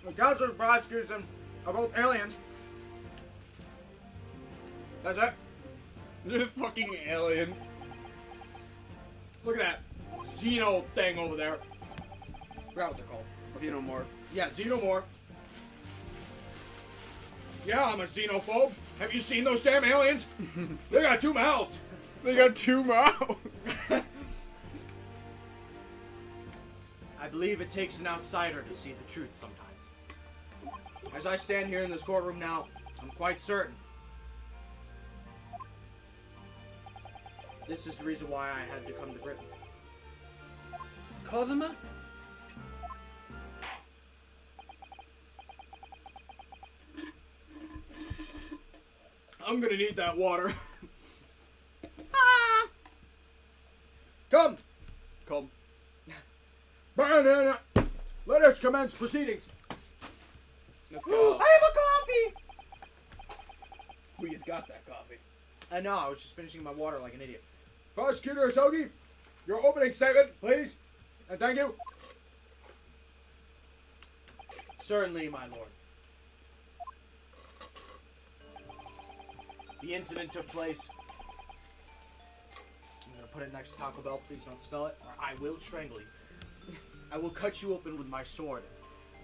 The counselors and prosecutors are both aliens. That's it. There's fucking aliens. Look at that Xeno thing over there. Forgot what they're called. Xenomorph. Yeah, Xenomorph. Yeah, I'm a xenophobe. Have you seen those damn aliens? They got 2 mouths. They got 2 mouths. I believe it takes an outsider to see the truth sometimes. As I stand here in this courtroom now, I'm quite certain. This is the reason why I had to come to Britain. Cosima? I'm gonna need that water. Ah! Come! Come. Banana! Let us commence proceedings. Let's I go. have a coffee! We just got that coffee. I know, I was just finishing my water like an idiot. Prosecutor Asogi, your opening statement, please. And thank you. Certainly, my lord. The incident took place. I'm gonna put it next to Taco Bell. Please don't spell it, or I will strangle you. I will cut you open with my sword.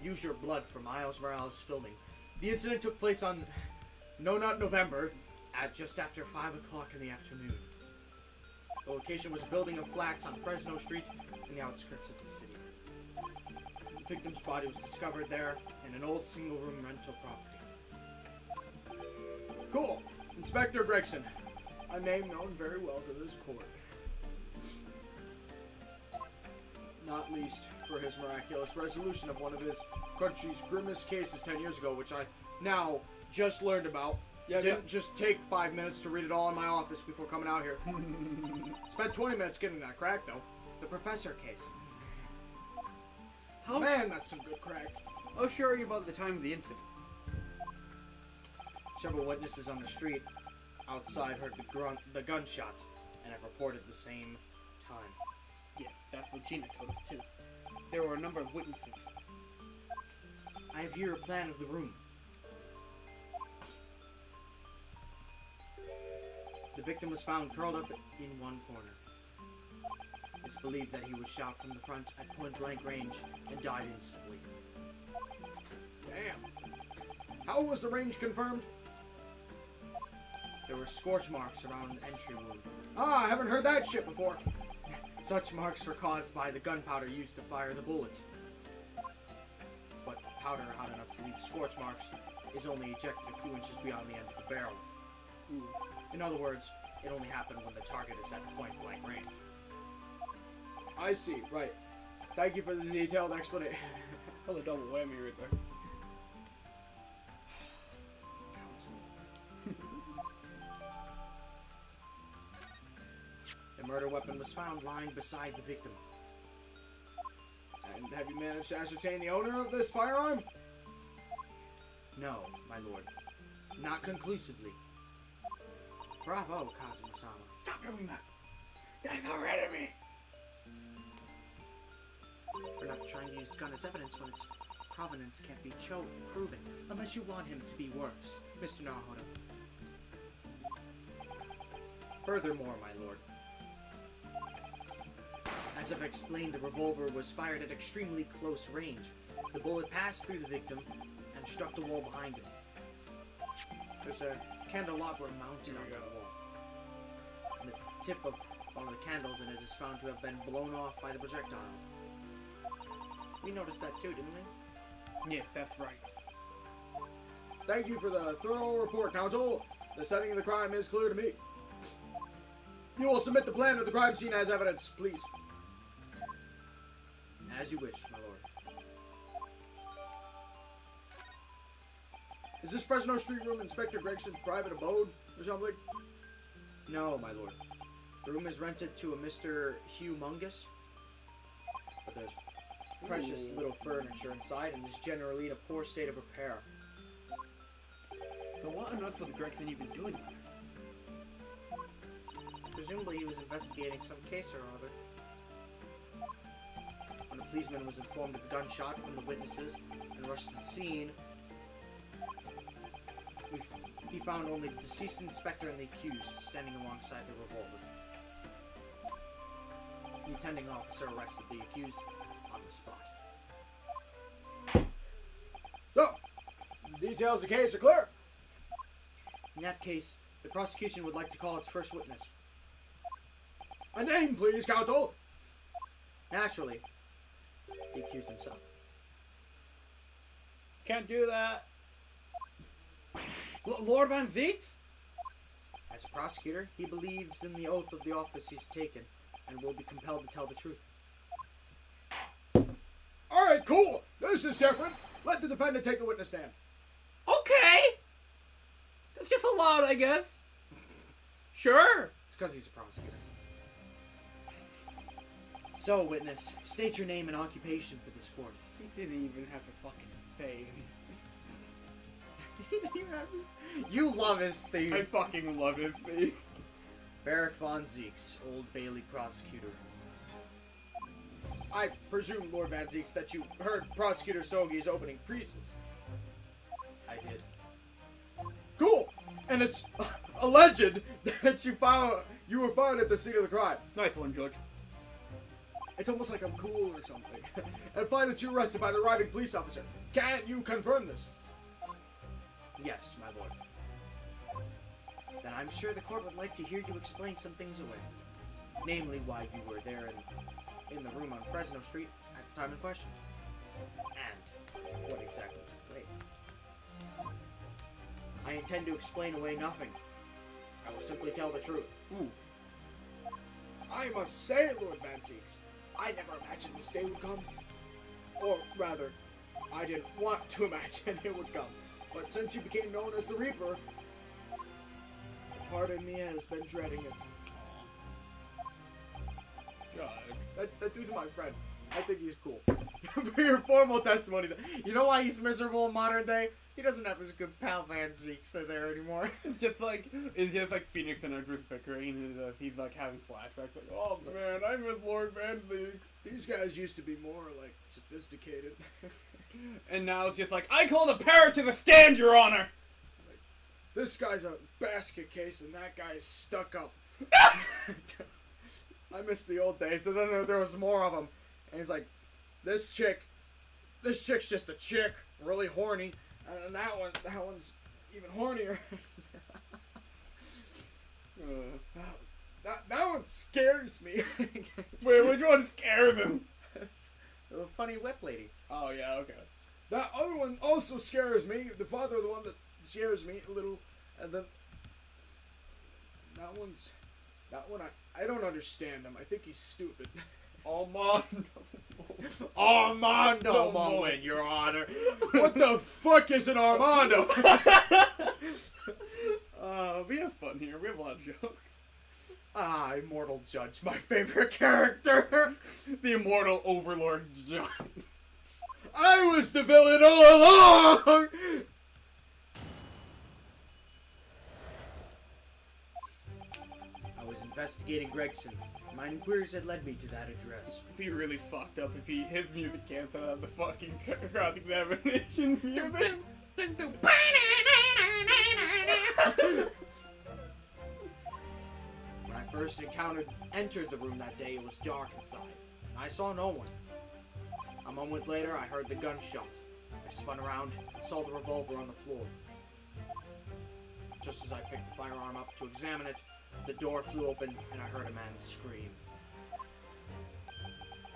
Use your blood for Miles Morales filming. The incident took place on not November at just after 5 o'clock in the afternoon. The location was a building of flats on Fresno Street in the outskirts of the city. The victim's body was discovered there in an old single-room rental property. Cool. Inspector Gregson. A name known very well to this court. Not least for his miraculous resolution of one of his country's grimmest cases 10 years ago, which I now just learned about. Didn't just take 5 minutes to read it all in my office before coming out here. Spent 20 minutes getting that crack, though. The professor case. How Man, that's some good crack. How sure are you about the time of the incident? Several witnesses on the street outside heard the gunshot and have reported the same time. Yes, that's what Gina told us too. There were a number of witnesses. I have here a plan of the room. The victim was found curled up in one corner. It's believed that he was shot from the front at point-blank range and died instantly. Damn. How was the range confirmed? There were scorch marks around the entry wound. Ah, I haven't heard that shit before. Such marks were caused by the gunpowder used to fire the bullet. But powder hot enough to leave scorch marks is only ejected a few inches beyond the end of the barrel. In other words, it only happened when the target is at point-blank range. I see, right. Thank you for the detailed explanation. That was a double whammy right there. murder weapon was found lying beside the victim. And have you managed to ascertain the owner of this firearm? No, my lord. Not conclusively. Bravo, Kazuma-sama. Stop doing that. That's our enemy. For not trying to use the gun as evidence when its provenance can't be proven, unless you want him to be worse, Mr. Naruhodo. Furthermore, my lord, as I've explained, the revolver was fired at extremely close range. The bullet passed through the victim and struck the wall behind him. There's a candelabra mounted on the wall. And the tip of one of the candles in it is found to have been blown off by the projectile. We noticed that too, didn't we? Yes, that's right. Thank you for the thorough report, Counsel. The setting of the crime is clear to me. You will submit the plan of the crime scene as evidence, please. As you wish, my lord. Is this Fresno Street room Inspector Gregson's private abode or something? No, my lord. The room is rented to a Mr. Humongous. But there's precious little furniture inside and is generally in a poor state of repair. So what on earth was Gregson even doing there? Presumably he was investigating some case or other. When the policeman was informed of the gunshot from the witnesses and rushed to the scene, he found only the deceased inspector and the accused standing alongside the revolver. The attending officer arrested the accused on the spot. So, the details of the case are clear. In that case, the prosecution would like to call its first witness. A name, please, Counsel. Naturally, the accused himself. Can't do that. Lord Van Zieks? As a prosecutor, he believes in the oath of the office he's taken and will be compelled to tell the truth. Alright, cool. This is different. Let the defendant take the witness stand. Okay. That's just allowed, I guess. Sure. It's because he's a prosecutor. So, witness, state your name and occupation for this court. He didn't even have to fucking say. You love his theme. I fucking love his theme. Barrack Von Zieks, Old Bailey prosecutor. I presume, Lord Van Zieks, that you heard Prosecutor Sogi's opening pieces. I did. Cool. And it's alleged that you were found at the scene of the crime. Nice one, George. It's almost like I'm cool or something. And find that you were arrested by the arriving police officer. Can't you confirm this? Yes, my lord. Then I'm sure the court would like to hear you explain some things away. Namely, why you were there in the room on Fresno Street at the time in question. And what exactly took place. I intend to explain away nothing. I will simply tell the truth. I must say, Lord Van Zieks, I never imagined this day would come. Or rather, I didn't want to imagine it would come. But since you became known as the Reaper, a part of me has been dreading it. Judge. That dude's my friend. I think he's cool. For your formal testimony, You know why he's miserable in modern day? He doesn't have his good pal Van Zieks there anymore. It's just like Phoenix and Idris bickering, and he's like having flashbacks, like, oh man, I miss Lord Van Zieks. these guys used to be more, like, sophisticated. And now it's just like, I call the parrot to the stand, Your Honor! This guy's a basket case, and that guy's stuck up. I miss the old days, and then there was more of them. And he's like, this chick's just a chick, really horny. And that one's even hornier. That one scares me. Wait, which one scares him? The funny whip lady. Oh, yeah, okay. That other one also scares me. The father of the one that scares me a little. And then that one, I don't understand him. I think he's stupid. Armando moment, Your Honor. What the fuck is an Armando? We have fun here. We have a lot of jokes. Ah, Immortal Judge, my favorite character. The immortal overlord John. I was the villain all along! I was investigating Gregson. My inquiries had led me to that address. It'd be really fucked up if his music canceled out the fucking cross-examination music. When I first entered the room that day, it was dark inside. I saw no one. A moment later, I heard the gunshot. I spun around and saw the revolver on the floor. Just as I picked the firearm up to examine it, the door flew open and I heard a man scream.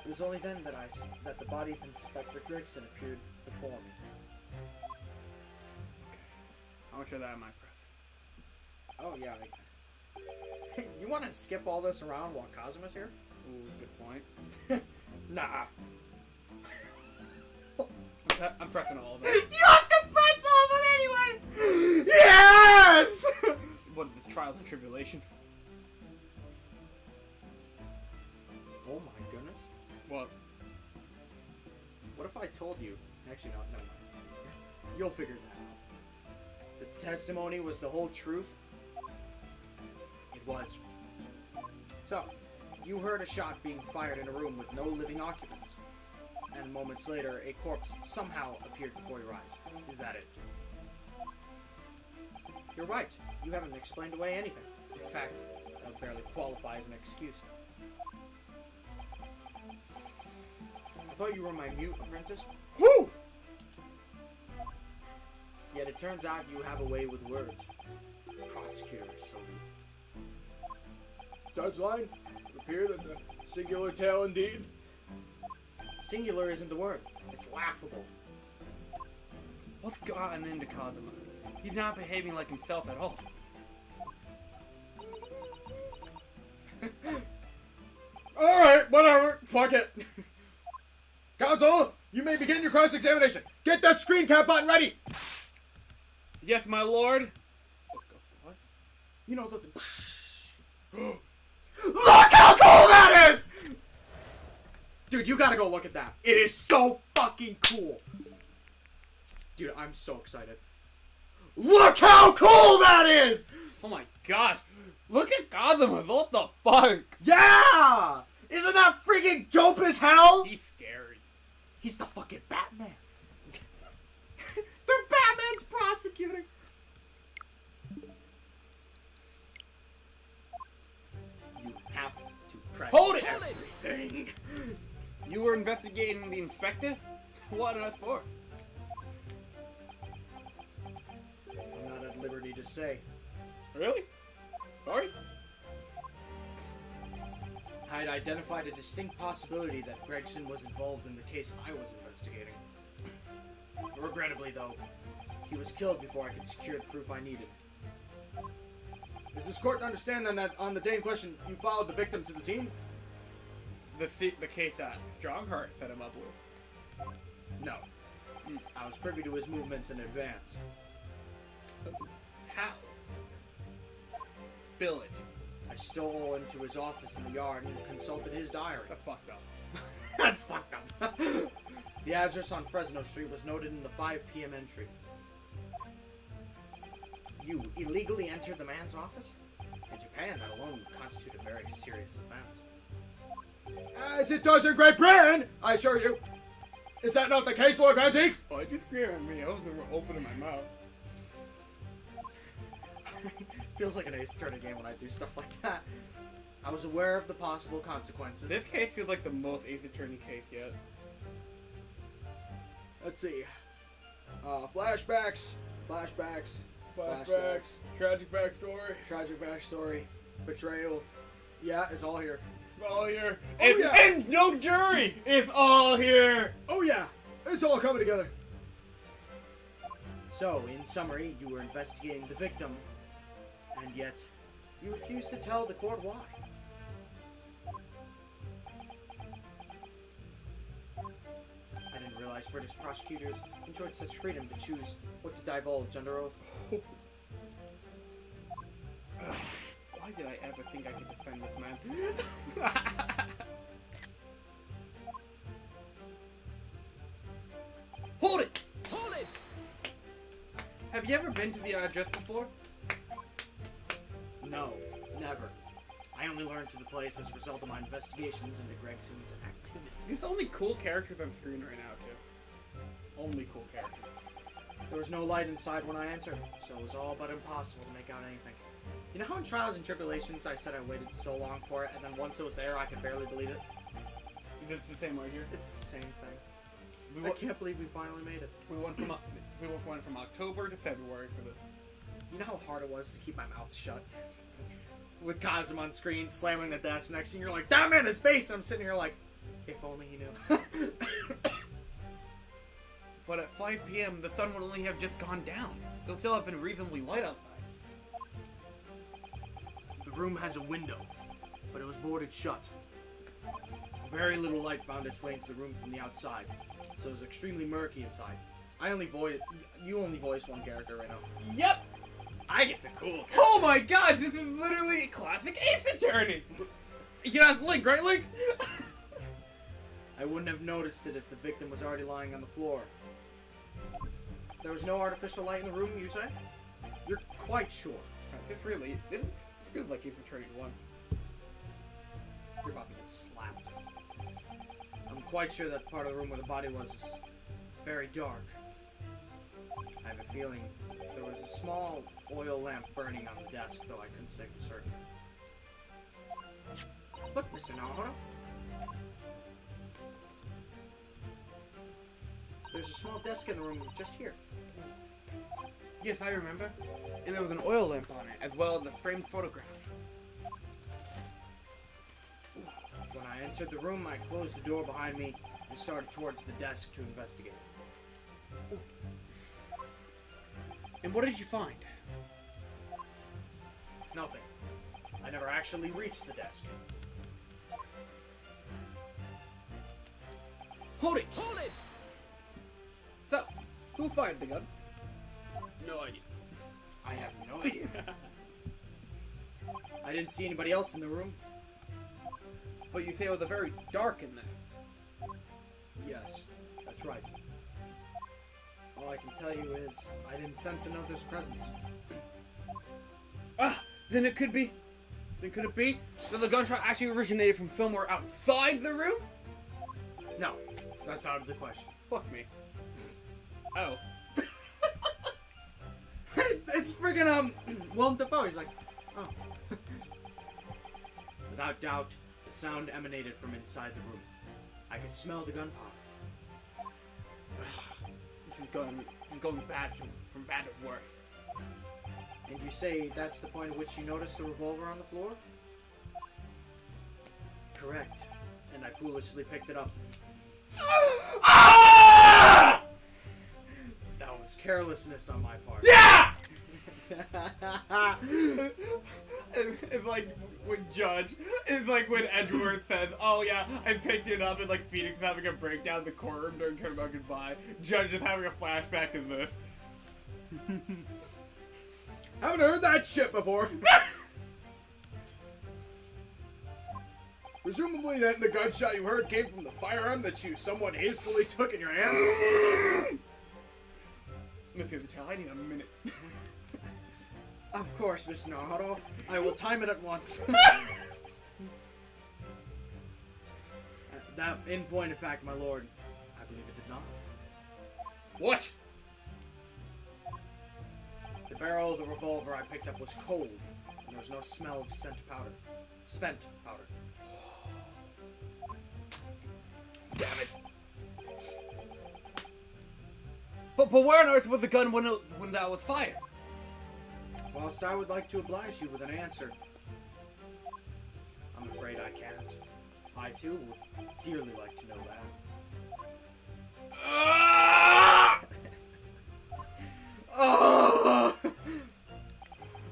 It was only then that the body of Inspector Gregson appeared before me. I'll show that in my present. Oh, yeah. You want to skip all this around while Cosmo's here? Ooh, good point. Nah. I'm pressing all of it. You have to press all of them anyway! Yes! What is this, trials and tribulations? Oh my goodness. What? What if I told you? Actually, no, never mind. You'll figure that out. The testimony was the whole truth? It was. So, you heard a shot being fired in a room with no living occupants. And moments later, a corpse somehow appeared before your eyes. Is that it? You're right. You haven't explained away anything. In fact, that would barely qualify as an excuse. I thought you were my mute apprentice. Woo! Yet it turns out you have a way with words. Prosecutor, so... Judge Line, it appeared that the singular tale indeed. Singular isn't the word. It's laughable. What's gotten into Cosmo? He's not behaving like himself at all. Alright, whatever. Fuck it. Counsel, you may begin your cross-examination. Get that screen cap button ready. Yes, my lord. What? You know, the... Look how cool that is! Dude, you gotta go look at that. It is so fucking cool. Dude, I'm so excited. Look how cool that is! Oh my gosh. Look at Cosmo. What the fuck? Yeah! Isn't that freaking dope as hell? He's scary. He's the fucking Batman. The Batman's prosecuting. You have to press Hold it! everything. You were investigating the inspector? What on earth for? I'm not at liberty to say. Really? Sorry? I had identified a distinct possibility that Gregson was involved in the case I was investigating. Regrettably, though, he was killed before I could secure the proof I needed. Is this court to understand then that on the day in question, you followed the victim to the scene? The case that Strongheart set him up with. No. I was privy to his movements in advance. How? Spill it. I stole into his office in the yard and consulted his diary. That's fucked up. That's fucked up. The address on Fresno Street was noted in the 5 p.m. entry. You illegally entered the man's office? In Japan, that alone would constitute a very serious offense. As it does in Great Britain, I assure you. Is that not the case, Lord Vanziques? Oh, just scream at me. I was opening my mouth. Feels like an Ace Attorney game when I do stuff like that. I was aware of the possible consequences. This case feels like the most Ace Attorney case yet. Let's see. Flashbacks. Tragic backstory. Betrayal. Yeah, it's all here. All here. Oh, and, yeah. and no jury! It's all here! Oh yeah, it's all coming together. So, in summary, you were investigating the victim, and yet you refused to tell the court why. I didn't realize British prosecutors enjoyed such freedom to choose what to divulge under oath. Why did I ever think I could defend this man? Hold it! Hold it! Have you ever been to the address before? No, never. I only learned to the place as a result of my investigations into Gregson's activity. There's only cool characters on screen right now, too. Only cool characters. There was no light inside when I entered, so it was all but impossible to make out anything. You know how in Trials and Tribulations I said I waited so long for it, and then once it was there, I could barely believe it? Is this the same right here? It's the same thing. I can't believe we finally made it. We went from October to February for this. You know how hard it was to keep my mouth shut? With Kazuma on screen, slamming the desk next to you, you're like, that man is based! And I'm sitting here like, if only he knew. But at 5 p.m., the sun would only have just gone down. It'll still have been reasonably light outside. The room has a window, but it was boarded shut. Very little light found its way into the room from the outside, so it was extremely murky inside. You only voice one character right now. Yep! I get the cool character. Oh my gosh, this is literally classic Ace Attorney! You can ask Link, right, Link? I wouldn't have noticed it if the victim was already lying on the floor. There was no artificial light in the room, you say? You're quite sure. This feels like Ace Attorney 1. You're about to get slapped. I'm quite sure that part of the room where the body was very dark. I have a feeling there was a small oil lamp burning on the desk, though I couldn't say for certain. Look, Mr. Naruto. There's a small desk in the room just here. Yes, I remember. And there was an oil lamp on it, as well as a framed photograph. When I entered the room, I closed the door behind me and started towards the desk to investigate. And what did you find? Nothing. I never actually reached the desk. Hold it! Hold it! So, who fired the gun? No idea. I have no idea. I didn't see anybody else in the room. But you say it was very dark in there. Yes, that's right. All I can tell you is I didn't sense another's presence. Then it could be. Then could it be that the gunshot actually originated from somewhere outside the room? No, that's out of the question. Fuck me. Oh. It's friggin' Willem Dafoe. He's like, oh. Without doubt, the sound emanated from inside the room. I could smell the gunpowder. This is going bad from bad to worse. And you say that's the point at which you noticed the revolver on the floor? Correct. And I foolishly picked it up. That was carelessness on my part. Yeah! It's like when it's like when Edgeworth says, oh yeah, I picked it up, and like Phoenix having a breakdown in the courtroom during Turnabout Goodbye. Judge just having a flashback to this. Haven't heard that shit before. Presumably then the gunshot you heard came from the firearm that you somewhat hastily took in your hands. Mr. the Child, I need a minute. Of course, Mr. Naruto. I will time it at once. That, in point of fact, my lord, I believe it did not. What? The barrel of the revolver I picked up was cold, and there was no smell of spent powder. Damn it. But where on earth was the gun when that was fired? Whilst I would like to oblige you with an answer, I'm afraid I can't. I too would dearly like to know that.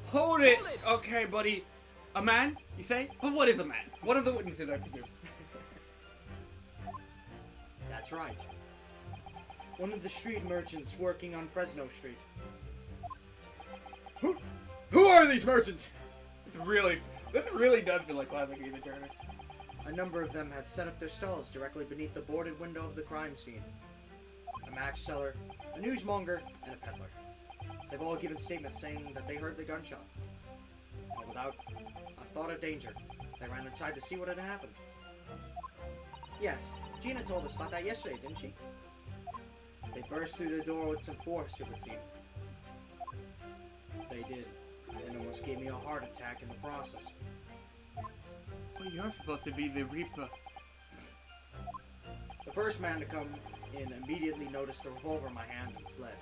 Hold it! Okay, buddy. A man, you say? But what is a man? One of the witnesses, I presume. That's right. One of the street merchants working on Fresno Street. Who are these merchants? Really, This really does feel like classic Ace Attorney. A number of them had set up their stalls directly beneath the boarded window of the crime scene. A match seller, a newsmonger, and a peddler. They've all given statements saying that they heard the gunshot. And without a thought of danger, they ran inside to see what had happened. Yes, Gina told us about that yesterday, didn't she? They burst through the door with some force, it would seem. They did, and almost gave me a heart attack in the process. But you're supposed to be the Reaper. The first man to come in immediately noticed the revolver in my hand and fled.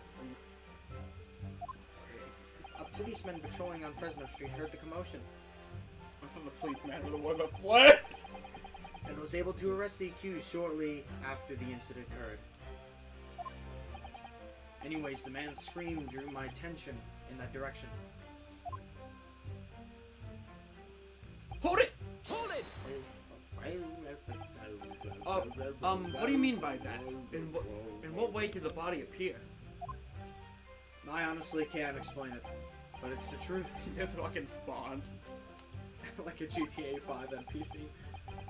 A policeman patrolling on Fresno Street heard the commotion I thought the policeman was the one that fled. and was able to arrest the accused shortly after the incident occurred. Anyways, the man's scream drew my attention in that direction. Hold it! Hold it! What do you mean by that? In what way did the body appear? I honestly can't explain it, but it's the truth. He just fucking spawned. Like a GTA 5 NPC.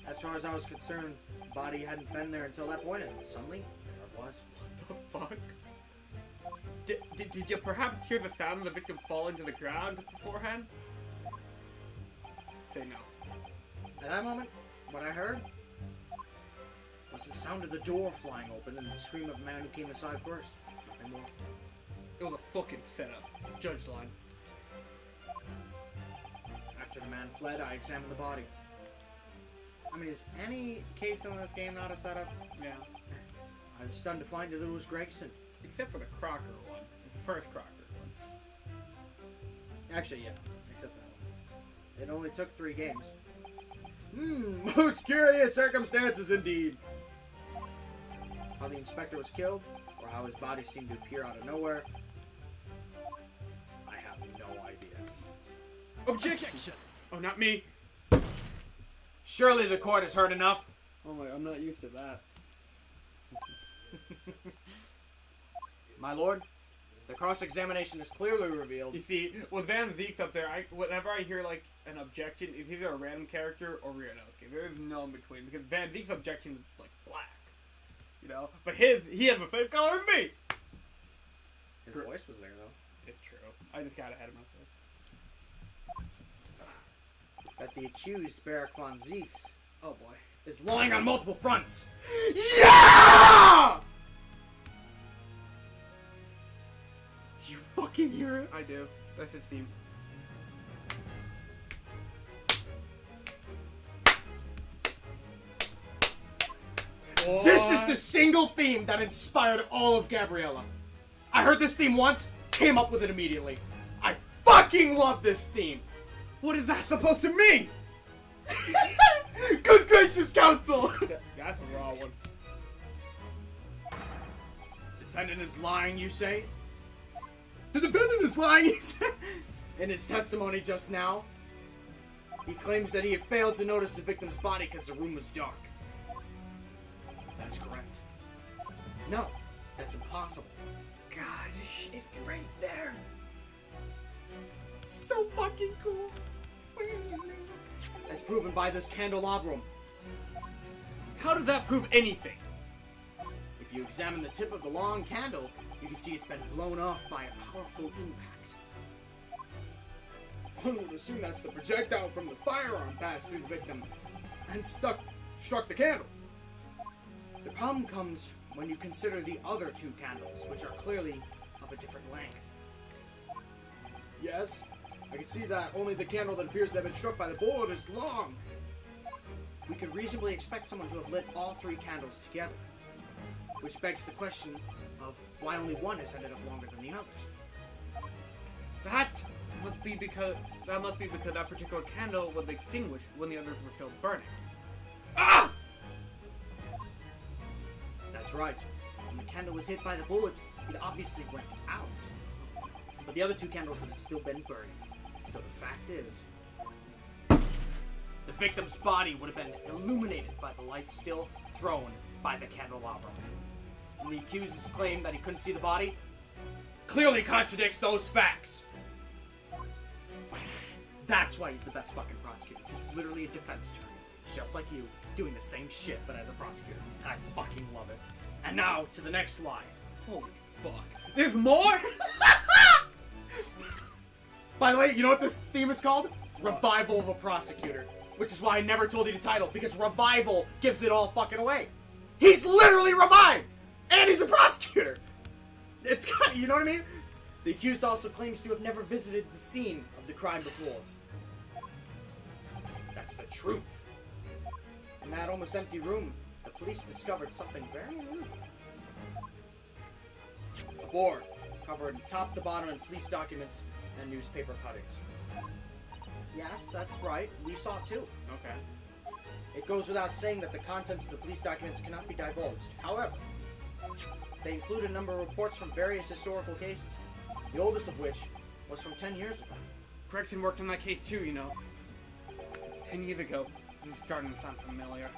As far as I was concerned, the body hadn't been there until that point, and suddenly, there it was. What the fuck? Did you perhaps hear the sound of the victim falling to the ground beforehand? Say no. At that moment, what I heard was the sound of the door flying open and the scream of a man who came inside first. Nothing more. It was a fucking setup. Judge line. After the man fled, I examined the body. I mean, is any case in this game not a setup? Yeah. I was stunned to find that it was Gregson. Except for the Crocker one. The first Crocker one. Actually, yeah. Except that one. It only took 3 games. Most curious circumstances indeed. How the inspector was killed, or how his body seemed to appear out of nowhere, I have no idea. Objection! Oh, not me. Surely the court has heard enough. Oh my, I'm not used to that. My lord, the cross-examination is clearly revealed. You see, with Van Zeek's up there, whenever I hear like an objection, it's either a random character or Ryunosuke. There is no in between because Van Zeek's objection is like black, you know. But he has the same color as me. His voice was there though. It's true. I just got ahead of myself. That the accused Barak von Zeeks Oh boy. is lying on multiple fronts. Yeah! Do you fucking hear it? I do. That's his theme. This is the single theme that inspired all of Gabriella. I heard this theme once, came up with it immediately. I fucking love this theme. What is that supposed to mean? Good gracious counsel. That's a raw one. Defendant is lying, you say? The defendant is lying, you say? In his testimony just now, he claims that he had failed to notice the victim's body because the room was dark. That's correct. No, that's impossible. God, it's right there. So fucking cool. As proven by this candelabrum. How did that prove anything? If you examine the tip of the long candle, you can see it's been blown off by a powerful impact. One would assume that's the projectile from the firearm passed through the victim and struck the candle. The problem comes when you consider the other 2 candles, which are clearly of a different length. Yes, I can see that only the candle that appears to have been struck by the bullet is long. We could reasonably expect someone to have lit all 3 candles together, which begs the question of why only one has ended up longer than the others. That must be because that particular candle was extinguished when the others were still burning. Ah! That's right. When the candle was hit by the bullets, it obviously went out. But the other 2 candles would have still been burning. So the fact is, the victim's body would have been illuminated by the light still thrown by the candelabra. And the accused's claim that he couldn't see the body clearly contradicts those facts. That's why he's the best fucking prosecutor. He's literally a defense attorney. Just like you, doing the same shit, but as a prosecutor. And I fucking love it. And now, to the next line. Holy fuck. There's more? By the way, you know what this theme is called? Revival of a Prosecutor. Which is why I never told you the title, because Revival gives it all fucking away. He's literally revived! And he's a prosecutor! It's kind of, you know what I mean? The accused also claims to have never visited the scene of the crime before. That's the truth. In that almost empty room, the police discovered something very unusual. A board covered top to bottom in police documents and newspaper cuttings. Yes, that's right. We saw it too. Okay. It goes without saying that the contents of the police documents cannot be divulged. However, they include a number of reports from various historical cases, the oldest of which was from 10 years ago. Gregson worked on that case too, you know. 10 years ago. This is starting to sound familiar.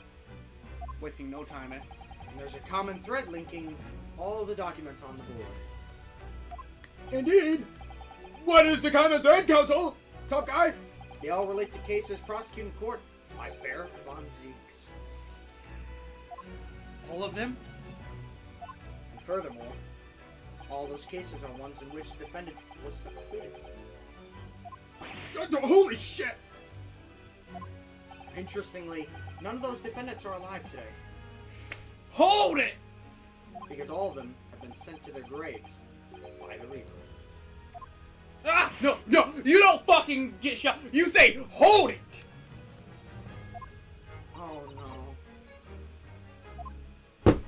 Wasting no time, eh? And there's a common thread linking all the documents on the board. Indeed. What is the common thread, Counsel? Tough guy. They all relate to cases prosecuted in court by Barak von Zeeks. All of them? And furthermore, all those cases are ones in which the defendant was acquitted. Holy shit! Interestingly, none of those defendants are alive today, Hold it! because all of them have been sent to their graves by the Reaper. Ah! No, no! You don't fucking get shot! You say, hold it! Oh no.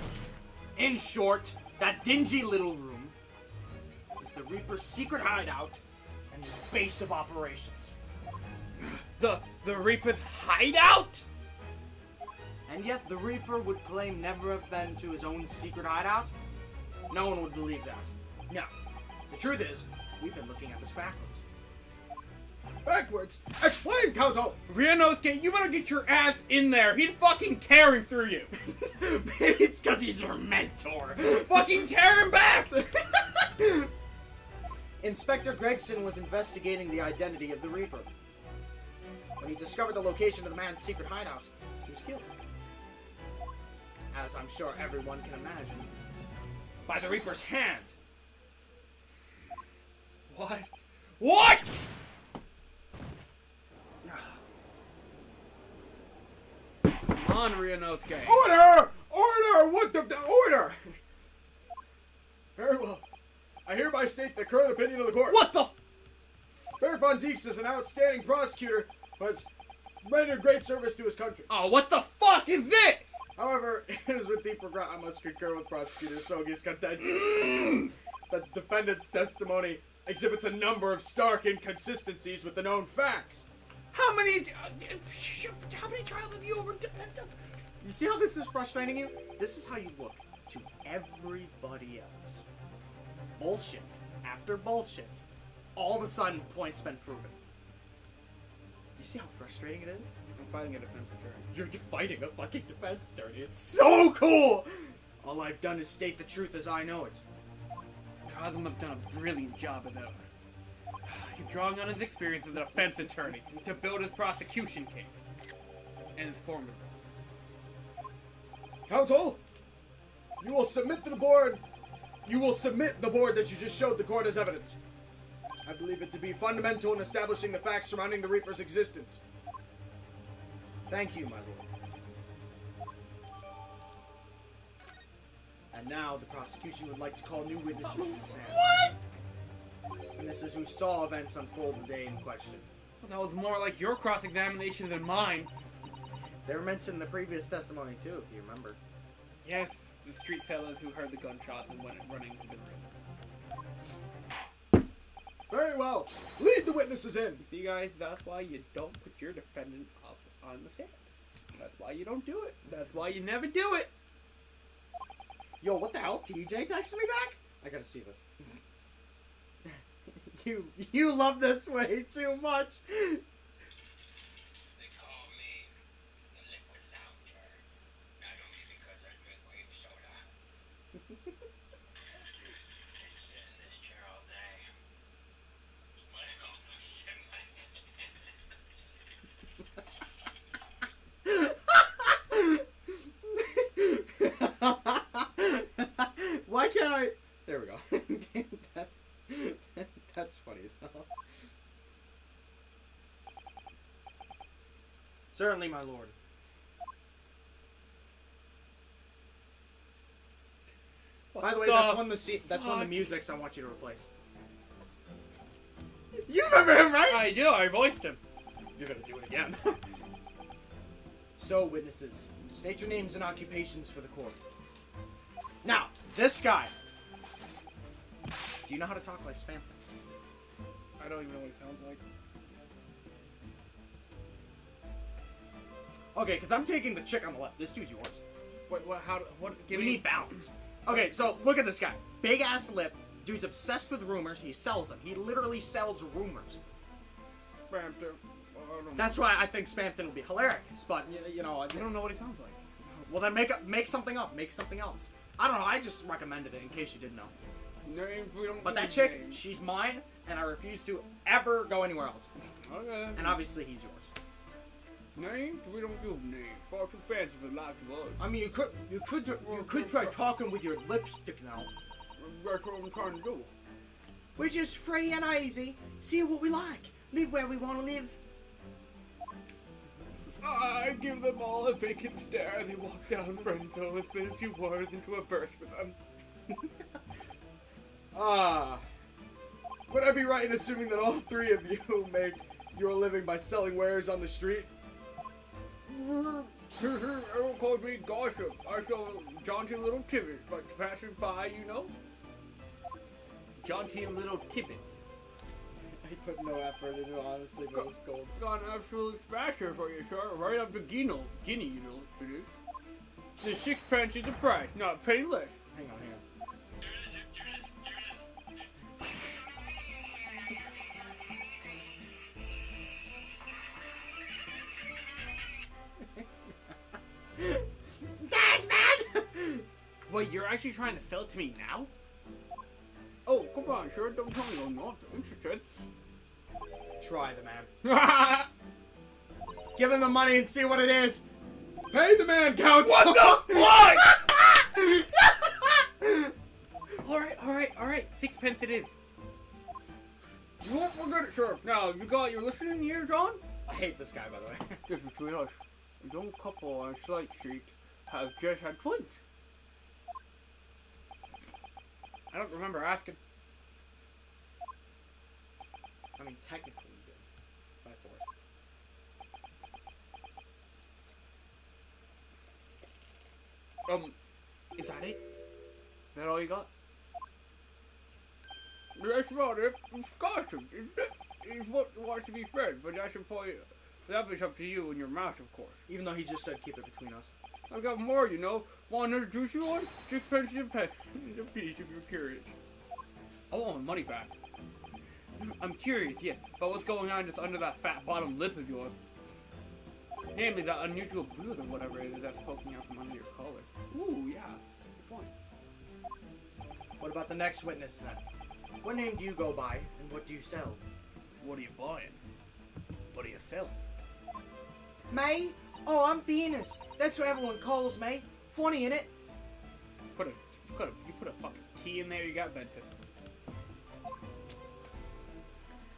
In short, that dingy little room is the Reaper's secret hideout and his base of operations. The Reaper's hideout? And yet the Reaper would claim never have been to his own secret hideout? No one would believe that. No. The truth is, we've been looking at this backwards. Backwards? Explain, Counsel! Ryunosuke, you better get your ass in there. He's fucking tearing through you. Maybe it's because he's your mentor. Fucking tear him back! Inspector Gregson was investigating the identity of the Reaper. When he discovered the location of the man's secret hideout, he was killed. As I'm sure everyone can imagine. By the Reaper's hand. What? What? Come on, Ryunosuke. Order! Order! What the order? Very well. I hereby state the current opinion of the court. What the? Barak von Zeeks is an outstanding prosecutor who has rendered great service to his country. Oh, what the fuck is this? However, it is with deep regret I must concur with Prosecutor Sogi's contention that the defendant's testimony exhibits a number of stark inconsistencies with the known facts. How many trials have you overdone? You see how this is frustrating you? This is how you look to everybody else. Bullshit after bullshit. All of a sudden, points been proven. You see how frustrating it is? I'm fighting a defense attorney. You're fighting a fucking defense attorney. It's so cool! All I've done is state the truth as I know it. Kazuma's done a brilliant job of that. He's drawing on his experience as a defense attorney to build his prosecution case. And it's formidable. Counsel, you will submit to the board. You will submit the board that you just showed the court as evidence. I believe it to be fundamental in establishing the facts surrounding the Reaper's existence. Thank you, my lord. And now the prosecution would like to call new witnesses to the stand. What? Witnesses who saw events unfold the day in question. Well, that was more like your cross-examination than mine. They were mentioned in the previous testimony too, if you remember. Yes, the street fellas who heard the gunshots and went running to the room. Very well. Lead the witnesses in. You see, guys, that's why you don't put your defendant up on the stand. That's why you don't do it. That's why you never do it. Yo, what the hell? TJ texted me back? I gotta see this. You love this way too much. They call me the liquid lounger. Not only because I drink cream soda. Can't sit in this chair all day. My health will shit my Certainly, my lord. By the way, that's one of the musics I want you to replace. You remember him, right? I do. I voiced him. You're gonna do it again. So, witnesses, state your names and occupations for the court. Now, this guy. Do you know how to talk like Spamton? I don't even know what he sounds like. Okay, because I'm taking the chick on the left. This dude's yours. What? We need balance. Okay, so look at this guy. Big ass lip. Dude's obsessed with rumors. He sells them. He literally sells rumors. That's why I think Spamton would be hilarious. But you know, I don't know what he sounds like. well then make something up. Make something else. I don't know. I just recommended it in case you didn't know. But that chick, she's mine, and I refuse to ever go anywhere else. Okay. And obviously, he's yours. Names? We don't do names. Far too fancy for lots of us. I mean, you could try talking with your lipstick now. That's what I'm trying to do. We're just free and easy. See what we like. Live where we want to live. I give them all a vacant stare as they walk down Friendzone and spit a few words into a verse for them. Would I be right in assuming that all three of you make your living by selling wares on the street? Everyone calls me gossip. I sell jaunty little tibbets, but passing by, you know? Jaunty little tibbets. I put no effort into it, honestly, but it's gold. Got an absolute smasher for you, sir. Right up to Guinea, you know what it is. The 6 pence is the price, not a penny less. Hang on, hang on. Wait, you're actually trying to sell it to me now? Oh, come on, sir. Don't tell me I'm not interested. Try the man. Give him the money and see what it is. Pay the man, counsel. What the fuck? Alright. 6 pence it is. We're good, sir. Now, you got your listening ears on? I hate this guy, by the way. Just between us, a young couple on Slight Street have just had twins. I don't remember asking. I mean, technically you did. By force. Is that it? Is that all you got? That's about it. It's gossip. It's what wants to be said, but that is up to you and your mouth, of course. Even though he just said keep it between us. I've got more, you know. Want to introduce you one? 6 pence a piece if you're curious. I want my money back. I'm curious, yes, but what's going on just under that fat bottom lip of yours? Namely, that unusual bruise or whatever it is that's poking out from under your collar. Ooh, yeah. Good point. What about the next witness, then? What name do you go by, and what do you sell? What are you buying? What are you selling? May? Oh, I'm Venus. That's what everyone calls me. Funny, innit? You put a fucking T in there, you got Ventus.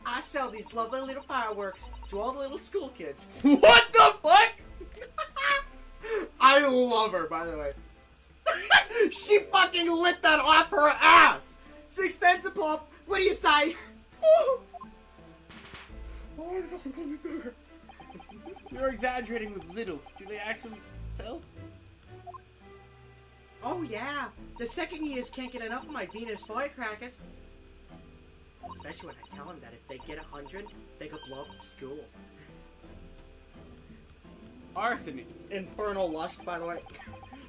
I sell these lovely little fireworks to all the little school kids. What the fuck? I love her, by the way. She fucking lit that off her ass! 6 pence a pop. What do you say? You're exaggerating with little. Do they actually sell? Oh yeah. The second years can't get enough of my Venus firecrackers. Especially when I tell them that if they get 100, they could blow up the school. Arsenic. Infernal lust, by the way.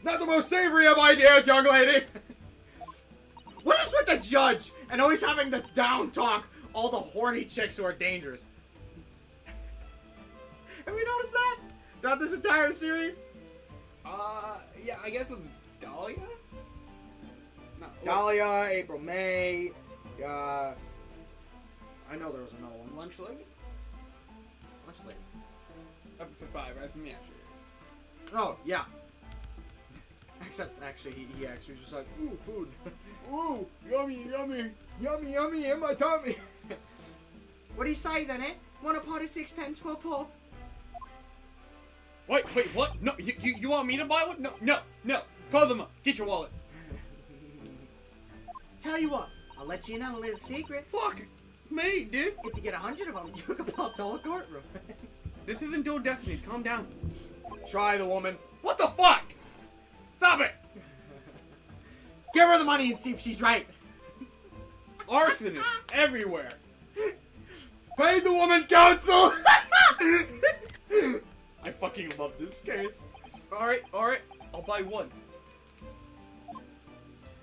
Not the most savory of ideas, young lady! What is with the judge and always having the down talk all the horny chicks who are dangerous? Have we noticed that throughout this entire series? Yeah, I guess it was Dahlia? No, Dahlia, April, May, I know there was another one. Lunch Lady? Lunch Lady. Episode 5, right from the actual. Oh, yeah. Except, actually, he actually was just like, ooh, food. Ooh, yummy, yummy, yummy, yummy in my tummy. What do you say then, eh? Want a pot of 6 pence for a pop? Wait, what? No, you want me to buy one? No. Kazuma, get your wallet. Tell you what, I'll let you in on a little secret. Fuck me, dude. If you get 100 of them, you can pop the whole courtroom. This isn't Dual Destinies. Calm down. Try the woman. What the fuck? Stop it. Give her the money and see if she's right. Arson is everywhere. Pay the woman counsel! I fucking love this case. Alright. I'll buy one.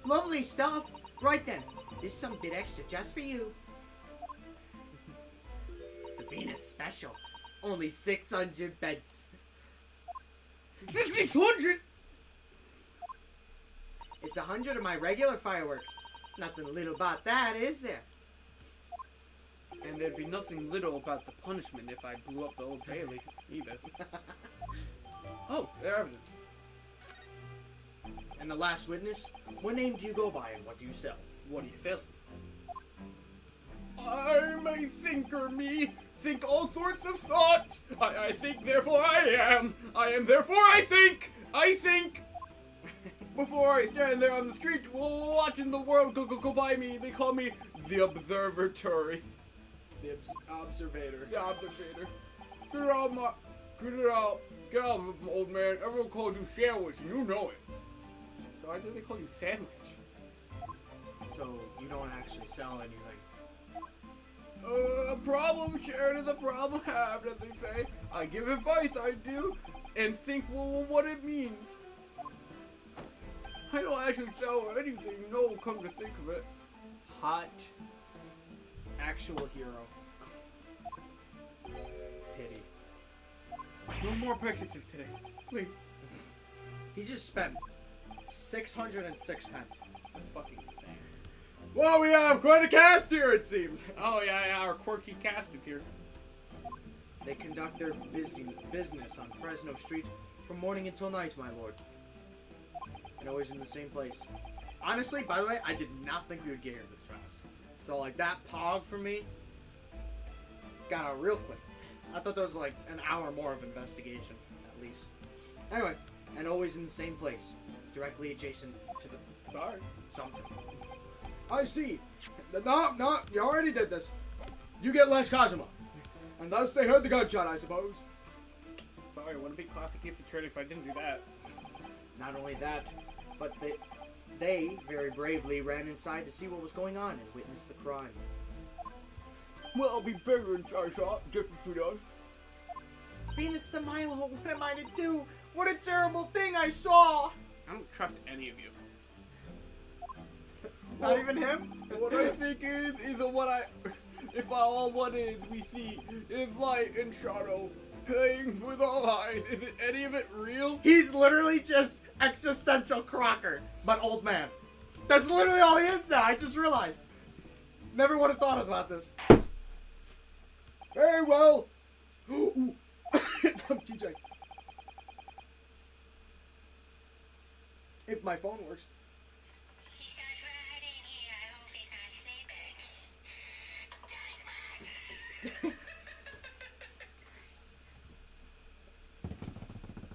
Lovely stuff. Right then, this is some bit extra just for you. The Venus special. Only 600 beds. 600? It's 100 of my regular fireworks. Nothing little about that, is there? And there'd be nothing little about the punishment if I blew up the Old Bailey, either. Oh, their evidence. And the last witness? What name do you go by and what do you sell? What do you sell? I'm a thinker, me. Think all sorts of thoughts. I think, therefore I am. I am, therefore I think. I think. Before I stand there on the street watching the world go by me, they call me the Observatory. The observator. The Observator. Get out, old man. Everyone calls you Sandwich, and you know it. Why do they call you Sandwich? So, you don't actually sell anything. A problem shared is a problem halved, as they say. I give advice, I do, and think what it means. I don't actually sell anything, no, come to think of it. Hot. Actual hero. Pity. No more purchases today, please. He just spent 606 pence. That's fucking insane. Well, we have quite a cast here, it seems. Oh yeah, our quirky cast is here. They conduct their business on Fresno Street from morning until night, my lord. And always in the same place. Honestly, by the way, I did not think we would get here this fast. So, like, that pog for me got out real quick. I thought there was, like, an hour more of investigation, at least. Anyway, and always in the same place. Directly adjacent to the... Sorry. something. I see. No, you already did this. You get less Kazuma. And thus they heard the gunshot, I suppose. Sorry, it wouldn't be classic insecurity if I didn't do that. Not only that, but they very bravely ran inside to see what was going on and witnessed the crime. Well, I'll be bigger in I shot, different for us. Venus de Milo, what am I to do? What a terrible thing I saw! I don't trust any of you. Not even him? What I think is if all what is we see is light and shadow playing with all eyes. Is it any of it real? He's literally just existential Crocker, but old man. That's literally all he is now, I just realized. Never would have thought about this. Very well. Ooh. From TJ. If my phone works.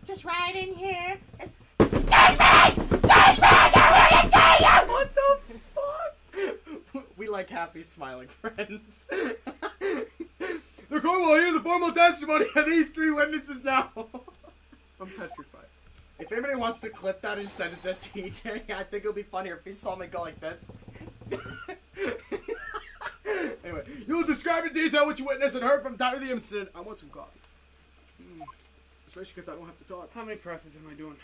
Just right in here. What the fuck? We like happy, smiling friends. The court will hear the formal testimony of these three witnesses now. I'm petrified. If anybody wants to clip that and send it to TJ, I think it'll be funnier if he saw me go like this. Anyway, you will describe in detail what you witnessed and heard from time of the incident. I want some coffee. Especially because I don't have to talk. How many presses am I doing?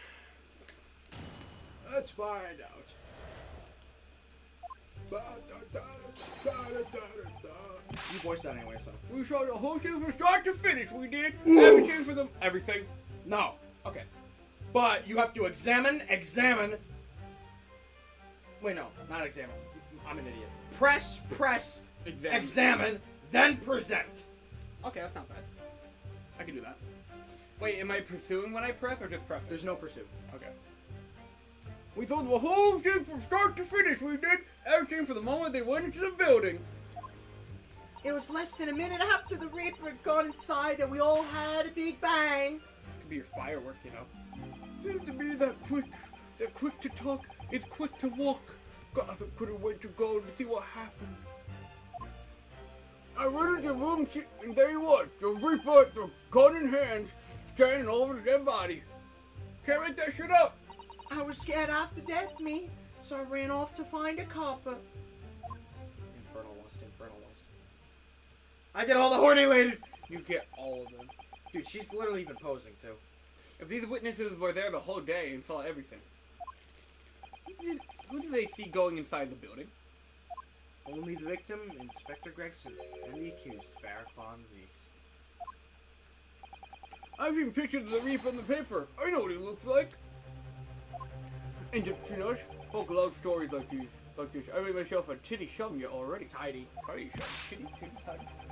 Let's find out. You voiced that anyway, so. We saw the whole thing from start to finish. We did Oof. everything for them. Everything. No. Okay. But you have to examine. Wait, no, not examine. I'm an idiot. Press, examine, then present. Okay, that's not bad. I can do that. Wait, am I pursuing when I press or just pressing? There's no pursuit. Okay. We thought the whole thing from start to finish. We did everything from the moment they went into the building. It was less than a minute after the Reaper had gone inside that we all had a big bang. could be your fireworks, you know. Seems to be that quick to talk is quick to walk. Gotham couldn't wait to go to see what happened. I went into the room, and there he was, the Reaper, the gun in hand, standing over the dead body. Can't make that shit up. I was scared half to death, me, so I ran off to find a copper. Infernal lust, infernal lust. I get all the horny ladies! You get all of them. Dude, she's literally even posing, too. If these witnesses were there the whole day and saw everything, who did they see going inside the building? Only the victim, Inspector Gregson, and the accused, Barak von Zeeks. I've seen pictures of the Reaper in the paper. I know what he looks like. And you know, folk love stories like these. I made myself a titty shum already. Tidy. Titty shum.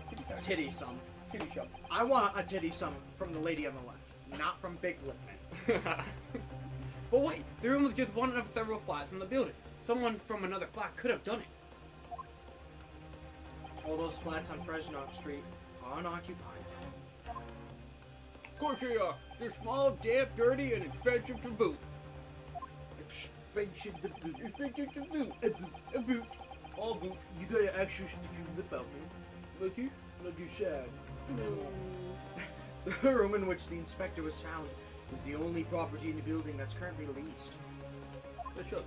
Titty tidy. Titty sum. Titty shum. I want a titty sum from the lady on the left, not from Big Lip Man. But wait, the room was just one of several flats in the building. Someone from another flat could have done it. All those flats on Fresno Street are unoccupied. Of course they are. They're small, damp, dirty, and expensive to boot. Expensive to boot. Expensive to boot. A boot. All boot. You got an extra sticky lip out, man. Lucky? Like you said. The room in which the inspector was found is the only property in the building that's currently leased. The church.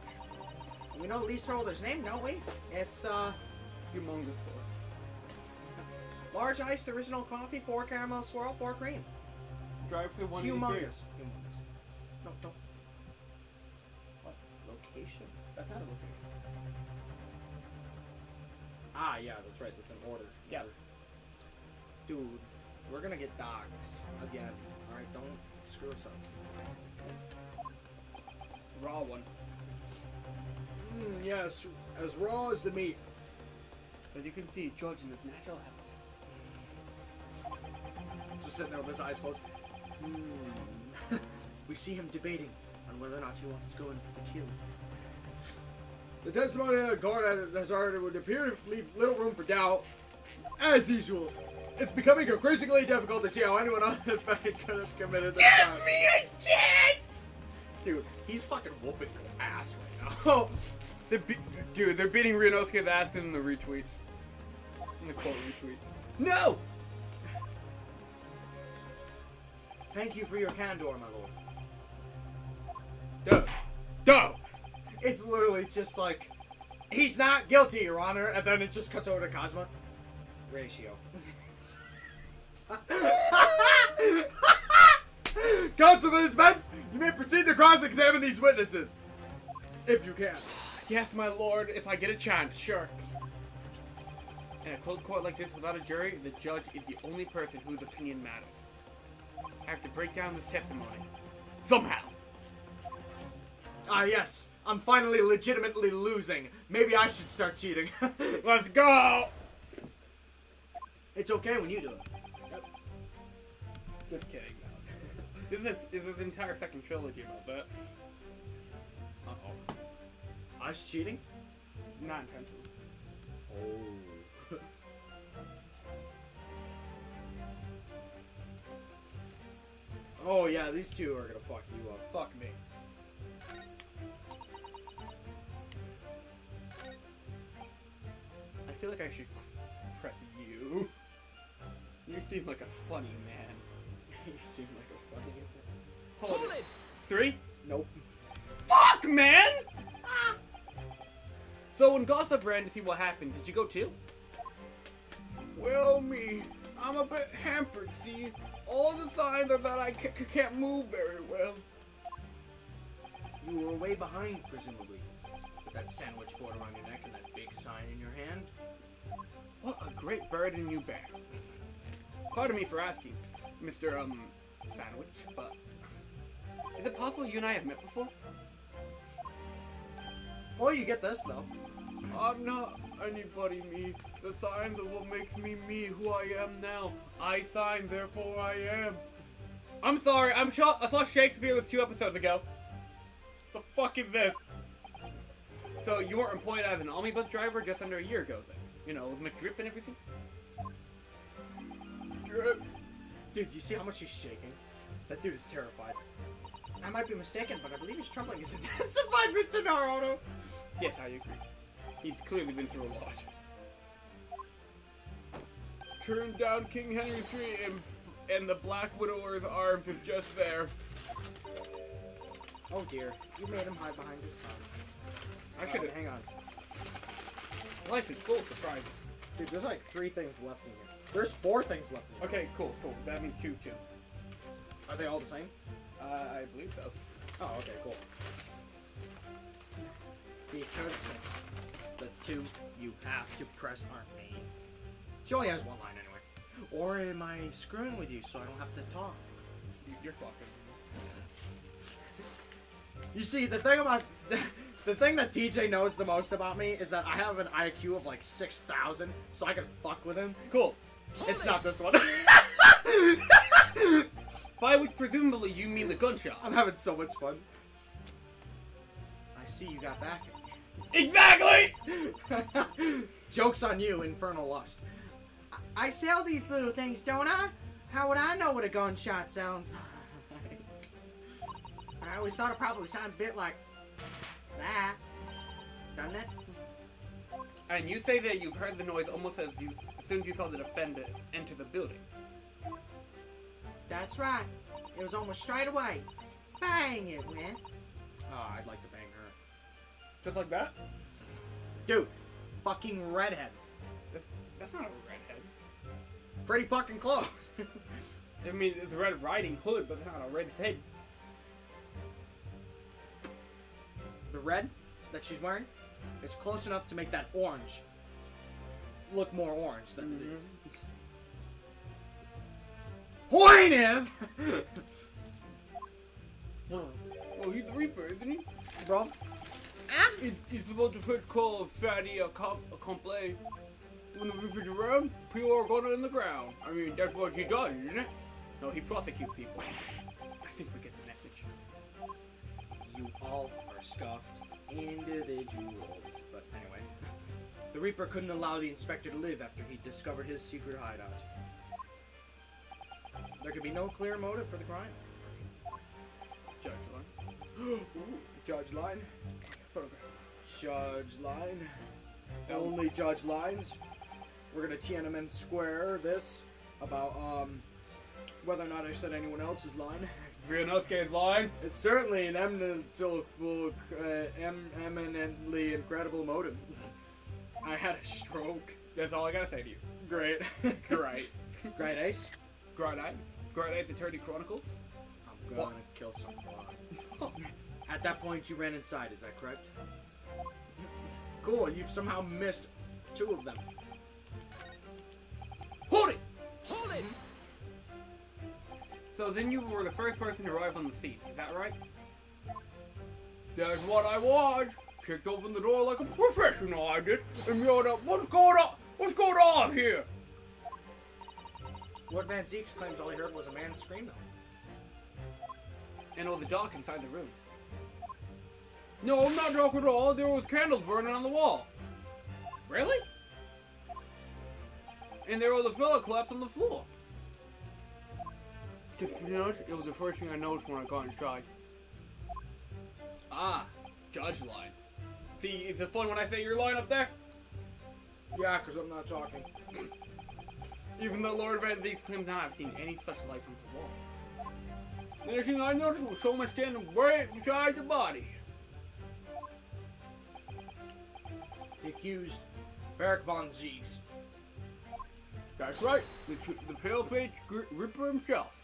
We know the leaseholder's name, don't we? It's, Humongous. large iced original coffee, 4 caramel swirl, 4 cream. Drive through one. Humongous. Humongous. No, don't. What? Location? That's not a location. Ah, yeah, that's right. That's an order. Yeah. Dude, we're gonna get doxxed again. Alright, don't screw us up. Raw one. Yes, as raw as the meat. As you can see, George in his natural habitat. Just sitting there with his eyes closed. We see him debating on whether or not he wants to go in for the kill. The testimony of the guard has already would appear to leave little room for doubt. As usual, it's becoming increasingly difficult to see how anyone on this could have committed this crime. Give me a chance! Dude, he's fucking whooping your ass right now. They're beating Ryunosuke's ass in the retweets. In the quote retweets. No! Thank you for your candor, my lord. Duh! It's literally just like, he's not guilty, Your Honor, and then it just cuts over to Cosmo. Ratio. Councilman Spence, you may proceed to cross-examine these witnesses. If you can. Yes, my lord, if I get a chance, sure. In a closed court like this without a jury, the judge is the only person whose opinion matters. I have to break down this testimony. Somehow. Ah, yes. I'm finally legitimately losing. Maybe I should start cheating. Let's go! It's okay when you do it. Yep. Just kidding, though. This is an entire second trilogy about that. Uh-oh. Us cheating? Not intentional. Oh. Oh yeah, these two are gonna fuck you up. Fuck me. I feel like I should press you. You seem like a funny man. You seem like a funny man. Hold it. 3? Nope. Fuck, man! Ah. So when Gossip ran to see what happened, did you go too? Well, me, I'm a bit hampered, see? All the signs are that I can't move very well. You were way behind, presumably. With that sandwich board around your neck and that big sign in your hand. What a great burden you bear. Pardon me for asking, Mr. Sandwich, but is it possible you and I have met before? Well, you get this, though. I'm not anybody, me. The signs are what makes me me, who I am now. I sign, therefore I am. I'm sorry, I saw Shakespeare was 2 episodes ago. The fuck is this? So you weren't employed as an omnibus driver just under a year ago then? You know, with McDrip and everything? Dude, you see how much he's shaking? That dude is terrified. I might be mistaken, but I believe he's trembling. Is intensified, Mr. Naruto. Yes, I agree. He's clearly been through a lot. Turn down King Henry's tree and the Black Widower's arms is just there. Oh dear, you made him hide behind his son. I should have. Hang on. Life is full of surprises. Dude, there's like 3 things left in here. There's 4 things left in here. Okay, cool. That means 2 too. Are they all the same? I believe so. Oh, okay, cool. Because since the 2 you have to press aren't me. She only has 1 line anyway. Or am I screwing with you so I don't have to talk? You're fucking. You see, the thing about the thing that TJ knows the most about me is that I have an IQ of like 6,000, so I can fuck with him. Cool. It's not this one. By which presumably you mean the gunshot. I'm having so much fun. I see you got back. Exactly! Joke's on you, Infernal Lust. I sell these little things, don't I? How would I know what a gunshot sounds like? I always thought it probably sounds a bit like that, doesn't it? And you say that you've heard the noise almost as soon as you saw the defendant enter the building. That's right. It was almost straight away. Bang it went. Oh, I'd like to bang her. Just like that? Dude, fucking redhead. That's not a redhead. Pretty fucking close. I mean, it's a Red Riding Hood, but it's not a redhead. The red that she's wearing is close enough to make that orange look more orange than it is. Point is, Oh, he's the Reaper, isn't he? bro. He's supposed to first call a fatty a complet. When the Reaper's around, people are going in the ground. I mean, that's what he does, isn't it? No, he prosecutes people. I think we get the message. You all are scuffed individuals. But anyway, the Reaper couldn't allow the Inspector to live after he discovered his secret hideout. There could be no clear motive for the crime. Judge Line. Ooh, Judge Line. Photograph. Judge Line. Only Judge Lines. We're gonna Tiananmen Square this about whether or not I said anyone else's line. Ryunosuke's line. It's certainly an eminently incredible motive. I had a stroke. That's all I gotta say to you. Great. Great. Great Ace. Great Eyes. Great Eyes Attorney Chronicles. I'm gonna kill someone. At that point, you ran inside, is that correct? Cool, you've somehow missed 2 of them. Hold it! Hold it! So then you were the first person to arrive on the scene, is that right? That's what I was. Kicked open the door like a professional, I did, and yelled out, "What's going on? What's going on here?" Lord Van Zeeks claims all he heard was a man scream, though. And it was a dock inside the room. No, I'm not drunk at all. There was candles burning on the wall. Really? And there was a pillow collapsed on the floor. Just to be honest, it was the first thing I noticed when I got inside. Ah, Judge Line. See, is it fun when I say your line up there? Yeah, because I'm not talking. Even though Lord Van Zeeks claims not have seen any such lights on the wall. The next thing I noticed was someone standing right beside the body. The accused, Beric Von Zeeks. That's right, the pale-faced Ripper himself.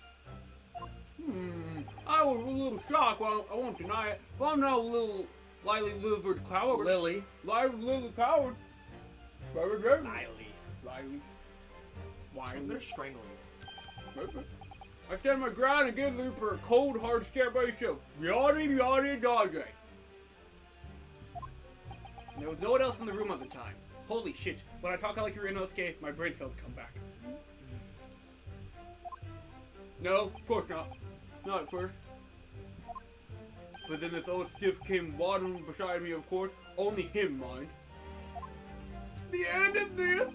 I was a little shocked, well, I won't deny it, but I'm not a little lively-livered coward. Lily. Lively-livered coward. Lily. Lively. I'm gonna strangle you. I stand my ground and give the Reaper a cold, hard stare by himself. Yada, yada, yada. There was no one else in the room at the time. Holy shit, when I talk like Ryunosuke, my brain cells come back. No, of course not. Not at first. But then this old stiff came waddling beside me, of course. Only him, mind. The end is near.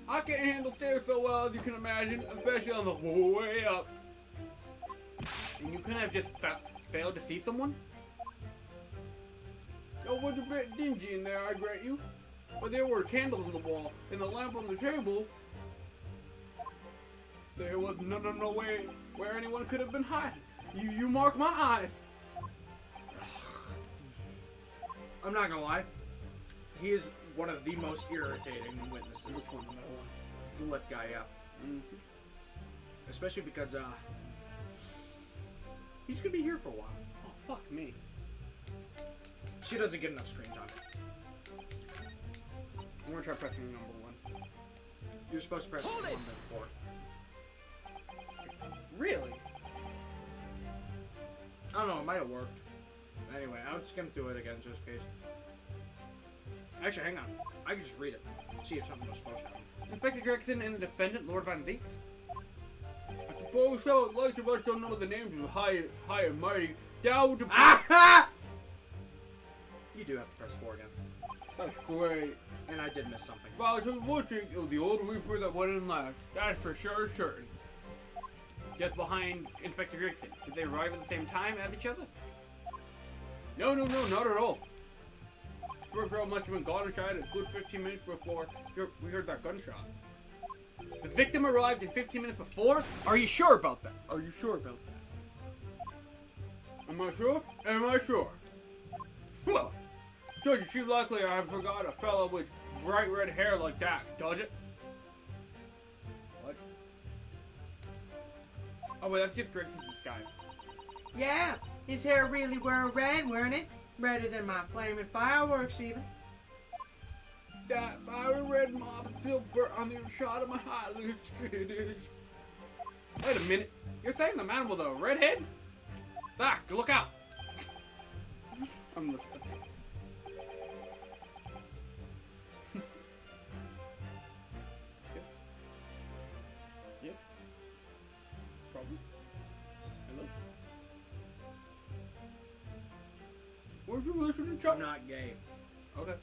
I can't handle stairs so well as you can imagine, especially on the way up. And you couldn't have just failed to see someone? It was a bit dingy in there, I grant you. But there were candles on the wall, and the lamp on the table. There was no way where anyone could have been hiding. You mark my eyes. I'm not gonna lie. He is one of the most irritating witnesses. Which one? That one? The lip guy, yeah. Mm-hmm. Especially because, he's gonna be here for a while. Oh, fuck me. She doesn't get enough screen time. I'm gonna try pressing number 1. You're supposed to press 1 then 4. Really? I don't know, it might have worked. Anyway, I would skim through it again just in case. Actually, hang on. I can just read it. See if something was supposed to happen. Inspector Gregson and the defendant, Lord Van Zeeks. I suppose so. Lots of us don't know the names of high and mighty. Down to Ah! You do have to press 4 again. That's great. And I did miss something. Well, to watching, it was the old Reaper that went in last. That's for sure certain. Just behind Inspector Gregson. Did they arrive at the same time as each other? No, not at all. First girl must have been gone inside a good 15 minutes before we heard that gunshot. The victim arrived in 15 minutes before? Are you sure about that? Are you sure about that? Am I sure? Am I sure? Well, doesn't seem likely I forgot a fellow with bright red hair like that, does it? What? Oh wait, that's just Gregson's disguise. Yeah, his hair really were red, weren't it? Redder than my flaming fireworks, even. That fiery red mob still burnt on the shot of my eyelids. Wait a minute. You're saying the man with a red head? Zach, look out! I'm listening. Yes? Yes? Problem? Hello? Where'd you listen to Chuck? I'm not gay. Okay.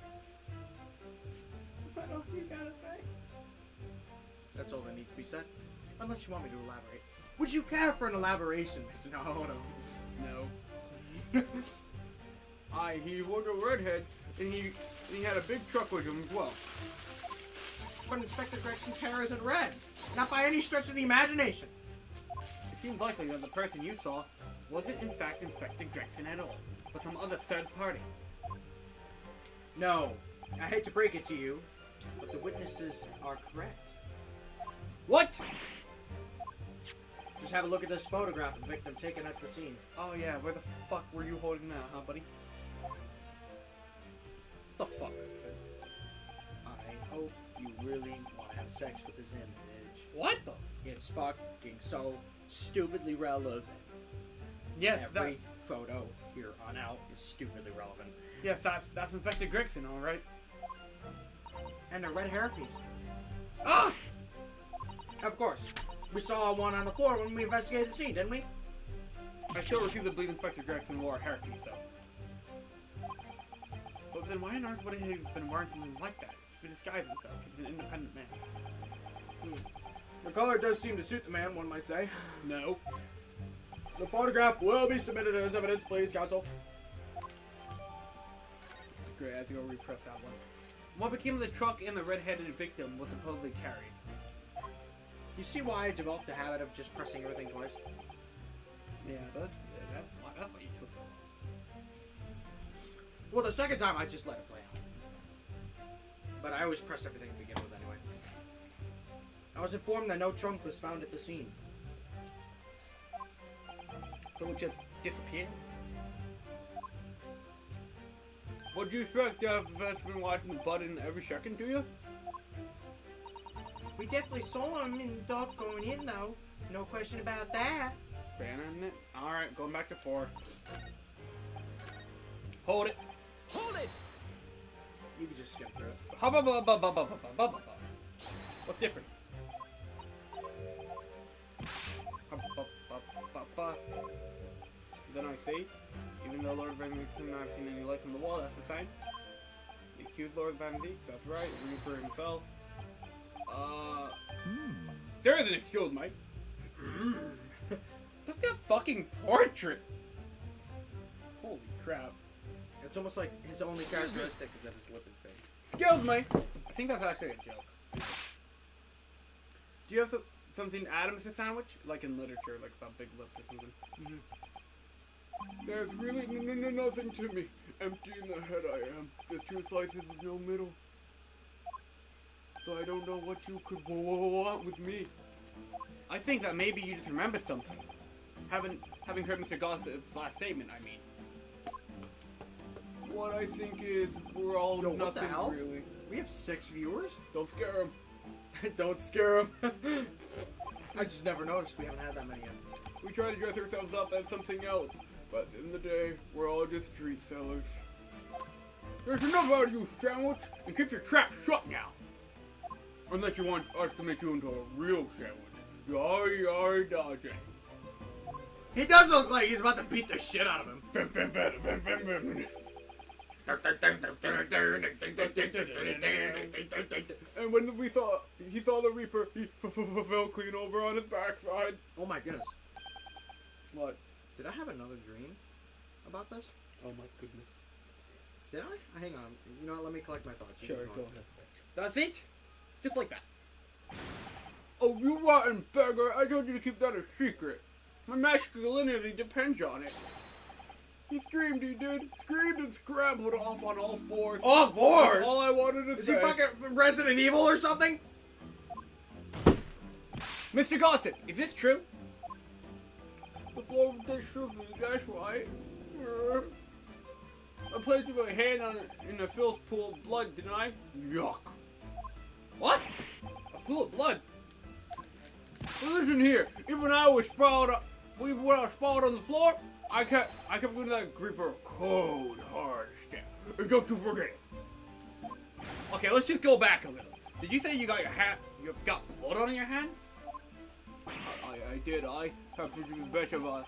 What else you gotta say? That's all that needs to be said. Unless you want me to elaborate. Would you care for an elaboration, Mr. No. No. He was a redhead, and he had a big truck with him as well. But Inspector Gregson's hair isn't red. Not by any stretch of the imagination. It seems likely that the person you saw wasn't in fact Inspector Gregson at all, but some other third party. No. I hate to break it to you, but the witnesses are correct. What? Just have a look at this photograph of the victim taken at the scene. Oh yeah, where the fuck were you holding that, huh, buddy? What the fuck? I hope you really want to have sex with this image. What the? It's fucking so stupidly relevant. Yes, Every photo here on out is stupidly relevant. yes, that's Inspector Gregson, all right. And a red hairpiece. Ah! Of course. We saw one on the floor when we investigated the scene, didn't we? I still refuse to believe Inspector Gregson wore a hairpiece, though. But then why on earth would he have been wearing something like that? To disguise himself. He's an independent man. The color does seem to suit the man, one might say. No. The photograph will be submitted as evidence, please, counsel. Great, I have to go repress that one. What became of the truck and the red-headed victim was supposedly carried? You see why I developed the habit of just pressing everything twice? Yeah, that's why you took so long. Well, the second time I just let it play out. But I always press everything to begin with anyway. I was informed that no trunk was found at the scene. So it just disappeared? What do you expect? I've been watching the button every second, do you? We definitely saw him in the dark going in, though. No question about that. Banning it? Alright, going back to 4. Hold it. Hold it! You can just skip through it. What's different? Then I see, even though Lord Van Zeeks could not have seen any lights on the wall, that's the sign. The accused Lord Van Zeeks, that's right, Reaper himself. There is an excuse, Mike. What the fucking portrait. Holy crap. It's almost like his only characteristic is that his lip is big. Excuse me. I think that's actually a joke. Do you have something to add, Mr. Sandwich? Like in literature, like about big lips or something? There's really nothing to me. Empty in the head I am. Just two slices with no middle. So I don't know what you could want with me. I think that maybe you just remembered something. Having heard Mr. Gossip's last statement, I mean. What I think is, we're all Yo, what the nothing hell? really. We have 6 viewers? Don't scare him. Don't scare him. I just never noticed we haven't had that many yet. We try to dress ourselves up as something else, but at the end of the day, we're all just street sellers. There's enough out of you, Sandwich, and keep your trap shut now. Unless you want us to make you into a real sandwich. You already dodging. He does look like he's about to beat the shit out of him. And when he saw the Reaper, he fell clean over on his backside. Oh my goodness. What? Did I have another dream about this? Oh my goodness. Did I? Hang on. You know what? Let me collect my thoughts. You Sure, keep go going. ahead. That's it? Just like that. Oh, you rotten beggar! I told you to keep that a secret. My masculinity depends on it. He screamed, he did. Screamed and scrambled off on all fours. All fours? That's all I wanted to Is say. he fucking Resident Evil or something? Mr. Gossip, is this true? The floor was truth, that's right. I placed my hand in a filth pool of blood, didn't I? Yuck. What? A pool of blood? Well, listen here. Even when I was sprawled on the floor, I kept giving that creeper a cold, hard stare. And don't you forget it. Okay, let's just go back a little. Did you say you got blood on your hand? I did. I have to do the best of us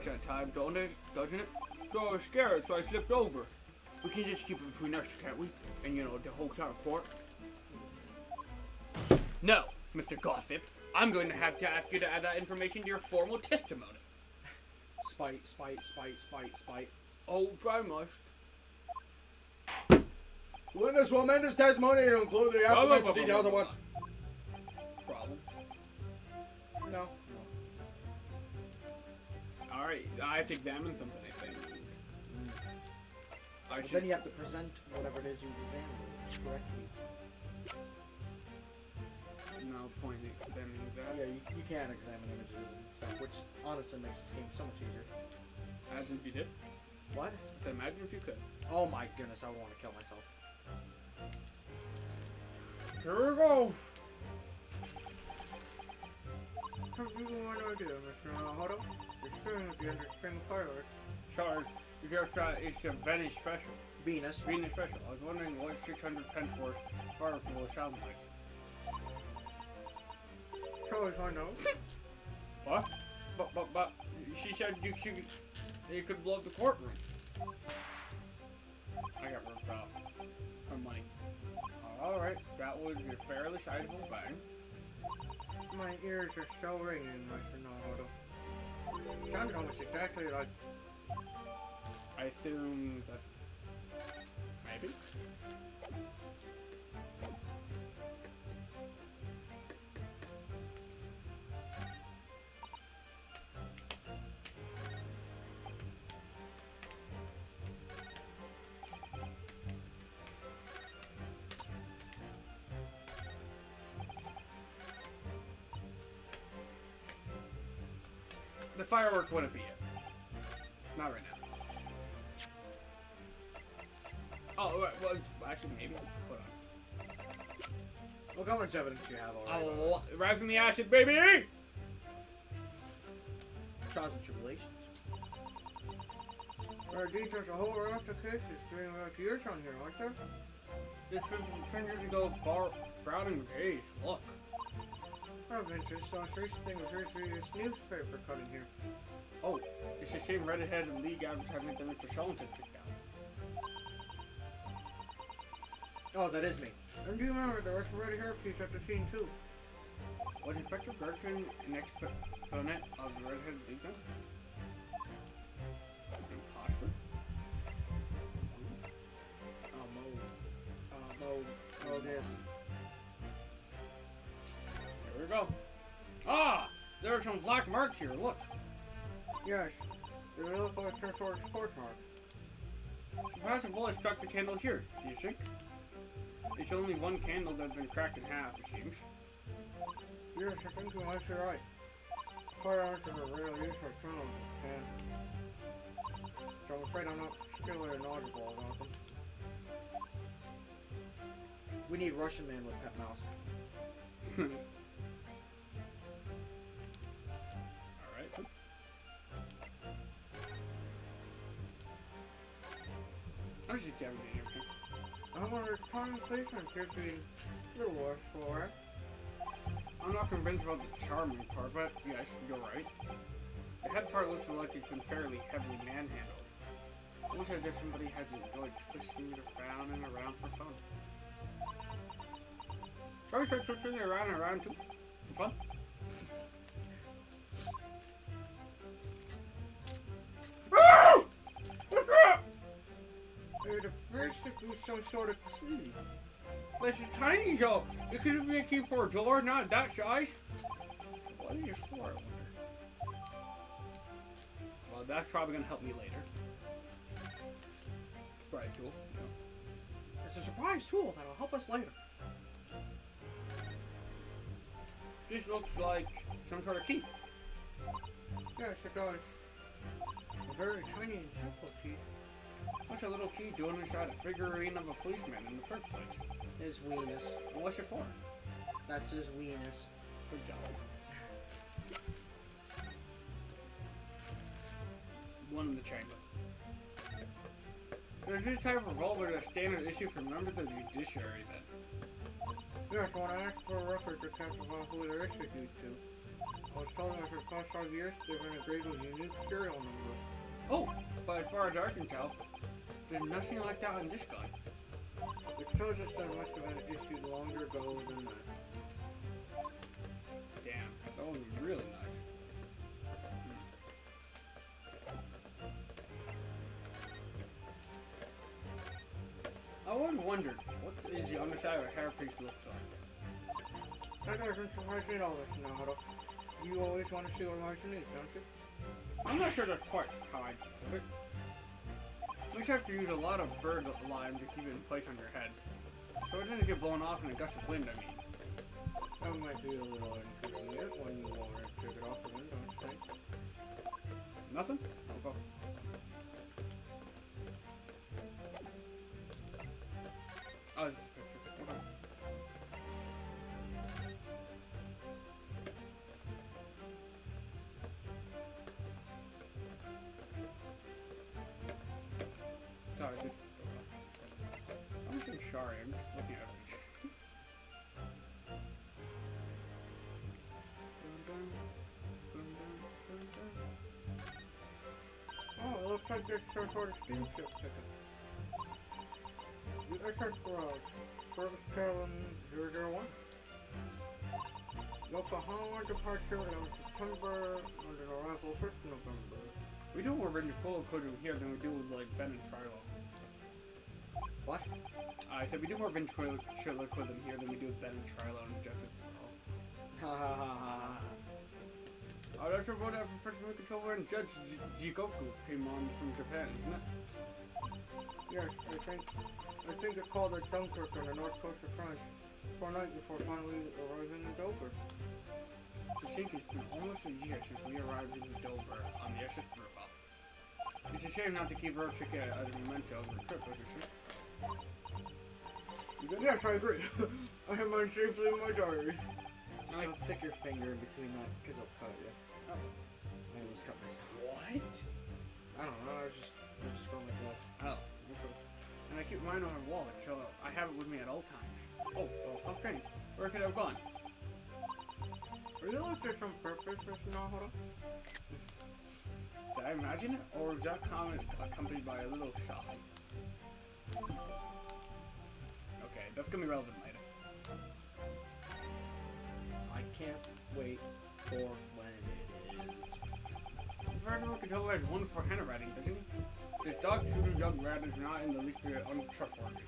at times, doesn't it? So I was scared, so I slipped over. We can just keep it between us, can't we? And the whole town court. No, Mr. Gossip. I'm going to have to ask you to add that information to your formal testimony. Spite. Oh, I must. Witness will amend his testimony to include the aforementioned details at once. Problem. No. Alright, I have to examine something, I think. I But should... then you have to present whatever it is you examine correctly. No point in examining that. Yeah, you can examine images and stuff, which honestly makes this game so much easier. Imagine if you did. What? I said imagine if you could. Oh my goodness, I would want to kill myself. Here we go. What do you want to do, Mr. Naruto? You're staring at the interesting fireworks. Sorry, it's a Venice special. Venus. Venus special. I was wondering what 600 Penforth fireworks will sound like. Shall we find out? What? But she said you could blow up the courtroom. I got ripped off for money. Alright, that was a fairly sizable bang. My ears are still ringing, Mr. Naruto. Sounded almost exactly like... I assume that's... maybe? The firework wouldn't be it. Not right now. Oh, well, actually, maybe. Hold on. Look how much evidence you have already. Oh, rise from the ashes, baby! Trials and tribulations. There are details a whole raft of cases doing years on here, aren't there? This was 10 years ago, Browning case. Look. I've been just so recent thing was recently this newspaper cutting here. Oh, it's the same red-headed league advertisement that Mr. Sullivan took down. Oh, that is me. And do you remember there was a red hair piece at the scene too? Was Inspector Gertrude an exponent of the Redhead Legion? Imposter? Mo this. Here we go. Ah! There are some black marks here, look. Yes, they look like some sort of sports mark. Perhaps a bullet struck the candle here, do you think? It's only one candle that's been cracked in half, it seems. Yes, I think you might be right. Quite honestly, are really useful criminals, and so I'm afraid I'm not particularly knowledgeable about them. We need Russian man with pet mouse. Alright. I was just jamming in everything. I wonder if Tommy Policeman could be the worst for it. I'm not convinced about the charming part, but yes, you're right. The head part looks like it's been fairly heavily manhandled. Looks as if somebody has enjoyed twisting it around and around for fun. Shall we try twisting it around and around too? For fun? It appears to be some sort of key. But it's tiny, though. It could be a key for a door, not that size. What is it for, I wonder? Well, that's probably going to help me later. Surprise tool. It's a surprise tool that'll help us later. This looks like some sort of key. Yes, it does. A very tiny and simple key. What's a little key doing inside a figurine of a policeman in the first place? His weenus. And what's it for? That's his weenus. Good job. One in the chamber. There's this type of revolver that's standard issue for members of the judiciary then. Yes, when I asked for a record to catch about who they're issued to, I was told that for the past 5 years they've been engraved with a unique serial number. Oh, but as far as I can tell, there's nothing like that on this guy. Which shows us that it must have been issued longer ago than that. Damn, that was really nice. I always wondered, what is the underside of a hairpiece looks like? That doesn't surprise me at all, Mr. Naruto. You always want to see what lies beneath, don't you? I'm not sure that's quite how I put it. We just have to use a lot of bird lime to keep it in place on your head. So it doesn't get blown off in a gust of wind, I mean. That might be a little inconvenient when you want to take it off the window, I think. Nothing? I'll go. Oh, this is a picture. Okay. Sorry, just... I'm saying sorry, I'm just looking at it. Oh, it looks like there's some sort of steamship ticket. The SS Garage, Service Cabin 001. Yokohama departure on September and an arrival 1st November. We do more Ranger Polo coding here than we do with like Ben and Trilo. What? I said we do more ventriloquism here than we do with Ben and Trilo and Justice for All. Ha ha ha ha. Oh, that's what after first movie cover and Judge Jigoku came on from Japan, isn't it? Yes, I think it called at Dunkirk on the north coast of France. 4 nights before finally arriving in Dover. I think it's been almost a year since we arrived in Dover on the Essex River. It's a shame not to keep our ticket as a memento of the trip, don't you think? Yes, I agree. I have mine safely in my diary. Just don't stick your finger in between that, because it'll cut you. Oh. I almost cut myself. What? I don't know, I was just going like this. Oh, okay. And I keep mine on my wallet, so I have it with me at all times. Oh, well, okay. Where could it have gone? Are you like this on purpose, Mr. Naruto? Did I imagine it? Or was that comment accompanied by a little sigh? Okay, that's gonna be relevant later. I can't wait for when it is. Virtual controller has wonderful handwriting, doesn't he? His dog Tudu Dog Rat is not in the least bit untrustworthy.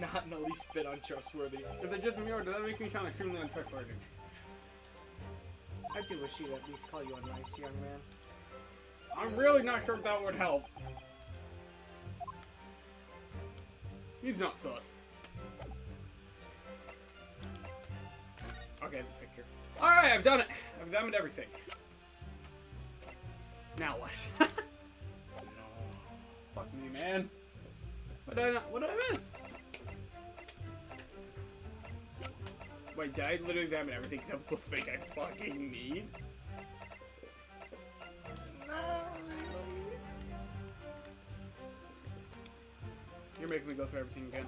Not in the least bit untrustworthy. Is it just me or does that make me sound extremely untrustworthy? I do wish he'd at least call you a nice young man. I'm really not sure if that would help. He's not sus. Okay, the picture. Alright, I've done it. I've examined everything. Now what? No. Fuck me, man. What did I miss? Wait, did I literally examine everything except the thing I fucking need? You're making me go through everything again.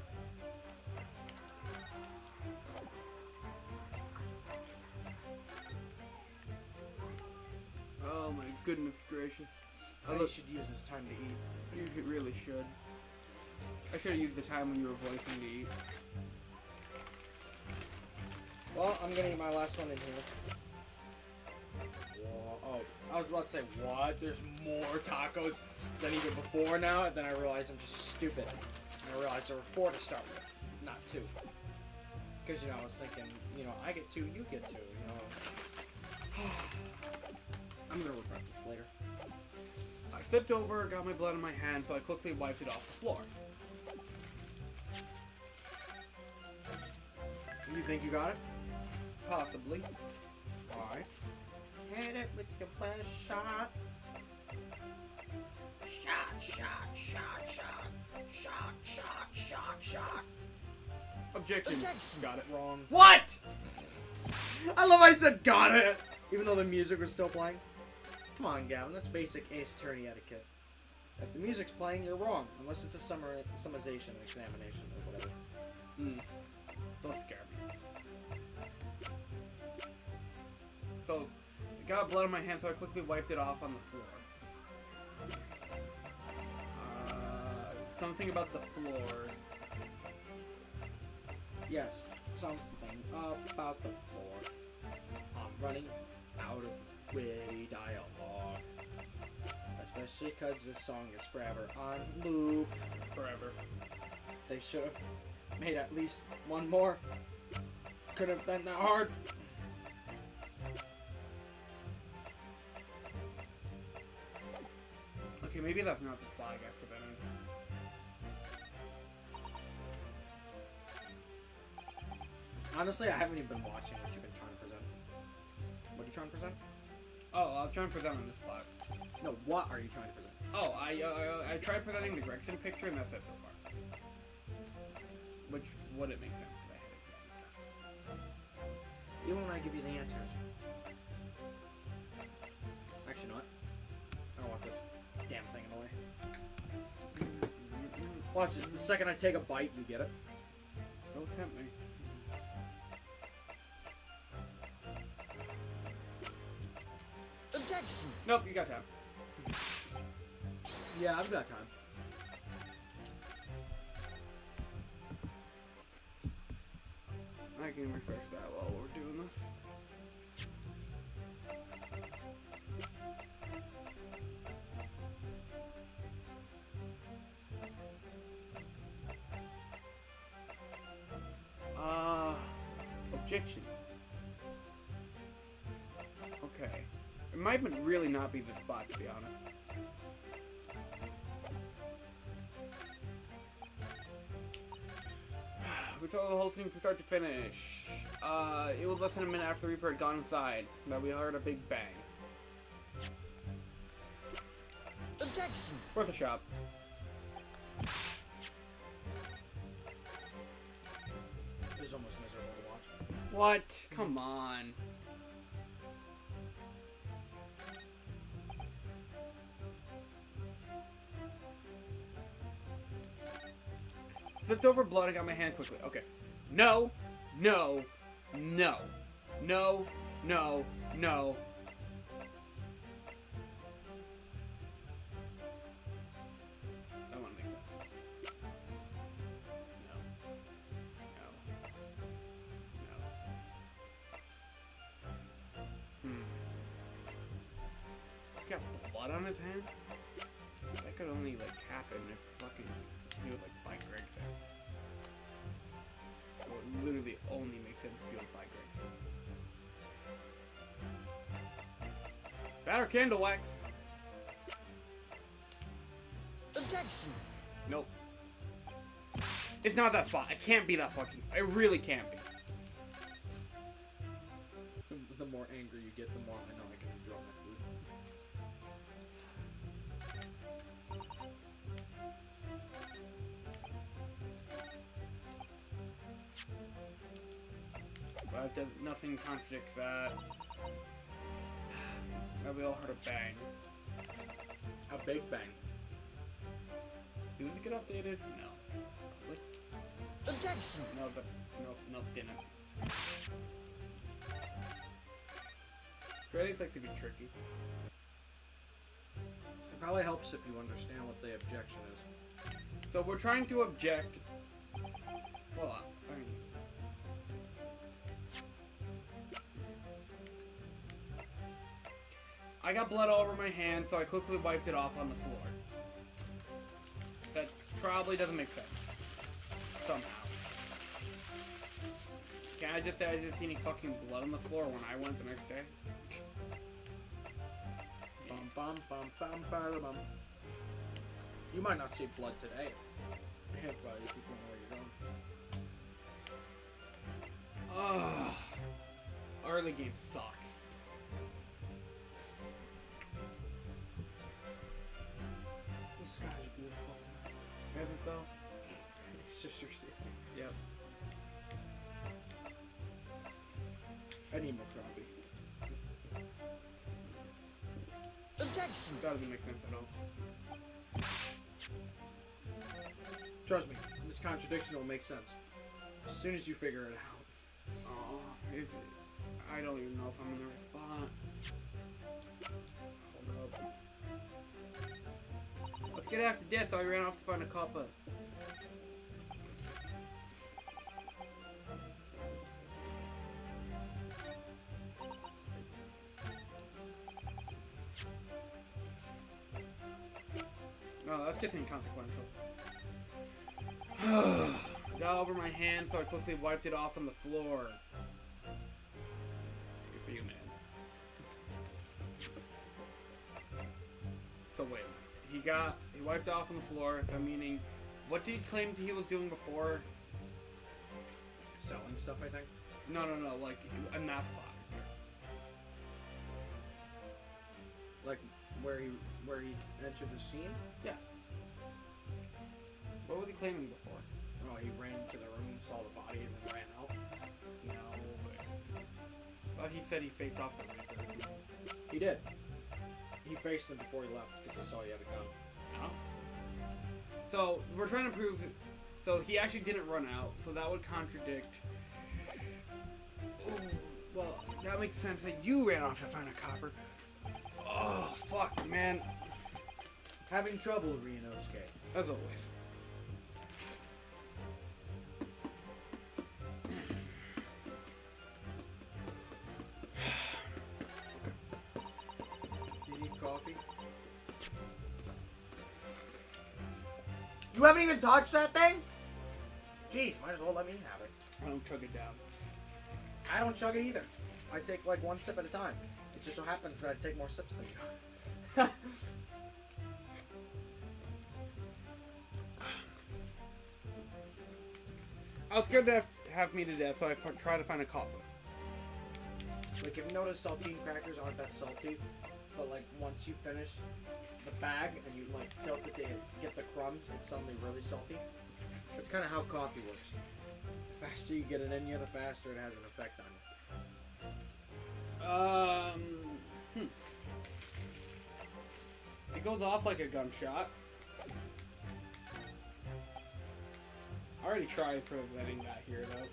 Oh my goodness gracious. I should use this time to eat. You really should. I should have used the time when you were voicing to eat. Well, I'm gonna eat my last one in here. Whoa. Oh, I was about to say, what? There's more tacos than even before now, and then I realized I'm just stupid. And I realized there were 4 to start with, not 2. Because, I was thinking, I get 2, you get 2, I'm gonna regret this later. I flipped over, got my blood in my hand, so I quickly wiped it off the floor. You think you got it? Possibly. Why? Hit it with your best shot. Shot. Objection. Got it wrong. What? I love I said got it, even though the music was still playing. Come on, Gavin, that's basic Ace Attorney etiquette. If the music's playing, you're wrong, unless it's a summarization examination or whatever. Don't scare me. So, I got blood on my hand, so I quickly wiped it off on the floor. Something about the floor. Yes, something about the floor. I'm running out of witty dialogue. Especially because this song is forever on loop. Forever. They should have made at least one more. Could have been that hard. Okay, maybe that's not the spot I got prevented. Honestly, I haven't even been watching what you've been trying to present. What are you trying to present? Oh, I was trying to present on this spot. No, what are you trying to present? Oh, I tried presenting the Gregson picture, and that's it so far. Which wouldn't make sense because I had exam stuff. Even when I give you the answers. Actually, not. I don't want this damn thing in the way. Watch this. The second I take a bite, you get it. Don't tempt me. Objection! Nope, you got time. Yeah, I've got time. I can refresh that while we're doing this. Objection. Okay. It might really not be the spot, to be honest. We saw the whole thing from start to finish. It was less than a minute after the Reaper had gone inside that we heard a big bang. Objection! Worth a shot. This is almost miserable to watch. What? Come on. Flipped over blood and got my hand quickly. Okay. No. No. No. No. No. No. That one makes sense. No. No. No. got blood on his hand? That could only, like, happen if fucking he was, like, by Gregson. Or it literally only makes him feel by Gregson. That or candle wax. Objection. Nope. It's not that spot. It can't be that fucking... It really can't be. The more angry you get, the more I know I can enjoy my food. But nothing contradicts that. Now we all heard a bang. A big bang. Did this get updated? No. Probably. Objection. No, but no, didn't. Gradius like to be tricky. It probably helps if you understand what the objection is. So we're trying to object. Well, I mean, I got blood all over my hand, so I quickly wiped it off on the floor. That probably doesn't make sense. Somehow. Can I just say I didn't see any fucking blood on the floor when I went the next day? Bum bum bum bum bum bum. You might not see blood today. If you keep going where you're going. Ugh. Early game sucks. The sky is beautiful tonight. Is it though? Sister City. Yep. I need more coffee. Objection. That doesn't make sense at all. Trust me, this contradiction will make sense as soon as you figure it out. Oh, is it? I don't even know if I'm in the right spot. Hold up. Let's get after death, so I ran off to find a copper. No, that's just inconsequential. Got over my hand, so I quickly wiped it off on the floor. Good for you, man. So wait, he wiped off on the floor. So meaning, what did he claim he was doing before? Selling stuff, I think. No, like a mask bot. Like where he entered the scene. Yeah. What was he claiming before? Oh, he ran into the room, saw the body, and then ran out. No way. Thought he said he faced off the Reaper. He did. He faced him before he left because he saw he had a gun. No. So we're trying to prove. So he actually didn't run out. So that would contradict. Ooh, well, that makes sense that you ran off to find a copper. Oh fuck, man. Having trouble, Ryunosuke. As always. Do you need coffee? You haven't even touched that thing? Jeez, might as well let me have it. I don't chug it down. I don't chug it either. I take like one sip at a time. It just so happens that I take more sips than you. I was scared to have me to death, so I tried to find a copper. Like, if you notice, saltine crackers aren't that salty, but like once you finish the bag and you like tilt it to get the crumbs, it's suddenly really salty. That's kind of how coffee works. The faster you get it in you, the faster it has an effect on you. It goes off like a gunshot. I already tried preventing that here, though.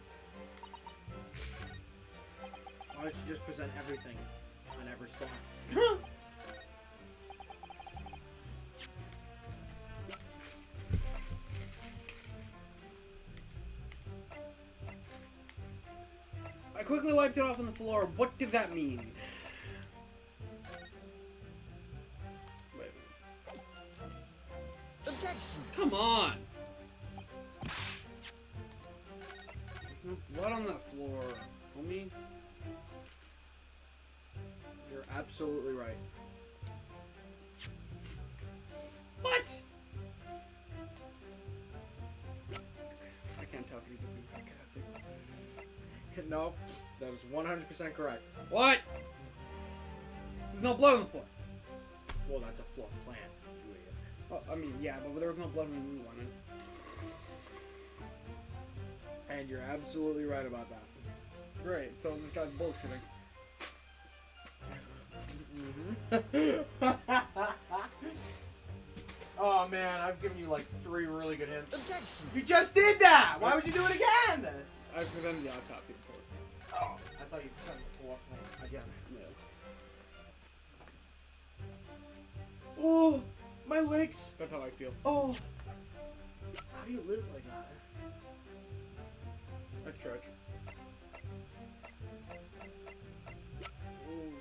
Why don't you just present everything on every spot? I quickly wiped it off on the floor. What did that mean? Come on. There's no blood on that floor, homie. You're absolutely right. What? I can't tell if you're just being sarcastic. No, that is 100% correct. What? There's no blood on the floor. Well, that's a flawed plan, you idiot. Oh, I mean, yeah, but there was no blood when we went in. And you're absolutely right about that. Great, so this guy's bullshitting. Oh man, I've given you like 3 really good hints. You just did that! Why would you do it again? I presented the autopsy report. Oh, I thought you sent the floor plan again. Yeah. Oh, my legs. That's how I feel. Oh. How do you live like that? I stretch. Ooh.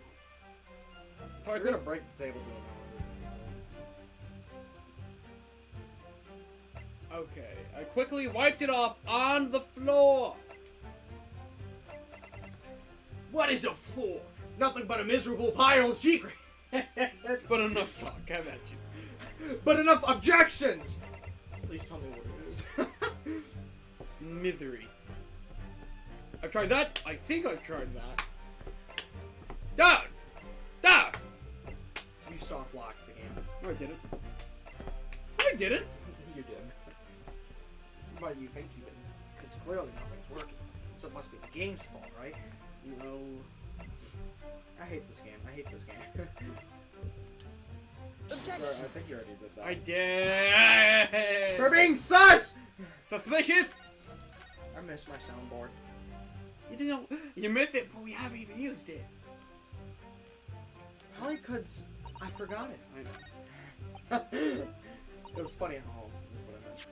So I You're gonna break the table doing Okay, I quickly wiped it off on the floor. What is a floor? Nothing but a miserable pile of secrets. But enough talk, have at you. But enough objections! Please tell me what it is. Misery. I've tried that. I think I've tried that. Down! Down! You soft locked the game. No, I didn't. I didn't. You did. But you think you did. Because clearly nothing's working. So it must be the game's fault, right? No. I hate this game. I hate this game. Sorry, I think you already did that. I did. For being sus! Suspicious. I missed my soundboard. You didn't know. You missed it, but we haven't even used it. Probably because I forgot it. I know. It was funny at home. That's what I meant.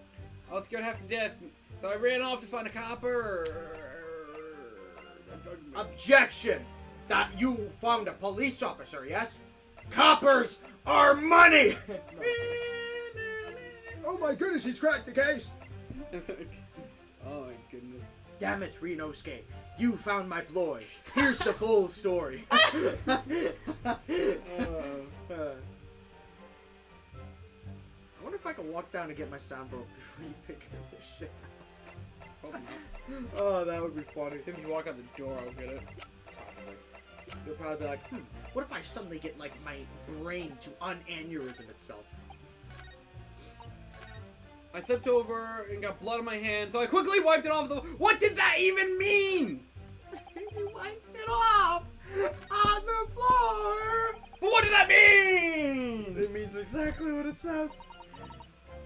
I was scared half to death, so I ran off to find a copper. Objection! That you found a police officer, yes? Coppers are money! Oh my goodness, he's cracked the case! Oh my goodness. Damn it, Renosuke. You found my ploy. Here's the full story. I wonder if I can walk down and get my soundboard before you figure this shit out. Hope not. Oh, that would be funny. If you walk out the door, I'll get it. Probably. They'll probably be like, what if I suddenly get, like, my brain to unaneurysm itself? I stepped over and got blood on my hand, so I quickly wiped it off the. What did that even mean? You wiped it off on the floor! But what did that mean? It means exactly what it says.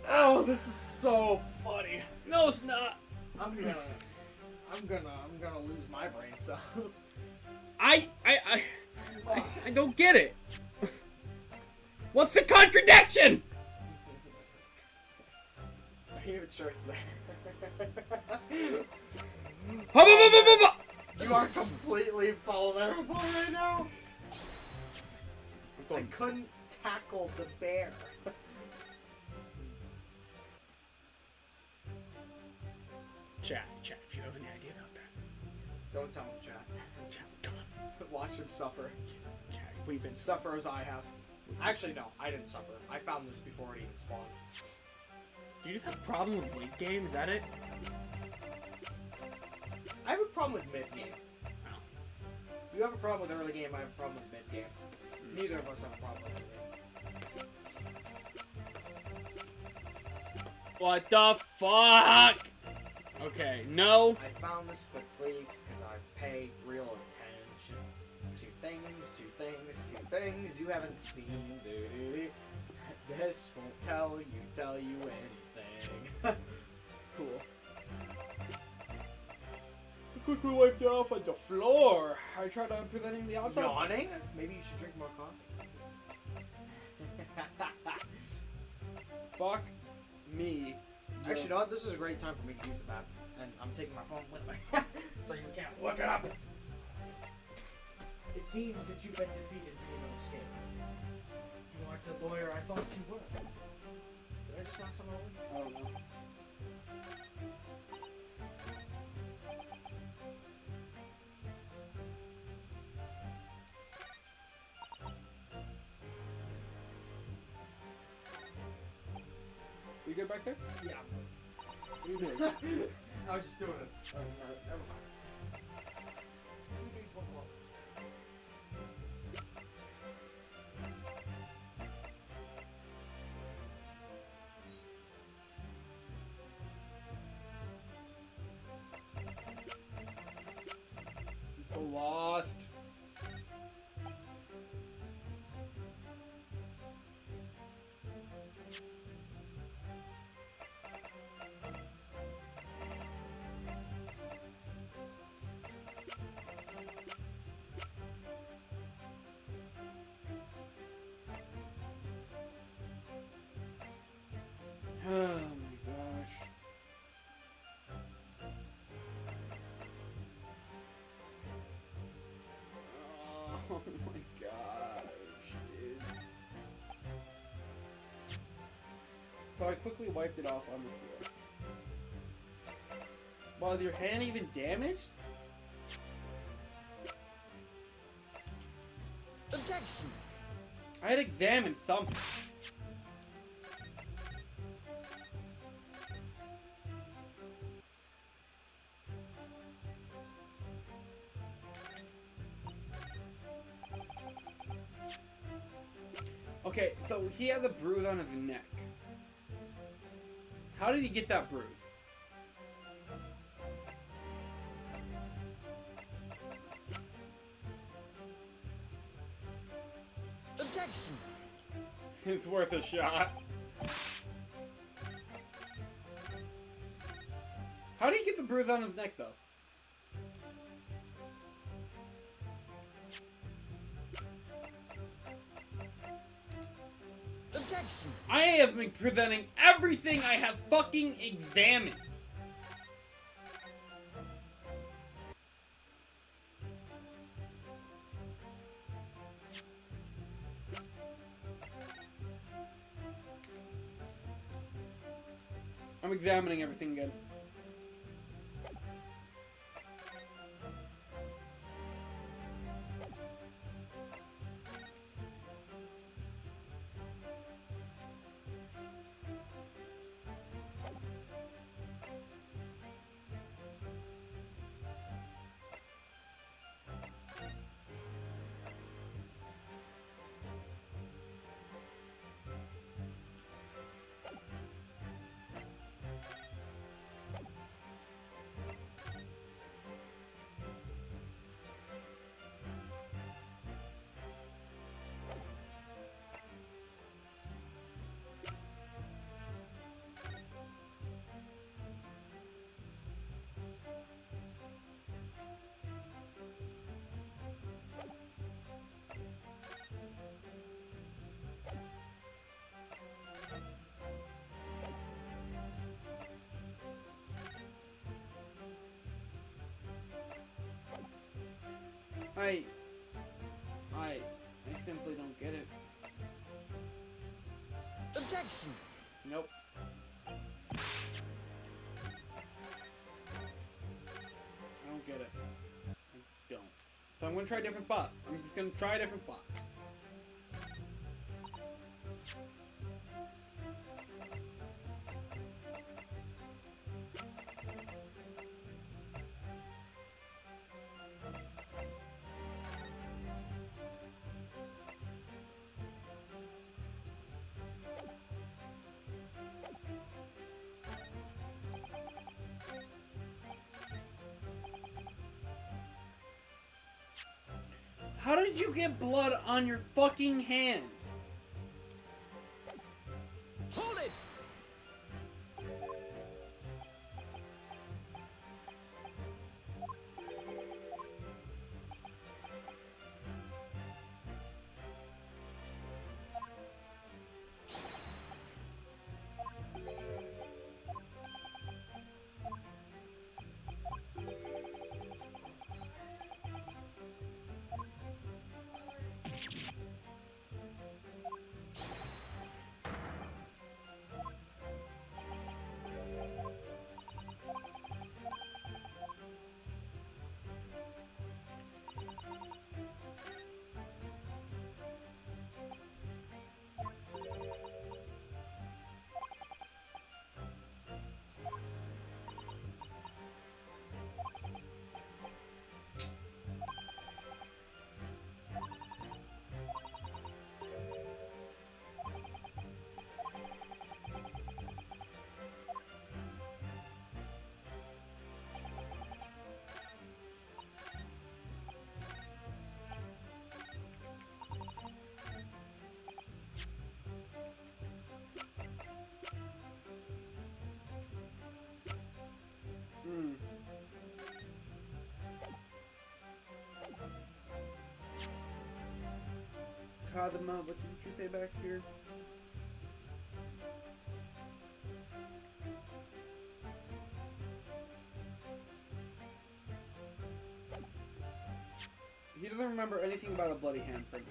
Oh, this is so funny. No, it's not. I'm gonna lose my brain cells. I don't get it. What's the contradiction? I'm even sure it's there. You are completely falling over right now. I couldn't tackle the bear. Chat, if you have any ideas out there. Don't tell him, chat. Come on. Watch him suffer. Chat, we've been Suffer as I have. Actually, no, I didn't suffer. I found this before it even spawned. You just have a problem with late game? Is that it? I have a problem with mid game. Oh. You have a problem with early game. I have a problem with mid game. Neither of us have a problem with mid game. What the fuck? Okay, no. I found this quickly because I pay real attention to things you haven't seen. This won't tell you anything. Cool. I quickly wiped it off on the floor. I tried presenting the outside. Yawning? Maybe you should drink more coffee. Fuck me. Actually, you know what? This is a great time for me to use the bathroom. And I'm taking my phone with me. So you can't look it up. It seems that you've been defeated, Renosuke. You aren't the lawyer I thought you were. Did I I just knock someone over? I don't know. You good back there? Yeah. What are you doing? I was just doing it. Oh, never mind. 2 beats, 1 blow. I'm so lost. Oh my gosh. Oh my gosh, dude. So I quickly wiped it off on the floor. Wow, is your hand even damaged? Objection! I had examined something. Okay, so he had a bruise on his neck. How did he get that bruise? Objection! It's worth a shot. How did he get the bruise on his neck, though? Objection! I have been presenting everything I have fucking examined. I'm examining everything again. I simply don't get it. Objection! Nope. I don't get it. I don't. So I'm gonna try a different spot. I'm just gonna try a different spot. How did you get blood on your fucking hand? Hold it! Kazuma, what did you say back here? He doesn't remember anything about a bloody handprint.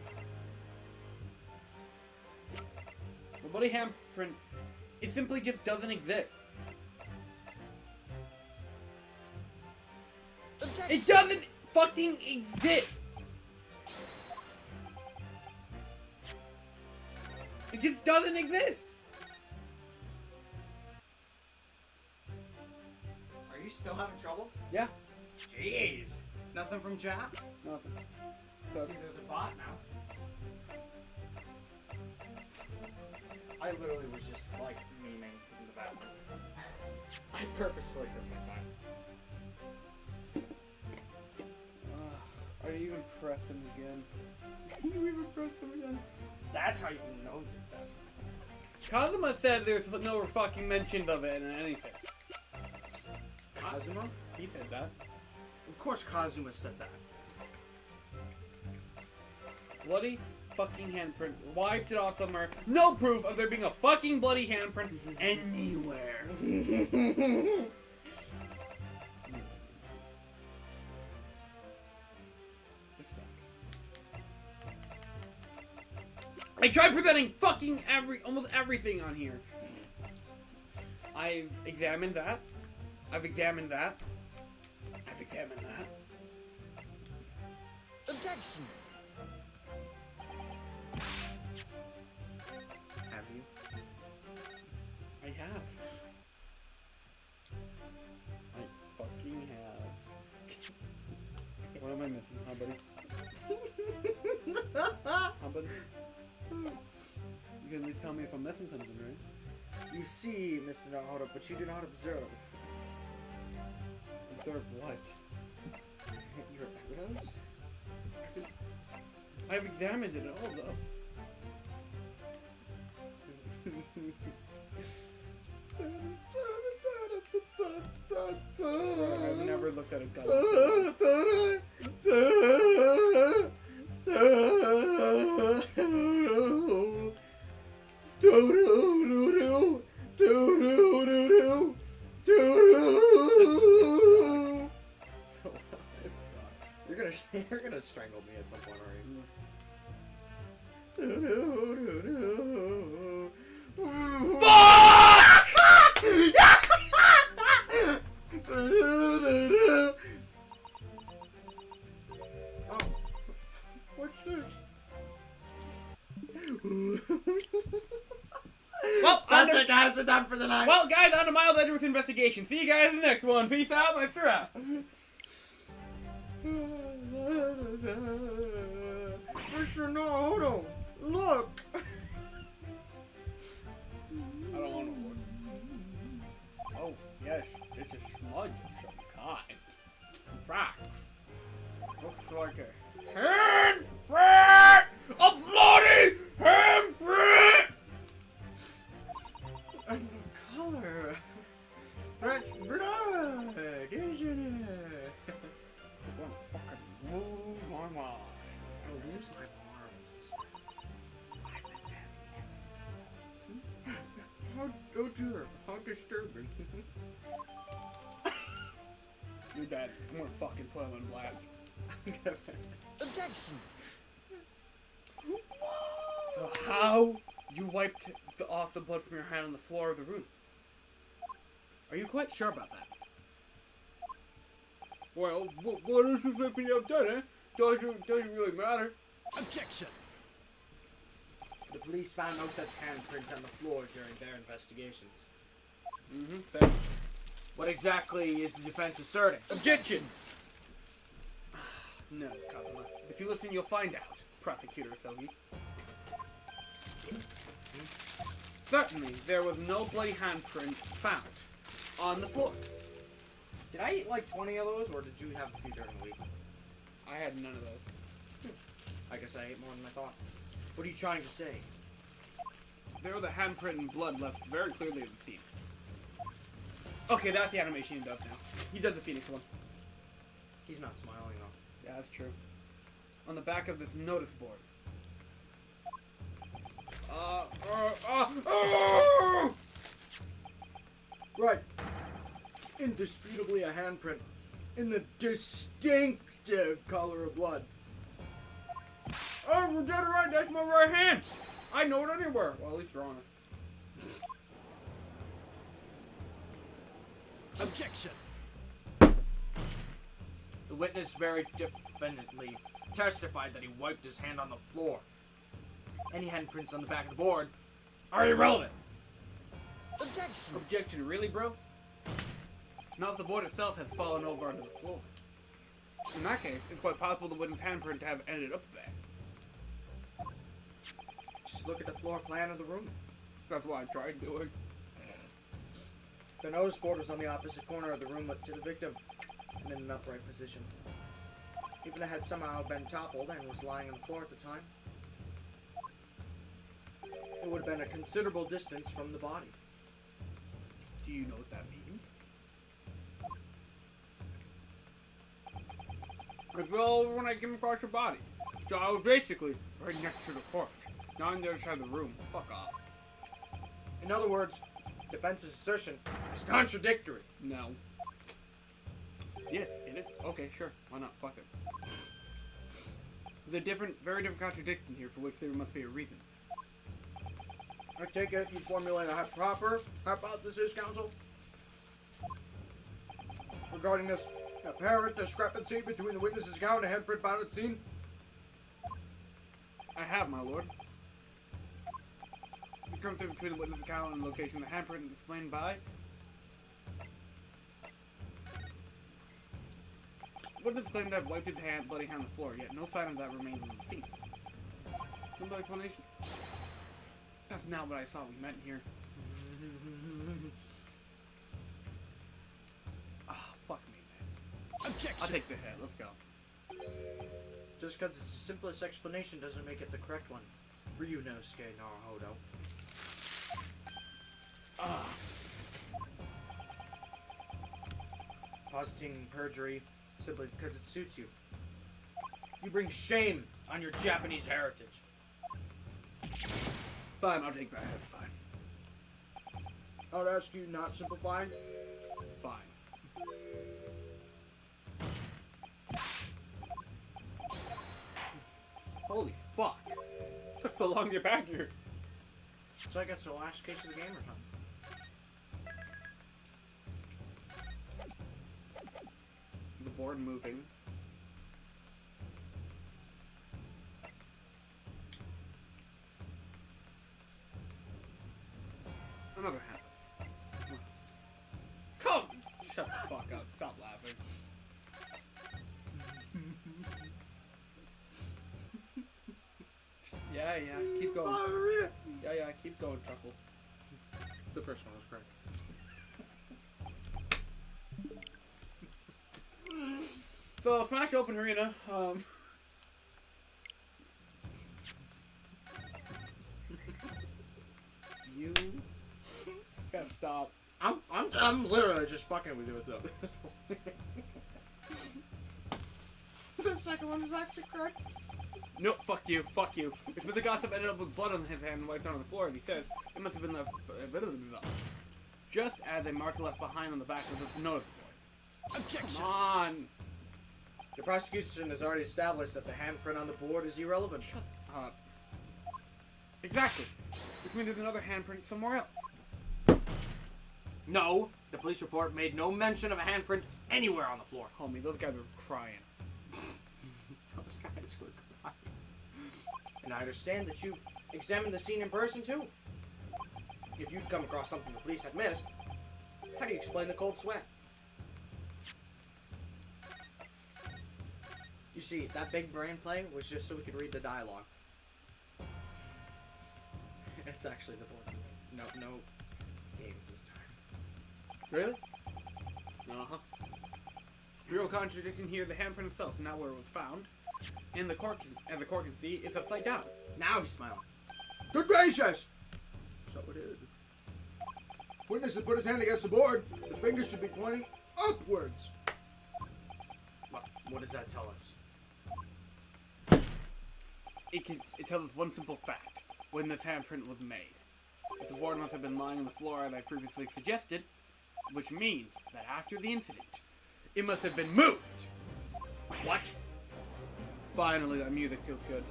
A bloody handprint, it simply just doesn't exist. It doesn't fucking exist! It just doesn't exist! Are you still having trouble? Yeah, Jeez. Nothing from chat? nothing. See, there's a bot now. I literally was just, like, memeing in the bathroom. I purposefully took my time. Are you even pressed him again? You even pressed him again? That's how you know you're best. Kazuma said there's no fucking mention of it in anything. Kazuma? He said that. Of course Kazuma said that. Bloody fucking handprint. Wiped it off somewhere. No proof of there being a fucking bloody handprint anywhere. This sucks. I tried presenting fucking almost everything on here. I've examined that. I've examined that. I've examined that. Objection. Have you? I have. I fucking have. What am I missing, huh, buddy? Huh, buddy? You can at least tell me if I'm missing something, right? You see, Mr. Naruto, but you do not observe. Observe what? Your evidence? I've examined it all, though. I've never looked at a gun. You're gonna strangle me at some point, are you? Oh, what's this? Well, That's it, guys. We're done for the night. well, guys, on to Miles Edgeworth's investigation. See you guys in the next one. Peace out, Meister out. Mr. Naruto, look! I don't want to look. Oh, yes, it's a smudge of some kind. In fact, looks like a handprint! A bloody handprint! And the color. That's blood, isn't it? I'm gonna fucking lose my mind. I'll lose my arms. How dear, how disturbing. You're dead. I'm gonna fucking put him on blast. Objection. So how you wiped off the blood from your hand on the floor of the room? Are you quite sure about that? Well, what is this making you upset, eh? Doesn't really matter. Objection. The police found no such handprint on the floor during their investigations. Mm-hmm. What exactly is the defense asserting? Objection! No, Kazuma. If you listen, you'll find out, Prosecutor Sogi. Certainly, there was no bloody handprint found on the floor. Did I eat like 20 of those, or did you have a few during the week? I had none of those. I guess I ate more than I thought. What are you trying to say? There was a handprint and blood left very clearly at the scene. Okay, that's the animation he does now. He does the Phoenix one. He's not smiling though. Yeah, that's true. On the back of this notice board. Right. Indisputably a handprint in the distinctive color of blood. Oh, you're dead right. That's my right hand. I know it anywhere. Well, at least you're on it. Objection! The witness very definitely testified that he wiped his hand on the floor. Any handprints on the back of the board are irrelevant. Objection! Objection, really, bro? Not if the board itself has fallen over onto the floor. In that case, it's quite possible the witness handprint to have ended up there. Just look at the floor plan of the room. That's what I tried doing. The notice board was on the opposite corner of the room to the victim, and in an upright position. Even if it had somehow been toppled and was lying on the floor at the time, it would have been a considerable distance from the body. Do you know what that means? Like, well, when I came across your body. So I was basically right next to the corpse. Not on the other side of the room. Fuck off. In other words, defense's assertion is contradictory. No. Yes, it is. Okay, sure. Why not? Fuck it. There's a very different contradiction here for which there must be a reason. I take it you formulate a proper hypothesis, counsel, regarding this apparent discrepancy between the witness's account and handprint found at scene. I have, my lord. The difference between the witness account and the location of the handprint is explained by... Witness claimed to have wiped his bloody hand on the floor, yet no sign of that remains in the scene. No explanation. That's not what I thought we meant here. Ah, fuck me, man. Objection! I'll take the head. Let's go. Just because it's the simplest explanation doesn't make it the correct one. Ryunosuke Naruhodo. Positing perjury simply because it suits you. You bring shame on your Japanese heritage. Fine, I'll take the head. Fine. I would ask you not simplify. Fine. Holy fuck. Took so long to get back here. So I guess the last case of the game or something. The board moving. Another hand. Come! Shut the fuck up. Stop laughing. Yeah, keep going. Yeah, keep going, Chuckles. The first one was correct. So, Smash Open Arena, you gotta stop. I'm literally just fucking with you with though. The second one is actually correct. No, fuck you. If Mr. Gossip ended up with blood on his hand and wiped on the floor, he says, it must have been left, just as a mark left behind on the back of the notice board. Objection! Come on! The prosecution has already established that the handprint on the board is irrelevant. Shut up. Exactly. Which means there's another handprint somewhere else. No, the police report made no mention of a handprint anywhere on the floor. Homie, those guys were crying. Those guys were crying. And I understand that you've examined the scene in person too. If you'd come across something the police had missed, how do you explain the cold sweat? You see, that big brain play was just so we could read the dialogue. It's actually the board game. No games this time. Really? Uh-huh. Real contradiction here, the handprint itself, not where it was found. And the court, as the court can see, it's upside down. Now he's smiling. Good gracious! So it is. Witness has put his hand against the board. The fingers should be pointing upwards. What does that tell us? It tells us one simple fact. when this handprint was made. The board must have been lying on the floor as I previously suggested, which means that after the incident, it must have been moved. What? Finally, that music feels good.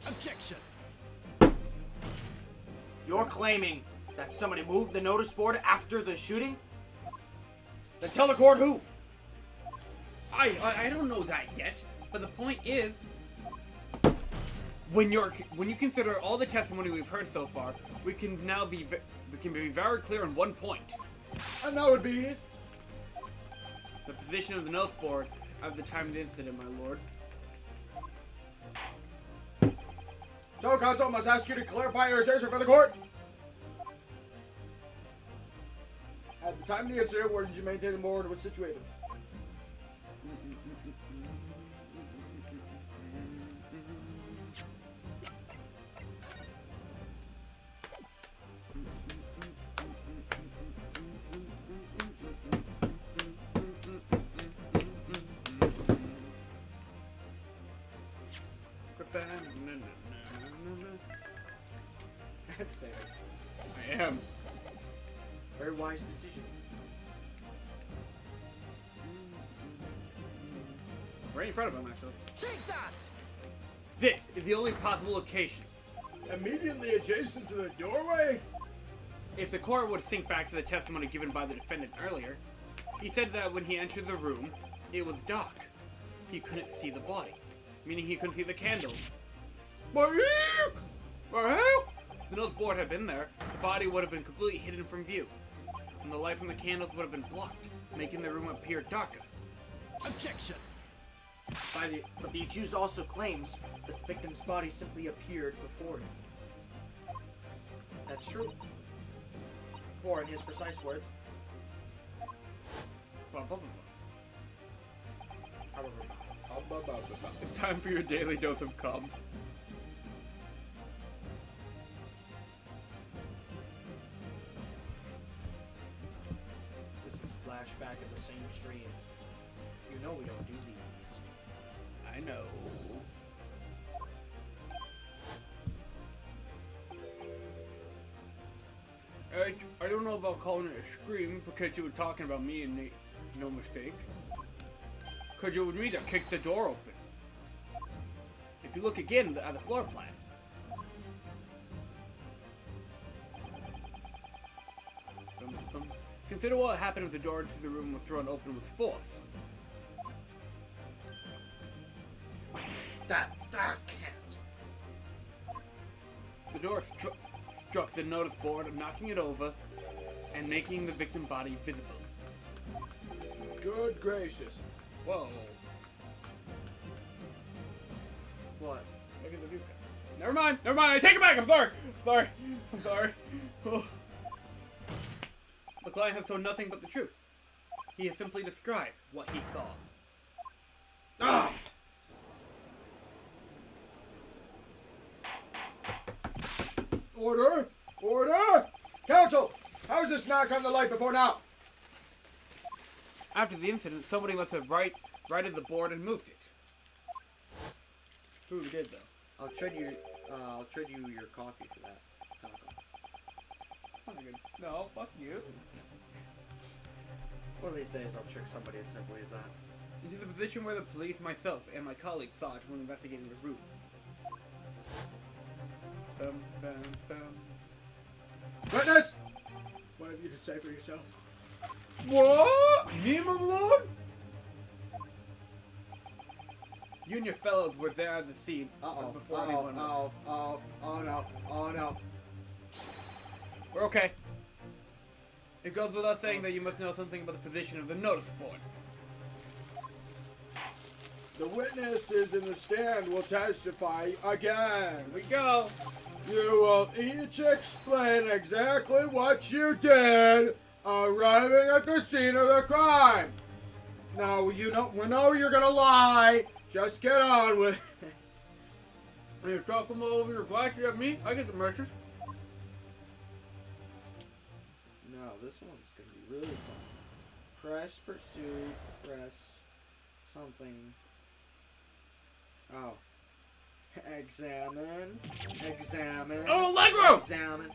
Objection! You're claiming that somebody moved the notice board after the shooting? Then tell the court who. I don't know that yet, but the point is, when you consider all the testimony we've heard so far, we can be very clear on one point. And that would be... The position of the notice board at the time of the incident, my lord. So, counsel, must ask you to clarify your assertion for the court. At the time of the incident, where did you maintain the board was situated? That's sad. I am. Very wise decision. Right in front of him, actually. Take that! This is the only possible location. Immediately adjacent to the doorway? If the court would think back to the testimony given by the defendant earlier, he said that when he entered the room, it was dark. He couldn't see the body, meaning he couldn't see the candles. If the notice board had been there, the body would have been completely hidden from view, and the light from the candles would have been blocked, making the room appear darker. Objection! But the accused also claims that the victim's body simply appeared before him. That's true. Or, in his precise words, It's time for your daily dose of cum. this is a flashback of the same stream. You know we don't do these. I know. I don't know about calling it a scream because you were talking about me and Nate. No mistake. Because you would me that kicked the door open. If you look again at the floor plan. Consider what happened if the door to the room was thrown open with force. That can't. The door struck the notice board, knocking it over and making the victim body visible. Good gracious. Whoa. What? Look at the view. Never mind. I take it back. I'm sorry. Oh. The client has told nothing but the truth. He has simply described what he saw. Ah! Order! Order! Counsel! How has this not come to light before now? After the incident, somebody must have righted the board and moved it. Who did, though? I'll trade you your coffee for that taco. That's not good. No, fuck you. One of these days I'll trick somebody as simply as that. It is a position where the police, myself, and my colleagues saw it when investigating the room. Bum, bum, bum. Witness! What have you to say for yourself? What? Me, my lord? You and your fellows were there at the scene before anyone else. Oh no. We're okay. It goes without saying that you must know something about the position of the notice board. The witnesses in the stand will testify again. Here we go. You will each explain exactly what you did arriving at the scene of the crime. Now, we know you're gonna lie. Just get on with it. You're talking over your glasses at me? I get the message. No, this one's gonna be really fun. Press pursuit, press something. Oh. Examine. Examine. Oh, leg rope! Examine.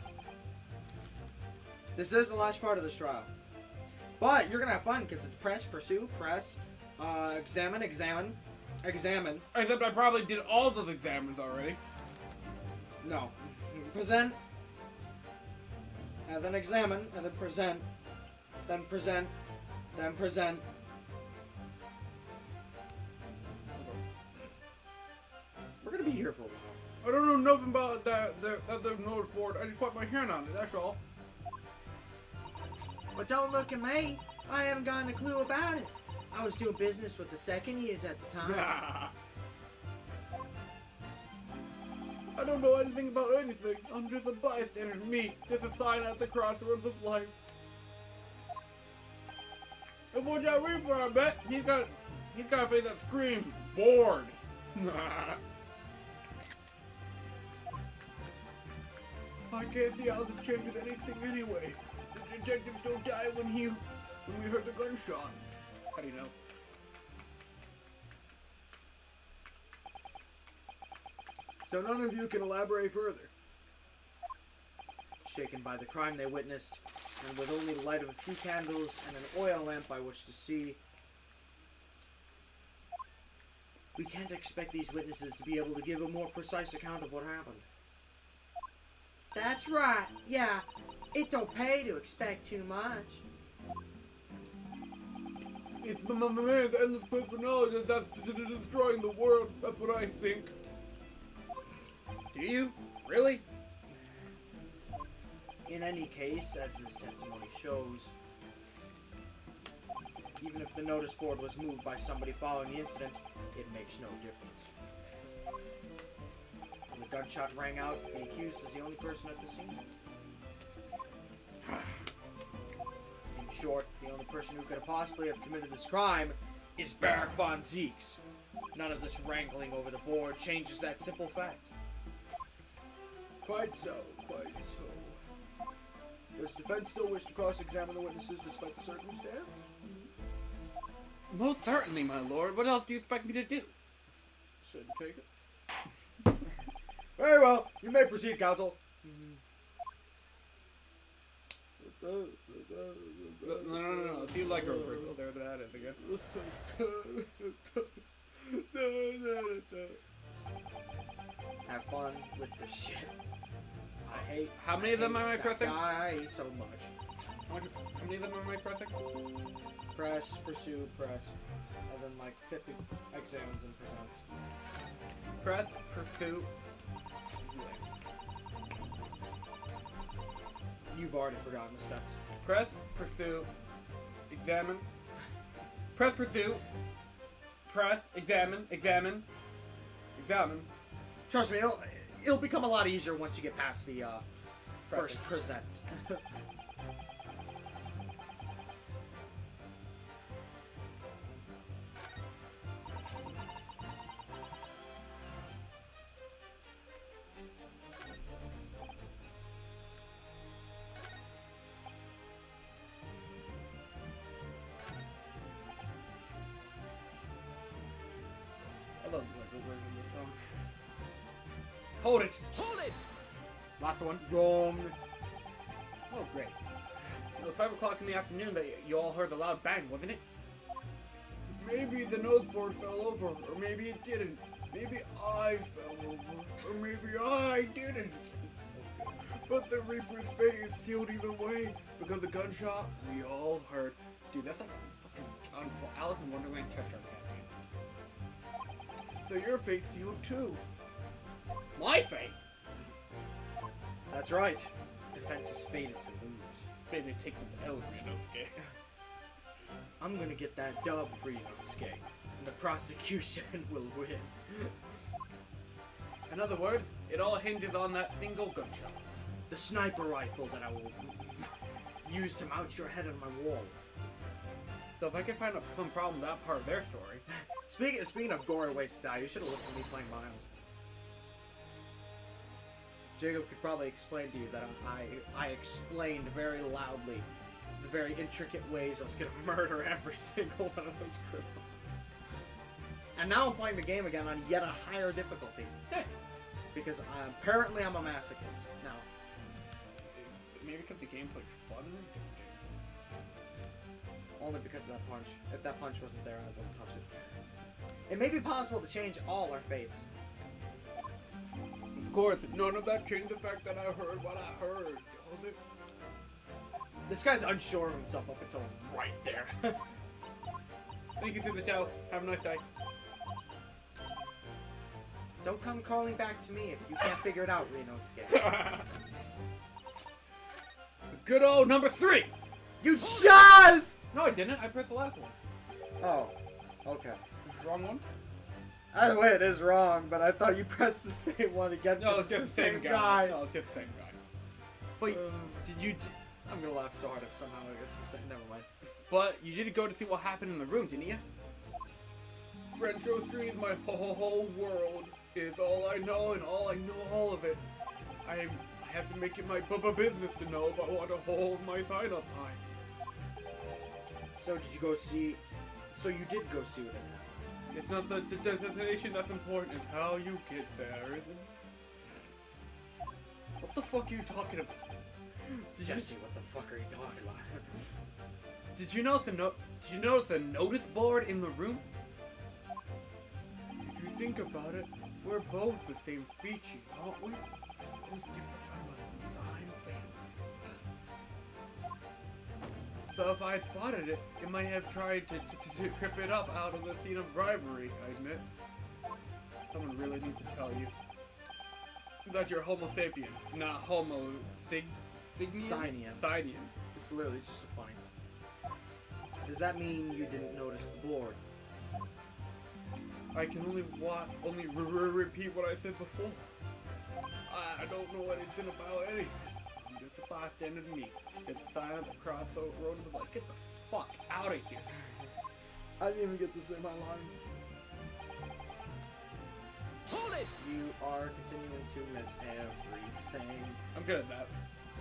This is the last part of this trial. But you're gonna have fun because it's press, pursue, press, examine, examine, examine. Except I probably did all those examines already. No. Present. And then examine, and then present. Then present. Then present. We're gonna be here for a while. I don't know nothing about that nose board. I just put my hand on it, that's all. But don't look at me. I haven't gotten a clue about it. I was doing business with the second years at the time. I don't know anything about anything. I'm just a bystander. Me, just a sign at the crossroads of life. And watch out, Reaper, I bet. He's got a face that screams, bored. I can't see how this changes anything anyway. The detectives don't die when we heard the gunshot. How do you know? So none of you can elaborate further. Shaken by the crime they witnessed, and with only the light of a few candles and an oil lamp by which to see, we can't expect these witnesses to be able to give a more precise account of what happened. That's right, yeah. It don't pay to expect too much. It's man's endless personality that's destroying the world. That's what I think. Do you? Really? In any case, as this testimony shows, even if the notice board was moved by somebody following the incident, it makes no difference. When the gunshot rang out, the accused was the only person at the scene. In short, the only person who could have possibly have committed this crime is Barak von Zeeks. None of this wrangling over the board changes that simple fact. Quite so, quite so. Does defense still wish to cross-examine the witnesses despite the circumstance? Most certainly, my lord. What else do you expect me to do? Said take it. Very well. You may proceed, counsel. No. If you like her, there that is again. Have fun with this shit. I hate. How many of them am I that pressing? guy so much. How many of them am I pressing? Press, pursue, press, and then like 50 examines and presents. Press, pursue. You've already forgotten the steps. Press, pursue, examine. Press, pursue. Press, examine, examine, examine. Trust me, it'll become a lot easier once you get past the first present. I love the version of this song. Hold it! Hold it! Last one. Wrong. Oh, great. It was 5 o'clock in the afternoon that you all heard the loud bang, wasn't it? Maybe the nose board fell over, or maybe it didn't. Maybe I fell over, or maybe I didn't. But the Reaper's fate is sealed either way, because the gunshot we all heard. Dude, that's like fucking Alice in Wonderland Cheshire Cat, man. So your fate's sealed too. My fate? That's right. Defense is fated to lose. Fated to take this L, Renosuke. I'm gonna get that dub for Inosuke, and the prosecution will win. In other words, it all hinges on that single gunshot. The sniper rifle that I will use to mount your head on my wall. So if I can find some problem with that part of their story. Speaking of gory ways to die, you should have listened to me playing Miles. Jacob could probably explain to you that I explained very loudly the very intricate ways I was going to murder every single one of those criminals. And now I'm playing the game again on yet a higher difficulty. Because apparently I'm a masochist now. Maybe because the gameplay's fun. Only because of that punch. If that punch wasn't there, I wouldn't touch it. It may be possible to change all our fates. Of course, none of that changed the fact that I heard what I heard. Was it? This guy's unsure of himself up until right there. Thank you, Suzuto. Have a nice day. Don't come calling back to me if you can't figure it out, Renosuke. Good old number 3! You just! No, I didn't. I pressed the last one. Oh, okay. Wrong one? Either way, it is wrong, but I thought you pressed the same one again. No, it's just the same guy. No, it's just the same guy. Wait, did you... I'm gonna laugh so hard if somehow it's the same. Never mind. But you did go to see what happened in the room, didn't you? French Roastery is my whole world. Is all I know, and all I know all of it. I have to make it my business to know if I want to hold my sign up high. So did you go see... So you did go see what it happened? It's not the destination that's important, it's how you get there, isn't it? What the fuck are you talking about? Jesse, what the fuck are you talking about? Did you notice the notice board in the room? If you think about it, we're both the same species, aren't we? Both different members of the sign family. So if I spotted it, it might have tried to trip it up out of the scene of rivalry, I admit. Someone really needs to tell you that you're Homo sapien, not Homo Sinians. It's literally just a funny. Does that mean you didn't notice the board? I can only repeat what I said before. I don't know anything about anything. I'm just a bystander to me. It's a sign at the crossroad and I'm like, get the fuck out of here. I didn't even get to say my line. Hold it! You are continuing to miss everything. I'm good at that.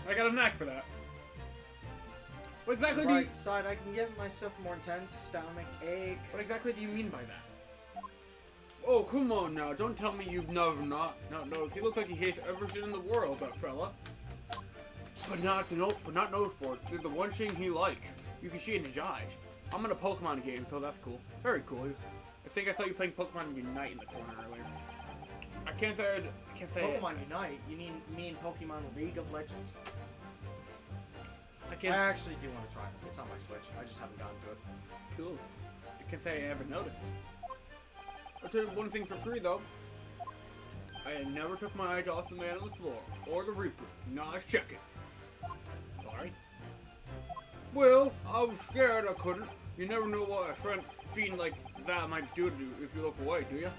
I got a knack for that. What exactly do you... Right side, I can give myself more intense stomach ache. What exactly do you mean by that? Oh, come on now. Don't tell me you've never not noticed. He looks like he hates everything in the world, that fella. But not notice boards. There's the one thing he likes. You can see it in his eyes. I'm in a Pokemon game, so that's cool. Very cool. I think I saw you playing Pokemon Unite in the corner earlier. I can't say Pokemon Unite? You mean Pokemon League of Legends? I actually do want to try it. It's on my Switch. I just haven't gotten to it. Cool. I can't say I haven't noticed. I'll tell you one thing for free, though. I never took my eyes off the Man on the Floor, or the Reaper. Nice checking. Sorry. Well, I was scared I couldn't. You never know what a friend feeling like that might do to you if you look away, do you?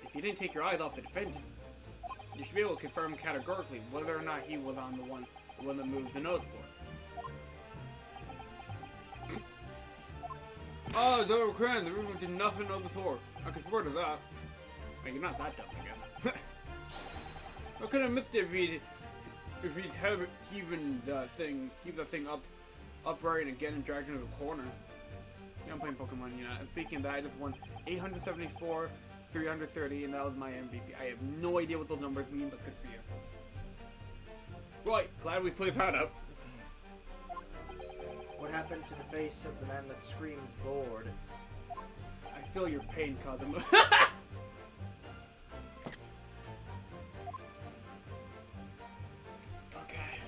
If you didn't take your eyes off the defendant, you should be able to confirm categorically whether or not he was on the one that moved the nose board. Oh, the Kran, the Reaper did nothing of the sort. I can swear to that. Well, you're not that dumb, I guess. I could have missed it if he's heaving that thing upright and again and dragged into the corner. Yeah, I'm playing Pokemon Unite. Speaking of that, I just won 874, 330, and that was my MVP. I have no idea what those numbers mean, but good for you. Right, glad we cleared that up. What happened to the face of the man that screams bored? I feel your pain, Cosmo. Okay.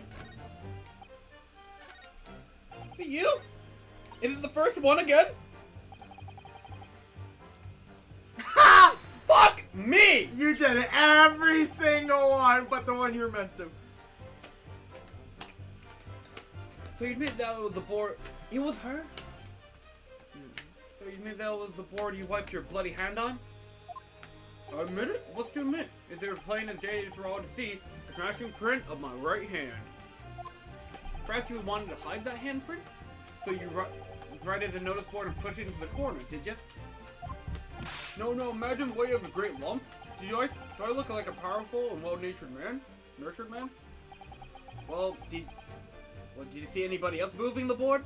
Is it you? Is it the first one again? Fuck me! You did it every single one, but the one you're meant to. So you admit that was the board? It was her? So you admit that was the board you wiped your bloody hand on? I admit it? What's to admit? Is there plain as day for all to see the smashing print of my right hand? Perhaps you wanted to hide that handprint? So you righted the notice board and pushed it into the corner, did you? No, imagine way of a great lump. Do I look like a powerful and well-natured man? Nurtured man? Well, did you see anybody else moving the board?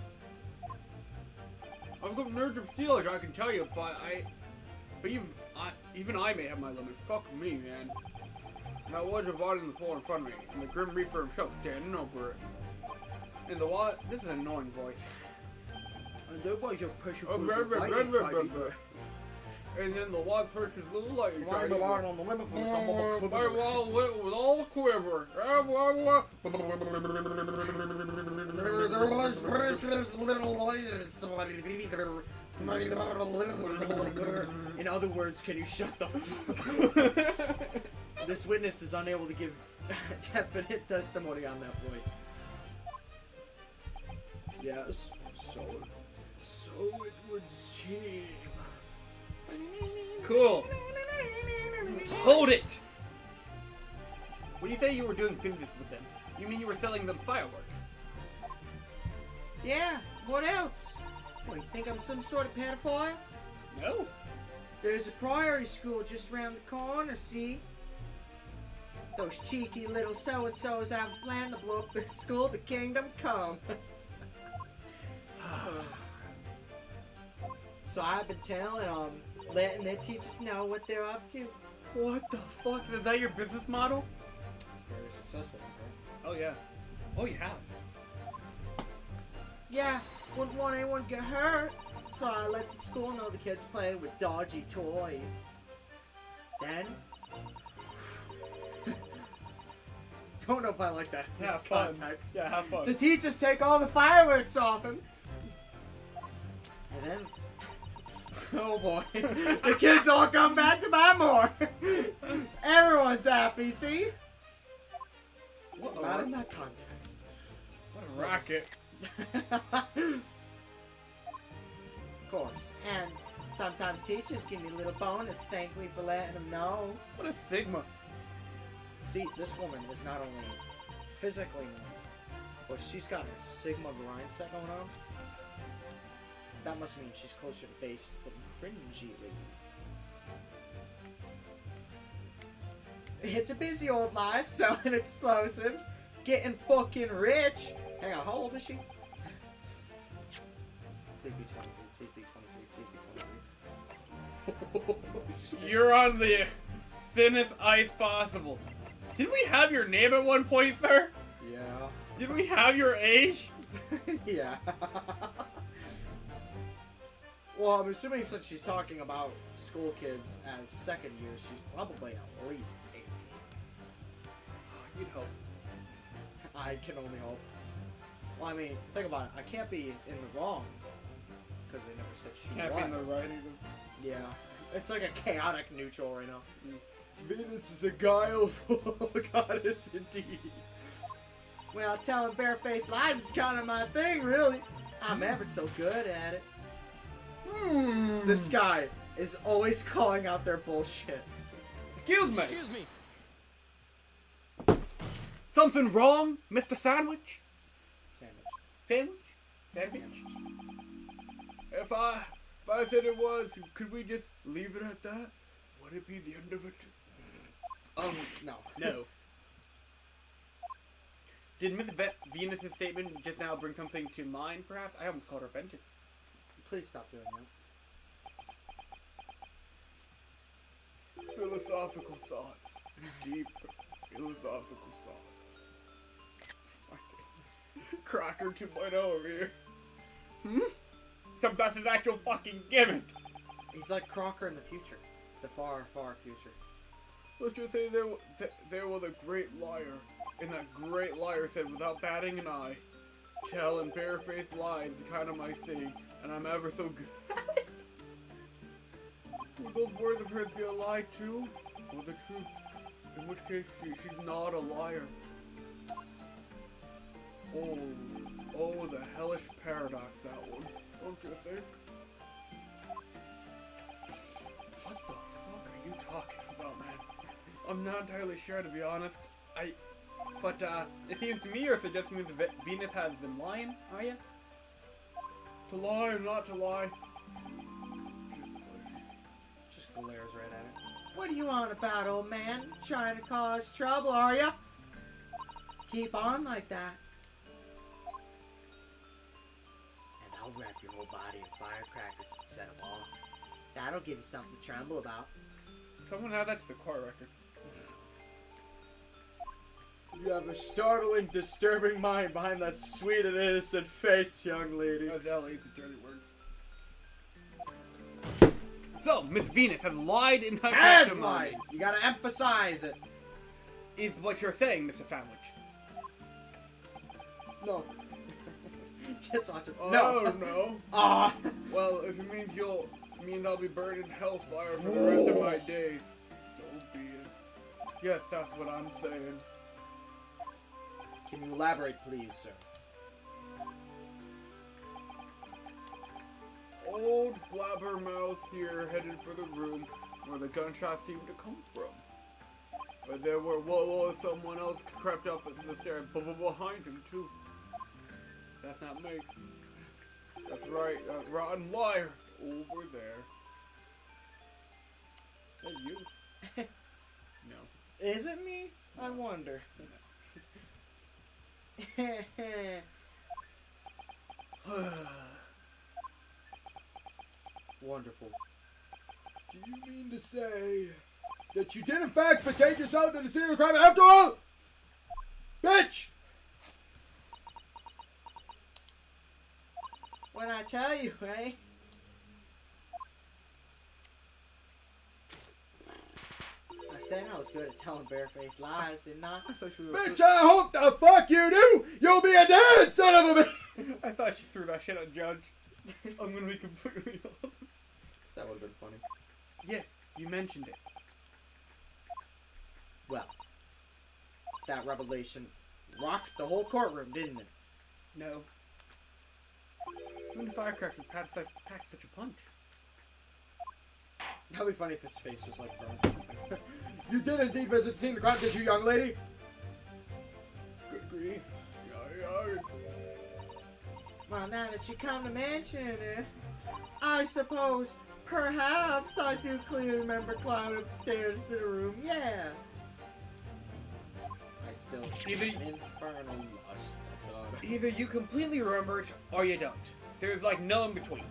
I've got nerves of steelers, I can tell you, but even I may have my limits. Fuck me, man. And I was divided in the floor in front of me, and the Grim Reaper himself standing over it. And the wild, this is an annoying voice. And there was your pressure And then the wild person's little light. Lying on the limit was My wild wit was all quiver. In other words, can you shut the fuck up? This witness is unable to give definite testimony on that point. Yes, so it would seem. Cool. Hold it! When you say you were doing business with them, you mean you were selling them fireworks? Yeah, what else? What, you think I'm some sort of pedophile? No. There's a priory school just around the corner, see? Those cheeky little so-and-sos have a plan to blow up their school to kingdom come. So I've been telling them, letting their teachers know what they're up to. What the fuck? Is that your business model? It's very successful, okay? Oh yeah. Oh, you have. Yeah, wouldn't want anyone to get hurt, so I let the school know the kids playing with dodgy toys. Then, don't know if I like that in this context. Yeah, have fun. The teachers take all the fireworks off him. And then, oh boy, the kids all come back to buy more. Everyone's happy, see? Not in that context. What a racket. Of course. And sometimes teachers give me a little bonus, thank me for letting them know. What a sigma. See, this woman is not only physically nice, but she's got a Sigma mindset going on. That must mean she's closer to base than cringy ladies. It's a busy old life, selling explosives, getting fucking rich. Hang on, how old is she? Please be 23, please be 23, please be 23. You're on the thinnest ice possible. Did we have your name at one point, sir? Yeah. Did we have your age? Yeah. Well, I'm assuming since she's talking about school kids as second years, she's probably at least 18. You'd hope. I can only hope. Well, I mean, think about it. I can't be in the wrong. Because they never said she Can't was. be in the right either. Yeah. It's like a chaotic neutral right now. Venus is a guileful goddess indeed. Well, telling barefaced lies is kind of my thing, really. I'm ever so good at it. This guy is always calling out their bullshit. Excuse me. Something wrong, Mr. Sandwich? Sandwich. Sandwich? If I said it was, could we just leave it at that? Would it be the end of it? No. No. Did Miss Venus' statement just now bring something to mind, perhaps? I almost called her Ventus. Please stop doing that. Philosophical thoughts. Deep philosophical thoughts. Crocker 2.0 over here. That's his actual fucking gimmick. He's like Crocker in the future. The far, far future. Let's just say there was a great liar. And that great liar said without batting an eye, telling barefaced lies is kind of my thing, and I'm ever so good. Would those words of hers be a lie too? Or the truth? In which case she's not a liar. Oh, the hellish paradox, that one. Don't you think? What the fuck are you talking about, man? I'm not entirely sure, to be honest. But it seems to me you're suggesting that Venus has been lying, are you? To lie or not to lie? Just glares right at it. What are you on about, old man? Trying to cause trouble, are ya? Keep on like that. And I'll wrap your whole body in firecrackers and set them off. That'll give you something to tremble about. Someone had that to the court record. You have a startling, disturbing mind behind that sweet and innocent face, young lady. Those LA's dirty words. So, Miss Venus has lied in her Has testimony. lied! You gotta emphasize it. Is what you're saying, Mr. Sandwich. No. Just watch him. Oh, no. Ah. Well, if it means I'll be burned in hellfire for the rest of my days, so be it. Yes, that's what I'm saying. Can you elaborate, please, sir? Old blabbermouth here headed for the room where the gunshots seemed to come from. But there were someone else crept up the stairs behind him too. That's not me. That's right, that rotten liar over there. Hey, you. No. Is it me? I wonder. Wonderful. Do you mean to say that you did in fact betake yourself to the scene of the crime after all? Bitch! When I tell you, eh? I said I was good at telling barefaced lies, didn't I? I thought she was. Bitch, I hope the fuck you do! You'll be a dead son of a bitch! I thought she threw that shit at Judge. I'm gonna be completely honest. That would have been funny. Yes, you mentioned it. Well, that revelation rocked the whole courtroom, didn't it? No. When the firecracker packed such a punch. That'd be funny if his face was like burnt. You did indeed visit the scene of the crime, did you, young lady? Good grief. Well, now that you come to mention it, I suppose perhaps I do clearly remember climbing up the stairs to the room, yeah. I still Either- infernal lust. Either you completely remember it, or you don't. There's like no in between.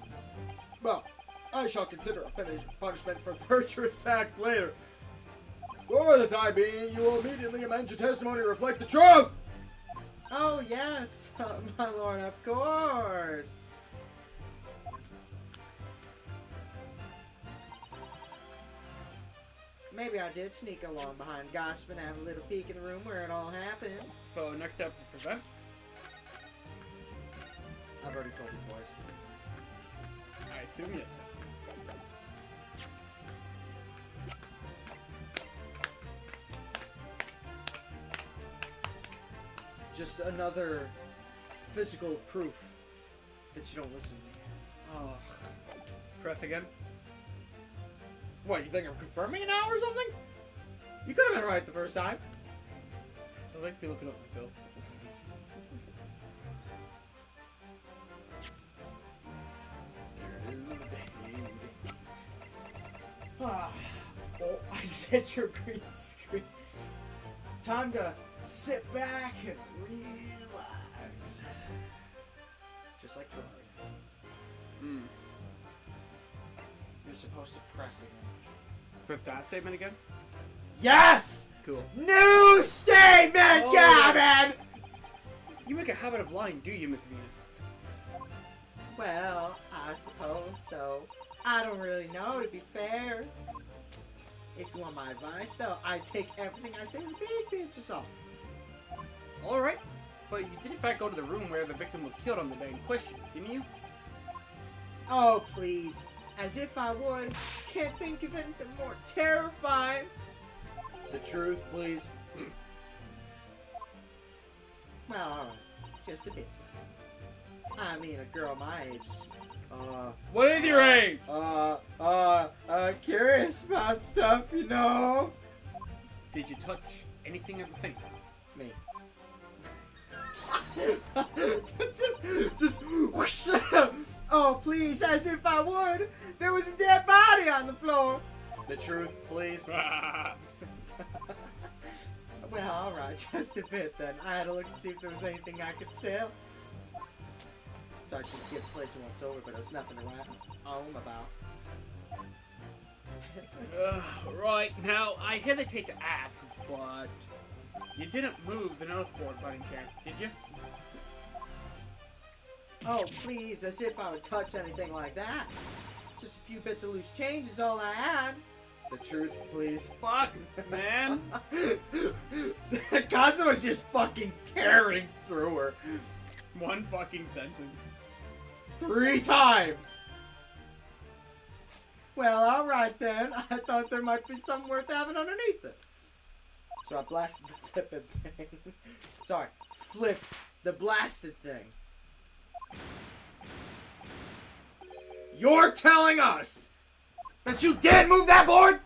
Well, I shall consider a finished punishment for perjurious act later. For the time being, you will immediately amend your testimony to reflect the truth! Oh, yes, my lord, of course. Maybe I did sneak along behind gossip and have a little peek in the room where it all happened. So next step is prevent. I've already told you twice. I assume yes. Just another physical proof that you don't listen to me. Oh. Press again. What, you think I'm confirming it now or something? You could have been right the first time. I'd like to be looking up myself. Ah, oh, I set your green screen. Time to sit back and relax. Just like Terraria. Hmm. You're supposed to press it. Press that statement again? Yes! Cool. New statement, Oh, Gavin! You make a habit of lying, do you, Miss Venus? Well, I suppose so. I don't really know, to be fair. If you want my advice, though, I take everything I say with a big pinch of salt. Alright. But you did in fact go to the room where the victim was killed on the day in question, didn't you? Oh, please. As if I would. Can't think of anything more terrifying. The truth, please. Well, alright. Just a bit. I mean, a girl my age is, What is your age? curious about stuff, you know? Did you touch anything at the sink? Me. just whoosh. Oh, please, as if I would. There was a dead body on the floor. The truth, please. Well, alright, just a bit then. I had to look to see if there was anything I could sell. So I could give the place a once over, but there's nothing to write home about. Right, now, I hesitate to ask, but you didn't move the notice board by any chance, did you? Oh, please, as if I would touch anything like that. Just a few bits of loose change is all I had. The truth, please. Fuck, man. Kazuma's just fucking tearing through her. One fucking sentence. 3 times! Well, alright then. I thought there might be something worth having underneath it. So I blasted the flippin' thing. Sorry, flipped the blasted thing. You're telling us that you did move that board?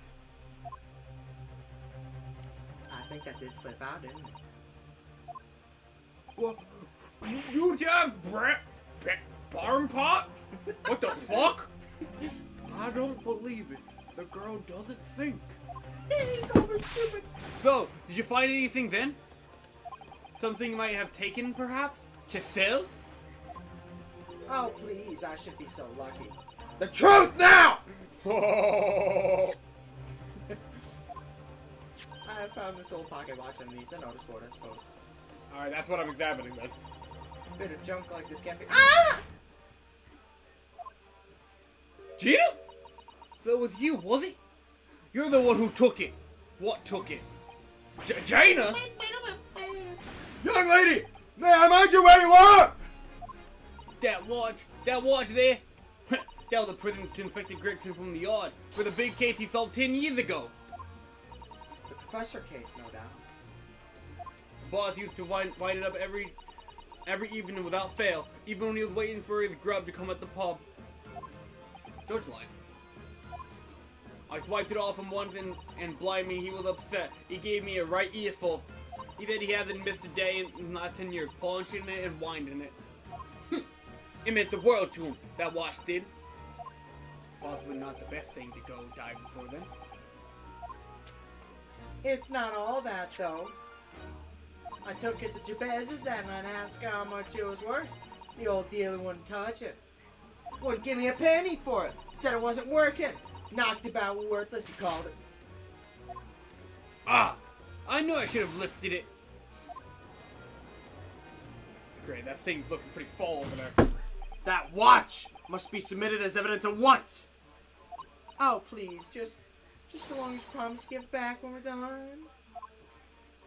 I think that did slip out, didn't it? Well, you have barn pot? What the fuck? I don't believe it. The girl doesn't think. You called her stupid. So, did you find anything then? Something you might have taken, perhaps? To sell? Oh, please, I should be so lucky. The truth now! I found this old pocket watch underneath the notice board, I suppose. Alright, that's what I'm examining then. A bit of junk like this can't be. Ah! Gina? So it was you, was it? You're the one who took it. What took it? Jaina? Young lady, may I mind you where you are? That watch there? That was the prison to Inspector Gregson from the yard for the big case he solved 10 years ago. The professor case, no doubt. The boss used to wind it up every evening without fail, even when he was waiting for his grub to come at the pub. George lied. I swiped it off him once and blind me, he was upset. He gave me a right earful. He said he hasn't missed a day in the last 10 years, polishing it and winding it. It meant the world to him, that watch did. Possibly not the best thing to go diving for then. It's not all that, though. I took it to Jabez's that night and asked how much it was worth. The old dealer wouldn't touch it. Wouldn't give me a penny for it. Said it wasn't working. Knocked about worthless, he called it. Ah! I knew I should have lifted it. Great, that thing's looking pretty full over there. That watch must be submitted as evidence at once. Oh, please, just so long as you promise to give it back when we're done.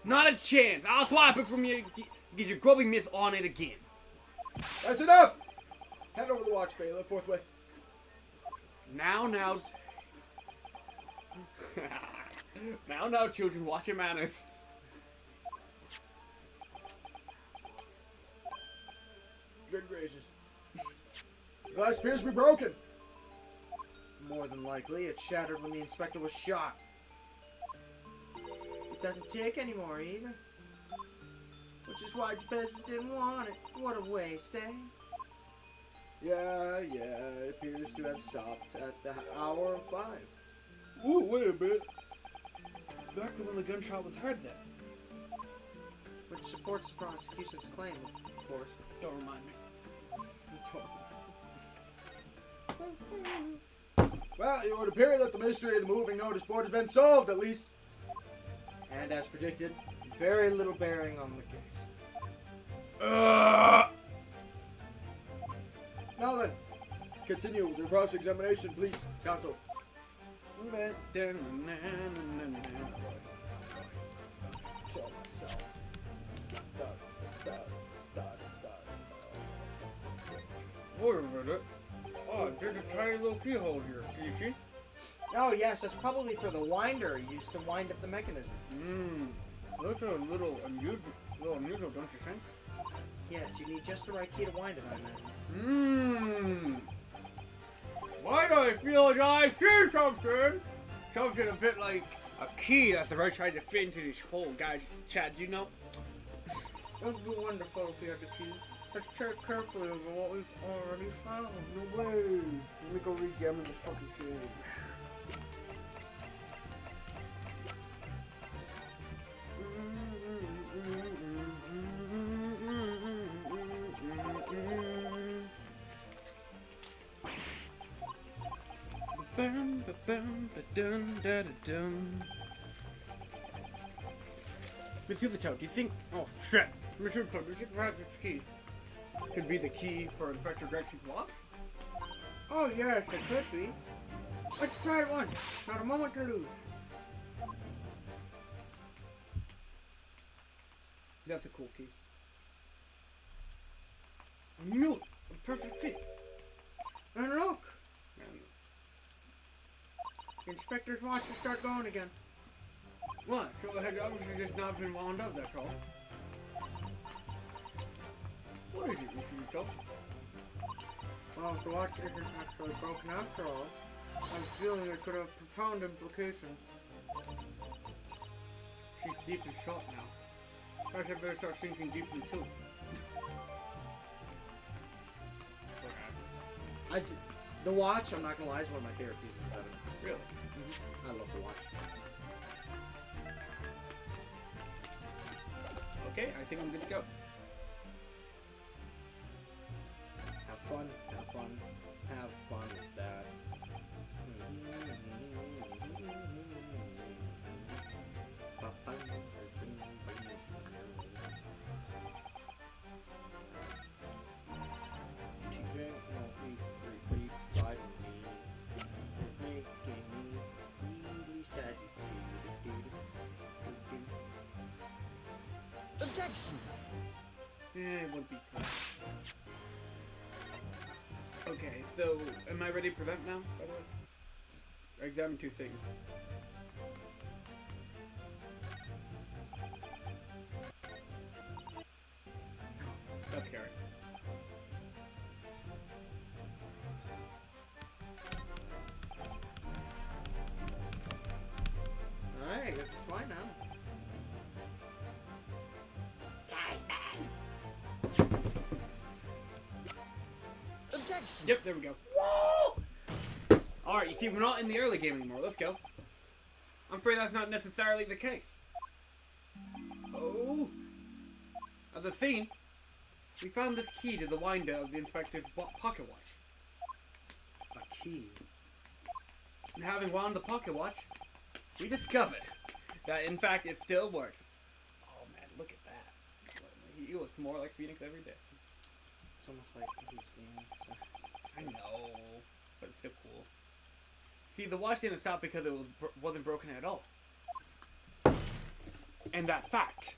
Not a chance. I'll swap it from you. Get your grubby miss on it again. That's enough. Hand over the watch, bailiff, forthwith. Now. now, children, watch your manners. Good gracious. The glass appears to be broken. More than likely, it shattered when the inspector was shot. It doesn't tick anymore either. Which is why Jabez didn't want it. What a waste, eh? Yeah, it appears to have stopped at the hour of 5. Ooh, wait a minute. Exactly when the gunshot was heard then. Which supports the prosecution's claim, of course. Don't remind me. Well, it would appear that the mystery of the moving notice board has been solved, at least. And as predicted, very little bearing on the case. Now then, continue with your cross-examination, please, counsel. Kill myself. Wait a minute. Oh, there's a tiny little keyhole here. Can you see? Oh yes, that's probably for the winder used to wind up the mechanism. Those are a little unusual, don't you think? Yes, you need just the right key to wind it, I imagine. Why do I feel like I see something? Something a bit like a key that's the right trying to fit into this hole. Guys, Chad, do you know? It would be wonderful if you had the key. Let's check carefully over what we've already found. No way. Let me go re-jam the fucking shit. Ba-bum, ba-bum, ba-dum, da-da-dum. Mr. the Toad, do you think... Oh, shit. Mr. the Toad, do you think perhaps this key could be the key for Inspector Greg's watch? Oh yes, it could be. Let's try it once. Not a moment to lose. That's a cool key. I knew it! A perfect fit! And look, And the inspector's watch will start going again. what? So it had obviously just not been wound up, that's all. What is it, Mr. the Toad? Well, if the watch isn't actually broken after all, I'm feeling it could have profound implications. She's deep in thought now. Perhaps I better start sinking deeply too. The watch, I'm not gonna lie, is one of my favorite pieces of evidence. Really? I love the watch. Okay, I think I'm good to go. Have fun, have fun, have fun with that. TJ won't repeat side of me. It's making me really sad to see. Objection! It would be cool. Okay, so am I ready to prevent now, by the way? I examined two things. That's scary. Alright, I guess it's fine now. Objection! Yep, there we go. Alright, you see, we're not in the early game anymore. Let's go. I'm afraid that's not necessarily the case. Oh! As a scene, we found this key to the winder of the inspector's pocket watch. A key. And having wound the pocket watch, we discovered that, in fact, it still works. Oh man, look at that. He looks more like Phoenix every day. It's almost like he's being I know, but it's still cool. See, the watch didn't stop because it wasn't broken at all. And that fact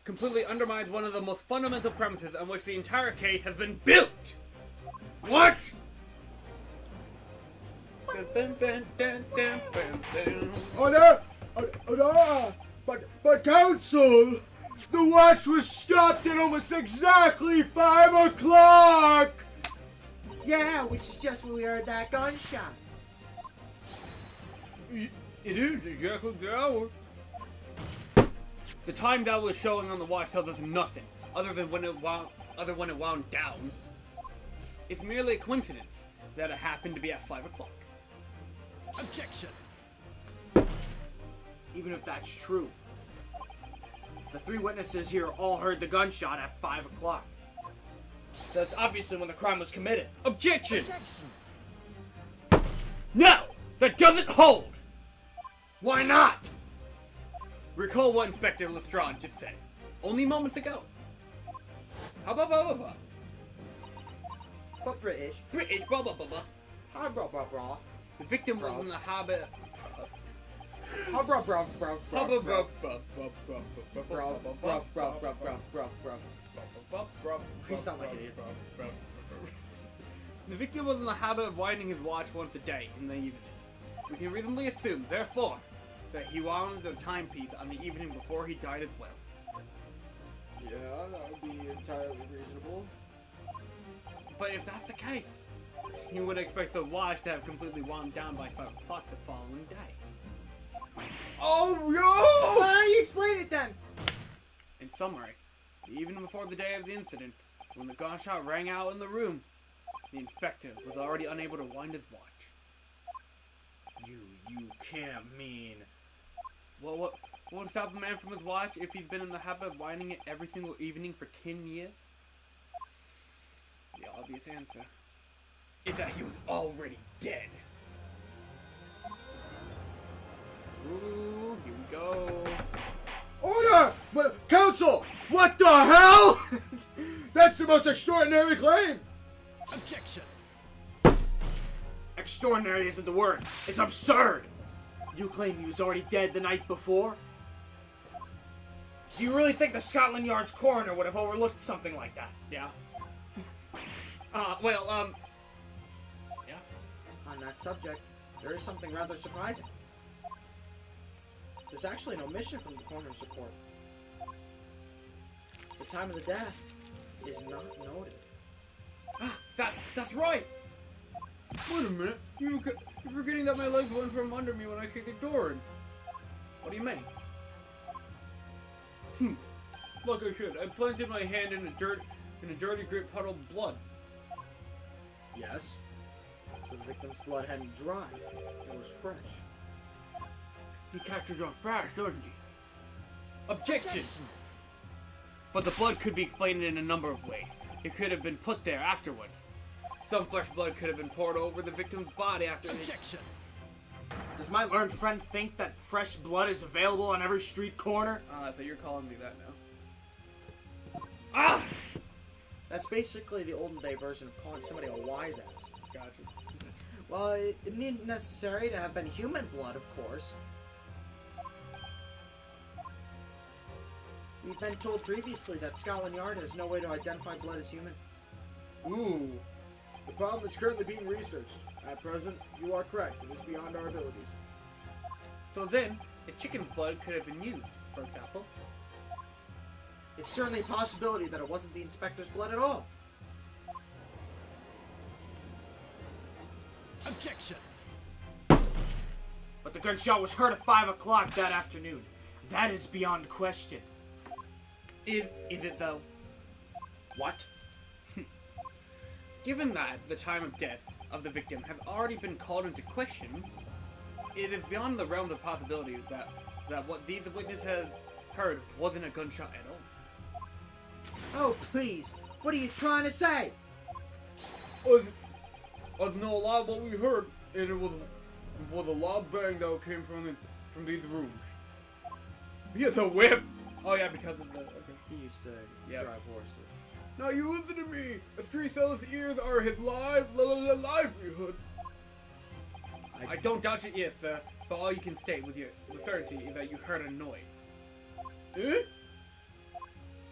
completely undermines one of the most fundamental premises on which the entire case has been built! What?! But counsel, the watch was stopped at almost exactly 5 o'clock. Yeah, which is just when we heard that gunshot. It is exactly the hour. The time that was showing on the watch tells us nothing, other than when it wound down. It's merely a coincidence that it happened to be at 5 o'clock. Objection! Even if that's true, the 3 witnesses here all heard the gunshot at 5 o'clock. So that's obviously when the crime was committed. Objection! No! That doesn't hold! Why not? Recall what Inspector Lestrade just said, only moments ago. How about blah blah blah? But British. British blah blah blah blah. Blah blah blah blah. The victim was in the habit. Bruv, bruv, bruv, bruv, Blah bruv, blah bruv, blah bruv, bruv, bruv, bruv, bruv. We sound like idiots. The victim was in the habit of winding his watch once a day in the evening. We can reasonably assume, therefore, that he wound the timepiece on the evening before he died as well. Yeah, that would be entirely reasonable. But if that's the case, you would expect the watch to have completely wound down by 5 o'clock the following day. Oh no! Why don't you explain it then? In summary, the evening before the day of the incident, when the gunshot rang out in the room, the inspector was already unable to wind his watch. You can't mean. Well, what would stop a man from his watch if he's been in the habit of winding it every single evening for 10 years? The obvious answer is that he was already dead. Ooh, here we go. Order! Council! What the hell? That's the most extraordinary claim! Objection! Extraordinary isn't the word. It's absurd. You claim he was already dead the night before? Do you really think the Scotland Yard's coroner would have overlooked something like that? Yeah. Yeah. On that subject, there is something rather surprising. There's actually no omission from the coroner's report. The time of the death is not noted. That's right. Wait a minute. You're forgetting that my leg went from under me when I kicked the door in. What do you mean? Like I should. I planted my hand in a dirty great puddle of blood. Yes. So the victim's blood hadn't dried. It was fresh. He captures on fast, doesn't he? Objection! But the blood could be explained in a number of ways. It could have been put there afterwards. Some fresh blood could have been poured over the victim's body after Objection! Does my learned friend think that fresh blood is available on every street corner? So you're calling me that now. Ah! That's basically the olden day version of calling somebody a wise ass. Gotcha. Well, it needn't necessary to have been human blood, of course. We've been told previously that Scotland Yard has no way to identify blood as human. Ooh. The problem is currently being researched. At present, you are correct. It is beyond our abilities. So then, a chicken's blood could have been used, for example. It's certainly a possibility that it wasn't the inspector's blood at all. Objection! But the gunshot was heard at 5 o'clock that afternoon. That is beyond question. Is it though? What? Given that the time of death of the victim has already been called into question, it is beyond the realms of possibility that what these witnesses have heard wasn't a gunshot at all. Oh, please. What are you trying to say? Us know a lot of what we heard, and it was a loud bang that came from these rooms. He has a whip! Oh yeah, because of the... Okay. He used to Yep. drive horses. Now you listen to me! A street seller's ears are his livelihood. I don't doubt your ears, sir, but all you can state with certainty is that you heard a noise. Eh?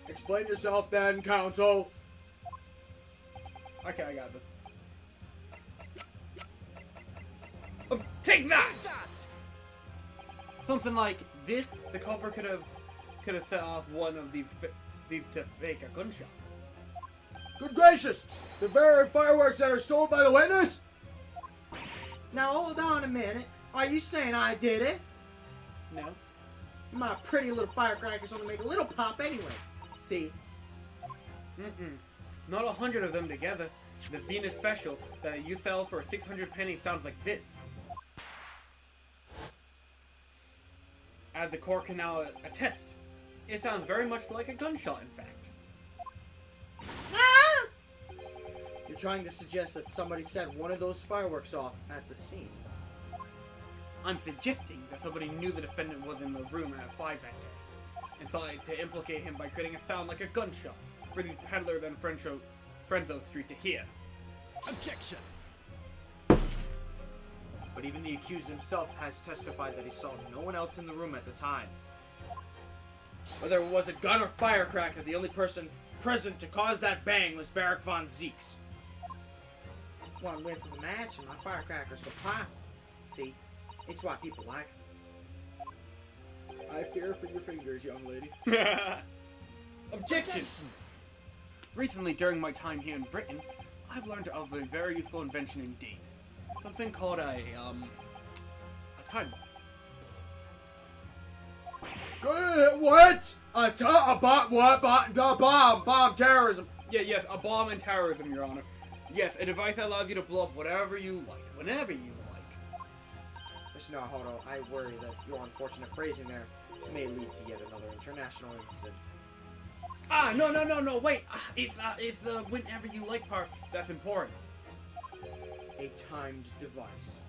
Explain yourself then, counsel. Okay, I got this. Take that! Something like this, the culprit could have set off one of these to fake a gunshot. Good gracious! The very fireworks that are sold by the witness? Now, hold on a minute. Are you saying I did it? No. My pretty little firecrackers only make a little pop anyway. See? Not 100 of them together. The Venus special that you sell for 600 pennies sounds like this. As the court can now attest, it sounds very much like a gunshot, in fact. You're trying to suggest that somebody set one of those fireworks off at the scene. I'm suggesting that somebody knew the defendant was in the room at 5 that day, and sought to implicate him by creating a sound like a gunshot for these peddlers on Frenzo Street to hear. Objection! But even the accused himself has testified that he saw no one else in the room at the time. Whether it was a gun or firecracker, the only person present to cause that bang was Barak von Zeeks. One whiff of the match and my firecrackers go pop. See, it's why people like it. I fear for your fingers, young lady. Objection! Recently, during my time here in Britain, I've learned of a very useful invention indeed. Something called a time bomb. Good, what? Bomb terrorism. Yes, a bomb and terrorism, Your Honor. Yes, a device that allows you to blow up whatever you like, whenever you like. Mr. Naruto, I worry that your unfortunate phrasing there may lead to yet another international incident. No, wait. It's the whenever you like part that's important. A timed device.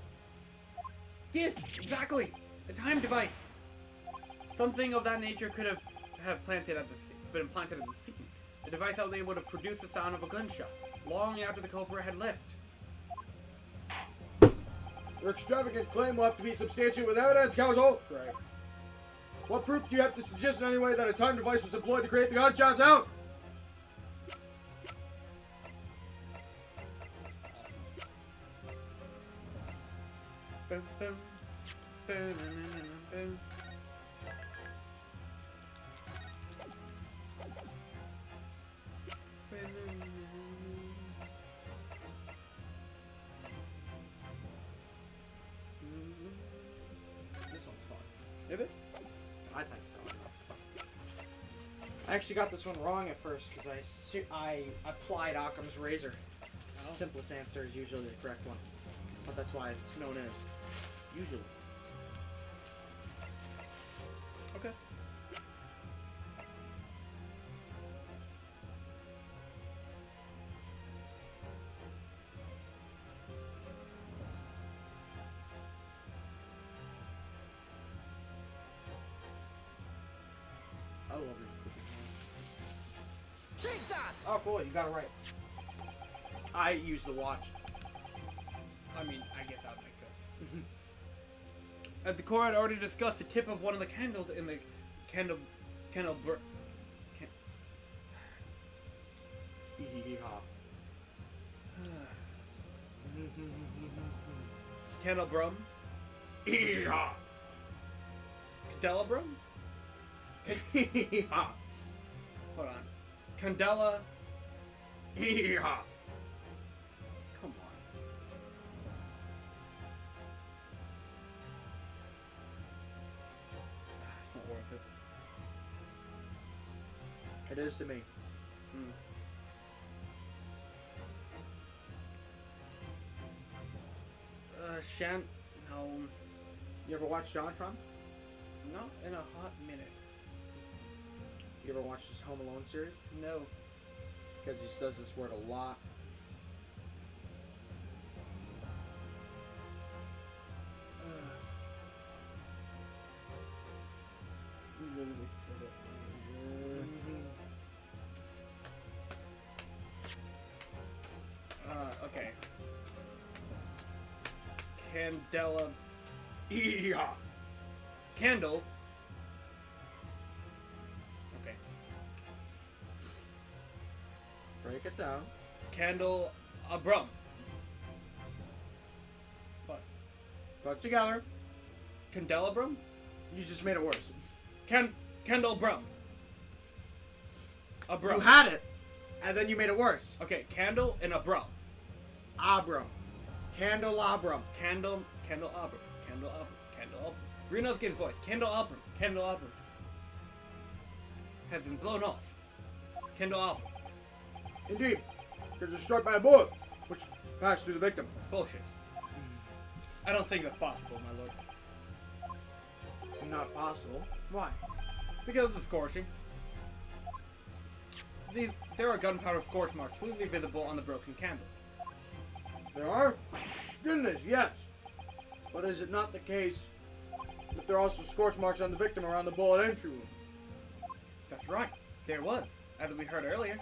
Yes, exactly. A time device. Something of that nature could have been implanted at the scene. A device that was able to produce the sound of a gunshot long after the culprit had left. Your extravagant claim will have to be substantiated with evidence, counsel. Right. What proof do you have to suggest in any way that a time device was employed to create the gunshot sound? Boom, boom. Boom, boom, boom. This one's fun. Is it? I think so. I actually got this one wrong at first because I applied Occam's razor. Oh. Simplest answer is usually the correct one, but that's why it's known as usually. Okay. I love this cookie. Take that! Oh, cool! You got it right. I use the watch. I mean, I guess that makes sense. As the core had already discussed, the tip of one of the candles in the candle Yeehaw. Candelabrum? Yeehaw! Candelabrum? Yeehaw. Hold on. Candela. Yeehaw! Come on. It's not worth it. It is to me. Hmm. No. You ever watch JonTron? Not in a hot minute. You ever watch this Home Alone series? No. Because he says this word a lot. You literally said it. Okay. Candela. Yeehaw! Candle. Okay. Break it down. Candle. Brum. What? Put together. Candelabrum? You just made it worse. Candelabrum. A brum. You had it, and then you made it worse. Okay, candle and a brum. Abram. Candelabrum. Candelabrum. Reno's gets voice. Candelabrum. Has been blown off. Candelabrum. Indeed, because you're struck by a bullet, which passed through the victim. Bullshit. I don't think that's possible, my lord. Not possible. Why? Because of the scorching. There are gunpowder scorch marks clearly visible on the broken candle. There are? Goodness, yes. But is it not the case that there are also scorch marks on the victim around the bullet entry wound? That's right. There was, as we heard earlier.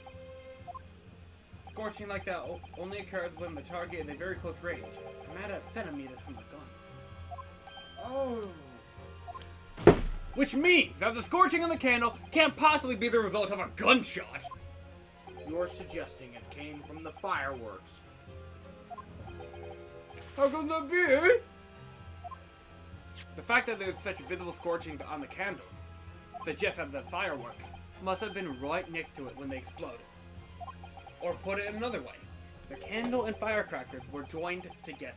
Scorching like that only occurs when the target is a very close range, a matter of centimeters from the gun. Oh. Which means that the scorching on the candle can't possibly be the result of a gunshot. You're suggesting it came from the fireworks. How could that be? The fact that there's such visible scorching on the candle suggests that the fireworks must have been right next to it when they exploded. Or put it another way, the candle and firecrackers were joined together.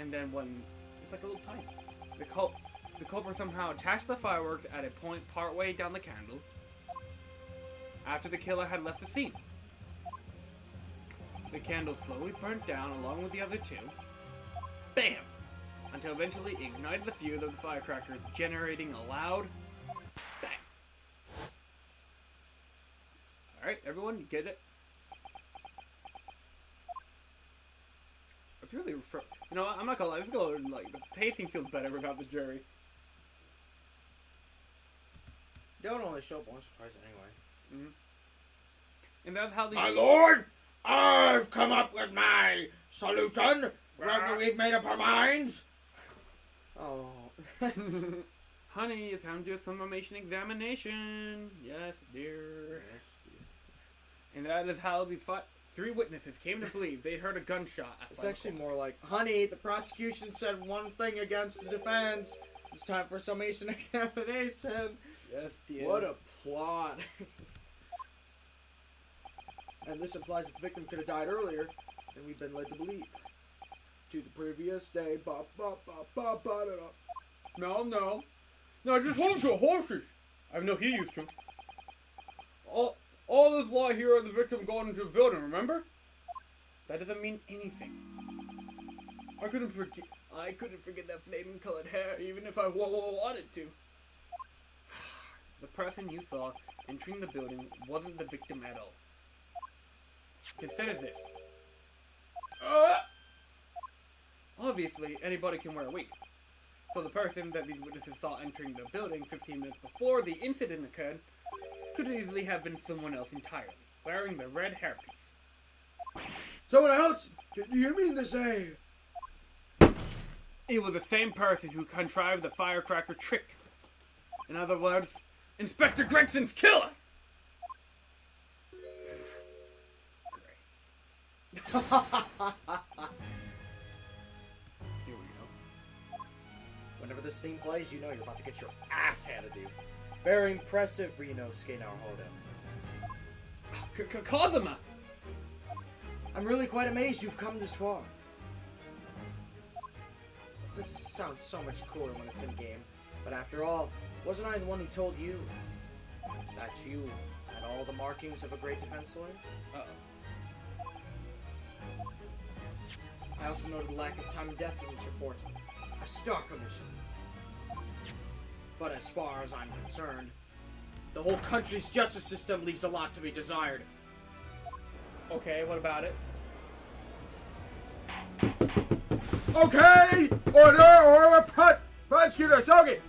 And then when it's like a little pipe, the culprit somehow attached the fireworks at a point partway down the candle after the killer had left the scene. The candle slowly burnt down along with the other two. Bam! Until eventually it ignited the fuse of the firecrackers, generating a loud bang. Alright, everyone, you get it? It's really, I'm not gonna lie. This is going like the pacing feels better without the jury. They don't only show up once or twice anyway. And that's how these. My lord, I've come up with my solution. We've made up our minds. Oh. Honey, it's time to do some information examination. Yes, dear. And that is how these three witnesses came to believe they heard a gunshot. At It's actually more like, honey, the prosecution said one thing against the defense. It's time for summation examination. Yes, dear. What a plot. And this implies that the victim could have died earlier than we've been led to believe. To the previous day, ba ba ba ba ba da da. No, I just want to horses. I have no heat used to. All this lie here of the victim going into a building, remember? That doesn't mean anything. I couldn't forget that flaming colored hair, even if I wanted to. The person you saw entering the building wasn't the victim at all. Consider this. Obviously, anybody can wear a wig. So the person that these witnesses saw entering the building 15 minutes before the incident occurred could easily have been someone else entirely, wearing the red hairpiece. Someone else? Do you mean to say? It was the same person who contrived the firecracker trick. In other words, Inspector Gregson's killer! Great. Here we go. Whenever this theme plays, you know you're about to get your ass handed to you. Very impressive, Ryunosuke Naruhodo. Kazuma! I'm really quite amazed you've come this far. This sounds so much cooler when it's in game. But after all, wasn't I the one who told you that you had all the markings of a great defense lawyer? Uh-oh. I also noted the lack of time and death in this report. A stark omission. But as far as I'm concerned, the whole country's justice system leaves a lot to be desired. Okay, what about it? Okay! Order! Prosecutor Sogi!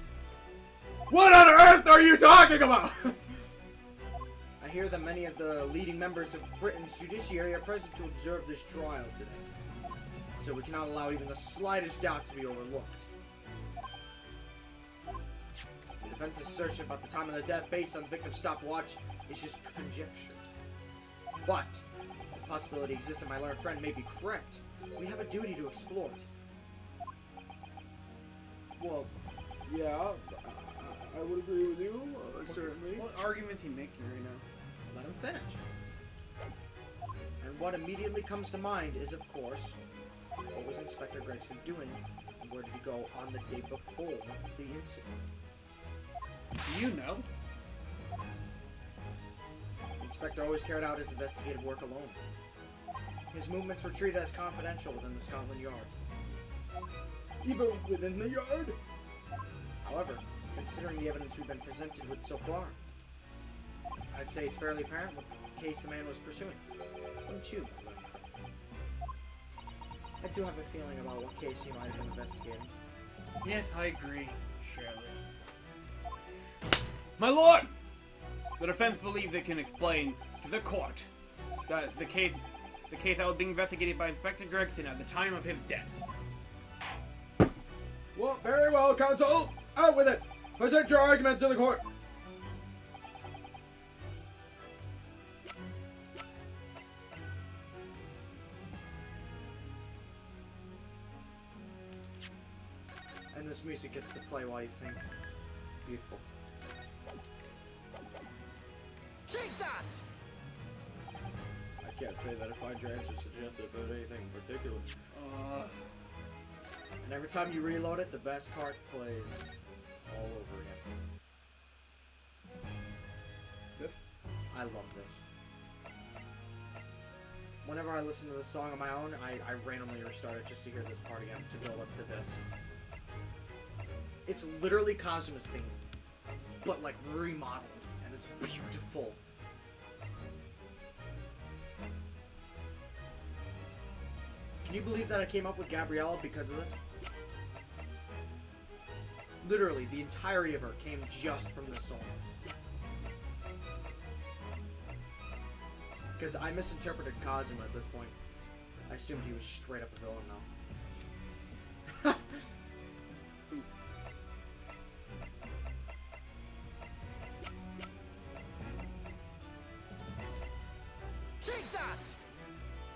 What on earth are you talking about? I hear that many of the leading members of Britain's judiciary are present to observe this trial today. So we cannot allow even the slightest doubt to be overlooked. The defense's assertion about the time of the death based on the victim's stopwatch is just conjecture. But the possibility exists that my learned friend may be correct. We have a duty to explore it. Well, yeah, I would agree with you, certainly. What argument's he making right now? Let him finish. And what immediately comes to mind is, of course, what was Inspector Gregson doing, and where did he go on the day before the incident? Do you know? The inspector always carried out his investigative work alone. His movements were treated as confidential within the Scotland Yard. Even within the yard? However, considering the evidence we've been presented with so far, I'd say it's fairly apparent what case the man was pursuing. Wouldn't you, my learned friend? I do have a feeling about what case he might have been investigating. Yes, I agree, Shirley. My lord! The defense believes it can explain to the court that the case that was being investigated by Inspector Gregson at the time of his death. Well, very well, counsel. Out with it. Present your argument to the court. And this music gets to play while you think. Beautiful. Take that! I can't say that I find your answer suggestive of anything in particular. And every time you reload it, the best part plays all over again. This? I love this. Whenever I listen to this song on my own, I randomly restart it just to hear this part again, to build up to this. It's literally Kazuma's theme, but like remodeled, and it's beautiful. Can you believe that I came up with Gabriella because of this? Literally, the entirety of her came just from this song. Because I misinterpreted Kazuma at this point. I assumed he was straight up a villain now. Oof. Take that!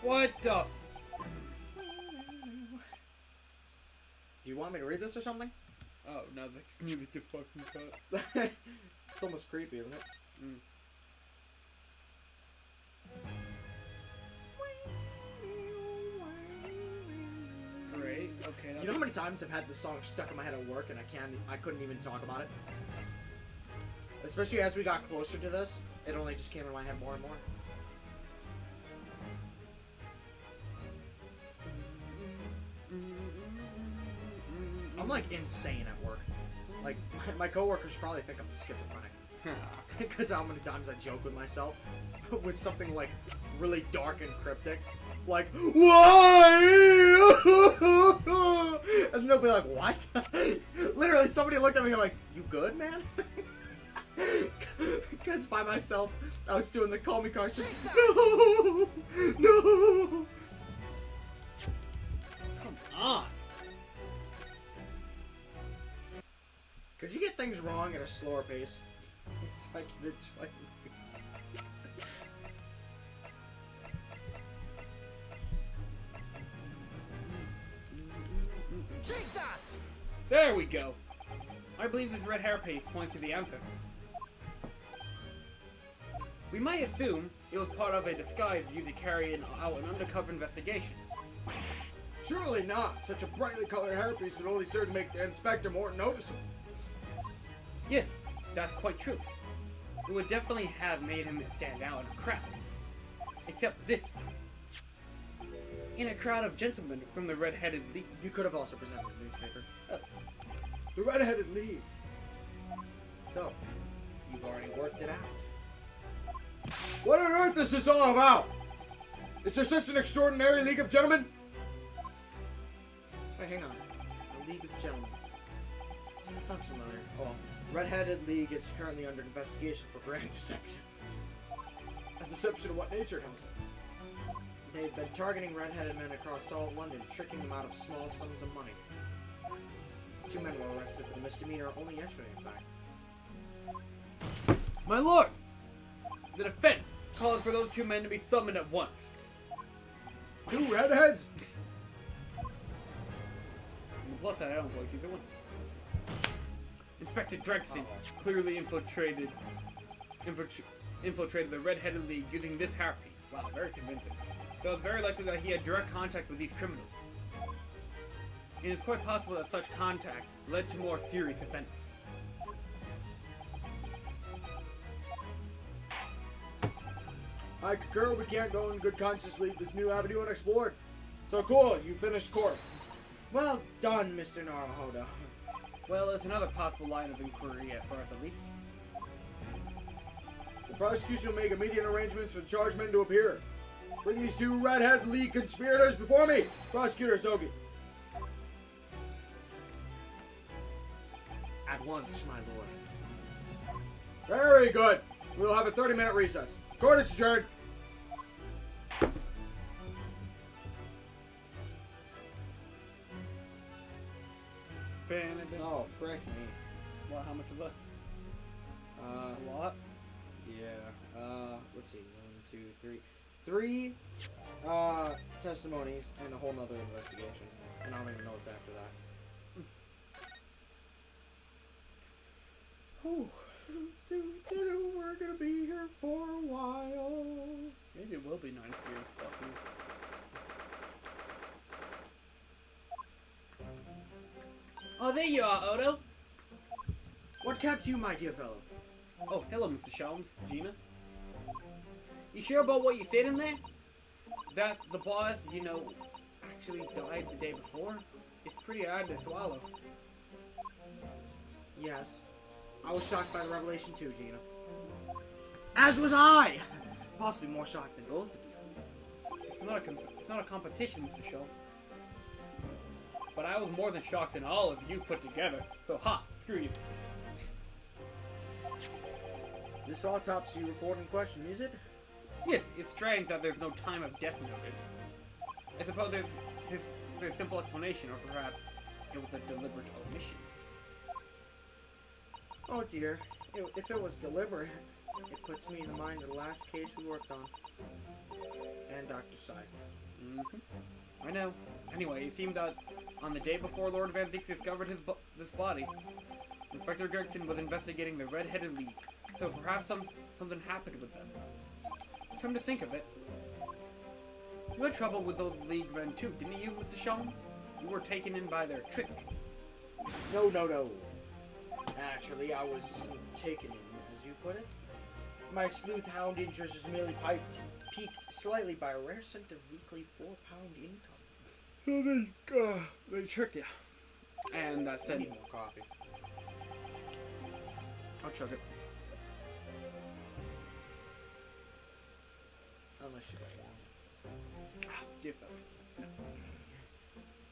What the f... Do you want me to read this or something? Oh, no, the music is fucking cut. It's almost creepy, isn't it? Mm. Great, okay. You know how many times I've had this song stuck in my head at work and I couldn't even talk about it? Especially as we got closer to this, it only just came in my head more and more. I'm like insane at work. Like, my coworkers probably think I'm schizophrenic. Because how many times I joke with myself with something like really dark and cryptic. Like, why? And they'll be like, what? Literally, somebody looked at me like, you good, man? Because by myself, I was doing the call me Carson. No! No! Come on. Could you get things wrong at a slower pace? So I can enjoy movies. Take that! There we go. I believe this red hair paste points to the answer. We might assume it was part of a disguise used to carry out an undercover investigation. Surely not. Such a brightly colored hairpiece would only serve to make the inspector more noticeable. Yes, that's quite true. It would definitely have made him stand out in a crowd. Except this. In a crowd of gentlemen from the Red-Headed League. You could have also presented a newspaper. The Red-Headed League. So, you've already worked it out. What on earth is this all about? Is there such an extraordinary League of Gentlemen? Wait, hang on. A League of Gentlemen. That sounds familiar. Oh, well. Red-Headed League is currently under investigation for grand deception. A deception of what nature, Council? They've been targeting red-headed men across all of London, tricking them out of small sums of money. 2 men were arrested for the misdemeanor only yesterday, in fact. My lord! The defense calls for those 2 men to be summoned at once. 2 redheads? And plus that I don't voice either one. Inspector Gregson clearly infiltrated the Red-Headed League using this hairpiece. Wow, very convincing. So it's very likely that he had direct contact with these criminals. And it's quite possible that such contact led to more serious events. I concur, we can't go in good conscience leave this new avenue unexplored. So cool, you finished court. Well done, Mr. Naruhodo. Well, there's another possible line of inquiry for us at least. The prosecution will make immediate arrangements for the charged men to appear. Bring these 2 Red-Headed League conspirators before me, Prosecutor Sogi. At once, my lord. Very good. We will have a 30-minute recess. Court is adjourned. Oh, frick me. Well, how much is left? A lot? Yeah. Let's see. 1, 2, 3. 3 testimonies and a whole nother investigation. And I don't even know what's after that. Whew. We're gonna be here for a while. Maybe it will be nice here. Fuck you. Oh, there you are, Odo. What kept you, my dear fellow? Oh, hello, Mr. Shelms. Gina. You sure about what you said in there? That the boss, you know, actually died the day before? It's pretty hard to swallow. Yes. I was shocked by the revelation too, Gina. As was I! Possibly more shocked than both of you. It's not a competition, Mr. Shelms. but I was more than shocked than all of you put together. So ha, screw you. This autopsy report in question, is it? Yes, it's strange that there's no time of death noted. I suppose there's a simple explanation, or perhaps it was a deliberate omission. Oh dear. If it was deliberate, it puts me in the mind of the last case we worked on. And Dr. Scythe. Mm-hmm. I know. Anyway, it seemed that on the day before Lord Van Zeeks discovered this body, Inspector Gregson was investigating the Red-Headed League, so perhaps something happened with them. Come to think of it, you had trouble with those League men too, didn't you, Mr. Sholmes? You were taken in by their trick. No. Naturally, I was taken in, as you put it. My sleuth hound interest was merely piqued slightly by a rare scent of weekly £4 income. So they tricked you. And that I said, need more coffee. I'll chug it. Unless you don't want it. Give them.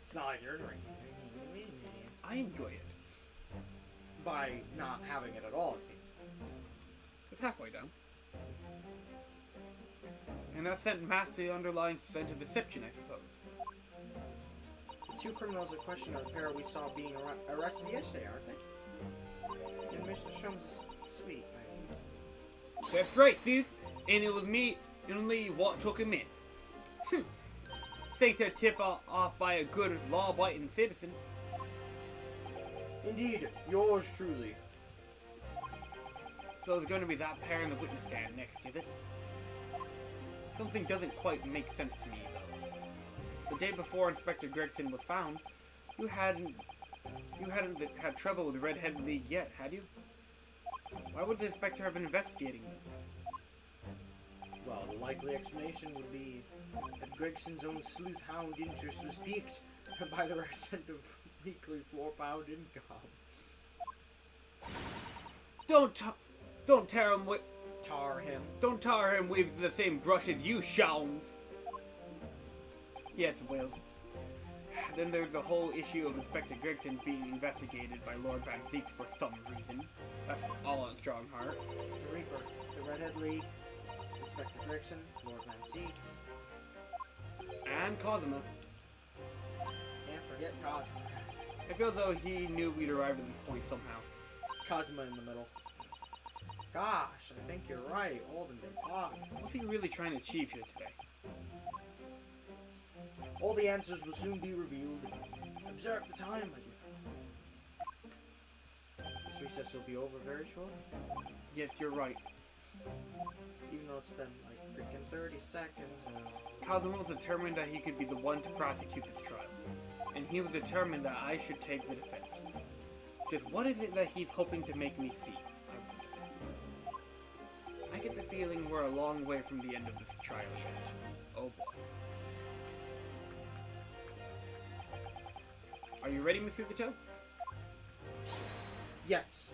It's not like yours, right? I enjoy it. By not having it at all, it seems. It's halfway done. And that scent masked the underlying scent of deception, I suppose. The two criminals in question are the pair we saw being arrested yesterday, aren't they? And Mr. Sholmes is sweet. That's right, Steve. And it was me what took him in. Thanks to a tip off by a good law-abiding citizen. Indeed, yours truly. So there's going to be that pair in the witness stand next, is it? Something doesn't quite make sense to me, though. The day before Inspector Gregson was found, you hadn't had trouble with the Red-Headed League yet, had you? Why would the inspector have been investigating them? Well, the likely explanation would be that Gregson's own sleuth hound interest was piqued by the rare scent of weekly £4 income. Don't tar him with... Tar him. Don't tar him with the same brush as you, Sholmes. Yes, well. Then there's the whole issue of Inspector Gregson being investigated by Lord Van Zeeks for some reason. That's all on Strongheart. The Reaper, the Redhead League, Inspector Gregson, Lord Van Zeeks. And Cosima. Can't forget Cosima. I feel though he knew we'd arrived at this point somehow. Cosima in the middle. Gosh, I think you're right. Olden and Pog. What's he really trying to achieve here today? All the answers will soon be revealed. Observe the time, my dear. This recess will be over very shortly. Yes, you're right. Even though it's been like freaking 30 seconds. Cosimo was determined that he could be the one to prosecute this trial. And he was determined that I should take the defense. Just what is it that he's hoping to make me see? I get the feeling we're a long way from the end of this trial yet. Oh boy. Are you ready, Miss Suzuto? Yes.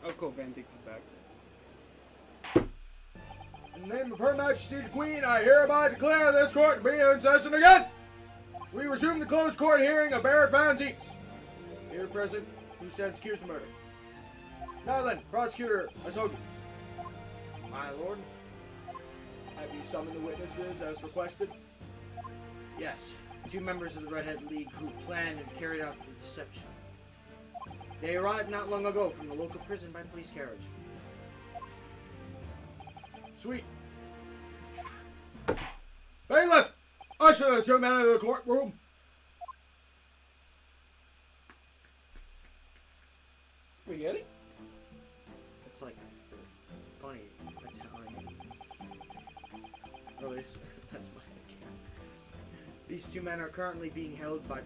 Oh cool, Van Zeeks is back. In the name of Her Majesty the Queen, I hereby declare this court to be in session again. We resume the closed court hearing of Barrett Van Zeeks. Here present, who stands accused of murder. Now then, Prosecutor Asogi. My lord? Have you summoned the witnesses as requested? Yes. Two members of the Redhead League who planned and carried out the deception. They arrived not long ago from the local prison by police carriage. Sweet. Bailiff! Usher the two men into the courtroom. We get it? It's like funny Italian. At least that's my account. These two men are currently being held by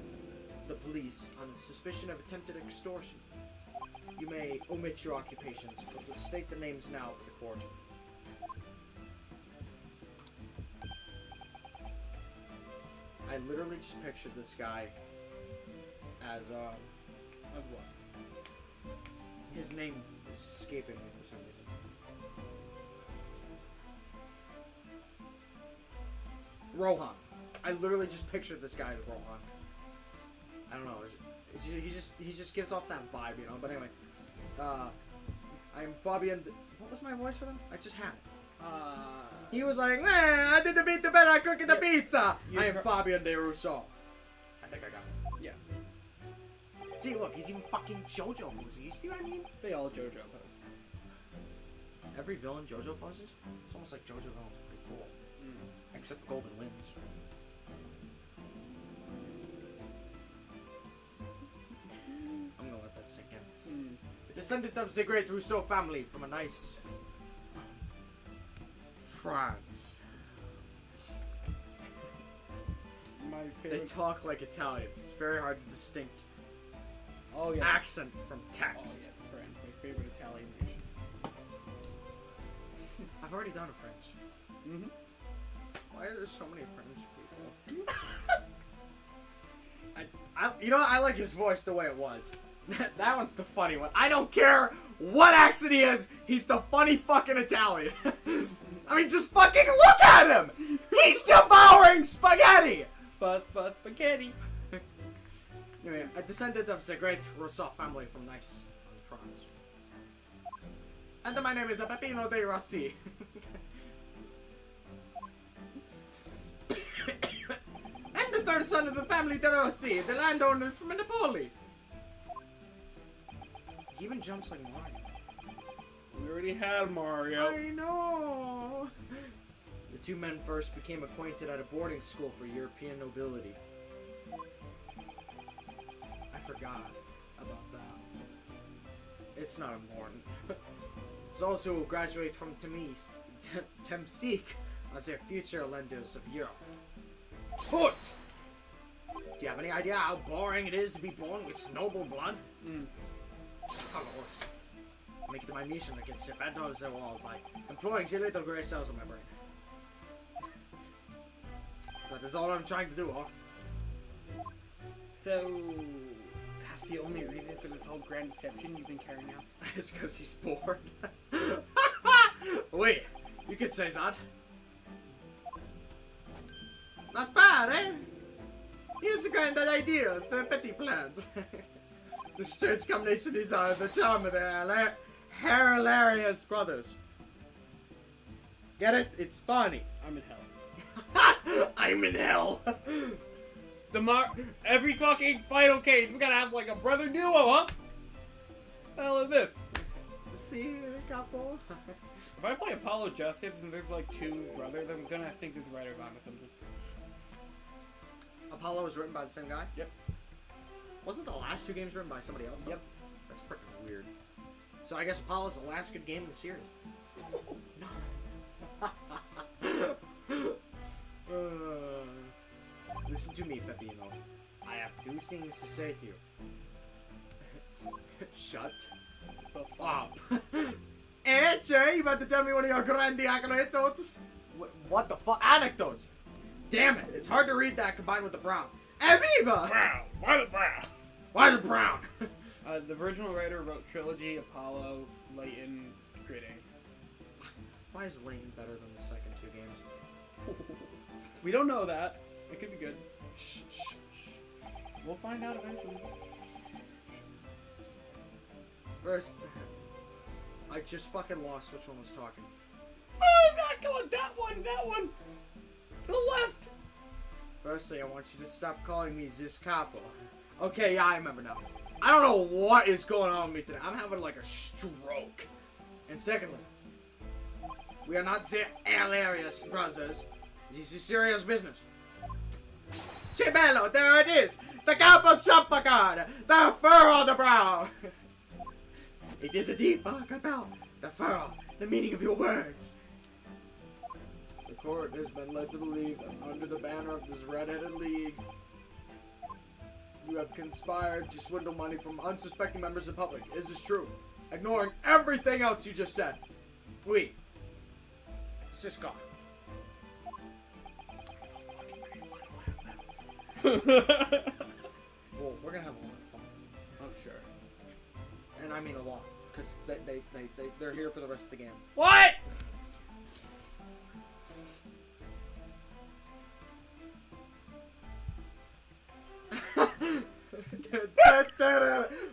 the police on suspicion of attempted extortion. You may omit your occupations, but we'll state the names now for the court. I literally just pictured this guy as As what? His name is escaping me for some reason. Rohan. I literally just pictured this guy as Rohan. I don't know. He just gives off that vibe, you know. But anyway, I'm Fabian. What was my voice for them? I just had it. He was like, I did the beat the better cooking the pizza. I am Fabian de Rousseau. I think I got it. Yeah. See, look, he's even fucking JoJo posing. You see what I mean? They all JoJo pose. Every villain JoJo poses? It's almost like JoJo villains are pretty cool. Except for Golden Wings. I'm gonna let that sink in. The descendant of the great Rousseau family from a nice France. My They favorite. talk like Italians. It's very hard to distinct Oh yeah. accent from Oh text. yeah, French. My favorite Italian dish. I've already done a French. Mhm. Why are there so many French people? You know what? I like his voice the way it was. That one's the funny one. I don't care what accent he is. He's the funny fucking Italian. I mean, just fucking look at him. He's devouring spaghetti. Buzz spaghetti. Anyway, a descendant of the great Rousseau family from Nice, France. And my name is Peppino de Rossi. I'm the third son of the family de Rossi, the landowners from Napoli. He even jumps like Mario. We already had Mario. I know. The two men first became acquainted at a boarding school for European nobility. I forgot about that. It's not important. Those who will graduate from Temsik as their future lenders of Europe. But do you have any idea how boring it is to be born with noble blood? Colors. Make it my mission against the battles of the world by employing the little gray cells in my brain. So that's all I'm trying to do, huh? So that's the only reason for this whole grand deception you've been carrying out? It's because he's bored. Wait, you could say that. Not bad, eh? Here's the grand ideas, the petty plans. The strange combination is the charm of the hilarious brothers. Get it? It's funny. I'm in hell. I'm in hell. Every fucking final case, we gotta have like a brother duo, huh? The hell is this? See, couple. If I play Apollo Justice and there's like two brothers, I'm gonna think this writer's onto something. Apollo was written by the same guy? Yep. Wasn't the last two games written by somebody else? Yep. That's freaking weird. So I guess Apollo's the last good game in the series. Listen to me, Peppino. I have two things to say to you. Shut The fuck? up. Eh, Jay, you about to tell me one of your grandi anecdotes? What the fuck? Anecdotes? Damn it, it's hard to read that combined with the brown. Eviva! Brown. Why the brown? Why is it brown? The original writer wrote Trilogy, Apollo, Layton, Great Ace. Why is Layton better than the second two games? We don't know that. It could be good. Shh, shh, shh. We'll find out eventually. First, I just fucking lost which one was talking. Oh, not going that one. To the left. Firstly, I want you to stop calling me this capo. Okay, yeah, I remember now. I don't know what is going on with me today. I'm having like a stroke. And secondly, we are not the hilarious brothers. This is serious business. Cibello, there it is! The capo's trumpa card! The furrow on the brow! It is a deep about the furrow, the meaning of your words. The court has been led to believe that under the banner of this red-headed league, you have conspired to swindle money from unsuspecting members of the public. Is this true? Ignoring everything else you just said. Oui. Siska. Well, we're gonna have a lot of fun. I'm sure. And I mean a lot. because they're here for the rest of the game. What?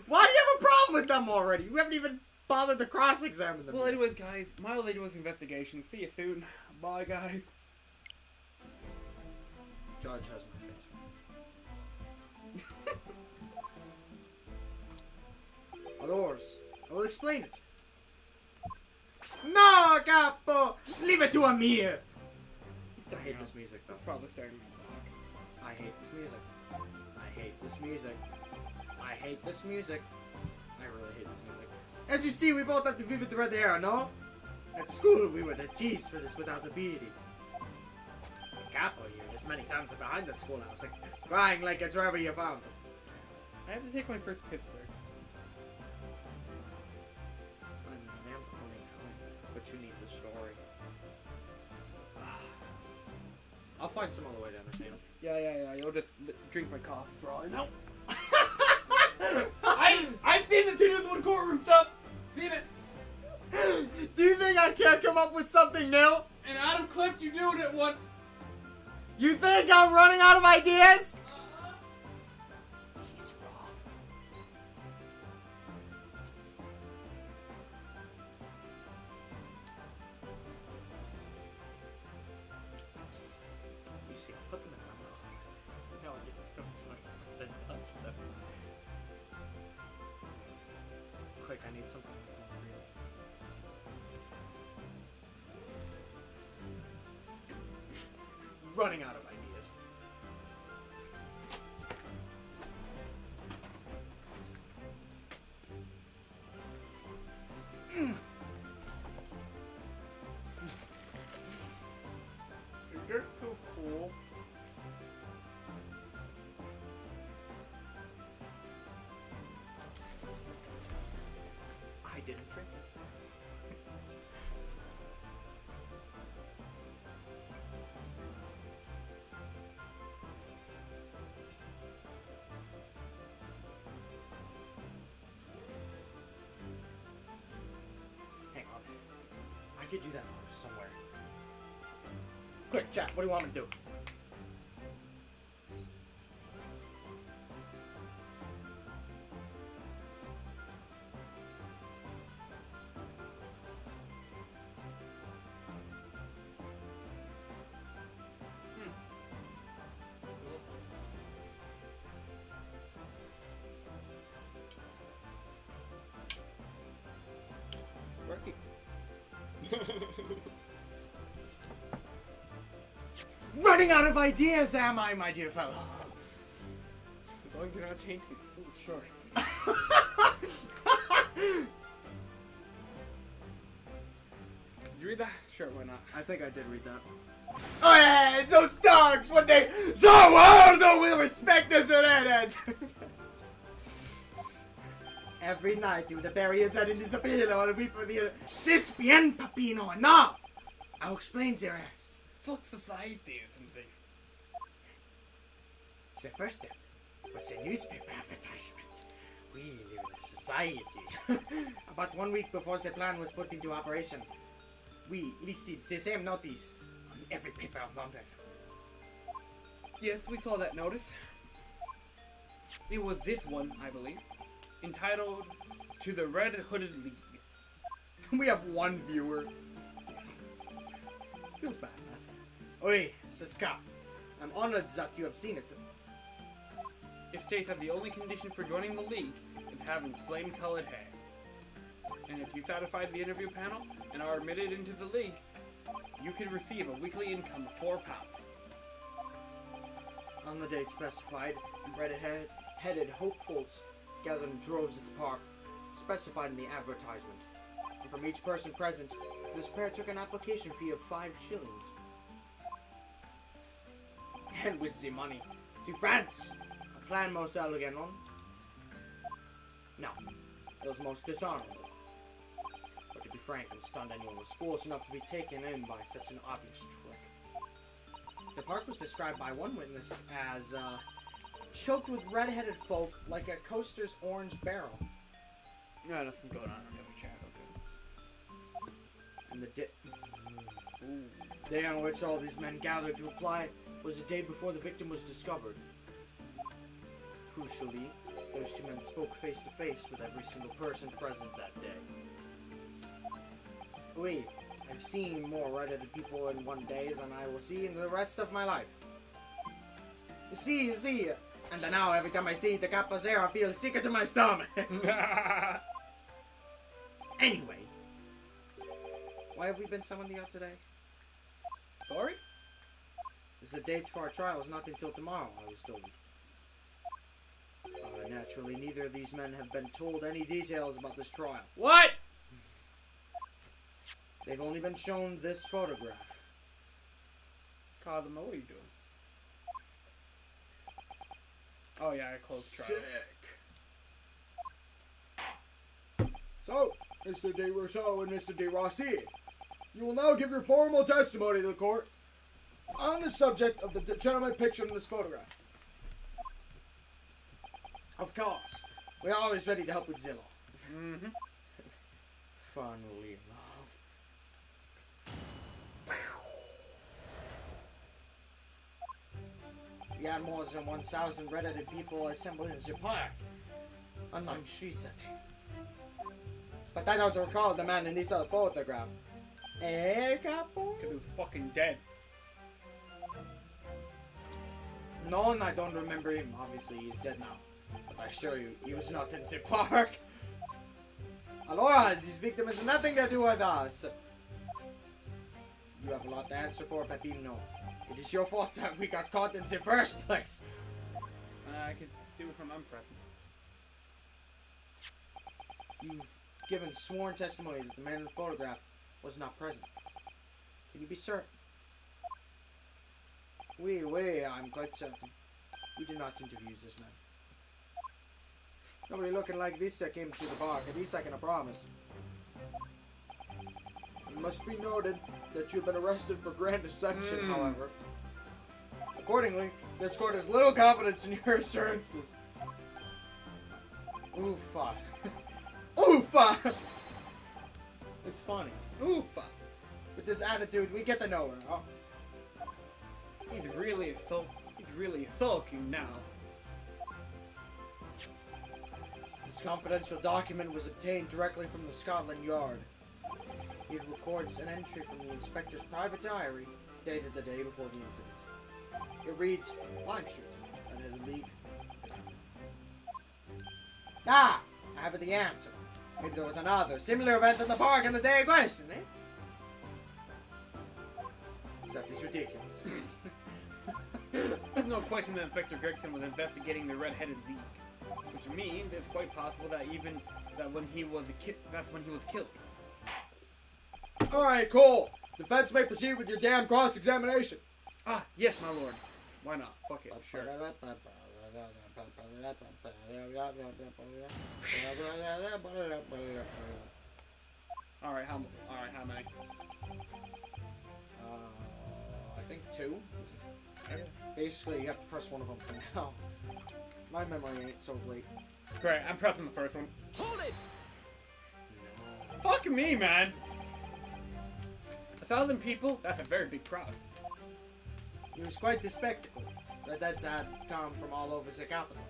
Why do you have a problem with them already? You haven't even bothered to cross-examine them. Well, anyways, guys, my latest investigation. See you soon. Bye, guys. Judge has my face. Otherwise, I will explain it. No, capo! Leave it to me! I hate this music, though. That's probably starting my box. I hate this music. I hate this music. I hate this music. I really hate this music. As you see, we both have to vivid red hair, no? At school, we were the teased for this without a beanie. Capo here, this many times behind the schoolhouse, like, crying like a driver you found. I have to take my first piss break. I mean, man, before me telling, but you need the story. I'll find some other way to entertain him. Yeah. You'll just drink my coffee for all I know. I've seen the 2 News 1 courtroom stuff. Seen it. Do you think I can't come up with something new? And Adam clipped you doing it once. You think I'm running out of ideas? He's wrong. You see, put them in my mouth. No, you just go then touch them. Quick, I need something that's more real. Running out of ideas. Is this too cool? I didn't drink it. Hang on. I could do that somewhere. Quick, chat, what do you want me to do? Working. Running out of ideas, am I, my dear fellow? As long as you're not tainting food, sure. Did you read that? Sure, why not? I think I did read that. Oh yeah, so dogs, what they so world will respect us redheads. Every night he would bury his head in his pillow and weep for the Sis bien, papino, enough! I'll explain the rest. Fuck society or something. The first step was a newspaper advertisement. We live in a society. About 1 week before the plan was put into operation, we listed the same notice on every paper of London. Yes, we saw that notice. It was this one, I believe, entitled "To the Red Hooded League." We have one viewer. Feels bad, man. Oi, Siska. I'm honored that you have seen it. It states that the only condition for joining the league is having flame-colored hair. And if you satisfy the interview panel and are admitted into the league, you can receive a weekly income of £4. On the date specified, red-headed hopefuls gathered in droves at the park, specified in the advertisement. And from each person present, this pair took an application fee of 5 shillings. And with the money, to France! A plan most elegant one? No, it was most dishonorable. But to be frank, I'm stunned anyone was foolish enough to be taken in by such an obvious trick. The park was described by one witness as, choked with red-headed folk like a coaster's orange barrel. No, nothing's going on. And the day on which all these men gathered to apply was the day before the victim was discovered. Crucially, those two men spoke face to face with every single person present that day. Oui, I've seen more red-headed people in one day than I will see in the rest of my life. You see, and now every time I see the Capazero, I feel sick to my stomach. Anyway, why have we been summoned here today? Sorry? This is the date for our trial is not until tomorrow, I was told. Naturally, neither of these men have been told any details about this trial. What? They've only been shown this photograph. Cosmo, what are you doing? Oh yeah, I closed trial. Sick. So, Mr. De Rousseau and Mr. De Rossi, you will now give your formal testimony to the court on the subject of the gentleman pictured in this photograph. Of course. We're always ready to help with Zillow. Mm-hmm. Funnily enough. We had more than 1,000 red-headed people assembled in the park along street setting. But I don't recall the man in this other photograph. Eh, Capo? Because he was fucking dead. No, and I don't remember him. Obviously, he's dead now. But I assure you, he was not in the park. Alora, this victim has nothing to do with us. You have a lot to answer for, Pepino. It is your fault that we got caught in the first place. I can see which one I'm pressing. You've given sworn testimony that the man in the photograph was not present. Can you be certain? Oui, I'm quite certain. We did not interview this man. Nobody looking like this that came to the park, at least I can promise. It must be noted that you've been arrested for grand deception, however. Accordingly, this court has little confidence in your assurances. Oofa. Oofa! It's funny. Oofa! With this attitude, we get to know her. Oh. He's really sulking now. This confidential document was obtained directly from the Scotland Yard. It records an entry from the inspector's private diary, dated the day before the incident. It reads, Lime Street, Red-Headed League. Ah! I have the answer. Maybe there was another similar event in the park in the day in question, eh? Except it's ridiculous. There's no question that Inspector Gregson was investigating the Red-Headed League. Which means it's quite possible that when he was that's when he was killed. Alright, cool. Defense may proceed with your damn cross-examination. Ah, yes, my lord. Why not? Fuck it, sure. Alright, how many? I think 2. Basically, you have to press one of them for now. My memory ain't so great. Great, I'm pressing the first one. Hold it! No. Fuck me, man! 1,000 people? That's a very big crowd. It was quite the spectacle. Redheads had come from all over the capital.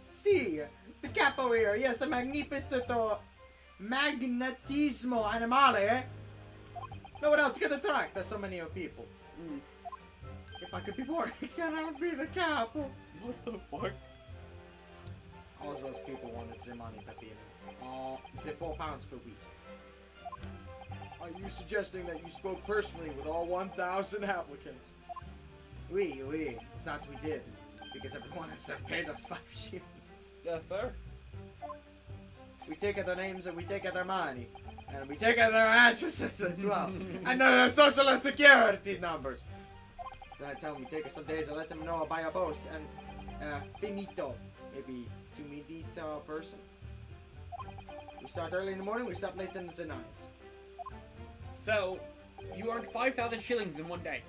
See, the capo here, yes, a magnifico magnetismo animale. No one else could attract so many people. If I could be born again, I would be the capo. What the fuck? All those people wanted the money, Pepino. The £4 per week. Are you suggesting that you spoke personally with all 1,000 applicants? Oui, that we did. Because everyone has paid us 5 shillings. Yes, sir. We take their names and we take their money. And we take their addresses as well. And their social security numbers. So I tell them we take us some days and let them know by a post. And finito. Maybe to meet the person. We start early in the morning, we stop late in the night. So, you earned 5,000 shillings in one day.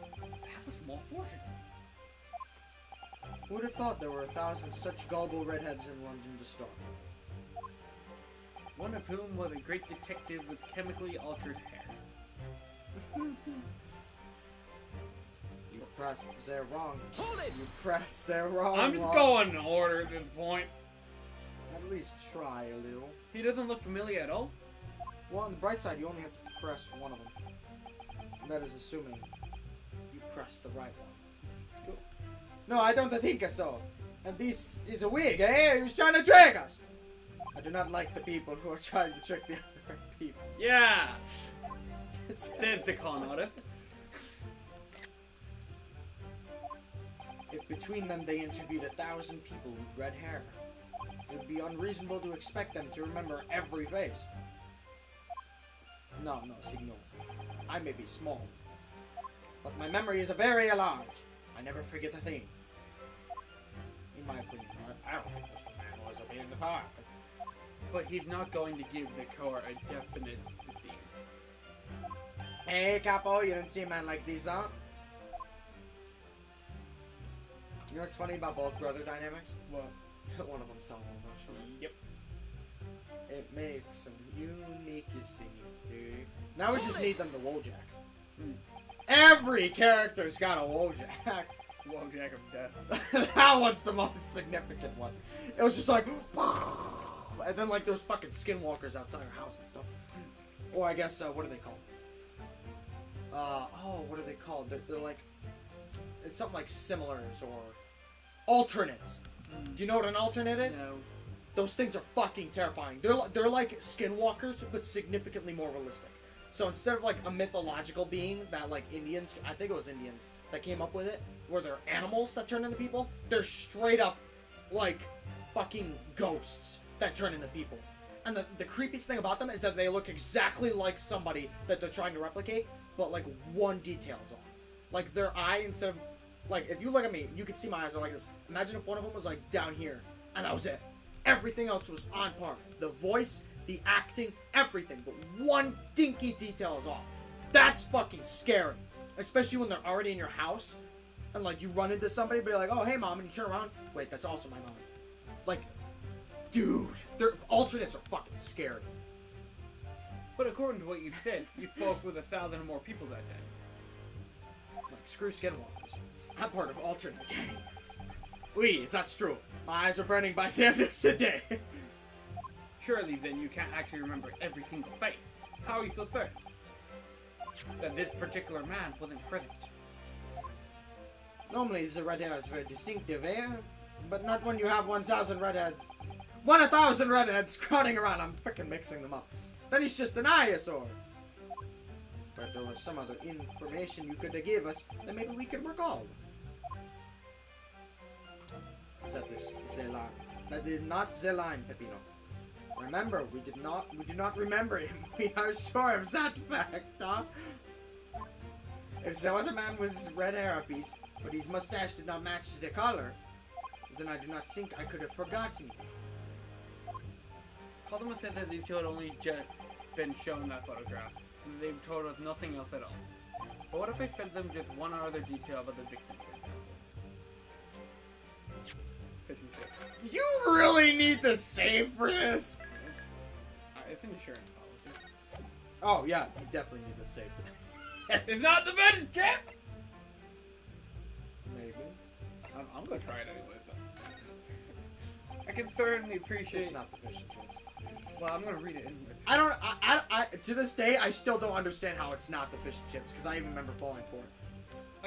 That's a small fortune. Who would have thought there were 1,000 such gullible redheads in London to start with? one of whom was a great detective with chemically altered hair. You pressed there wrong. Hold it! You pressed there wrong. I'm just wrong. going in order at this point. At least try a little. He doesn't look familiar at all. Well, on the bright side, you only have to press one of them. And that is assuming you press the right one. Cool. No, I don't think so. And this is a wig, eh? Who's trying to trick us? I do not like the people who are trying to trick the other people. Yeah! Says the con artist. If between them they interviewed 1,000 people with red hair, it would be unreasonable to expect them to remember every face. No, signor. I may be small, but my memory is very large. I never forget a thing. In my opinion, I don't think this man was up in the park. But he's not going to give the core a definite disease. Hey, Capo, you didn't see a man like this, huh? You know what's funny about both brother dynamics? What? One of them's taller than the other. Yep. It makes them unique, you see, dude. Now we just need them to Wojak. Every character's got a Wojak. Wojak of death. That one's the most significant one. It was just like, and then like those fucking skinwalkers outside our house and stuff. Or I guess, what are they called? What are they called? They're like, it's something like similars or alternates. Do you know what an alternate is? No. Those things are fucking terrifying. They're like skinwalkers, but significantly more realistic. So instead of like a mythological being that like Indians, I think it was Indians that came up with it, where they're animals that turn into people, they're straight up like fucking ghosts that turn into people. And the creepiest thing about them is that they look exactly like somebody that they're trying to replicate, but like one detail's off. Like their eye, instead of like, if you look at me, you can see my eyes are like this. Imagine if one of them was like down here, and that was it. Everything else was on par. The voice, the acting, everything. But one dinky detail is off. That's fucking scary. Especially when they're already in your house, and like you run into somebody, but you're like, oh hey mom, and you turn around, wait, that's also my mom. Like, dude, their alternates are fucking scary. But according to what you said, you spoke with 1,000 or more people that day. Like, screw skinwalkers. I'm part of alternate gang. Oui, that's true. My eyes are burning by sadness today. Surely then you can't actually remember every single face. How are you so certain that this particular man wasn't present? Normally the red hair is very distinctive, eh? But not when you have 1,000 redheads. 1,000 redheads crowding around. I'm freaking mixing them up. Then he's just an eyesore. But if there was some other information you could give us, then maybe we could recall. That is the line. That is not the line, Pepino. Remember, we do not remember him. We are sure of that fact, huh? If there was a man with red hair piece, but his mustache did not match the color, then I do not think I could have forgotten. Caldema said that these two had only been shown that photograph, and they've told us nothing else at all. But what if I fed them just one other detail about the victim, for example? Fish and chips. You really need the save for this? It's an insurance policy. Oh yeah, you definitely need the save for that. It's not the fish and chips! Maybe. I'm gonna try it anyway, though. I can certainly appreciate... It's not the fish and chips. Well, I'm gonna read it anyway. I to this day, I still don't understand how it's not the fish and chips, because I even remember falling for it.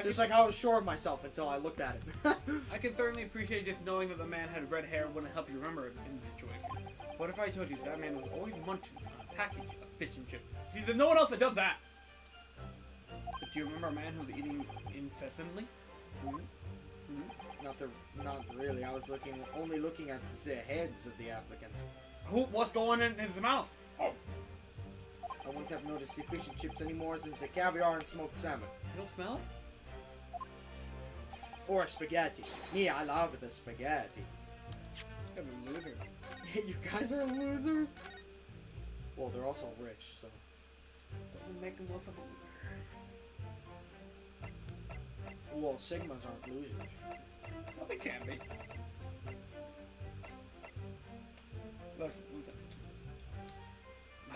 Just like I was sure of myself until I looked at it. I can certainly appreciate just knowing that the man had red hair wouldn't help you remember it in this situation. What if I told you that man was always munching on a package of fish and chips? See, there's no one else that does that! But do you remember a man who was eating incessantly? Not really. I was only looking at the heads of the applicants. What's going in his mouth? Oh, I wouldn't have noticed the fish and chips anymore since the caviar and smoked salmon. You don't smell it? Or spaghetti. Me, I love the spaghetti. You're a loser. You guys are losers? Well, they're also rich, so... Doesn't make him less of a loser. Well, Sigmas aren't losers. Well, they can be. Listen.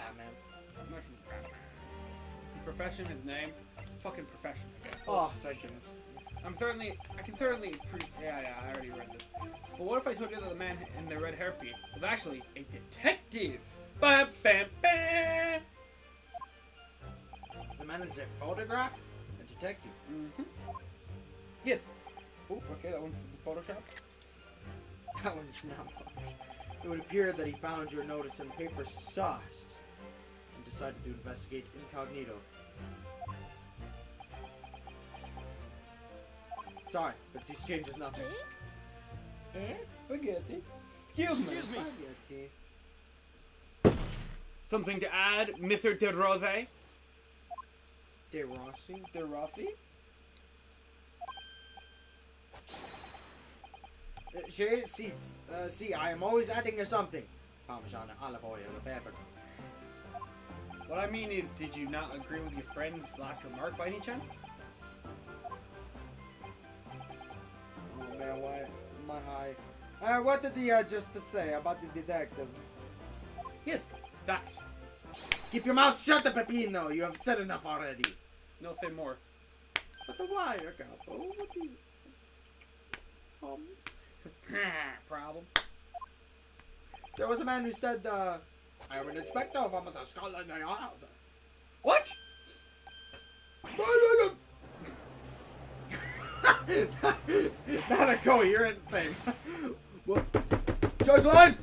Batman. I'm not from Batman. Profession, his name? Fucking profession, I guess. Oh, thank goodness. I can certainly yeah, I already read this. But what if I told you that the man in the red hairpiece was actually a detective? Bam, bam, bam! Is the man in the photograph? A detective. Mm-hmm. Yes. Oh, okay, that one's Photoshop. That one's not Photoshop. It would appear that he found your notice in paper sauce and decided to investigate incognito. Sorry, but this changes nothing. Spaghetti. Excuse me. Spaghetti. Something to add, Mr. De Rose? De Rossi? De Rossi? See, I am always adding something. Parmesan, olive oil, pepper. What I mean is, did you not agree with your friend's last remark by any chance? Oh man, why am I high? What did he just say about the detective? Yes, that. Keep your mouth shut, Pepino. You have said enough already. No, say more. But the wire, Capo. What do you... Problem. There was a man who said, I am an inspector from the Scotland Yard. What? Not a coherent thing. What? Judge line!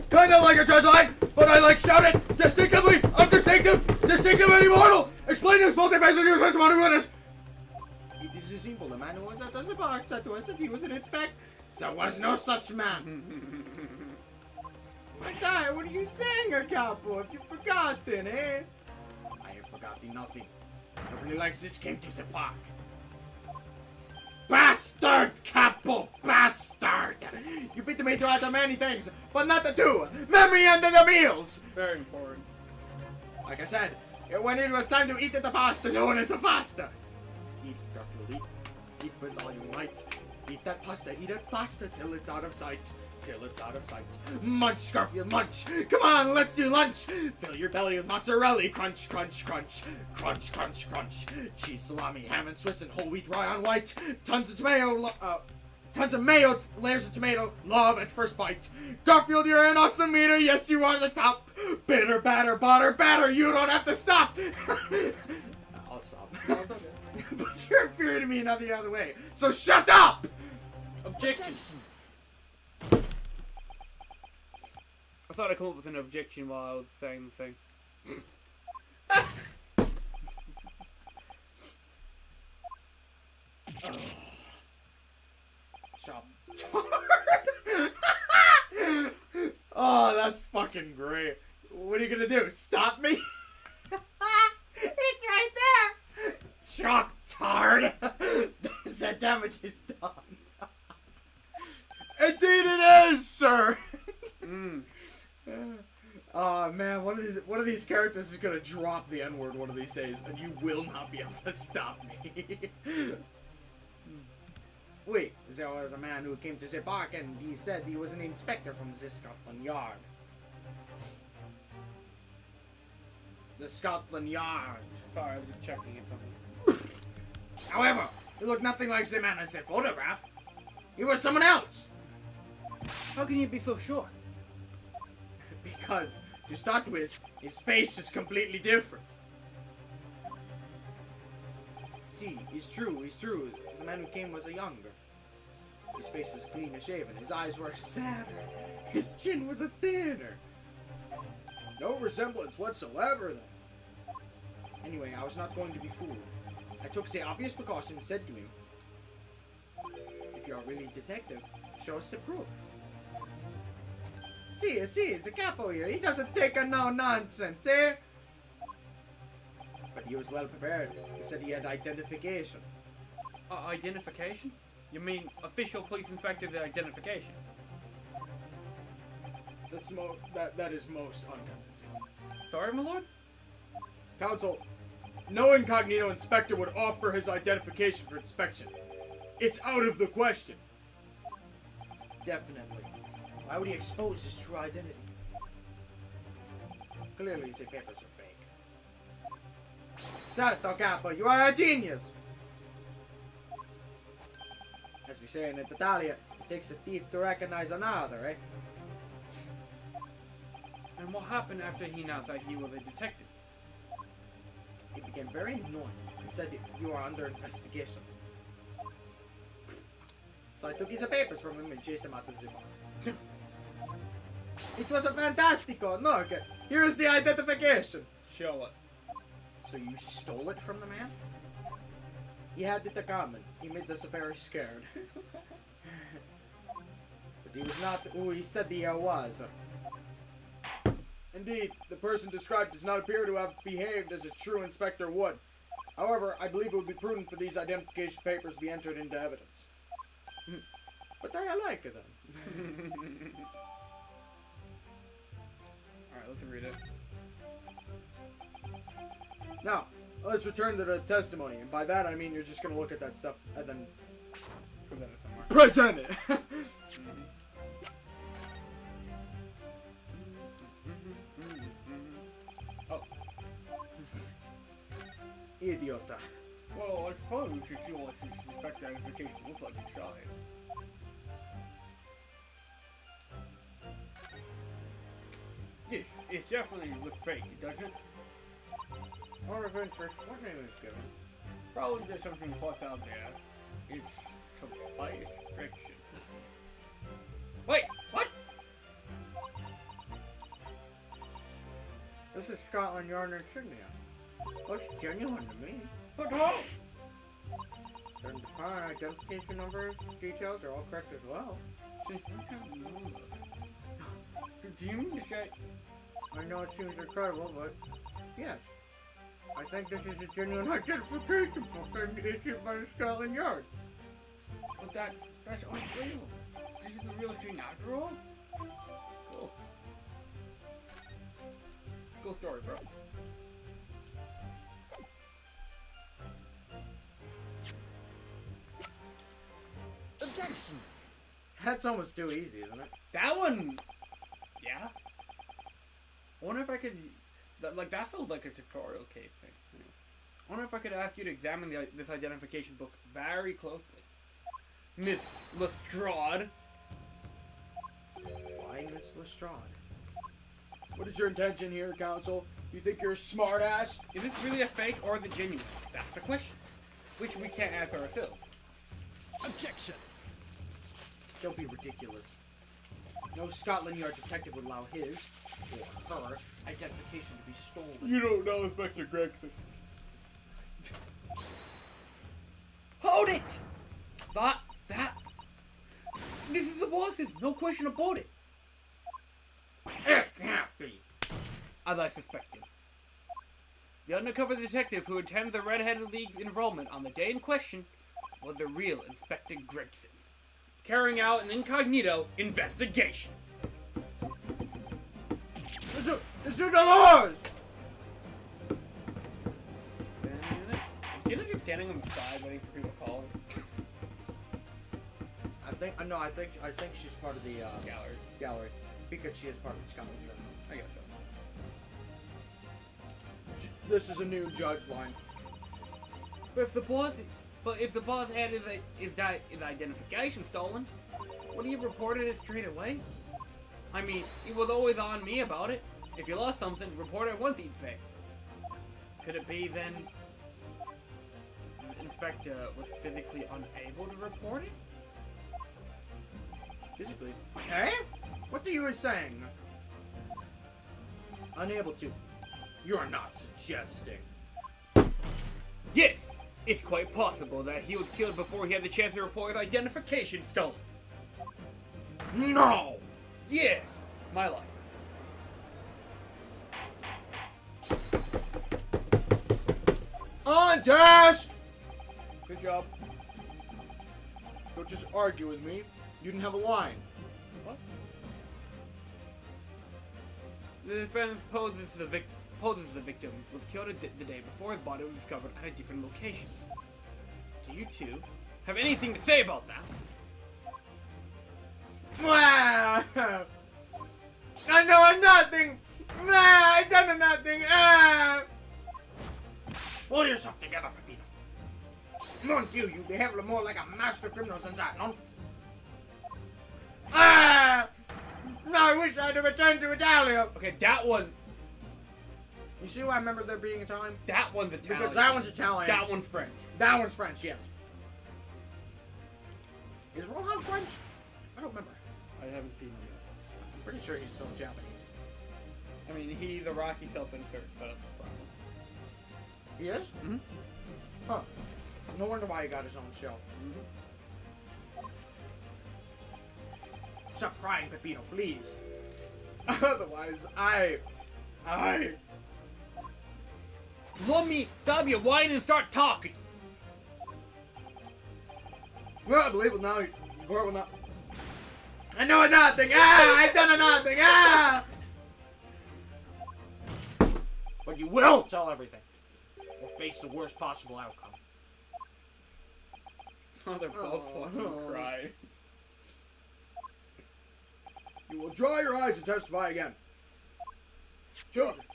Kinda like a judge line, but I like shouted distinctively, undistinctive, distinctive and immortal! Explain this multifaceted your testimony witness! It is simple. The man who was at the park said to us that he was an inspector. There was no such man. My guy, what are you saying, Capo? Have you forgotten, eh? I have forgotten nothing. Nobody likes this came to the park. Bastard, Capo, bastard! You beat me to out of many things, but not the two. Memory under the meals. Very important. Like I said, when it was time to eat the pasta, no one is a pasta. Eat, Garfield, eat. Eat with all your might. Eat that pasta, eat it faster till it's out of sight. Till it's out of sight. Munch, Garfield, munch. Come on, let's do lunch. Fill your belly with mozzarella. Crunch, crunch, crunch. Crunch, crunch, crunch. Cheese, salami, ham and Swiss and whole wheat rye on white. Tons of tomato, tons of mayo, layers of tomato. Love at first bite. Garfield, you're an awesome eater. Yes, you are the top. Bitter, batter, butter, batter. You don't have to stop. I'll stop. But you're inferior to me in the other way. So shut up! Objection. I thought I'd come up with an objection while I was saying the thing. Shop. Oh, that's fucking great. What are you gonna do? Stop me? It's right there! Chop tard! The damage is done. Indeed it is, sir! Oh man, one of these characters is gonna drop the N-word one of these days, and you will not be able to stop me. Wait, there was a man who came to the park and he said he was an inspector from the Scotland Yard. The Scotland Yard. Sorry, I was just checking something. However, he looked nothing like the man in the photograph. He was someone else. How can you be so sure? Because, to start with, his face is completely different. See, it's true. The man who came was a younger. His face was cleaner shaven, his eyes were sadder, his chin was a thinner. No resemblance whatsoever, then. Anyway, I was not going to be fooled. I took the obvious precaution and said to him, if you are really a detective, show us the proof. See, the capo here, he doesn't take a no nonsense, eh? But he was well prepared. He said he had identification. Identification? You mean official police inspector's identification? That is most unconvincing. Sorry, my lord? Counsel, no incognito inspector would offer his identification for inspection. It's out of the question. Definitely. Why would he expose his true identity? Clearly, the papers are fake. Certo, Capo, you are a genius! As we say in Italia, it takes a thief to recognize another, eh? And what happened after he announced that he was a detective? He became very annoying. He said you are under investigation. So I took his papers from him and chased him out of the bar. It was a fantastico! Look, here is the identification! Show it. So you stole it from the man? He had it coming. He made us very scared. But he was not who he said he was. Indeed, the person described does not appear to have behaved as a true inspector would. However, I believe it would be prudent for these identification papers to be entered into evidence. But I like it then. Alright, let's read it. Now, let's return to the testimony, and by that I mean you're just gonna look at that stuff and then Present it somewhere. present it! Oh. Idiota. Well, I suppose we should see what this inspector identification looks like inside. Yes, it definitely looks fake, doesn't it? Or of interest, what name is given? Probably just something fucked out there. It's Tobias Friction. Wait, what? This is Scotland Yard insignia. Looks genuine to me. But how? Certain department identification numbers, details are all correct as well. Since we have numbers. Do you mean to say? I know it seems incredible, but yes. I think this is a genuine identification book and issued by the Scotland Yard. But that's unbelievable. This is the real thing after all? Cool. Cool story, bro. Objection! That's almost too easy, isn't it? That one, yeah. I wonder if I could, that feels like a tutorial case thing. I wonder if I could ask you to examine this identification book very closely. Miss Lestrade. Why Miss Lestrade? What is your intention here, counsel? You think you're a smart ass? Is this really a fake or the genuine? That's the question. Which we can't answer ourselves. Objection! Don't be ridiculous. No Scotland Yard detective would allow his, or her, identification to be stolen. You don't know Inspector Gregson. Hold it! This is the boss's, no question about it. It can't be. As I suspected. The undercover detective who attends the Red-Headed League's enrollment on the day in question was the real Inspector Gregson, carrying out an incognito investigation. Monsieur Delors! Is Jenna just standing on the side waiting for people to call her? I think she's part of the gallery because she is part of the Scotland Yard. I guess so. This is a new judge line. But if the boss had his identification stolen, would he have reported it straight away? I mean, he was always on me about it. If you lost something, report it once, he'd say. Could it be then the inspector was physically unable to report it? Physically? Eh? What are you saying? Unable to. You're not suggesting. Yes! It's quite possible that he was killed before he had the chance to report his identification stolen. No! Yes! My life. On task! Good job. Don't just argue with me. You didn't have a line. What? The defendant poses the victim was killed the day before his body was discovered at a different location. Do you two have anything to say about that? Wow! I know nothing! Nah, I done nothing. Ah! Pull yourself together, Pepino. Mon Dieu, you behave more like a master criminal since that, no? Ah! No, I wish I had returned to Italia. Okay, that one. You see why I remember there being a time? That one's Italian. Because that one's Italian. That one's French. That one's French, yes. Is Rohan French? I don't remember. I haven't seen him yet. I'm pretty sure he's still Japanese. I mean, he's a Rocky self-insert, so. He is? Mm-hmm. Huh. No wonder why he got his own show. Stop crying, Pepino, please. Otherwise, Let me stop your whining and start talking. Well, I believe it now. Gore will not. I know nothing. Ah! I've done nothing. Ah! But you will tell everything, or face the worst possible outcome. Oh, they're both fucking crying. You will dry your eyes and testify again. Children,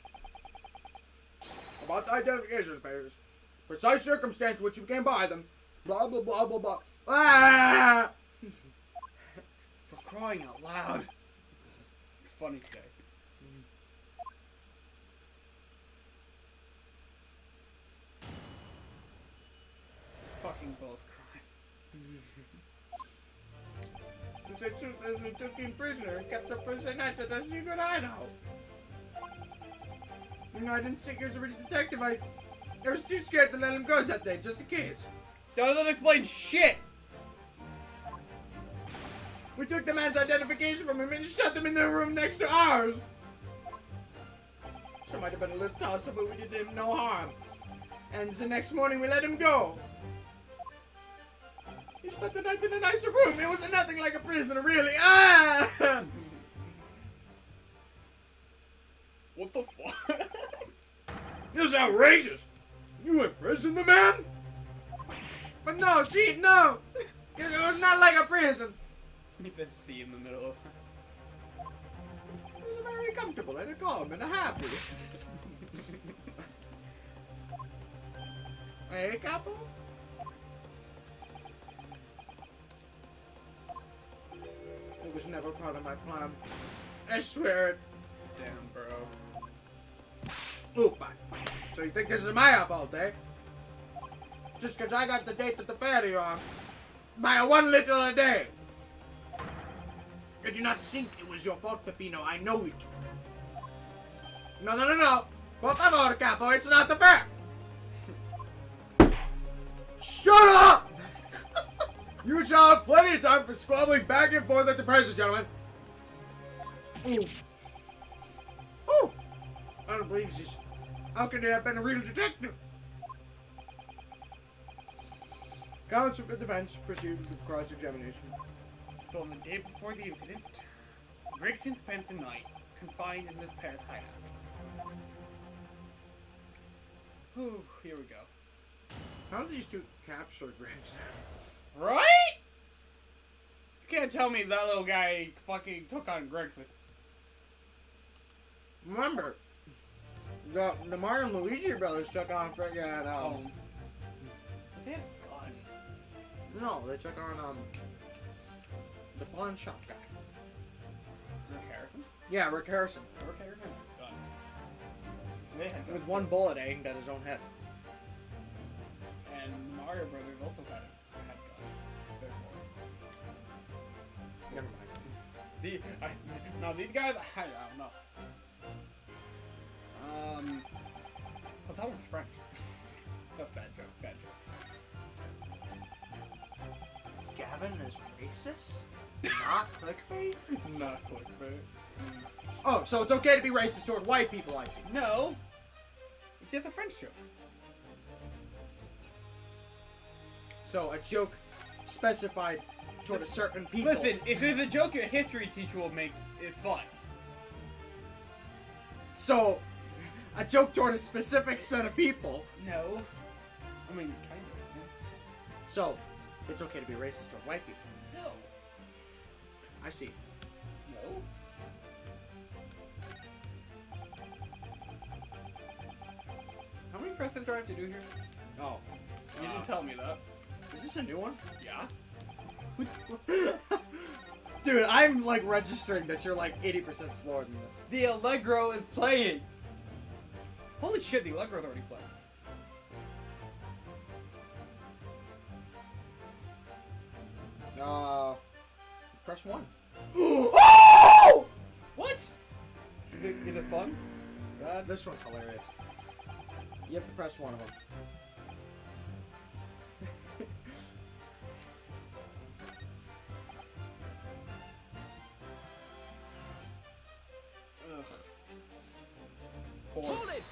about the identification papers, precise circumstance which you came by them, blah blah blah blah blah. Ah! For crying out loud. Funny today. Fucking both crying. The truth is, we took him prisoner and kept him for the night at a secret hideout. You know, I didn't think he was a real detective. I was too scared to let him go that day, just in case. Doesn't explain shit! We took the man's identification from him and shut them in their room next to ours. Sure might have been a little toss-up, but we did him no harm. And the next morning we let him go. He spent the night in a nicer room. It was nothing like a prisoner, really. Ah! What the fuck? This is outrageous. You imprisoned the man? But no, see, no. Because it was not like a prison. He says C in the middle of It was very comfortable and calm and happy. Hey, Capo? It was never part of my plan. I swear it. Damn, bro. Oop, so you think this is my fault, eh? Just because I got the date at the ferry wrong. By one little a day. Did you not think it was your fault, Peppino? I know it. No. Por favor, Capo, it's not the fair. Shut up! You shall have plenty of time for squabbling back and forth at the prison, gentlemen. Oof. Oof. I don't believe this. How could it have been a real detective? Counsel for the defense proceeded with cross-examination. So on the day before the incident, Gregson spent the night confined in this Paris hideout. Whew, here we go. How did these two capture Gregson? Right? You can't tell me that little guy fucking took on Gregson. Remember, the Mario and Luigi brothers took on friggin' They had a gun. No, they took on the pawn shop guy. Rick Harrison? Yeah, Rick Harrison. Rick Harrison had a gun. They had guns With one bullet aimed at his own head. And the Mario brothers also had guns. Therefore. Never mind. No, these guys, I don't know. Cause that one's French. That's bad joke. Gavin is racist? Not clickbait? Not clickbait. Oh, so it's okay to be racist toward white people, I see. No. It's just a French joke. So a joke specified toward a certain people. Listen, if it's a joke a history teacher will make, it's fun. So, a joke toward a specific set of people. No. I mean, kind of. So, it's okay to be racist toward white people. No. I see. No. press the drive to do here? Oh. You didn't tell me that. Is this a new one? Yeah. Dude, I'm like registering that you're like 80% slower than this. The Allegro is playing. Holy shit, the Allegro's already playing. Press 1. Oh! What? Is it fun? This one's hilarious. You have to press one of them. Ugh. 4. Hold it!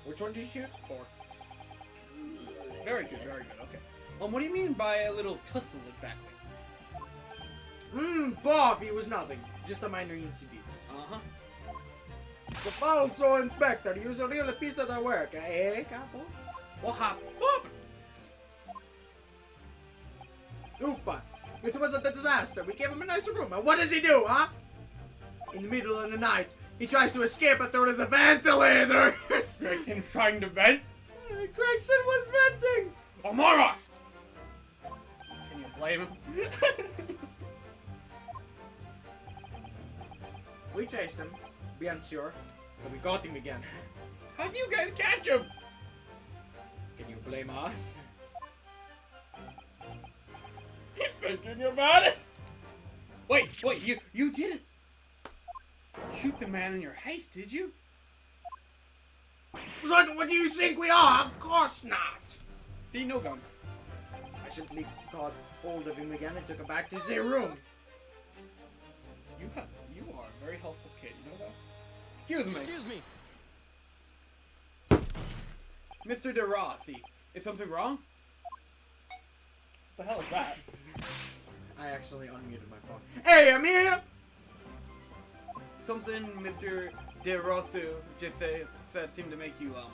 Which one did you choose? 4. Very good, very good, okay. What do you mean by a little tussle exactly? Bob, he was nothing. Just a minor incident. Uh-huh. The falso inspector used a real piece of the work, eh, Capo? What happened? Oopa. It was a disaster. We gave him a nice room. And what does he do, huh? In the middle of the night, he tries to escape it through the ventilators. Gregson trying to vent? Gregson was venting. Oh my gosh! Can you blame him? We chased him, bien sure, but we got him again. How'd you guys catch him? Can you blame us? He's thinking about it. Wait, you didn't shoot the man in your heist, did you? What do you think we are? Of course not. See, no guns. I simply got hold of him again and took him back to the room. You are a very helpful kid, you know that? Excuse me. Excuse me. Mr. De Rossi, is something wrong? What the hell is that? I accidentally unmuted my phone. Hey, I'm here! Something Mr. De Rossi just said seemed to make you, well,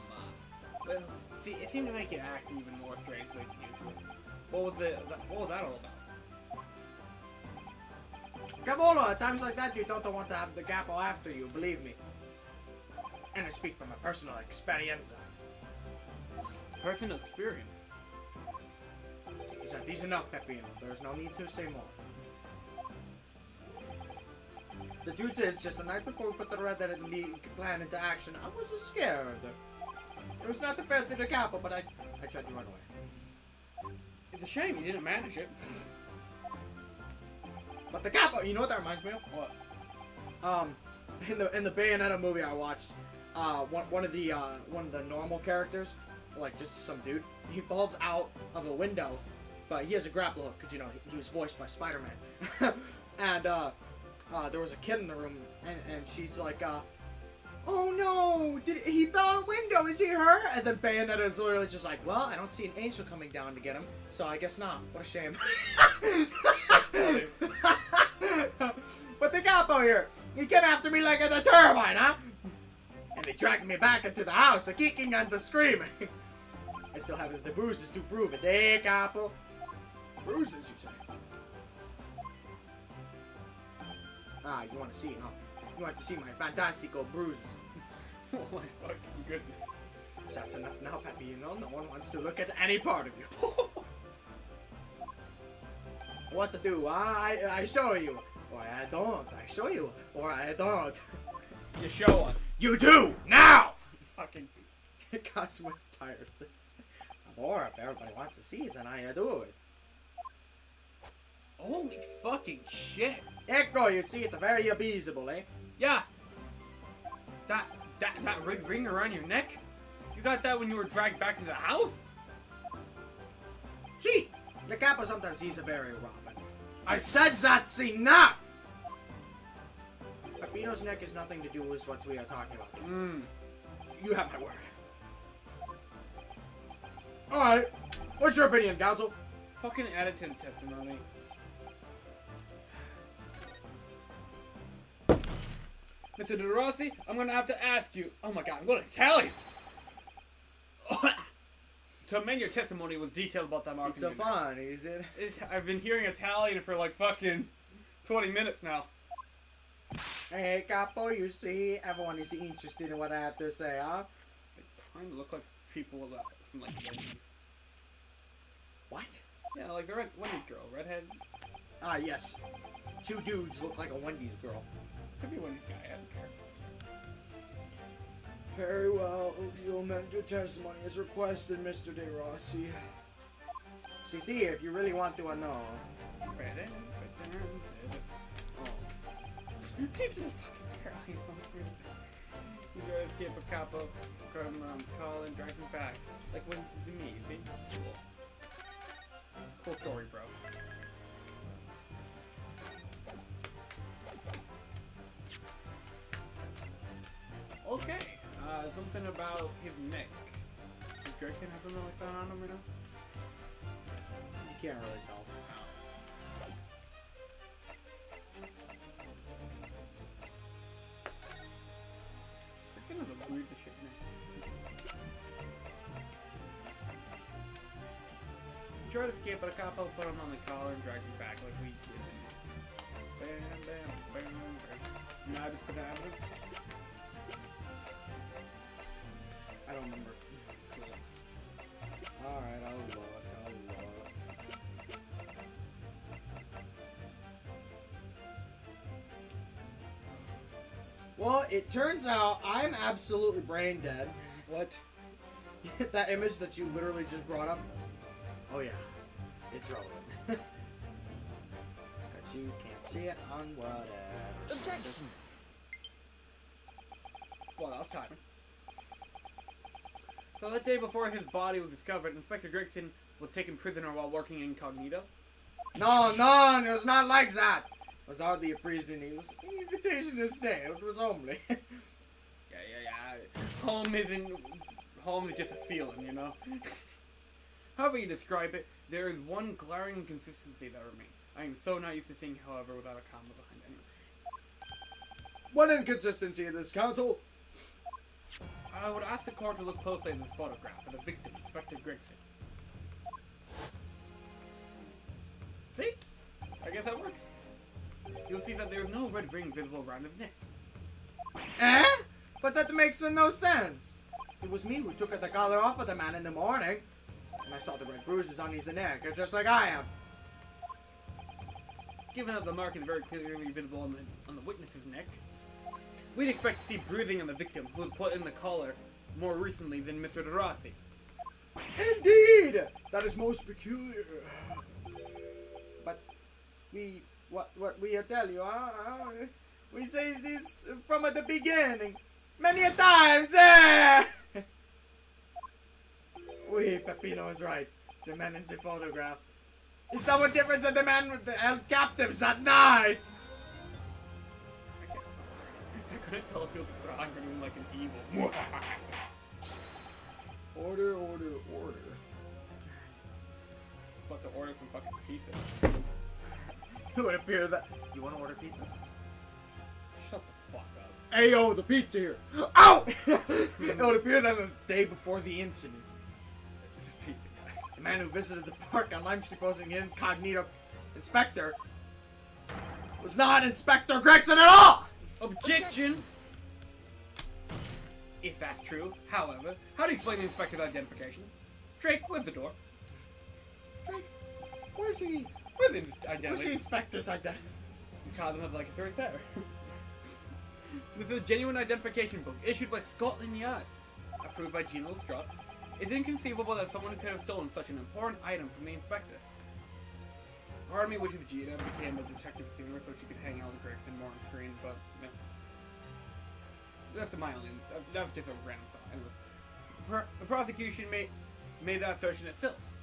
see, it seemed to make you act even more strangely than usual. What was that all about? Cavolo, at times like that, you don't want to have the capo after you, believe me. And I speak from a personal experience. Personal experience. That is enough, Peppino. There's no need to say more. The truth is, just the night before we put the Red Dead League plan into action, I was scared. It was not the fair to the capo, but I tried to run away. It's a shame you didn't manage it. But the capo, you know what that reminds me of? What? In the Bayonetta movie I watched, one of the normal characters, like just some dude, he falls out of a window, but he has a grapple hook because he was voiced by Spider-Man, and there was a kid in the room, and she's like, oh no, he fell out a window? Is he hurt? And then Bayonetta is literally just like, well, I don't see an angel coming down to get him, so I guess not. What a shame. But the capo here, he came after me like a turbine, huh? And they dragged me back into the house, kicking and screaming. I still have the bruises to prove it, eh, capo? Bruises, you say? Ah, you want to see, huh? You want to see my fantastical bruises. Oh my fucking goodness. That's enough now, Peppy. No one wants to look at any part of you. What to do, huh? I show you. Or I don't. I show you. Or I don't. You show us. You do! Now! Fucking. Cosmo's tired of this. Or if everybody wants to see, then I do it. Holy fucking shit. Echo, you see, it's very abusable, eh? Yeah. That ring around your neck? You got that when you were dragged back into the house? Gee! The capo sometimes he's a very rough. I said that's enough! Peppino's neck has nothing to do with what we are talking about. You have my word. Alright. What's your opinion, counsel? Fucking add it to the testimony. Mr. De Rossi, I'm gonna have to ask you. Oh my god, I'm going to tell you! To amend your testimony with details about that marketing. It's so fun, is it? I've been hearing Italian for like fucking 20 minutes now. Hey, capo, you see, everyone is interested in what I have to say, huh? They kind of look like people from like Wendy's. What? Yeah, like the Wendy's girl, redhead. Ah, yes. 2 dudes look like a Wendy's girl. Could be Wendy's guy. I don't care. Very well. You'll amend your testimony as requested, Mr. De Rossi. See, if you really want to know. Oh. He's just fucking crying. You guys keep a kappa, come call and drag him back. Like when to me, see? Cool. Cool story, bro. Okay. Something about his neck. Does Gregson have something like that on him right now? You can't really tell. Gregson has a weird shit neck. Try to escape, but a cop will put him on the collar and drag him back like we did. Bam, bam, bam, bam. Now just for the evidence. I don't remember. Cool. Alright, I'll look. Well, it turns out I'm absolutely brain dead. What? That image that you literally just brought up. Oh yeah, it's relevant. Because you can't see it on whatever. Objection! Well, that was timing. So that day before his body was discovered, Inspector Gregson was taken prisoner while working incognito. No, it was not like that. It was hardly a prison. It was an invitation to stay. It was homely. Yeah. Home is just a feeling, you know? However you describe it, there is one glaring inconsistency that remains. I am so not used to seeing, however, without a comma behind it. One inconsistency in this council. I would ask the court to look closely at this photograph of the victim, Inspector Gregson. See? I guess that works. You'll see that there is no red ring visible around his neck. Eh? But that makes no sense. It was me who took the collar off of the man in the morning. And I saw the red bruises on his neck, just like I am. Given that the mark is very clearly visible on the witness's neck, we'd expect to see bruising on the victim who was put in the collar more recently than Mr. De Rossi. Indeed! That is most peculiar. But what we tell you, we say this from the beginning, many a times, eh? Oui, Peppino is right. The man in the photograph is somewhat different than the man with the held captives at night. I couldn't tell if he was wrong or like an evil. Order. About to order some fucking pizza. It would appear that you want to order pizza. Shut the fuck up. Ayo, the pizza here. Ow! It would appear that the day before the incident, This pizza guy. the man who visited the park on Lime Street posing an incognito inspector was not Inspector Gregson at all! Objection! If that's true, however, how do you explain the inspector's identification? Drake, where's the door? Drake, where's the Where's the identity? inspector's identity? Cosmo has like it's right there. This is a genuine identification book issued by Scotland Yard, approved by Gino Strutt. It's inconceivable that someone could have stolen such an important item from the inspector. Part of me wishes Gina became a detective sooner so she could hang out with Gregson more on screen, but no. That's my only. That's just a random thought. Anyways, the prosecution made that assertion itself.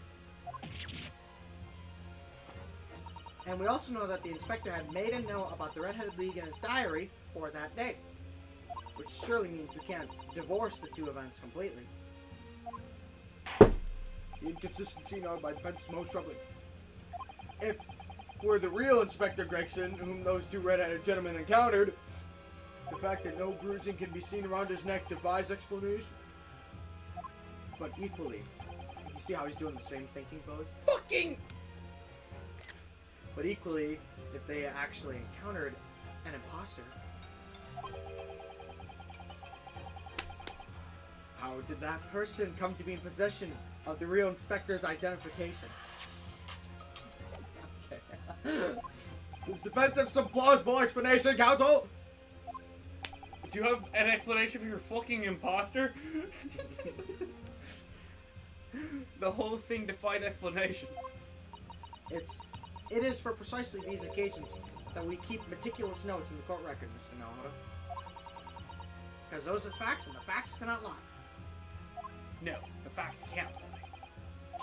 And we also know that the inspector had made a note about the Red-Headed League in his diary for that day. Which surely means we can't divorce the two events completely. The inconsistency now by defense is most troubling. If we're the real Inspector Gregson, whom those two red-headed gentlemen encountered, the fact that no bruising can be seen around his neck defies explanation. But equally, you see how he's doing the same thinking pose? Fucking! But equally, if they actually encountered an imposter, How did that person come to be in possession of the real inspector's identification? Okay. Does defense have some plausible explanation, counsel? Do you have an explanation for your fucking imposter? The whole thing defied explanation. It is for precisely these occasions that we keep meticulous notes in the court record, Mr. Naoto. Because those are facts, and the facts cannot lie. No, the facts can't lie.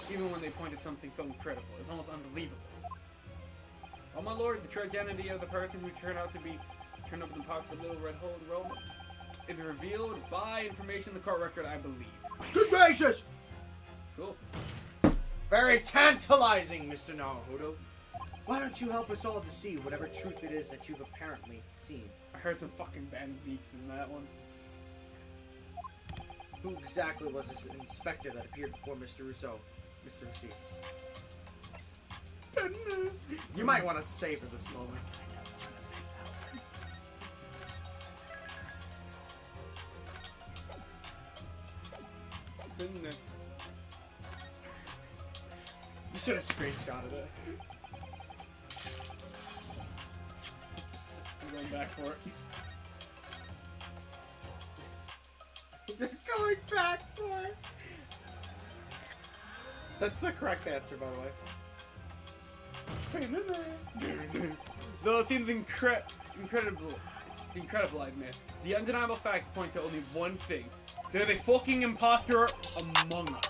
Even when they point to something so incredible, it's almost unbelievable. Oh my lord, the true identity of the person who turned up in the park for Little Red Hole enrollment is revealed by information in the court record, I believe. Good gracious! Cool. Very tantalizing, Mr. Naruto. Why don't you help us all to see whatever truth it is that you've apparently seen? I heard some fucking Banzeeks in that one. Who exactly was this inspector that appeared before Mr. Rousseau? Mr. Rossi? You might want to savor this moment. You should have screenshotted it. I'm going back for it. Just going back for it. That's the correct answer, by the way. Though it seems incredible, I admit. The undeniable facts point to only one thing. There's a fucking imposter among us.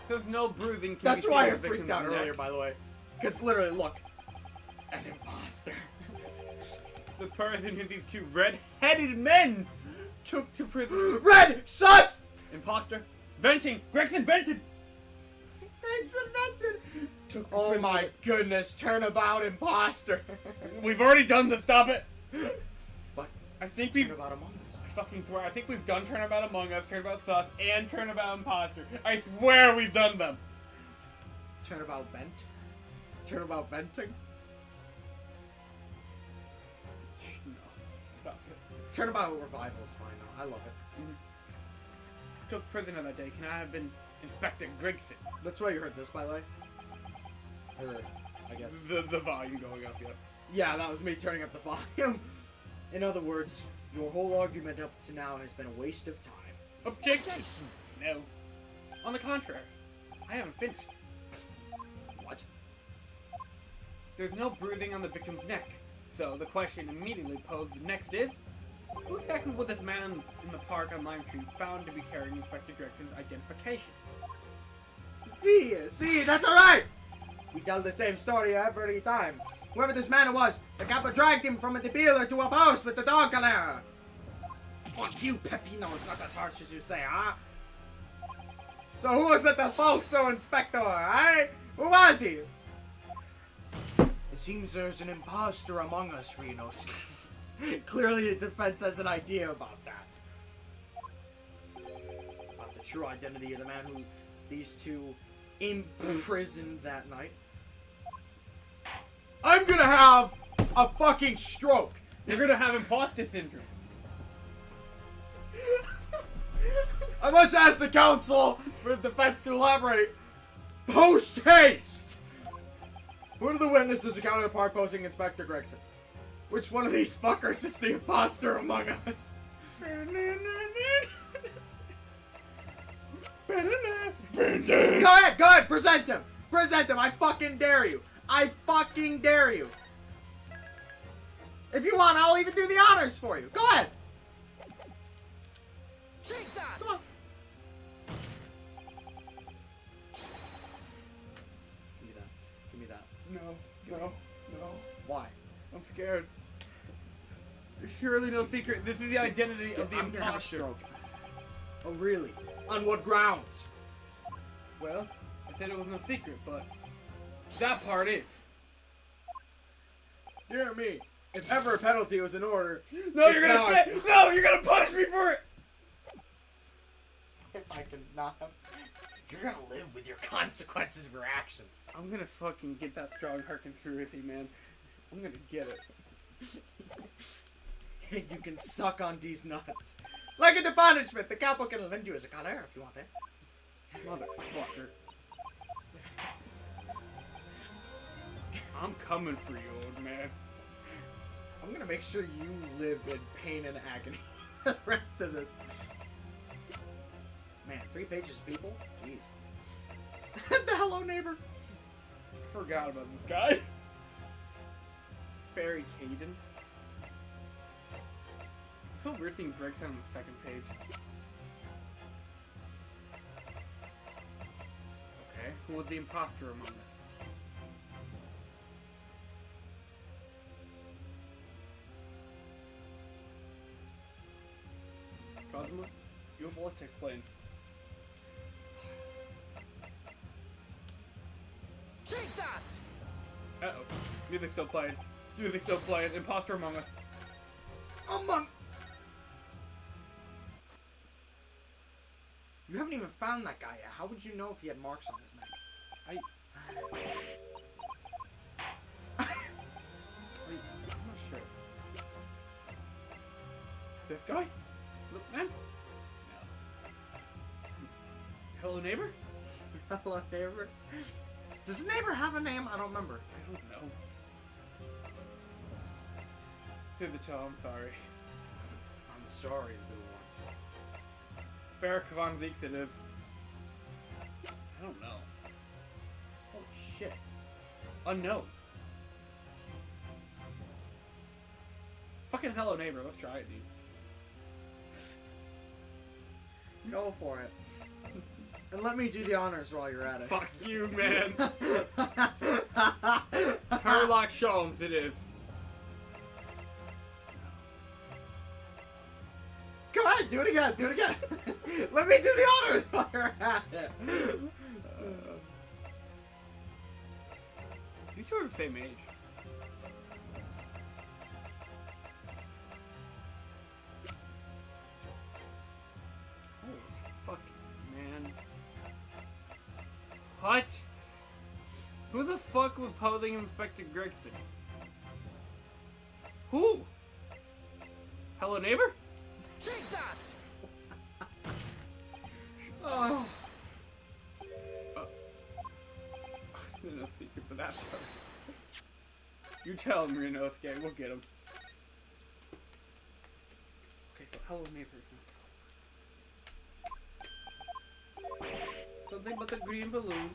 There's no bruising. That's why I freaked out earlier, by the way. Because literally, look. An imposter. The person who these two red-headed men took to prison. Red! Sus! Imposter. Venting. Gregson vented. Gregson vented. Oh my goodness, turnabout imposter. We've already done this, stop it. What? I think we've... Turnabout Among Us. I fucking swear, I think we've done Turnabout Among Us, Turnabout Sus, and Turnabout Imposter. I swear we've done them. Turnabout Vent? Turnabout Venting? No, stop it. Turnabout Revival is fine though, I love it. Took prisoner that day, can I have been Inspector Gregson? That's why you heard this, by the way. Or, I guess. The volume going up, yeah. Yeah, that was me turning up the volume. In other words, your whole argument up to now has been a waste of time. Objection! No. On the contrary, I haven't finished. What? There's no bruising on the victim's neck, so the question immediately posed next is, who exactly was this man in the park on Lime Tree found to be carrying Inspector Gregson's identification? See, that's alright! We tell the same story every time. Whoever this man was, the Kappa dragged him from a dealer to a house with the dog collar. What, you Pepino is not as harsh as you say, huh? So who was at the Falso Inspector, eh? Who was he? It seems there's an imposter among us, Rhinos. Clearly the defense has an idea about that. About the true identity of the man who these two imprisoned that night. I'm gonna have a fucking stroke. You're gonna have imposter syndrome. I must ask the counsel for the defense to elaborate. Post haste! Who are the witnesses accounting the park posting Inspector Gregson? Which one of these fuckers is the imposter among us? Go ahead, present him! Present him, I fucking dare you! I fucking dare you! If you want, I'll even do the honors for you. Go ahead! Take that! Come on. Give me that. No. Why? I'm scared. There's surely no secret. This is the identity of the I'm gonna have a imposter. stroke. Oh, really? On what grounds? Well, I said it was no secret, but that part is. Dear me. If ever a penalty was in order, No, it's you're gonna now. say. No, you're gonna punish me for it. If I can not have... You're gonna live with your consequences of your actions. I'm gonna fucking get that strong heart conspiracy, man. I'm gonna get it. You can suck on these nuts. Like in the punishment, the capo can lend you as a color if you want it. Motherfucker. I'm coming for you, old man. I'm gonna make sure you live in pain and agony the rest of this. Man, 3 pages of people? Jeez. The hello neighbor. I forgot about this guy. Barry Caden. It's so weird seeing Gregson on the second page. Okay, who was the imposter among us? Cosmo, you have a lot to explain. Take that! Uh-oh. Music's still playing. Music's still playing. Imposter among us. You haven't even found that guy yet. How would you know if he had marks on his neck? I'm not sure. This guy? Look, man? No. Hello, neighbor? Hello, neighbor. Does the neighbor have a name? I don't remember. I don't know. Through the toe, I'm sorry. I'm sorry, little one. Barrack Von Zeeks it is. I don't know. Holy shit. Unknown. Fucking hello, neighbor. Let's try it, dude. Go for it. And let me do the honors while you're at it. Fuck you, man. Sherlock Holmes it is. Go ahead, do it again, do it again. Let me do the honors while you're at it. These two are the same age. Holy fuck, man. What? Who the fuck was posing Inspector Gregson? Who? Hello, neighbor? Take that! Oh. There's no secret for that part. You tell him, Rinosuke. We'll get him. Okay, so hello, neighbor. Something but the green balloon.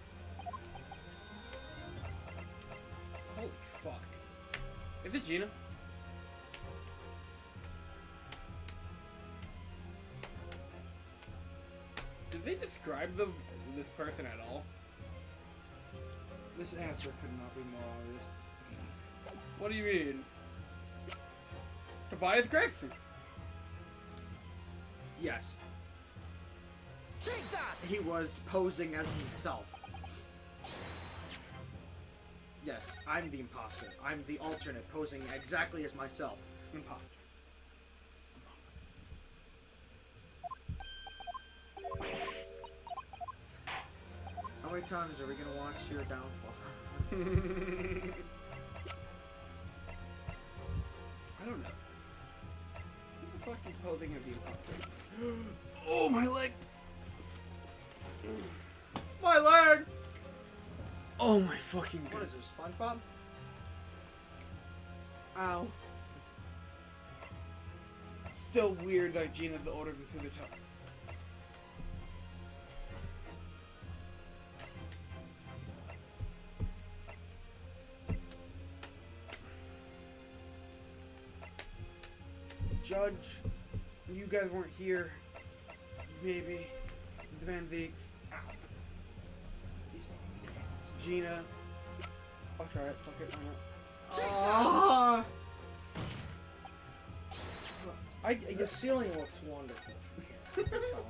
Holy fuck. Is it Gina? Did they describe this person at all? This answer could not be more obvious. What do you mean? Tobias Gregson. Yes. Take that! He was posing as himself. Yes, I'm the imposter. I'm the alternate posing exactly as myself. Imposter. How many times are we gonna watch your downfall? I don't know. Who the fuck is posing as the imposter? Oh, my leg! My leg! Oh my fucking god. What is this, SpongeBob? Ow. Still weird that Gina's the older than through the top. Judge, you guys weren't here. Maybe. The Van Zeeks. It's Gina. I'll try it. Fuck it. Why not? The ceiling looks wonderful. That's all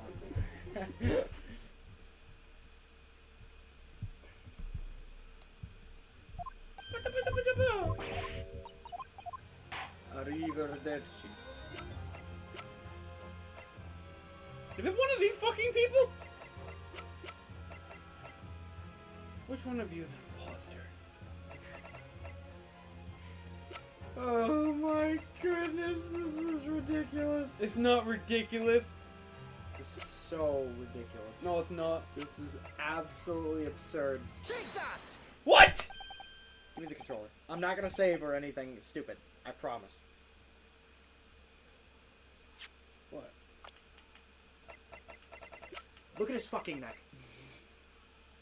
Arrivederci. Is it one of these fucking people? Which one of you is an imposter? Oh my goodness, this is ridiculous. It's not ridiculous. This is so ridiculous. No, it's not. This is absolutely absurd. Take that! What? Give me the controller. I'm not gonna save or anything stupid. I promise. What? Look at his fucking neck.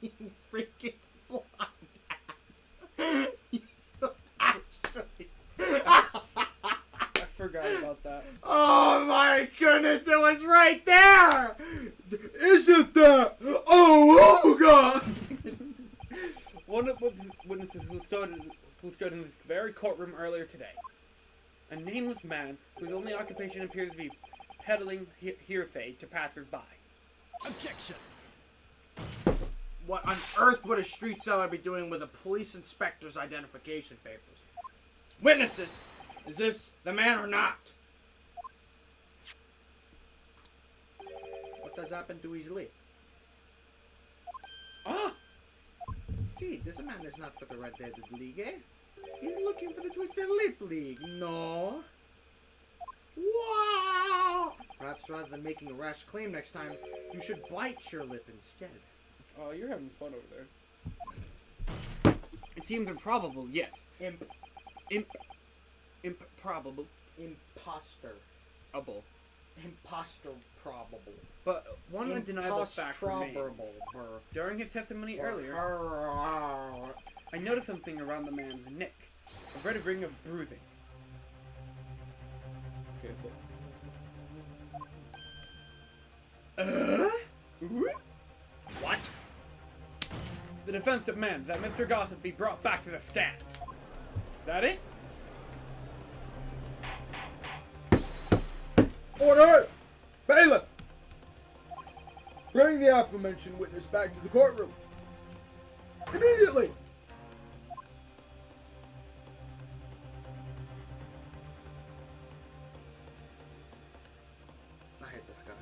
You freaking blind ass. You actually. I forgot about that. Oh my goodness, it was right there! Isn't that? Oh god! One of the witnesses who stood in this very courtroom earlier today. A nameless man whose only occupation appears to be peddling hearsay to passersby. Objection! What on earth would a street seller be doing with a police inspector's identification papers? Witnesses! Is this the man or not? What does happen to his lip? Ah! See, this man is not for the Red-Headed League, eh? He's looking for the Twisted Lip League. No. Wow! Perhaps rather than making a rash claim next time, you should bite your lip instead. Oh, you're having fun over there. It seems improbable, yes. Improbable. Imposter. Able. Imposter probable. But one undeniable fact remains. Impostrable. During his testimony earlier, I noticed something around the man's neck. A red ring of bruising. Okay, so... What? The defense demands that Mr. Gossip be brought back to the stand. That it? Order! Bailiff! Bring the aforementioned witness back to the courtroom. Immediately! I hate this guy.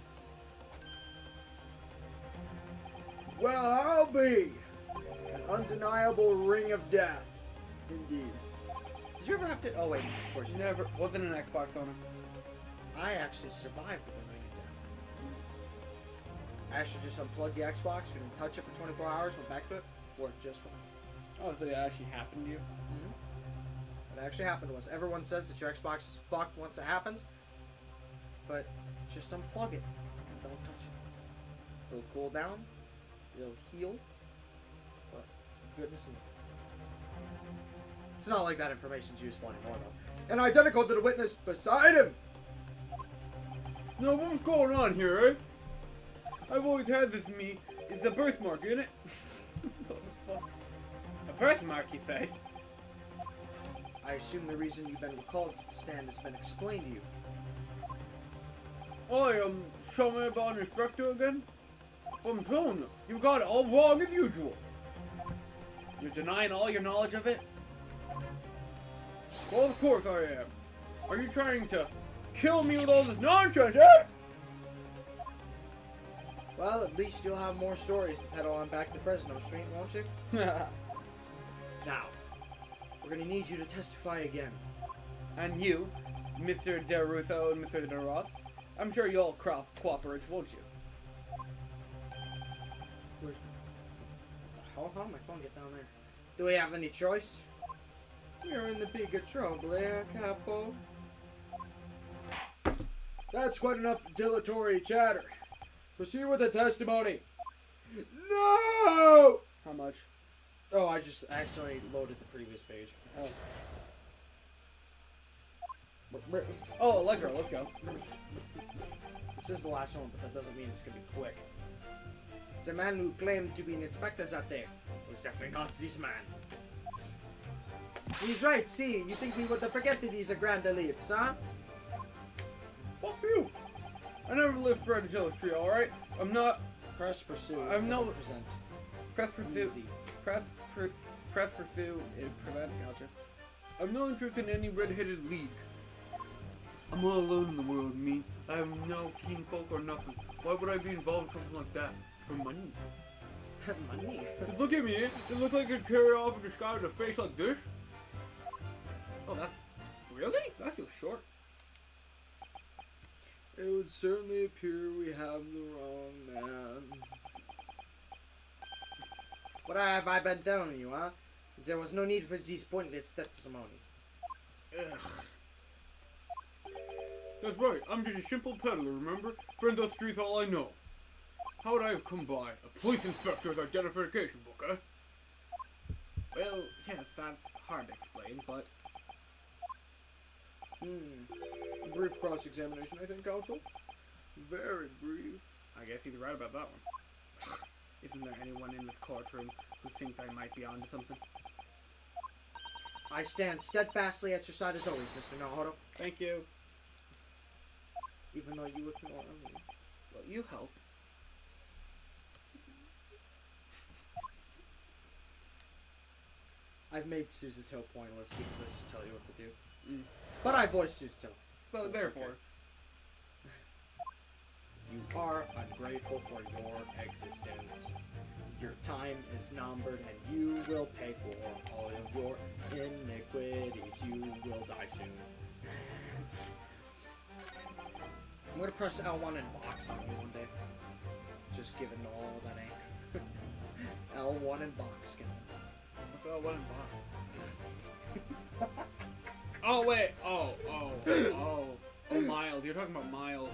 Well, I'll be an undeniable ring of death. Indeed. Did you ever have to? Oh wait, of course you Never wasn't an Xbox owner. I actually survived with the ring of death. I actually just unplugged the Xbox, didn't touch it for 24 hours, went back to it, worked just fine. Oh, so that actually happened to you? It actually happened to us. Everyone says that your Xbox is fucked once it happens, but just unplug it and don't touch it. It'll cool down, it'll heal, but goodness me. It's not like that information's useful anymore, though. And identical to the witness beside him. No, what's going on here, eh? I've always had this me. It's a birthmark, isn't it? What the fuck? A birthmark, you say? I assume the reason you've been recalled to the stand has been explained to you. Show me about an inspector again? I'm telling you got it all wrong as usual. You're denying all your knowledge of it? Well, of course I am. Are you trying to kill me with all this nonsense, eh? Well, at least you'll have more stories to peddle on back to Fresno Street, won't you? Now, we're gonna need you to testify again. And you, Mr. DeRusso and Mr. DeRoth, I'm sure you'll cooperate, won't you? Where's how did my phone get down there? Do we have any choice? You're in the bigger trouble there, Capo. That's quite enough dilatory chatter. Proceed with the testimony. No! How much? Oh, I just accidentally loaded the previous page. Oh, Electro, let's go. This is the last one, but that doesn't mean it's gonna be quick. The man who claimed to be an inspector that day was definitely not this man. He's right, see, you think we would have forgotten these Grand Ellipse, huh? Fuck you! I never lived for Angela Street, alright? I'm not... Press pursue. I'm no... Present. Press pursue. Easy. Press pursue and prevent. Gotcha. I'm no interest in any red-headed league. I'm all alone in the world, me. I have no kin folk or nothing. Why would I be involved in something like that? For money? Money? Just look at me, eh? You look like you carry off in disguise with a face like this. Oh, that's Really? That feels short. It would certainly appear we have the wrong man. What have I been telling you, huh? There was no need for this pointless testimony. Ugh. That's right, I'm just a simple peddler, remember? Friends on the streets all I know. How would I have come by a police inspector's identification book, eh? Well, yes, that's hard to explain, but... A brief cross-examination, I think, counsel. Very brief. I guess he's right about that one. Isn't there anyone in this courtroom who thinks I might be onto something? I stand steadfastly at your side as always, Mr. Naruto. Thank you. Even though you ignore me. Well, you help. I've made Suzuto pointless because I just tell you what to do. Mm. But I voiced Suzuto. So therefore... Okay. You are ungrateful for your existence. Your time is numbered and you will pay for all of your iniquities. You will die soon. I'm gonna press L1 and box on you one day. Just given all that anger. L1 and box skin. What's that one in box? Oh, wait. Oh, Miles. You're talking about Miles.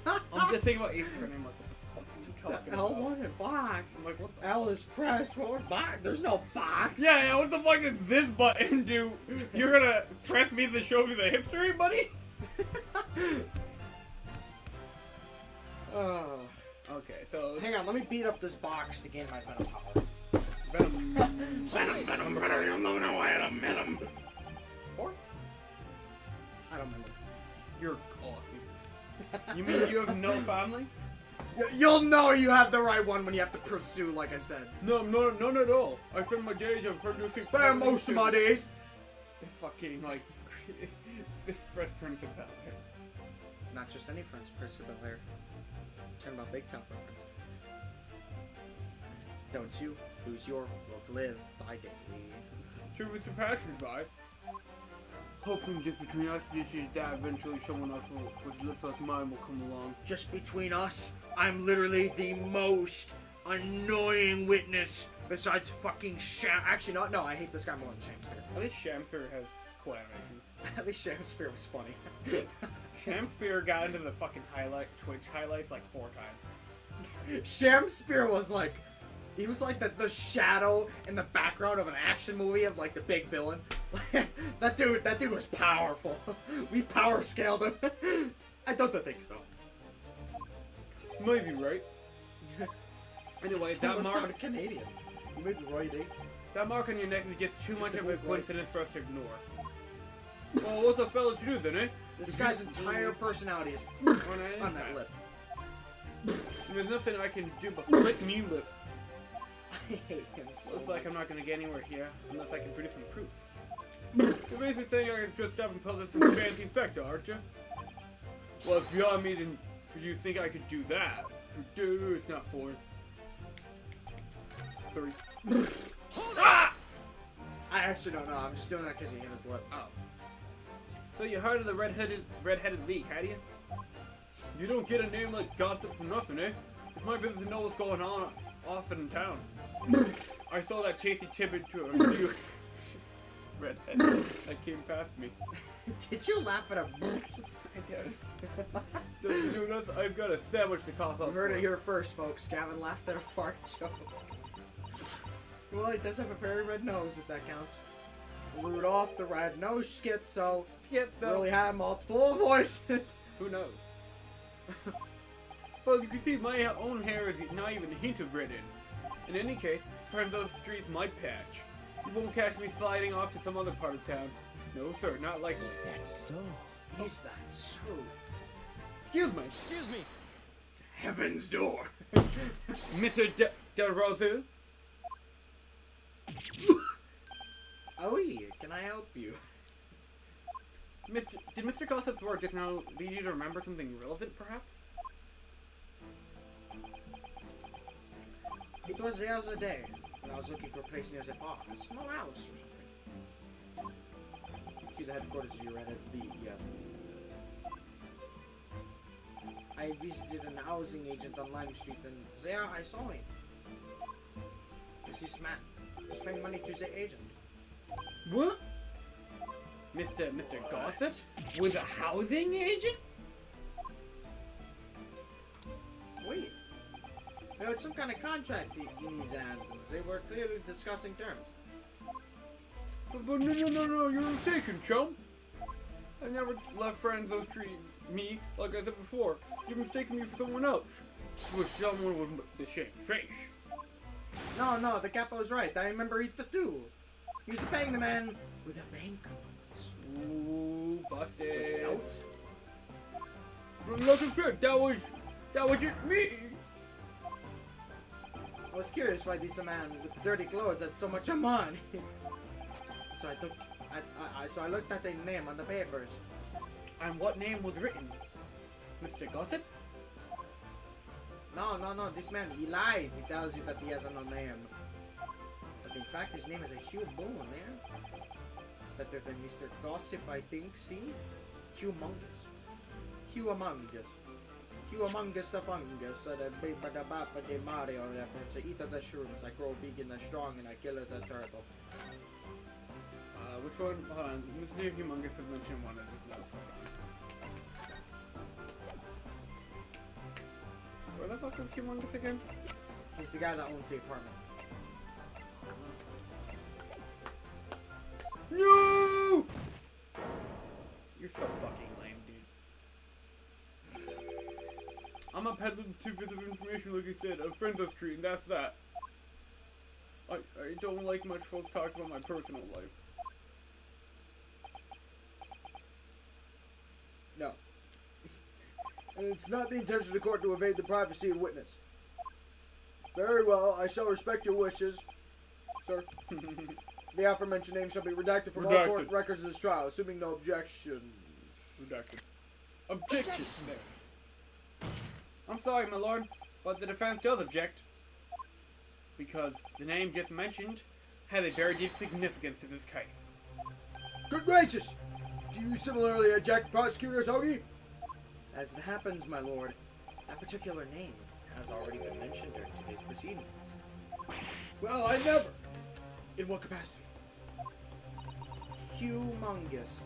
I'm just thinking about Easter and I'm like, what the fuck are you talking about? L1 and box. I'm like, what the L is pressed. What box? There's no box. Yeah, what the fuck does this button do? You're gonna press me to show me the history, buddy? Oh. Okay, so... Hang on, let me beat up this box to gain my venom power. Venom. Or? I don't remember. You're awesome. You mean you have no family? You'll know you have the right one when you have to pursue, like I said. No, none at all. I spend my days on producing... Spend most of my days. It's fucking, like... this Fresh Prince of Bel-Air. Not just any French person out there. Talking about Big Top reference. Don't you lose your will to live by day. True with the passers-by. Hoping just between us, this is that eventually someone else which looks like mine will come along. Just between us, I'm literally the most annoying witness besides fucking Sham. Actually, no, I hate this guy more than Shamspear. At least Shamspear has cool animations. At least Shamspear was funny. Shamspear got into the fucking Twitch highlights like 4 times. Shamspear was like, he was like the shadow in the background of an action movie of like the big villain. that dude was powerful. We power scaled him. I don't think so. Might be right. Anyway, So that what's mark, that Canadian. You may be right, eh? that mark on your neck is just too Just much a of a bit right. coincidence for us to ignore. Well, what's a fella to do then, eh? This If guy's you- entire personality is on on that lip. There's nothing I can do but flick me lip. I hate him so Looks like much. I'm not gonna get anywhere here unless I can produce some proof. You're basically saying I can just up and pull this some fancy spectre, aren't you? Well, it's beyond me for you to think I could do that. Dude, it's not 4. 3. Ah! I actually don't know. I'm just doing that because he hit his lip. Oh. So you heard of the redheaded league, had you? You don't get a name like Gossip from nothing, eh? It's my business to know what's going on off in town. I saw that Chasey Tibbet to a few redhead that came past me. Did you laugh at a I did. Doesn't do nothing. I've got a sandwich to cough up. You heard for. it here first, folks. Gavin laughed at a fart joke. Well, he does have a very red nose, if that counts. Rudolph the red-nosed schizo really had multiple voices. Who knows? Well, you can see my own hair is not even a hint of red in. In any case, friend, those streets might patch. You won't catch me sliding off to some other part of town. No, sir, not like Is that so? Is that so? Excuse me, Excuse me. Heaven's door. Mr. Del Rosu. Oh, yeah. Can I help you? Did Mr. Gossip's word just now lead you to remember something relevant, perhaps? It was the other day when I was looking for a place near the park. A small house or something. See the headquarters you read at the yes. I visited an housing agent on Lime Street and there I saw him. This man was paying money to the agent. What? Mr. Gossip? With a housing agent? Wait. They had some kind of contract in his hand. They were clearly discussing terms. But no, you're mistaken, chum. I never let friends those treat me like I said before. You're mistaking me for someone else. With someone with the same face. No, the capo's right. I remember it too. He was paying the man with a bank note. Ooh, busted. Note? Look at that. That was just me. I was curious why this man with the dirty clothes had so much money. So I looked at the name on the papers. And what name was written? Mr. Gossip? No, this man, he lies. He tells you that he has no name. But in fact, his name is a Hugh Boone, eh? Better than Mr. Gossip, I think, see? Humongous. Hugh Among Us. Hugh Among Us the fungus, the baba de Mario reference. I eat the shrooms, I grow big and strong, and I kill the turtle. Which one? Hold on. Mr. Humongous has mentioned one of his notes. Hold on. Where the fuck is Humongous again? He's the guy that owns the apartment. No! You're so fucking lame, dude. I'm a peddler two bits of information, like I said, of Friends Street, and that's that. I don't like much folks talk about my personal life. No. And it's not the intention of the court to evade the privacy of witness. Very well, I shall respect your wishes, sir. The aforementioned name shall be redacted from all court records of this trial, assuming no objection. Redacted. Objection! There. I'm sorry, my lord, but the defense does object. Because the name just mentioned has a very deep significance to this case. Good gracious! Do you similarly object, Prosecutor Sogi? As it happens, my lord, that particular name has already been mentioned during today's proceedings. Well, I never. In what capacity? Humongous.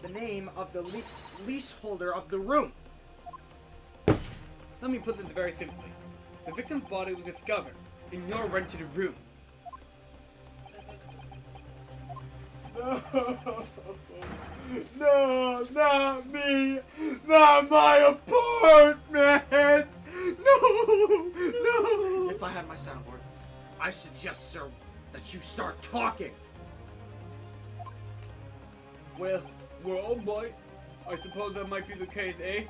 The name of the leaseholder of the room. Let me put this very simply. The victim's body was discovered in your rented room. No, not me! Not my apartment! No! If I had my soundboard, I suggest, sir, that you start talking. Well, boy, I suppose that might be the case, eh?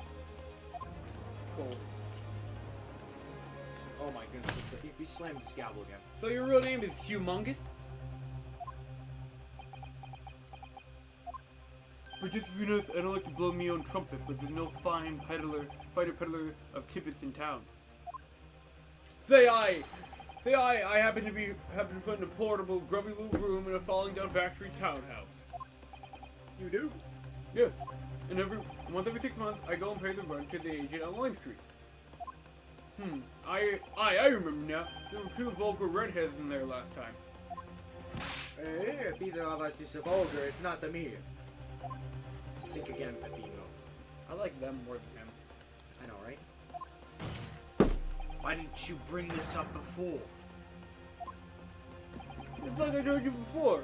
Cool. Oh my goodness, if he slammed his gavel again. So your real name is Humongous? But just between us, I don't like to blow my own trumpet, but there's no fighter peddler of tippets in town. Say I happen to put in a portable, grubby little room in a falling down back street townhouse. You do? Yeah. And once every 6 months, I go and pay the rent to the agent on Lime Street. I remember now. There were 2 vulgar redheads in there last time. If either of us is vulgar, it's not the me. Sink again, Pepino. I like them more than him. I know, right? Why didn't you bring this up before? It's like I told you before.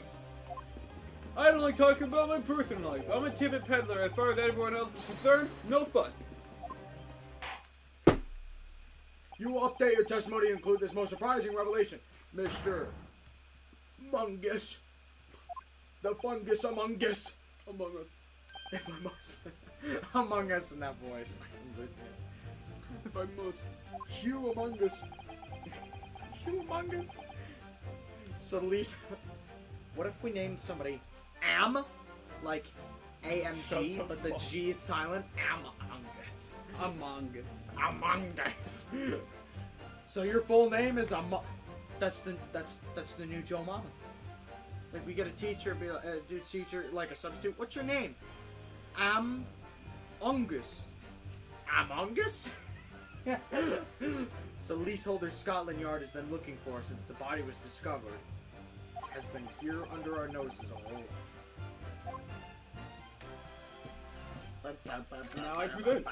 I don't like talking about my personal life. I'm a tippet peddler. As far as everyone else is concerned, no fuss. You will update your testimony to include this most surprising revelation, Mr. Mungus. The fungus among us. Among us. If I must. Among Us in that voice. If I must. Hugh among us. Hugh among us. So Lisa, what if we named somebody Am? Like AMG, but the G is silent? Among Us. Among us. Among Us. So your full name is That's the new Joe Mama. Like we get a teacher, be like, teacher, like a substitute. What's your name? Angus. Amongus? So leaseholder Scotland Yard has been looking for us since the body was discovered. Has been here under our noses all along. Now I forget.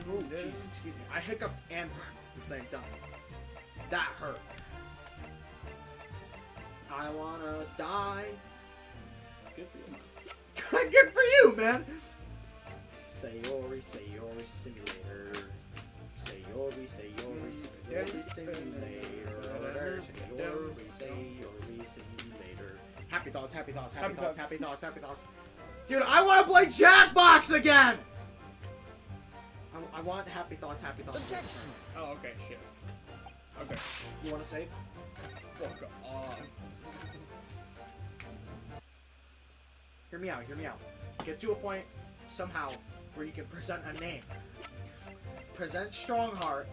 Oh, jeez, excuse me. I hiccuped and burped at the same time. That hurt. I wanna die. Good for you, man. Good for you, man! Sayori Simulator. Sayori Simulator. Sayori Simulator. Happy thoughts. Dude, I wanna play Jackbox again! I want happy thoughts. Objection. Oh, okay, shit. Okay. You wanna save? Fuck off. Hear me out. Get to a point, somehow, where you can present a name. Present Strongheart.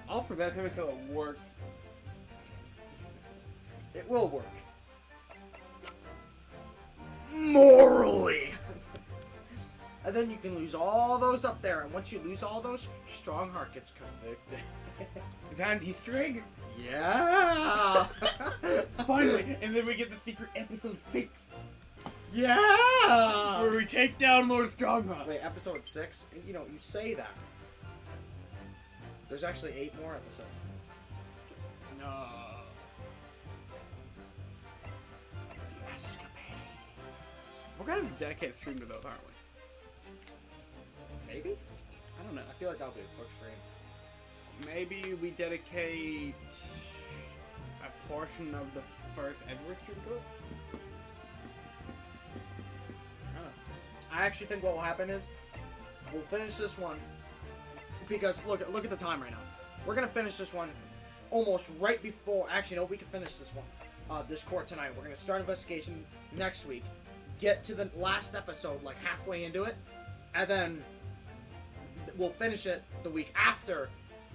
I'll prevent him until it works. It will work. Morally! And then you can lose all those up there, and once you lose all those, Strongheart gets convicted. Is that an Easter egg? Yeah! Finally! And then we get the secret episode 6. Yeah! Where we take down Lord Strongheart. Wait, episode 6? You know, you say that. There's actually 8 more episodes. No. The escapades. We're gonna dedicate a stream to those, aren't we? Maybe? I don't know. I feel like I'll do a quick stream. Maybe we dedicate a portion of the first Edward stream to it? I actually think what will happen is we'll finish this one because look at the time right now. We're gonna finish this one almost right before. Actually, no, we can finish this one. This court tonight. We're gonna start investigation next week. Get to the last episode like halfway into it, and then we'll finish it the week after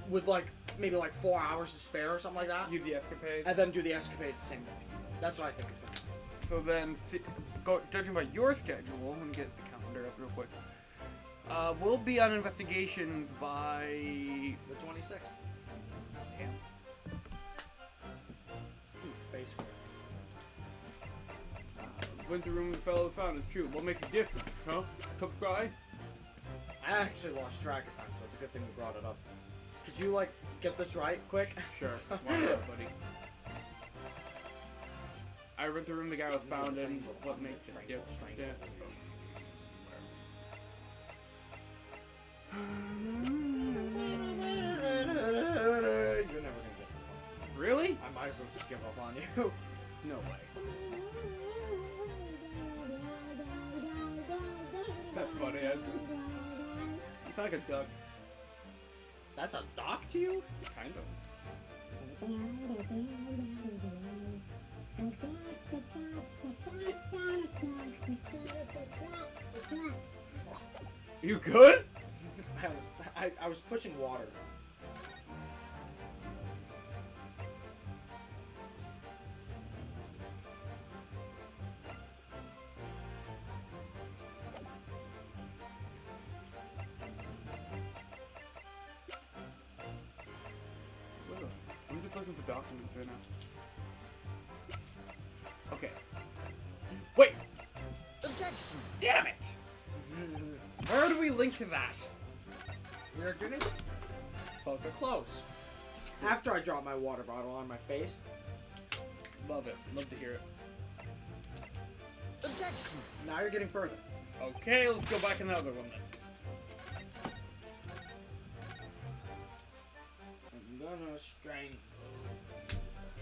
with like maybe like 4 hours to spare or something like that. Use the escapades. And then do the escapades the same day. That's what I think is gonna happen. So then, judging by your schedule, let me get the calendar up real quick. We'll be on investigations by The 26th. Damn. Basically. Went through room with fellows found. It's true. What makes a difference, huh? Tough guy? I actually lost track of time, so it's a good thing we brought it up. Could you, like, get this right quick? Sure. Why not, buddy? I went through room the guy was found in. What makes a difference? Yeah. You're never gonna get this one. Really? I might as well just give up on you. No way. That's funny, Andrew. You sound like a duck. That's a dock to you? Kind of. You good? I was pushing water. I'm just looking for documents right now. Okay. Wait! Objection. Damn it! Where do we link to that? You're getting Closer. close. After I drop my water bottle on my face. Love it. Love to hear it. Objection. Now you're getting further. Okay, let's go back in the other one then. I'm gonna strangle.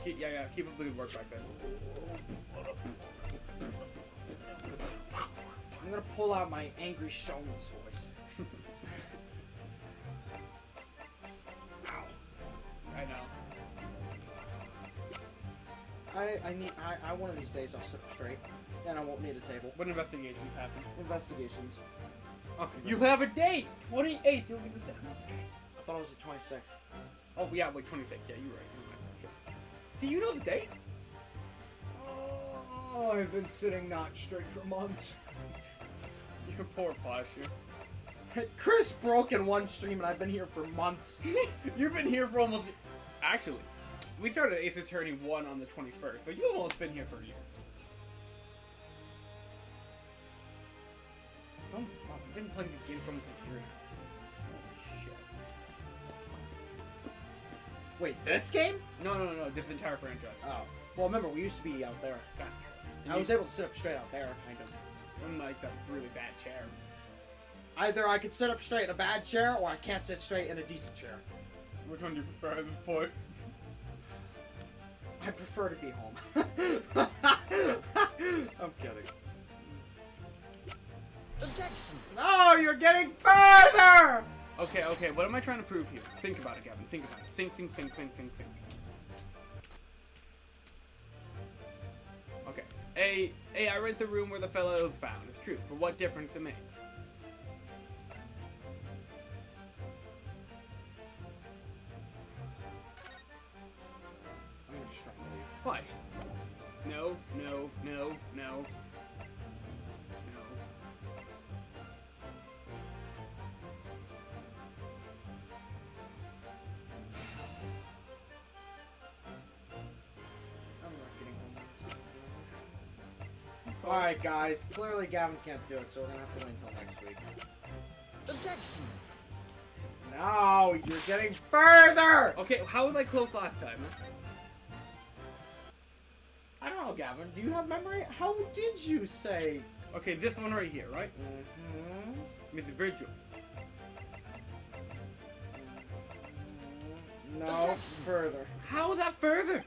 Yeah, keep up the good work back then. I'm gonna pull out my angry showman's voice. Ow. I know. I one of these days I'll sit up straight, and I won't need a table. What investigations happen? Investigations. Oh, you have a date! 28th, you'll be the second. I thought it was the 26th. Oh, yeah, wait, 26th. Yeah, you're right. Sure. See, you know the date? Oh, I've been sitting not straight for months. Your poor posture. Chris broke in one stream, and I've been here for months. You've been here for almost... Actually, we started Ace Attorney 1 on the 21st, so you've almost been here for a year. I've been playing this game for almost a year now. Holy shit. Wait, this game? No, this entire franchise. Oh. Well, remember, we used to be out there. That's true. I was able to sit up straight out there, kind of. In like that really bad chair. Either I could sit up straight in a bad chair, or I can't sit straight in a decent chair. Which one do you prefer at this point? I prefer to be home. I'm kidding. Objection. No, you're getting further! Okay, what am I trying to prove here? Think about it, Gavin. Think about it. Think. Okay. A, I rent the room where the fellow was found. It's true. For what difference it makes. I'm gonna strangle you. What? No. I'm not getting home on time. Alright, guys. Clearly Gavin can't do it, so we're gonna have to wait until next week. Objection. No, you're getting further! Okay, how was I close last time? I don't know, Gavin. Do you have memory? How did you say? Okay, this one right here, right? Mm-hmm. Miss Virgil. No, further. How is that further?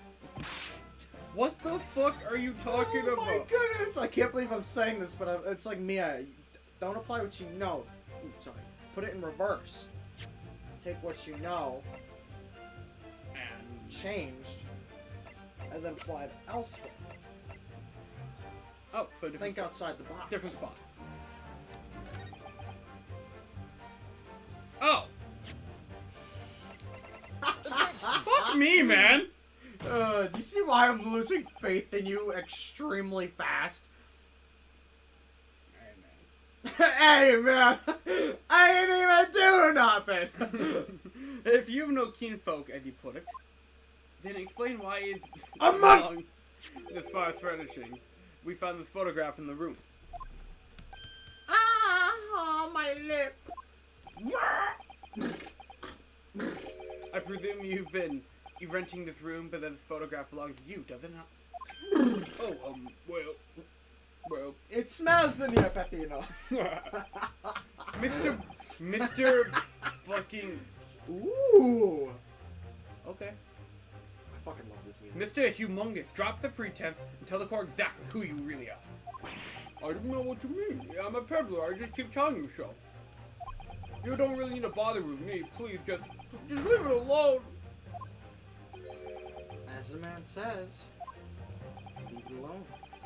What the fuck are you talking Oh about? my goodness! I can't believe I'm saying this, but it's like Mia. Don't apply what you know. Ooh, sorry. Put it in reverse. Take what you know And changed, and then apply it elsewhere. oh, so different Think spot. outside the box. Different spot. Oh! Fuck me, man! Do you see why I'm losing faith in you extremely fast? Hey, man! I didn't even do nothing! If you have no kinfolk, as you put it, then explain why is Among the sparse furnishings. We found this photograph in the room. Ah, my lip! I presume you've been renting this room, but this photograph belongs to you, does it not? Oh, well, It smells in here, Peppino. Mr. fucking... Ooh! Okay. I fucking love this music. Mr. Humongous, drop the pretense and tell the court exactly who you really are. I don't know what you mean. I'm a peddler. I just keep telling you so. You don't really need to bother with me. Please, just leave it alone. As the man says, leave it alone.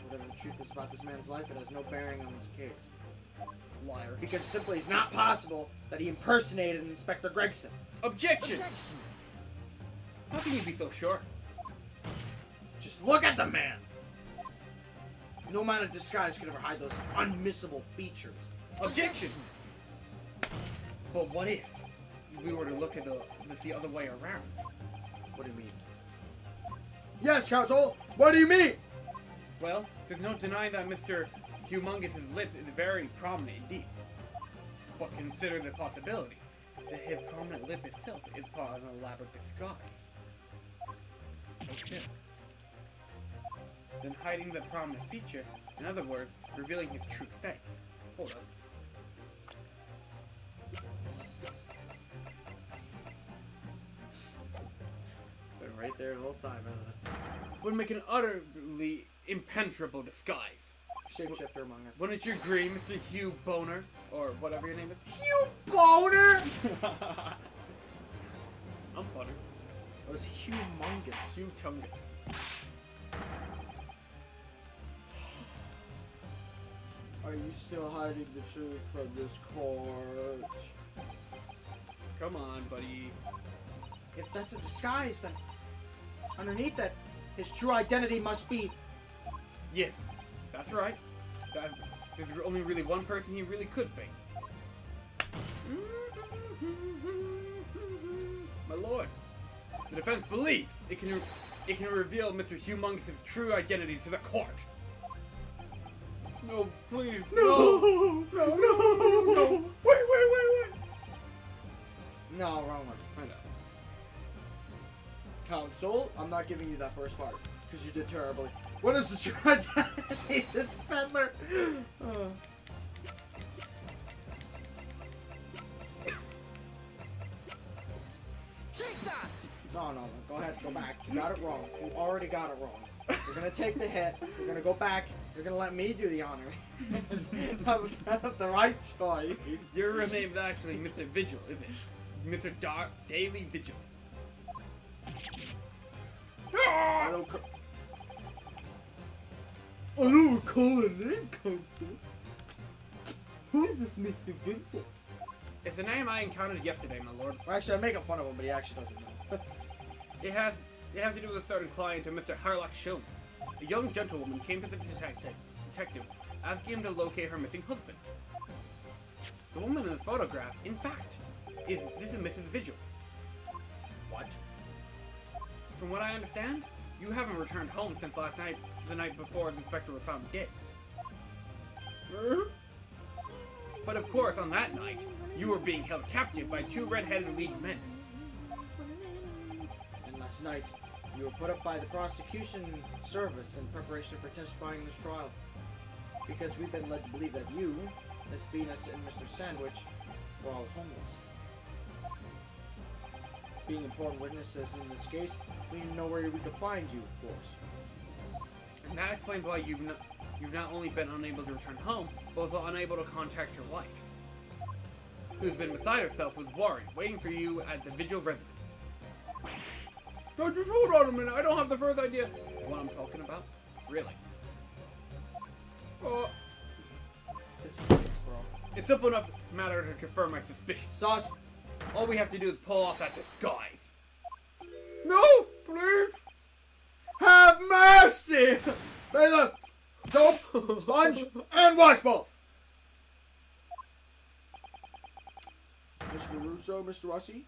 Whatever the truth is about this man's life, it has no bearing on this case. Liar. Because simply it's not possible that he impersonated Inspector Gregson. Objection! Objection. How can you be so sure? Just look at the man! No amount of disguise could ever hide those unmissable features. Objection! But what if we were to look at the other way around? What do you mean? Yes, counsel! What do you mean? Well, there's no denying that Mr. Humongous's lips is very prominent indeed. But consider the possibility that his prominent lip itself is part of an elaborate disguise. Oh shit. Then hiding the prominent feature, in other words, revealing his true face. Hold up. It's been right there the whole time, hasn't it? Would make an utterly impenetrable disguise. Shapeshifter among us. Wouldn't you agree, Mr. Hugh Boner? Or whatever your name is? You boner! I'm funny. It was humongous. Hugh Chungus. Are you still hiding the truth from this court? Come on, buddy. If that's a disguise, then underneath it, his true identity must be. Yes, that's right. There's only really one person he really could be. My lord, the defense believes it can reveal Mr. Humongous' true identity to the court. No, please, no, no. Wait. No, wrong one. I know. Counsel, I'm not giving you that first part because you did terribly. What is the true identity of this peddler? Take that! No. Go ahead. Go back. You got it wrong. You already got it wrong. You're gonna take the hit. You're gonna go back. You're gonna let me do the honor. That was not the right choice. Your real name is actually Mr. Vigil, is it? Mr. Daily Vigil. I don't recall a name, Counsel. Who is this Mr. Vincent? It's a name I encountered yesterday, my lord. Well, actually, I'm making fun of him, but he actually doesn't know. It has to do with a certain client of Mr. Harlock Sholmes. A young gentlewoman came to the detective, asking him to locate her missing husband. The woman in the photograph, in fact, is Mrs. Vigil. What? From what I understand, you haven't returned home since last night, the night before the inspector was found dead. But of course, on that night, you were being held captive by two red-headed League men. And last night, you were put up by the prosecution service in preparation for testifying in this trial. Because we've been led to believe that you, Miss Venus, and Mr. Sandwich were all homeless. Being important witnesses in this case, we didn't know where we could find you, of course. And that explains why you've not only been unable to return home, but also unable to contact your wife, who's been beside herself with worry, waiting for you at the Vigil residence. Now just hold on a minute, I don't have the first idea what I'm talking about. Really? It's bro. It's simple enough matter to confirm my suspicion. Sauce. All we have to do is pull off that disguise. No, please. Have mercy! Bailiff! Soap, sponge, and washbowl! Mr. Russo, Mr. Rossi,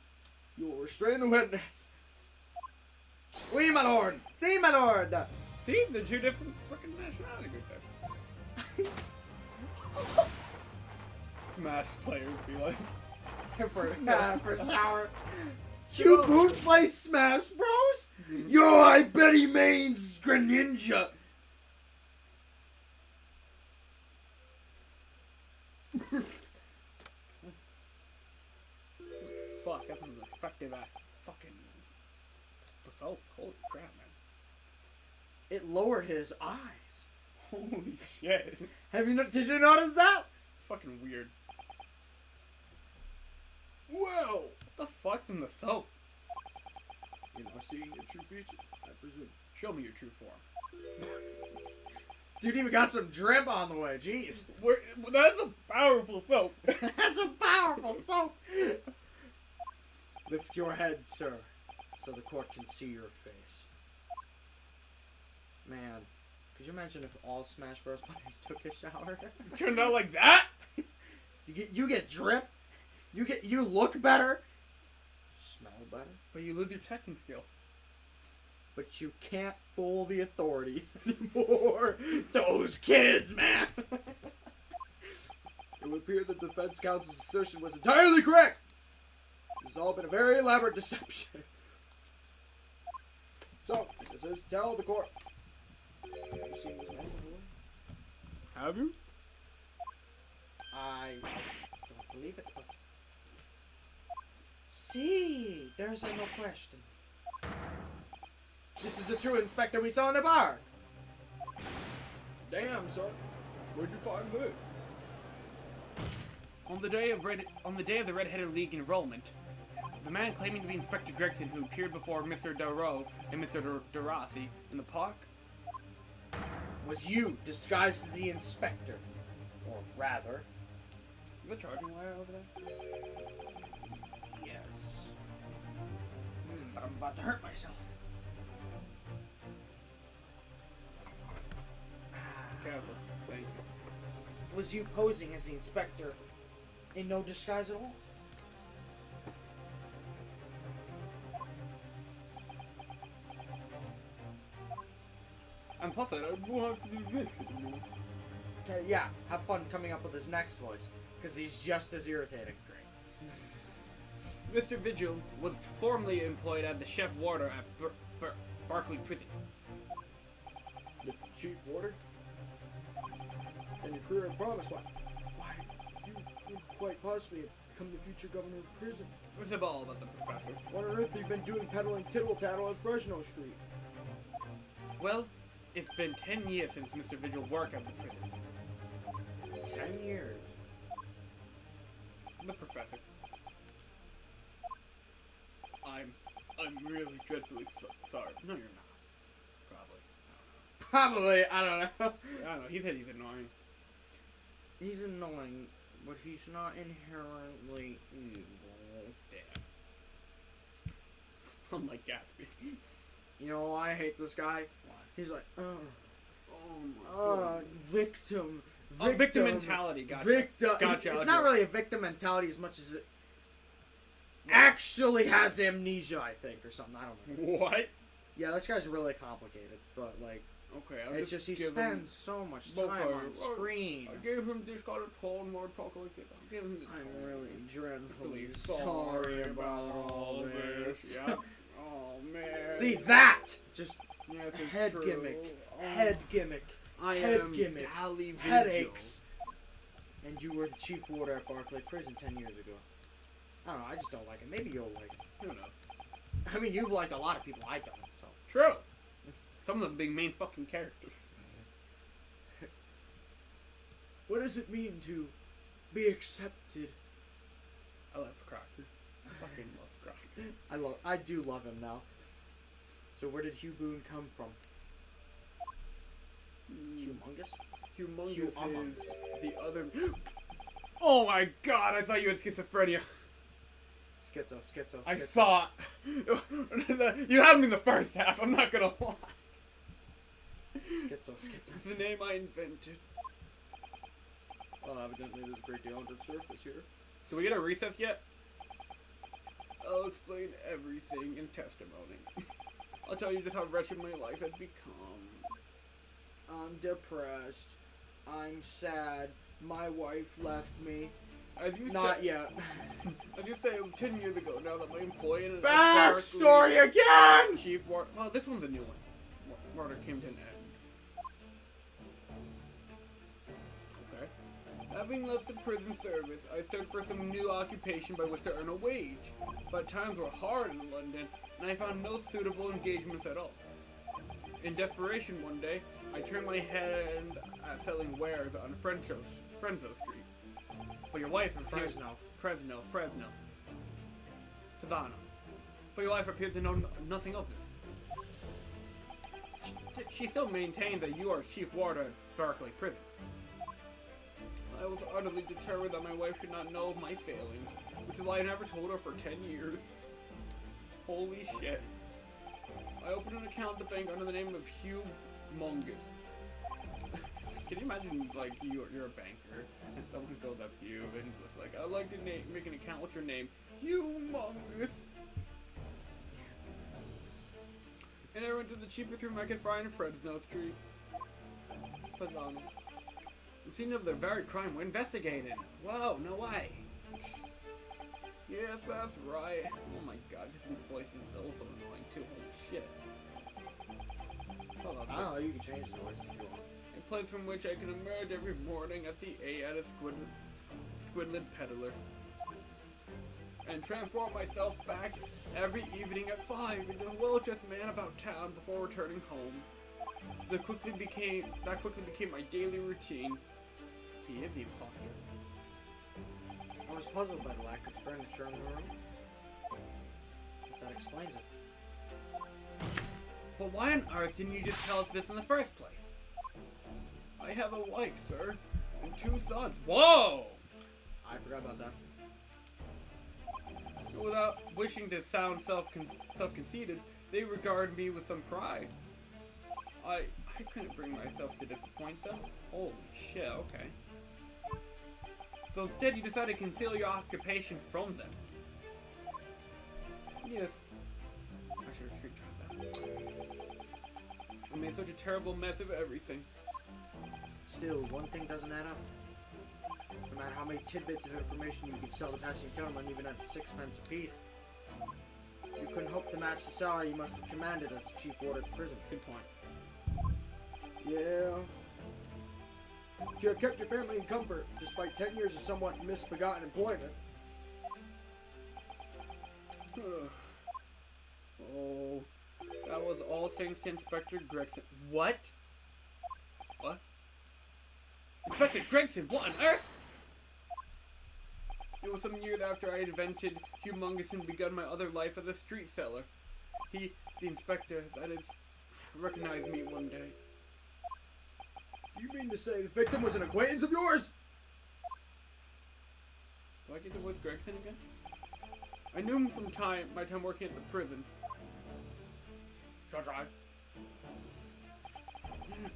you will restrain the witness. Oui, my lord! Si, my lord! See, the two different freaking nationalities there. Smash players be like. for sour. You boot play Smash Bros? Yo, I bet he means Greninja. Fuck, that's an effective ass fucking soap. Holy crap, man. It lowered his eyes. Holy shit. Did you notice that? Fucking weird. Whoa! What the fuck's in the soap? You're not seeing your true features, I presume. Show me your true form. Dude even got some drip on the way, jeez. That's a powerful soap. That's a powerful soap. Lift your head, sir, so the court can see your face. Man, could you imagine if all Smash Bros. Players took a shower? Turned out like that? You get drip? You look better? Smell better? But you lose your teching skill. But you can't fool the authorities anymore. Those kids, man! It would appear the defense counsel's assertion was entirely correct. This has all been a very elaborate deception. So, this is tell the court. Have you seen this man before? Have you? I don't believe it, but... See, there's no question. This is the true inspector we saw in the bar. Damn, son. Where'd you find this? On the day of the Red-Headed League enrollment, the man claiming to be Inspector Gregson who appeared before Mr. Darrow and Mr. Darassi in the park Was you disguised as the inspector? Or Rather. You have a charging wire over there? Yes. But I'm about to hurt myself. Careful. Thank you. Was you posing as the inspector in no disguise at all? And plus, I don't have to do this anymore. Yeah, have fun coming up with his next voice, because he's just as irritating. Mr. Vigil was formerly employed as the chef warder at Barclay Prison. The chief warder? And your career in promise, why, you would quite possibly become the future governor of the prison. What's it all about the professor? What on earth have you been doing peddling tittle-tattle on Fresno Street? Well, it's been 10 years since Mr. Vigil worked at the prison. 10 years. The professor. I'm really dreadfully sorry. No, you're not. Probably. I don't know. Probably, I don't know. I don't know. He said he's annoying. He's annoying, but he's not inherently evil. Damn. I'm like Gatsby. You know why I hate this guy? Why? He's like, Oh my god. victim. Victim mentality. Gotcha. Victim. Gotcha. It's not really a victim mentality as much as it actually has amnesia, I think, or something. I don't know. What? Yeah, this guy's really complicated, but like, Okay. it's just he spends so much time on screen. I gave him discarded Paul and more talk like this. I'm giving him this. I'm really dreadfully sorry sorry about all this. Yeah. Oh man. See that? Just Yes, it's head true. gimmick. Oh, Head gimmick. I head am gimmick. Galley Vigil. Headaches. And you were the chief warder at Barclay Prison 10 years ago. I don't know, I just don't like it. Maybe you'll like it. Who knows? I mean, you've liked a lot of people I don't, so. True. Some of them being main fucking characters. What does it mean to be accepted? I love Crocker. I fucking love Crocker. I do love him now. So where did Hugh Boone come from? Humongous? Humongous is the other. Oh my god! I thought you had schizophrenia. Schizo. I saw it. You had me in the first half. I'm not gonna lie. Schizo. It's the name I invented. Well, evidently there's a great deal under the surface here. Did we get a recess yet? I'll explain everything in testimony. I'll tell you just how wretched my life has become. I'm depressed. I'm sad. My wife left me. As you Not said, yet. As you say, it was 10 years ago now that my employee and Backstory again! Chief War. Well, this one's a new one. Warder came to an end. Okay. Having left the prison service, I searched for some new occupation by which to earn a wage. But times were hard in London, and I found no suitable engagements at all. In desperation one day, I turned my hand at selling wares on Frenzo Street. But your wife appears Fresno. Pisano. But your wife appears to know nothing of this. She still maintains that you are chief warder at Barclay Prison. I was utterly determined that my wife should not know of my failings, which is why I never told her for 10 years. Holy shit. I opened an account at the bank under the name of Humongous. Can you imagine, like, you're a banker, and someone goes up to you and just like, I'd like to make an account with your name, Humongous. And I went to the cheapest room I could find in Fresno Street. Pisano. The scene of the very crime we're investigating. Whoa, no way. Yes, that's right. Oh my god, his voice is also annoying too. Holy shit. Hold on. I don't know, you can change his voice if you want. A place from which I can emerge every morning at the A at a squidled peddler. And transform myself back every evening at 5 into a well-dressed man about town before returning home. That quickly became my daily routine. He is the imposter. I was puzzled by the lack of furniture in the room. That explains it. But why on earth didn't you just tell us this in the first place? I have a wife, sir. and 2 sons. Whoa! I forgot about that. Without wishing to sound self-conceited, they regard me with some pride. I couldn't bring myself to disappoint them. Holy shit, okay. So instead you decided to conceal your occupation from them. Yes. I should have screenshot that. I made such a terrible mess of everything. Still, one thing doesn't add up. No matter how many tidbits of information you could sell to passing gentlemen, even at 6 pence apiece, you couldn't hope to match the salary you must have commanded as chief warder of the prison. Good point. Yeah. But you have kept your family in comfort, despite 10 years of somewhat misbegotten employment. Oh, that was all thanks to Inspector Gregson. What? What? Inspector Gregson, what on earth? It was some years after I had invented Humongous and begun my other life as a street seller. The inspector, that is, recognized me one day. You mean to say the victim was an acquaintance of yours? Do I get to voice Gregson again? I knew him from my time working at the prison. Try.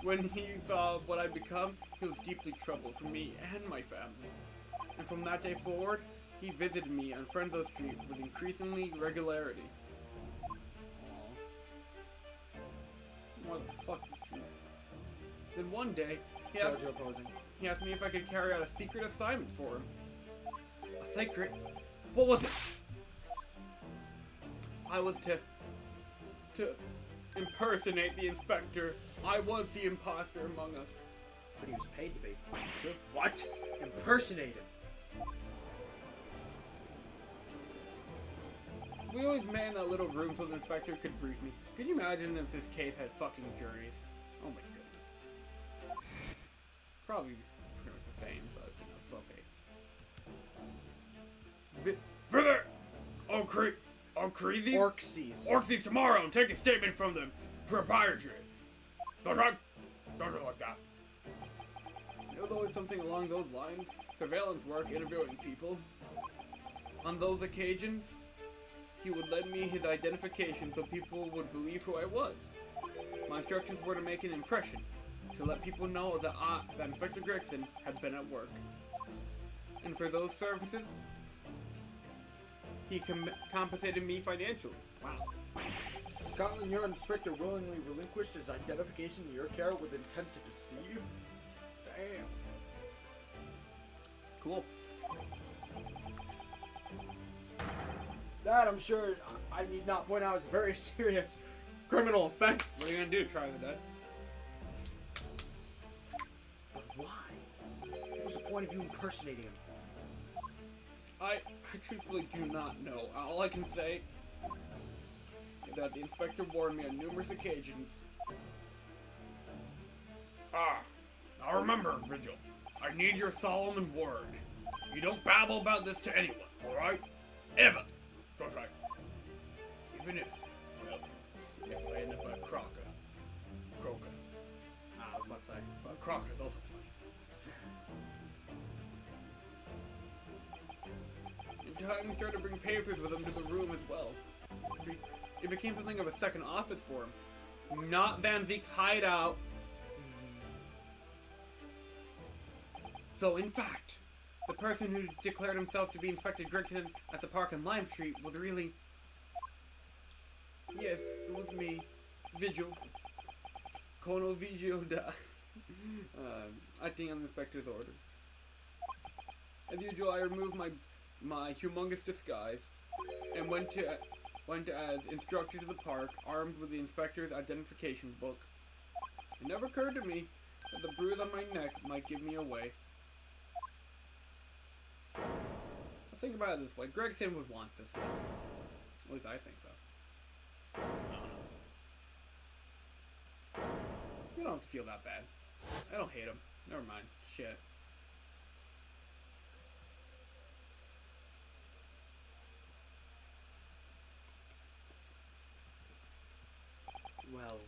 When he saw what I'd become, he was deeply troubled for me and my family. And from that day forward, he visited me on Friendslow Street with increasingly regularity. Aww. What the fuck did you... Then one day, he asked me if I could carry out a secret assignment for him. A secret? What was it? I was to impersonate the inspector. I was the imposter among us. But he was paid to be. Sure. What? Impersonate him. We always manned that little room so the inspector could brief me. Could you imagine if this case had fucking juries? Oh my goodness. Probably pretty much the same, but you know, slow pace. Further! Orcsies tomorrow and take a statement from the proprietors. Don't do like that. You know, always something along those lines. Surveillance work, interviewing people. On those occasions, he would lend me his identification so people would believe who I was. My instructions were to make an impression, to let people know that Inspector Gregson had been at work. And for those services, he compensated me financially. Wow. Scotland Yard inspector willingly relinquished his identification to your care with intent to deceive? Damn. Cool. That, I'm sure, I need not point out, is a very serious criminal offense. What are you gonna do, try the dead? But why? What was the point of you impersonating him? I truthfully do not know. All I can say is that the inspector warned me on numerous occasions. Now remember, Vigil, I need your solemn word. You don't babble about this to anyone, alright? Ever. Don't try. Even if, well, if I end up a Crocker. I was about to say. But Crocker's also funny. In time, he started to bring papers with him to the room as well. It became something of a second office for him. Not Van Zeek's hideout. So, in fact, the person who declared himself to be Inspector Gregson at the park on Lime Street was really... Yes, it was me. Vigil. Kono Vigil da. Acting on the inspector's orders. As usual, I removed my humongous disguise and went as instructor to the park, armed with the inspector's identification book. It never occurred to me that the bruise on my neck might give me away. Let's think about it this way. Gregson would want this one. At least I think so. I don't know. You don't have to feel that bad. I don't hate him. Never mind. Shit. Well,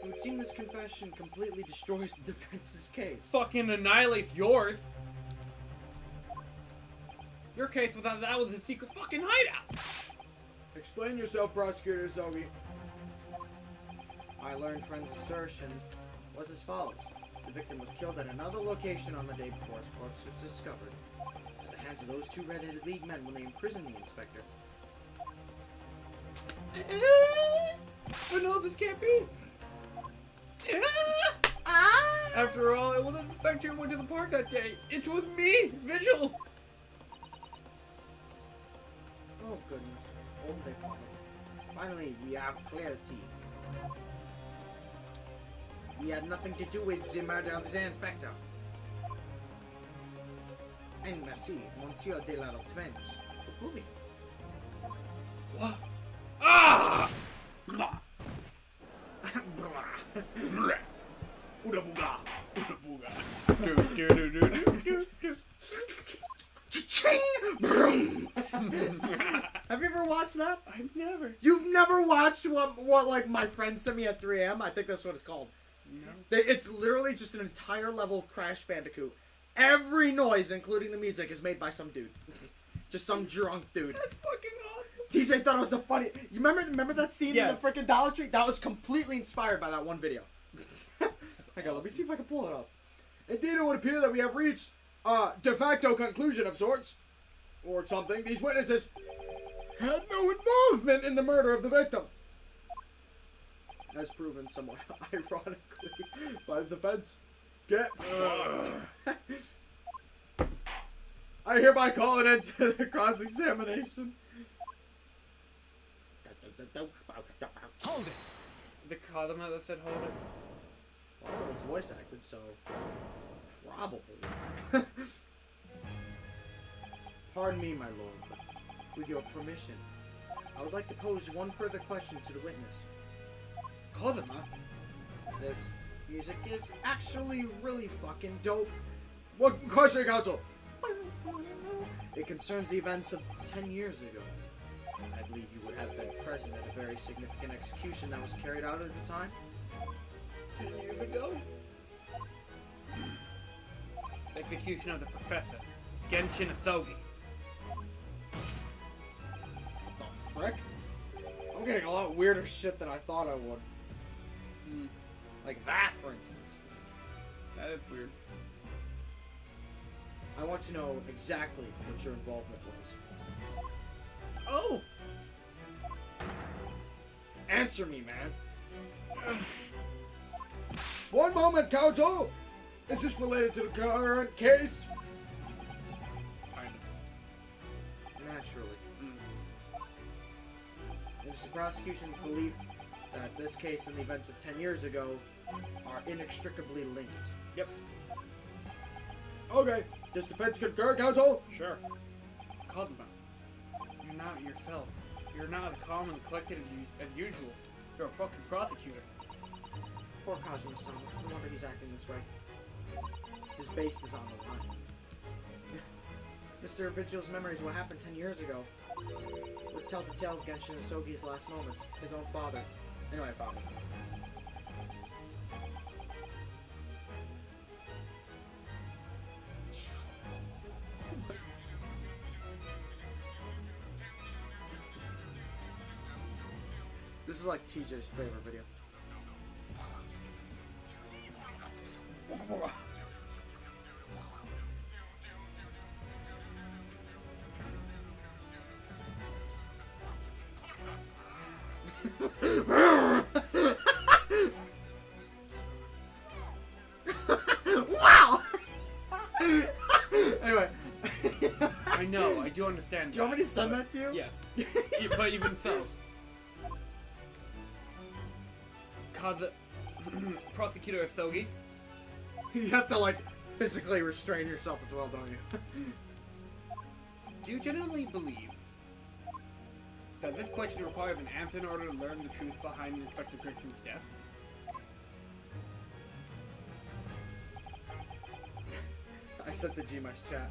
who would seem this confession completely destroys the defense's case. Fucking annihilates yours. Your case without that was a secret fucking hideout. Explain yourself, Prosecutor Sogi. My learned friend's assertion was as follows. The victim was killed at another location on the day before his corpse was discovered. At the hands of those two red-headed League men when they imprisoned the inspector. But no, this can't be. After all, it wasn't the inspector who went to the park that day. It was me, Vigil. Oh goodness. Finally, we have clarity. We had nothing to do with the murder of the inspector. And merci, Monsieur de la Lotvense, for proving it. What? Ah! Blah. Ooga booga. Ooga booga. Do, do, do, do, do, do. Ching! Brum! Have you ever watched that? I've never. You've never watched what like my friend sent me at 3 a.m.? I think that's what it's called. No. It's literally just an entire level of Crash Bandicoot. Every noise, including the music, is made by some dude. Just some drunk dude. That's fucking awesome. TJ thought it was a funny. You remember that scene Yeah. in the freaking Dollar Tree? That was completely inspired by that one video. Hang on, let me see if I can pull it up. Indeed, it would appear that we have reached a de facto conclusion of sorts. Or something. These witnesses had no involvement in the murder of the victim. As proven somewhat ironically by the defense. Get fucked. I hereby call an end to the cross-examination. Hold it! The column that said hold it. Well, it was voice acted, so probably. Pardon me, my lord, but with your permission, I would like to pose one further question to the witness. Kazuma? This music is actually really fucking dope. What question, counsel? It concerns the events of 10 years ago. I believe you would have been present at a very significant execution that was carried out at the time. 10 years ago? Execution of the professor, Genshin Asogi. The frick? I'm getting a lot weirder shit than I thought I would. Like that, for instance. That is weird. I want to know exactly what your involvement was. Oh! Answer me, man. One moment, counsel! Is this related to the current case? Kind of. Naturally. It is the prosecution's belief that this case and the events of 10 years ago are inextricably linked. Yep. Okay. Does defense concur, counsel? Sure. Kazuma, you're not yourself. You're not as calm and collected as usual. You're a fucking prosecutor. Poor Kazuma-san. No wonder he's acting this way. His base is on the line. Mr. Vigil's memories of what happened 10 years ago would tell the tale of Genshin Asogi's last moments. His own father. Anyway, father. This is like TJ's favorite video. Wow! Anyway. I know, I do understand. Do you want me to send that to you? Yes. But even so. Prosecutor Asogi, You have to, like, physically restrain yourself as well, don't you? do you genuinely believe that this question requires an answer in order to learn the truth behind Inspector Grixon's death? I sent the G-Meister chat.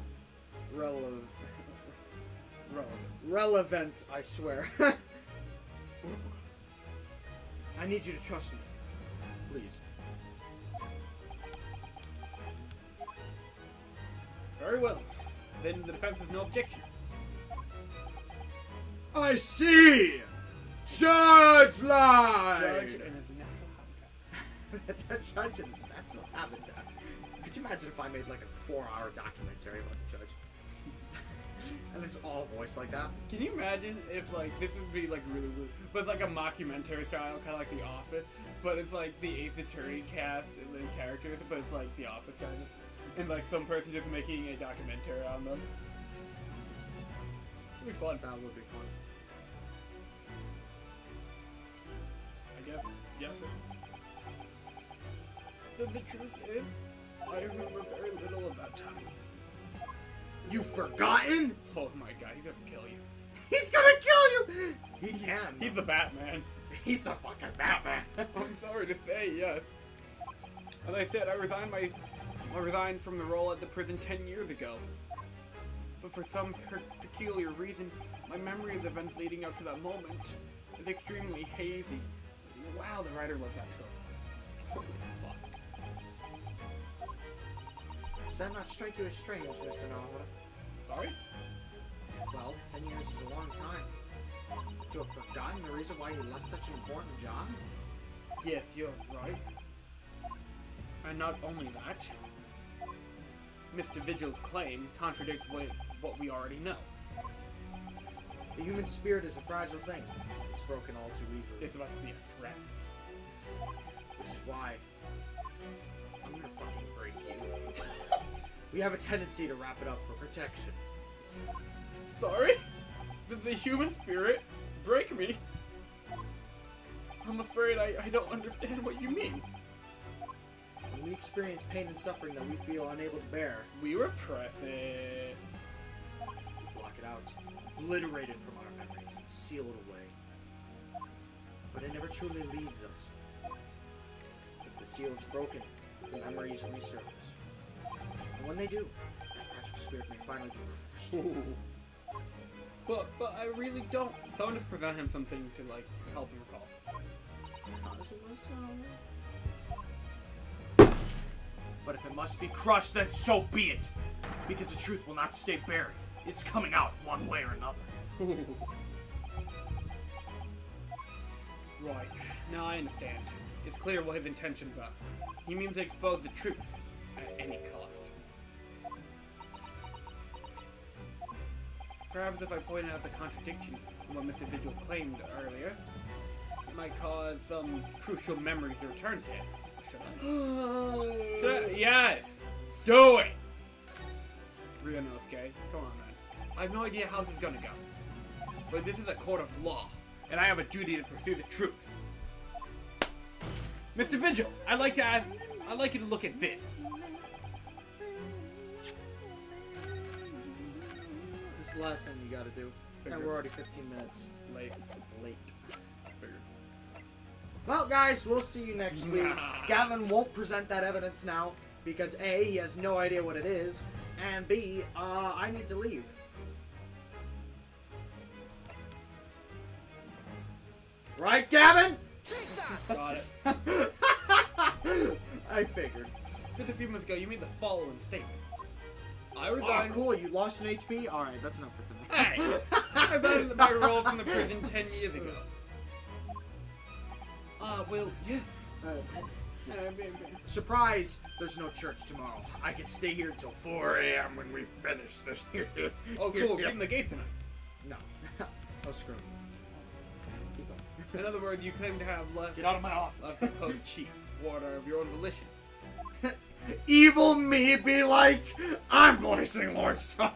Relevant, I swear. I need you to trust me. Please. Very well. Then the defense has no objection. I see! Judge Live! Judge in his natural habitat. The judge in his natural habitat. Could you imagine if I made like a 4-hour documentary about the judge? And it's all voiced like that? Can you imagine if, like, this would be, like, really weird, but it's like a mockumentary style, kind of like The Office, but it's like the Ace Attorney cast and then characters, but it's like The Office kind of, and like some person just making a documentary on them. It'd be fun. That would be fun. I guess, yes. The truth is, I remember very little of that time. You've forgotten? Oh my god, he's gonna kill you. He's gonna kill you! He can. He's the Batman. He's the fucking Batman. I'm sorry to say, yes. As I said, I resigned from the role at the prison 10 years ago. But for some peculiar reason, my memory of the events leading up to that moment is extremely hazy. Wow, the writer loves that trope. Fuck. Does that not strike you as strange, Mr. Nahara? Sorry? Well, 10 years is a long time. To have forgotten the reason why you left such an important job? Yes, you're right. And not only that, Mr. Vigil's claim contradicts what we already know. The human spirit is a fragile thing. It's broken all too easily. It's about to be a threat. Which is why I'm gonna fucking break you. We have a tendency to wrap it up for protection. Sorry? Did the human spirit break me? I'm afraid I don't understand what you mean. When we experience pain and suffering that we feel unable to bear, We repress it. we block it out, obliterate it from our memories, seal it away. But it never truly leaves us. If the seal is broken, the memories resurface. And when they do, that fragile spirit may finally be crushed. But I really don't. So I'm just present him something to like help him recall. But if it must be crushed, then so be it. Because the truth will not stay buried. It's coming out one way or another. Right. Now I understand. It's clear what his intentions are. He means to expose the truth at any cost. Perhaps if I pointed out the contradiction in what Mr. Vigil claimed earlier, it might cause some crucial memories to return to him. Should I? Should I? Yes! Do it! Ryunosuke, come on, man. I have no idea how this is gonna go. But this is a court of law, and I have a duty to pursue the truth. Mr. Vigil, I'd like you to look at this. This is the last thing you gotta do. And we're already 15 minutes Late. late. Figured. Well, guys, we'll see you next week. Gavin won't present that evidence now because A, he has no idea what it is, and B, I need to leave. Right, Gavin? Got it. I figured. Just a few months ago, you made the following statement. I Oh, resigned. cool, you lost an HP? Alright, that's enough for today. Hey! I resigned my role from the prison 10 years ago. Well, yes. Surprise! There's no church tomorrow. I can stay here till 4 a.m. when we finish this. Oh, cool. Get in the gate tonight. No. Oh, screw me. Keep going. In other words, you claim to have left Get out of my office. the post chief water of your own volition. Evil me be like, I'm voicing Lord Star.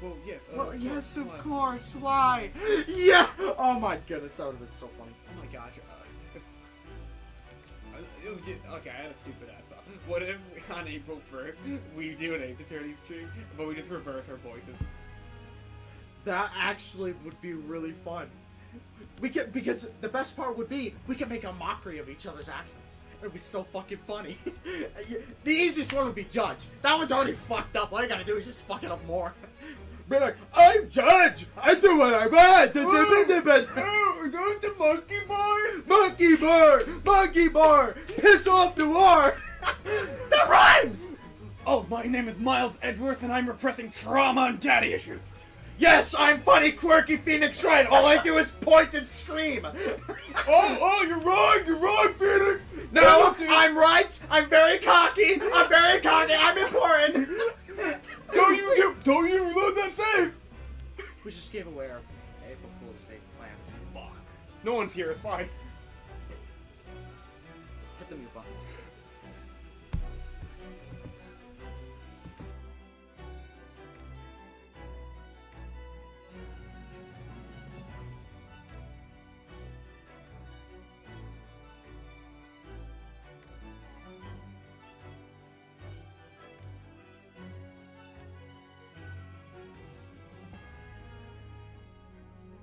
Well, yes. Well, yes, of why? course. Why? Yeah. Oh my goodness, that would have been so funny. Oh my gosh. It was just, okay, I had a stupid ass thought. What if on April 1st we do an Ace Attorney stream, but we just reverse our voices? That actually would be really fun. We could, because the best part would be we could make a mockery of each other's accents. It would be so fucking funny. The easiest one would be Judge. That one's already fucked up. All I gotta do is just fuck it up more. Be like, I'm Judge. I do what I want. Oh, is that the monkey boy? Monkey bar, piss off Noir. That rhymes. Oh, my name is Miles Edgeworth, and I'm repressing trauma and daddy issues. Yes, I'm funny, quirky Phoenix Wright. All I do is point and scream. You're wrong, Phoenix. No, I'm right. I'm very cocky. I'm important. Don't you reload that save? We just gave away our April Fool's Day plans. Fuck. No one's here, it's fine. Hit the mute button.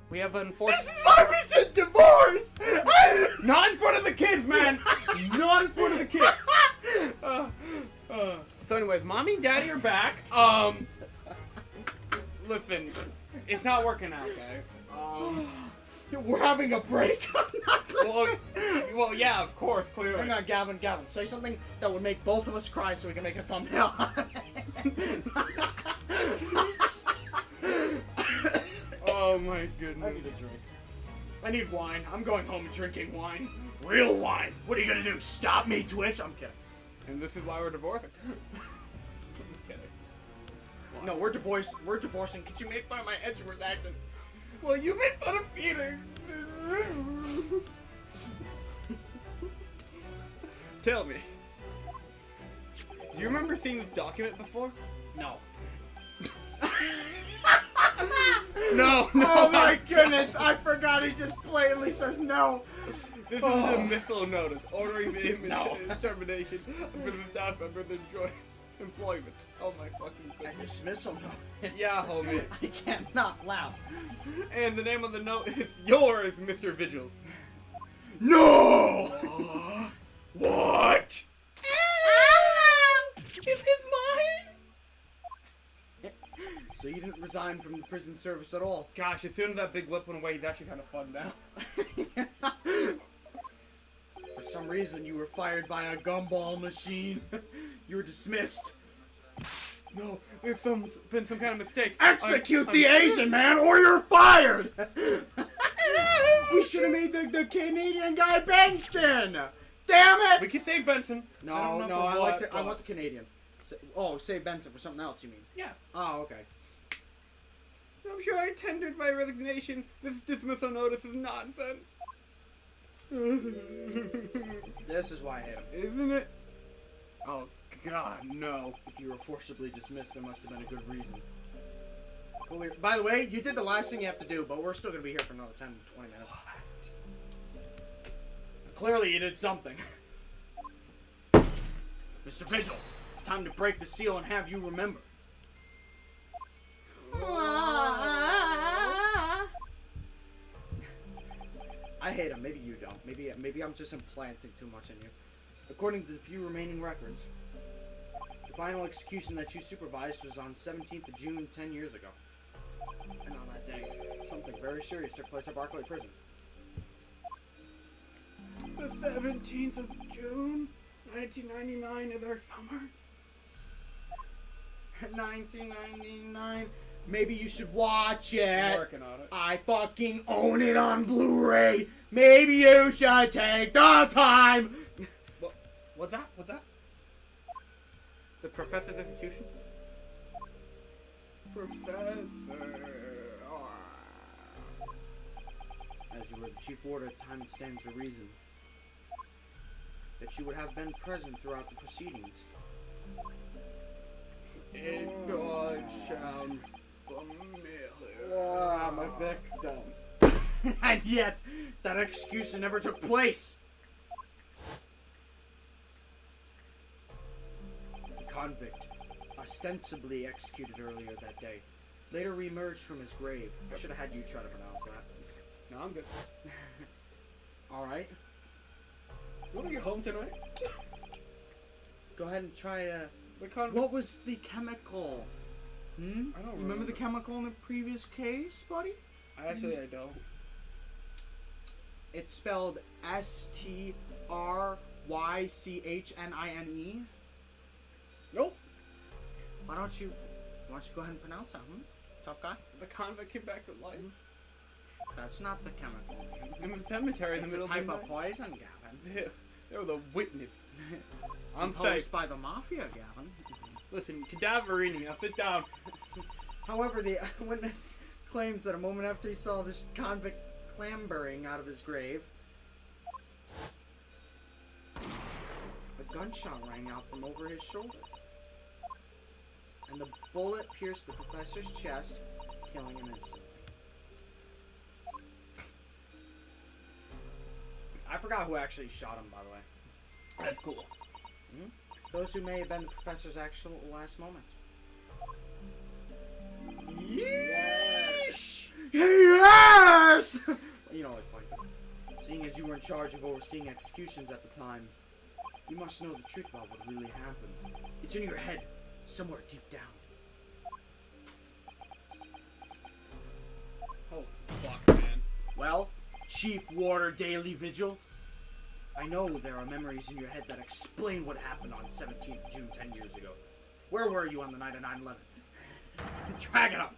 We have unfortunate. This is why we should divorce. Not in front of the kids, man! Not in front of the kids! So anyways, mommy and daddy are back. Listen, it's not working out, guys. We're having a break. Well, yeah, of course, clearly. Hang on, Gavin, say something that would make both of us cry so we can make a thumbnail. Oh my I goodness. need a drink. I need wine. I'm going home and drinking wine. Real wine. What are you gonna do? Stop me, Twitch? I'm kidding. And this is why we're divorcing. I'm kidding. No, we're divorcing because you made fun of my Edgeworth accent. Well, you made fun of Phoenix. Tell me. Do you remember seeing this document before? No. No, Oh my I goodness, I forgot he just blatantly says no. This is a missile notice ordering the image No. termination for the staff member's employment. Oh my fucking I goodness. dismissal notice. Yeah, homie. I cannot laugh. And the name of the note is yours, Mr. Vigil. No! What? Is this mine? So you didn't resign from the prison service at all? Gosh, as soon as that big lip went away, he's actually kind of fun now. For some reason, you were fired by a gumball machine. You were dismissed. No, there's been some kind of mistake. Execute I'm the Asian man or you're fired. We should have made the Canadian guy Benson. Damn it. We can save Benson. No, don't know I for like what, the, I want the Canadian. Save Benson for something else, you mean? Yeah. Oh, okay. I'm sure I tendered my resignation. This dismissal notice is nonsense. This is why I hate him. Isn't it? Oh, God, no. If you were forcibly dismissed, there must have been a good reason. By the way, you did the last thing you have to do, but we're still going to be here for another 10 to 20 minutes. Clearly you did something. Mr. Vigil, it's time to break the seal and have you remember. I hate him. Maybe you don't. Maybe I'm just implanting too much in you. According to the few remaining records, the final execution that you supervised was on 17th of June 10 years ago. And on that day, something very serious took place at Barclay Prison. The 17th of June, 1999 is our summer. 1999. Maybe you should watch I'm it. working on it. I fucking own it on Blu-ray. Maybe you should take the time. What's that? What's that? The professor's execution? Professor. As you were the chief warder, time stands to reason that you would have been present throughout the proceedings. It does sound familiar. I'm a victim. And yet, that execution never took place. The convict, ostensibly executed earlier that day, later re-emerged from his grave. I should have had you try to pronounce that. No, I'm good. Alright. You want to get home tonight? Go ahead and try The convict. what was the chemical? I don't Remember the chemical in the previous case, buddy? I don't. It's spelled Strychnine. Nope. Why don't you go ahead and pronounce that, Tough guy? The convict came back to life. That's not the chemical name. In the cemetery in It's the a middle type of the of night. poison, Gavin. They were the witness. I'm Imposed safe. by the mafia, Gavin. Listen, Cadaverini, now sit down. However, the witness claims that a moment after he saw this convict clambering out of his grave, a gunshot rang out from over his shoulder. And the bullet pierced the professor's chest, killing him instantly. I forgot who actually shot him, by the way. That's cool. Those who may have been the professor's actual last moments. Yeesh! Yes! You know, like, seeing as you were in charge of overseeing executions at the time, you must know the truth about what really happened. It's in your head, somewhere deep down. Holy fuck, man. Well, Chief Warder Daily Vigil, I know there are memories in your head that explain what happened on 17th of June 10 years ago. Where were you on the night of 9/11? Drag it up.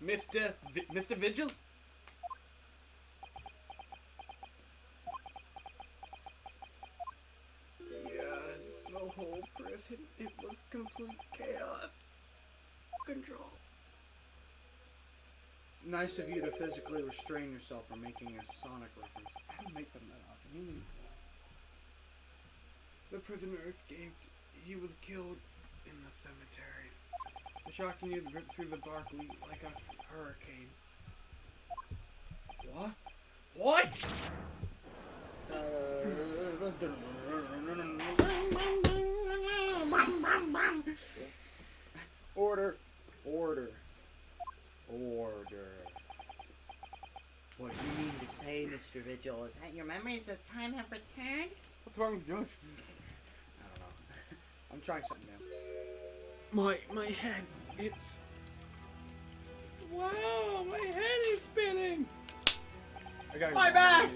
Mr. Vigil? Yes, the whole prison, it was complete chaos. Control. Nice of you to physically restrain yourself from making a Sonic reference. I don't make them that often. The prisoner escaped. He was killed in the cemetery. The shocking news ripped through the Barkley like a hurricane. What? What? Order. Order. Order. What do you mean to say, Mr. Vigil? Is that your memories of time have returned? What's wrong with George? I don't know. I'm trying something new. My head, it's... Wow, my head is spinning! My back!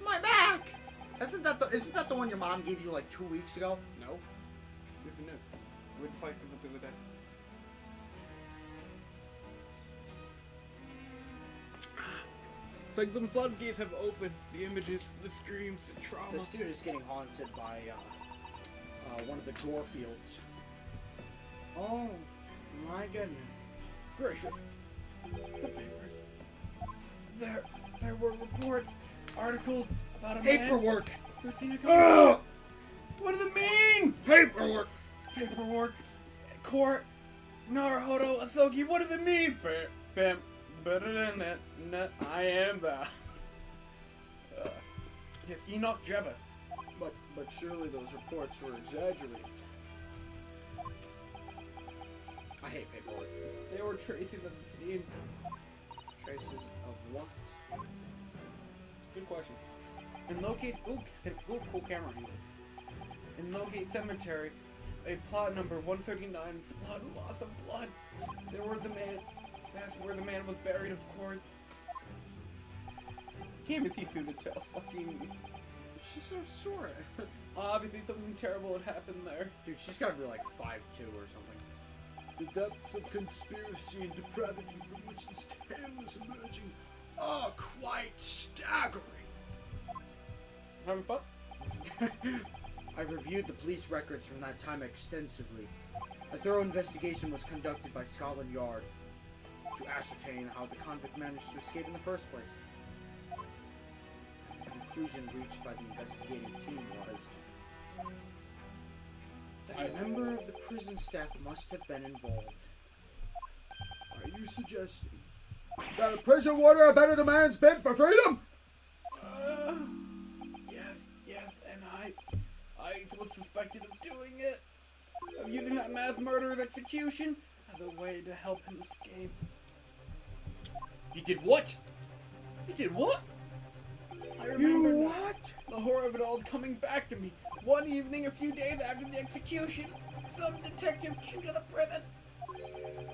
My back! Isn't that the one your mom gave you like 2 weeks ago? No. Isn't it? Where'd the fight come up the other day? It's like some floodgates have opened. The images, the screams, the trauma. This dude is getting haunted by one of the Gorefields. Oh, my goodness. Gracious. The papers. There were reports, articles about a Paperwork! man who's seen a ghost. What does it mean? Paperwork! Paperwork, court, Naruhodo, Asogi, what does it mean? Bam, better than that, I am the... yes, Enoch Jebba. But surely those reports were exaggerated. I hate paperwork. There were traces of the scene. Traces of what? Good question. In Loki's... Ooh, cool camera angles. In Loki's cemetery, a plot number 139, blood, loss of blood. That's where the man was buried, of course. Can't even see through the tail. Fucking... She's so short. Obviously something terrible had happened there. Dude, she's gotta be like 5'2" or something. The depths of conspiracy and depravity from which this tale is emerging are quite staggering. Having fun? I've reviewed the police records from that time extensively. A thorough investigation was conducted by Scotland Yard to ascertain how the convict managed to escape in the first place. The conclusion reached by the investigating team was that a member of the prison staff must have been involved. Are you suggesting that a prison warder abetted the man's bid for freedom? Yes, and I was suspected of doing it. Of using that mass murderer's execution as a way to help him escape. You did what? You did what? I remember what? The horror of it all is coming back to me. One evening, a few days after the execution, some detectives came to the prison.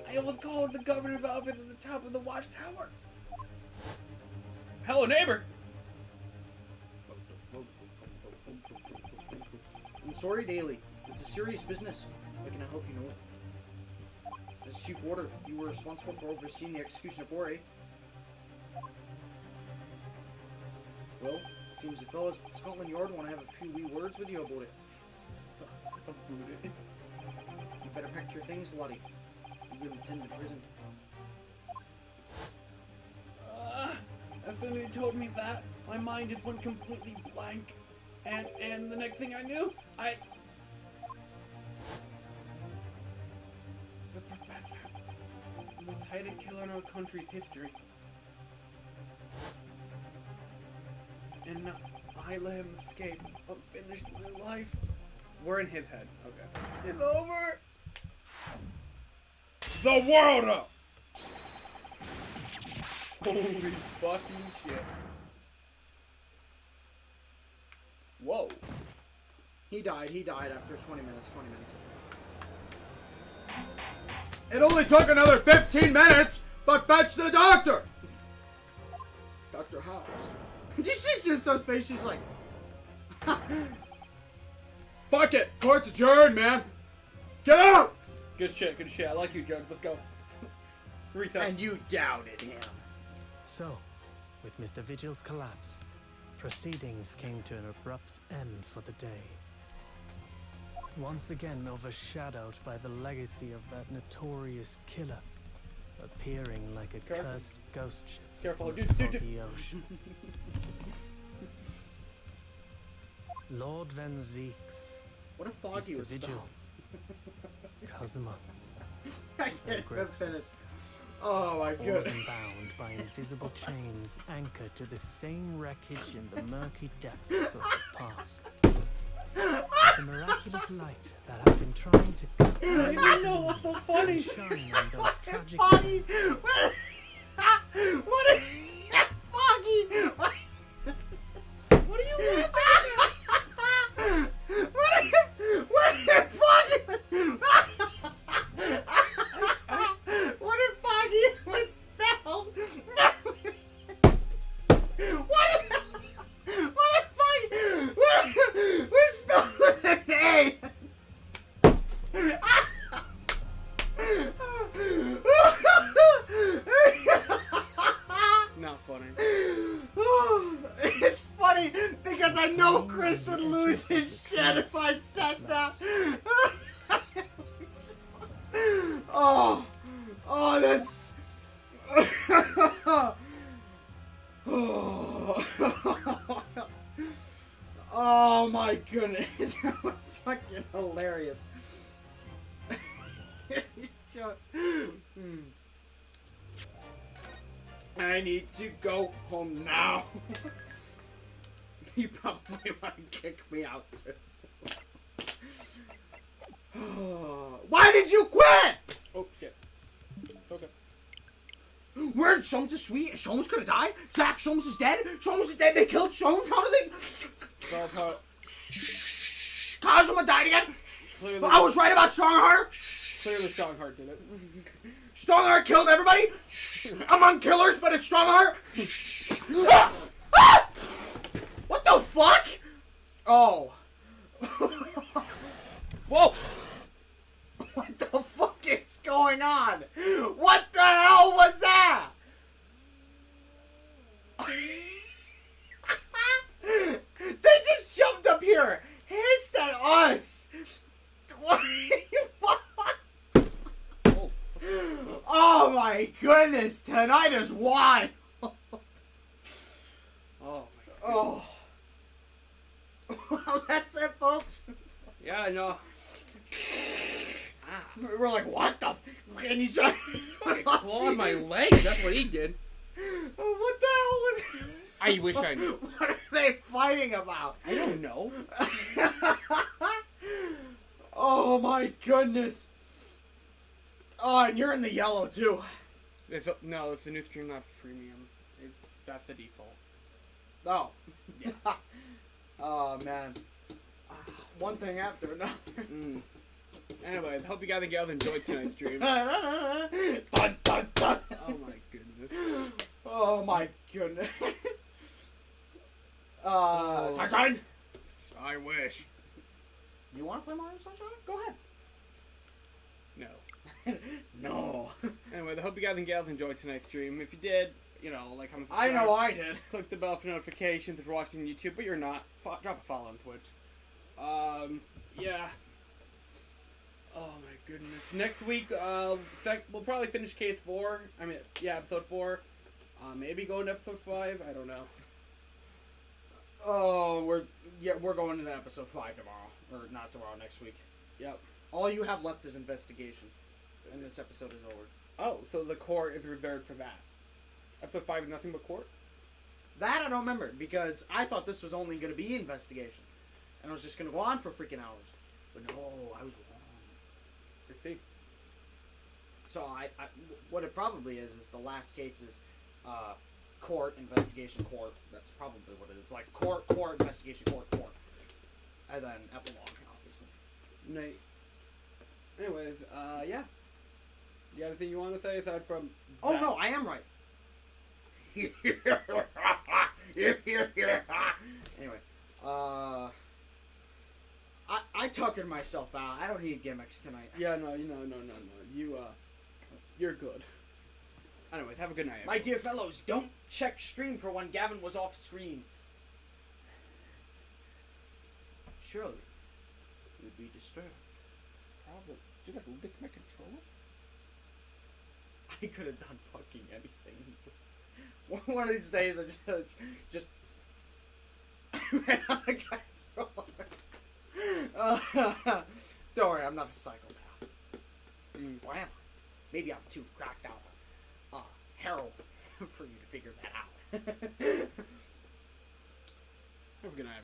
I was called the governor's office at the top of the watchtower. Hello, neighbor. I'm sorry, Daily. This is serious business. How can I help you know? As Chief Warder, you were responsible for overseeing the execution of Ore. Well, seems the fellas at Scotland Yard want to have a few wee words with you about it. You better pack your things, laddie. You will attend to prison. As soon as he told me that, my mind just went completely blank. And the next thing I knew, the professor, the most hated killer in our country's history. And I let him escape. I finished my life. We're in his head. Okay. It's over. The world up! Holy fucking shit. Whoa. He died after 20 minutes. It only took another 15 minutes, but fetch the doctor! Dr. House. This is just those faces, she's like... Fuck it! Court's adjourned, man! Get out! Good shit. I like you, Judge. Let's go. Reset. And you doubted him. So, with Mr. Vigil's collapse, proceedings came to an abrupt end for the day. Once again overshadowed by the legacy of that notorious killer, appearing like a cursed ghost ship Careful, on the dude. foggy ocean. Lord Van Zeeks, What a foggy Mr. was Vigil, Kazuma, I can't even Gregson. finish. Oh my all of goodness. them bound by invisible chains anchored to the same wreckage in the murky depths of the past. The miraculous light that had been trying to cut I didn't know what's so funny. shine on those tragic Foggy! events. What is foggy? What are you laughing at? What if foggy? What if foggy was spelled? What if foggy was spelled with an A? Not funny. It's funny because I know Chris would lose his shit if I said that. Oh, that's. Oh my goodness, that was fucking hilarious. I need to go home now. You probably want to kick me out too. Why did you quit? Oh shit. It's okay. Where'd Sholmes is sweet? Sholmes could have died? Zach, Sholmes is dead? Sholmes is dead? They killed Sholmes? How did they... Kazuma died again? Clearly, I was right about Strongheart? clearly Strongheart did it. Strongheart killed everybody? Among killers, but it's Strongheart? Ah! Ah! What the fuck? Oh. Whoa! What the fuck is going on? What the hell was that? They just jumped up here, hissed at us. Oh my goodness, tonight is wild. Oh my god. Oh. Well, that's it, folks. Yeah, I know. We're like, what the? And he's like, Claw on my leg. That's what he did. What the hell was? I wish I knew. What are they fighting about? I don't know. Oh my goodness. Oh, and you're in the yellow too. No, it's the new Streamlabs Premium. That's the default. Oh. Yeah. Oh man. One thing after another. Anyways, hope you guys and gals enjoyed tonight's stream. Dun, dun, dun. Oh my goodness. Oh my goodness. Sunshine? I wish. You want to play Mario Sunshine? Go ahead. No. No. Anyway, I hope you guys and gals enjoyed tonight's stream. If you did, you know, like, comment, I know I did. click the bell for notifications if you're watching YouTube, but you're not. Drop a follow on Twitch. Yeah. Oh my goodness. Next week, we'll probably finish case 4. I mean, yeah, episode 4. Maybe go into episode 5. I don't know. Oh, we're going into episode 5 tomorrow. Or not tomorrow, next week. Yep. All you have left is investigation. And this episode is over. Oh, so the court is reserved for that. Episode 5 is nothing but court? That I don't remember, because I thought this was only going to be investigation. And it was just going to go on for freaking hours. But no, I was wrong. See? So what it probably is the last case is court, investigation, court. That's probably what it is. Like court, investigation, court. And then epilogue, obviously. Night. Anyways, yeah. You got anything you want to say aside from... Oh, no, I am right. Anyway, I tuckered myself out. I don't need gimmicks tonight. Yeah, no. You're good. Anyways, have a good night. My dear fellows, don't check stream for when Gavin was off screen. Surely, you'd be disturbed. Probably. Did you like lick my controller? I could have done fucking anything. One of these days, I just ran on the controller. Don't worry, I'm not a psychopath. Or am I? Maybe I'm too cracked out on heroin for you to figure that out. Have a good night.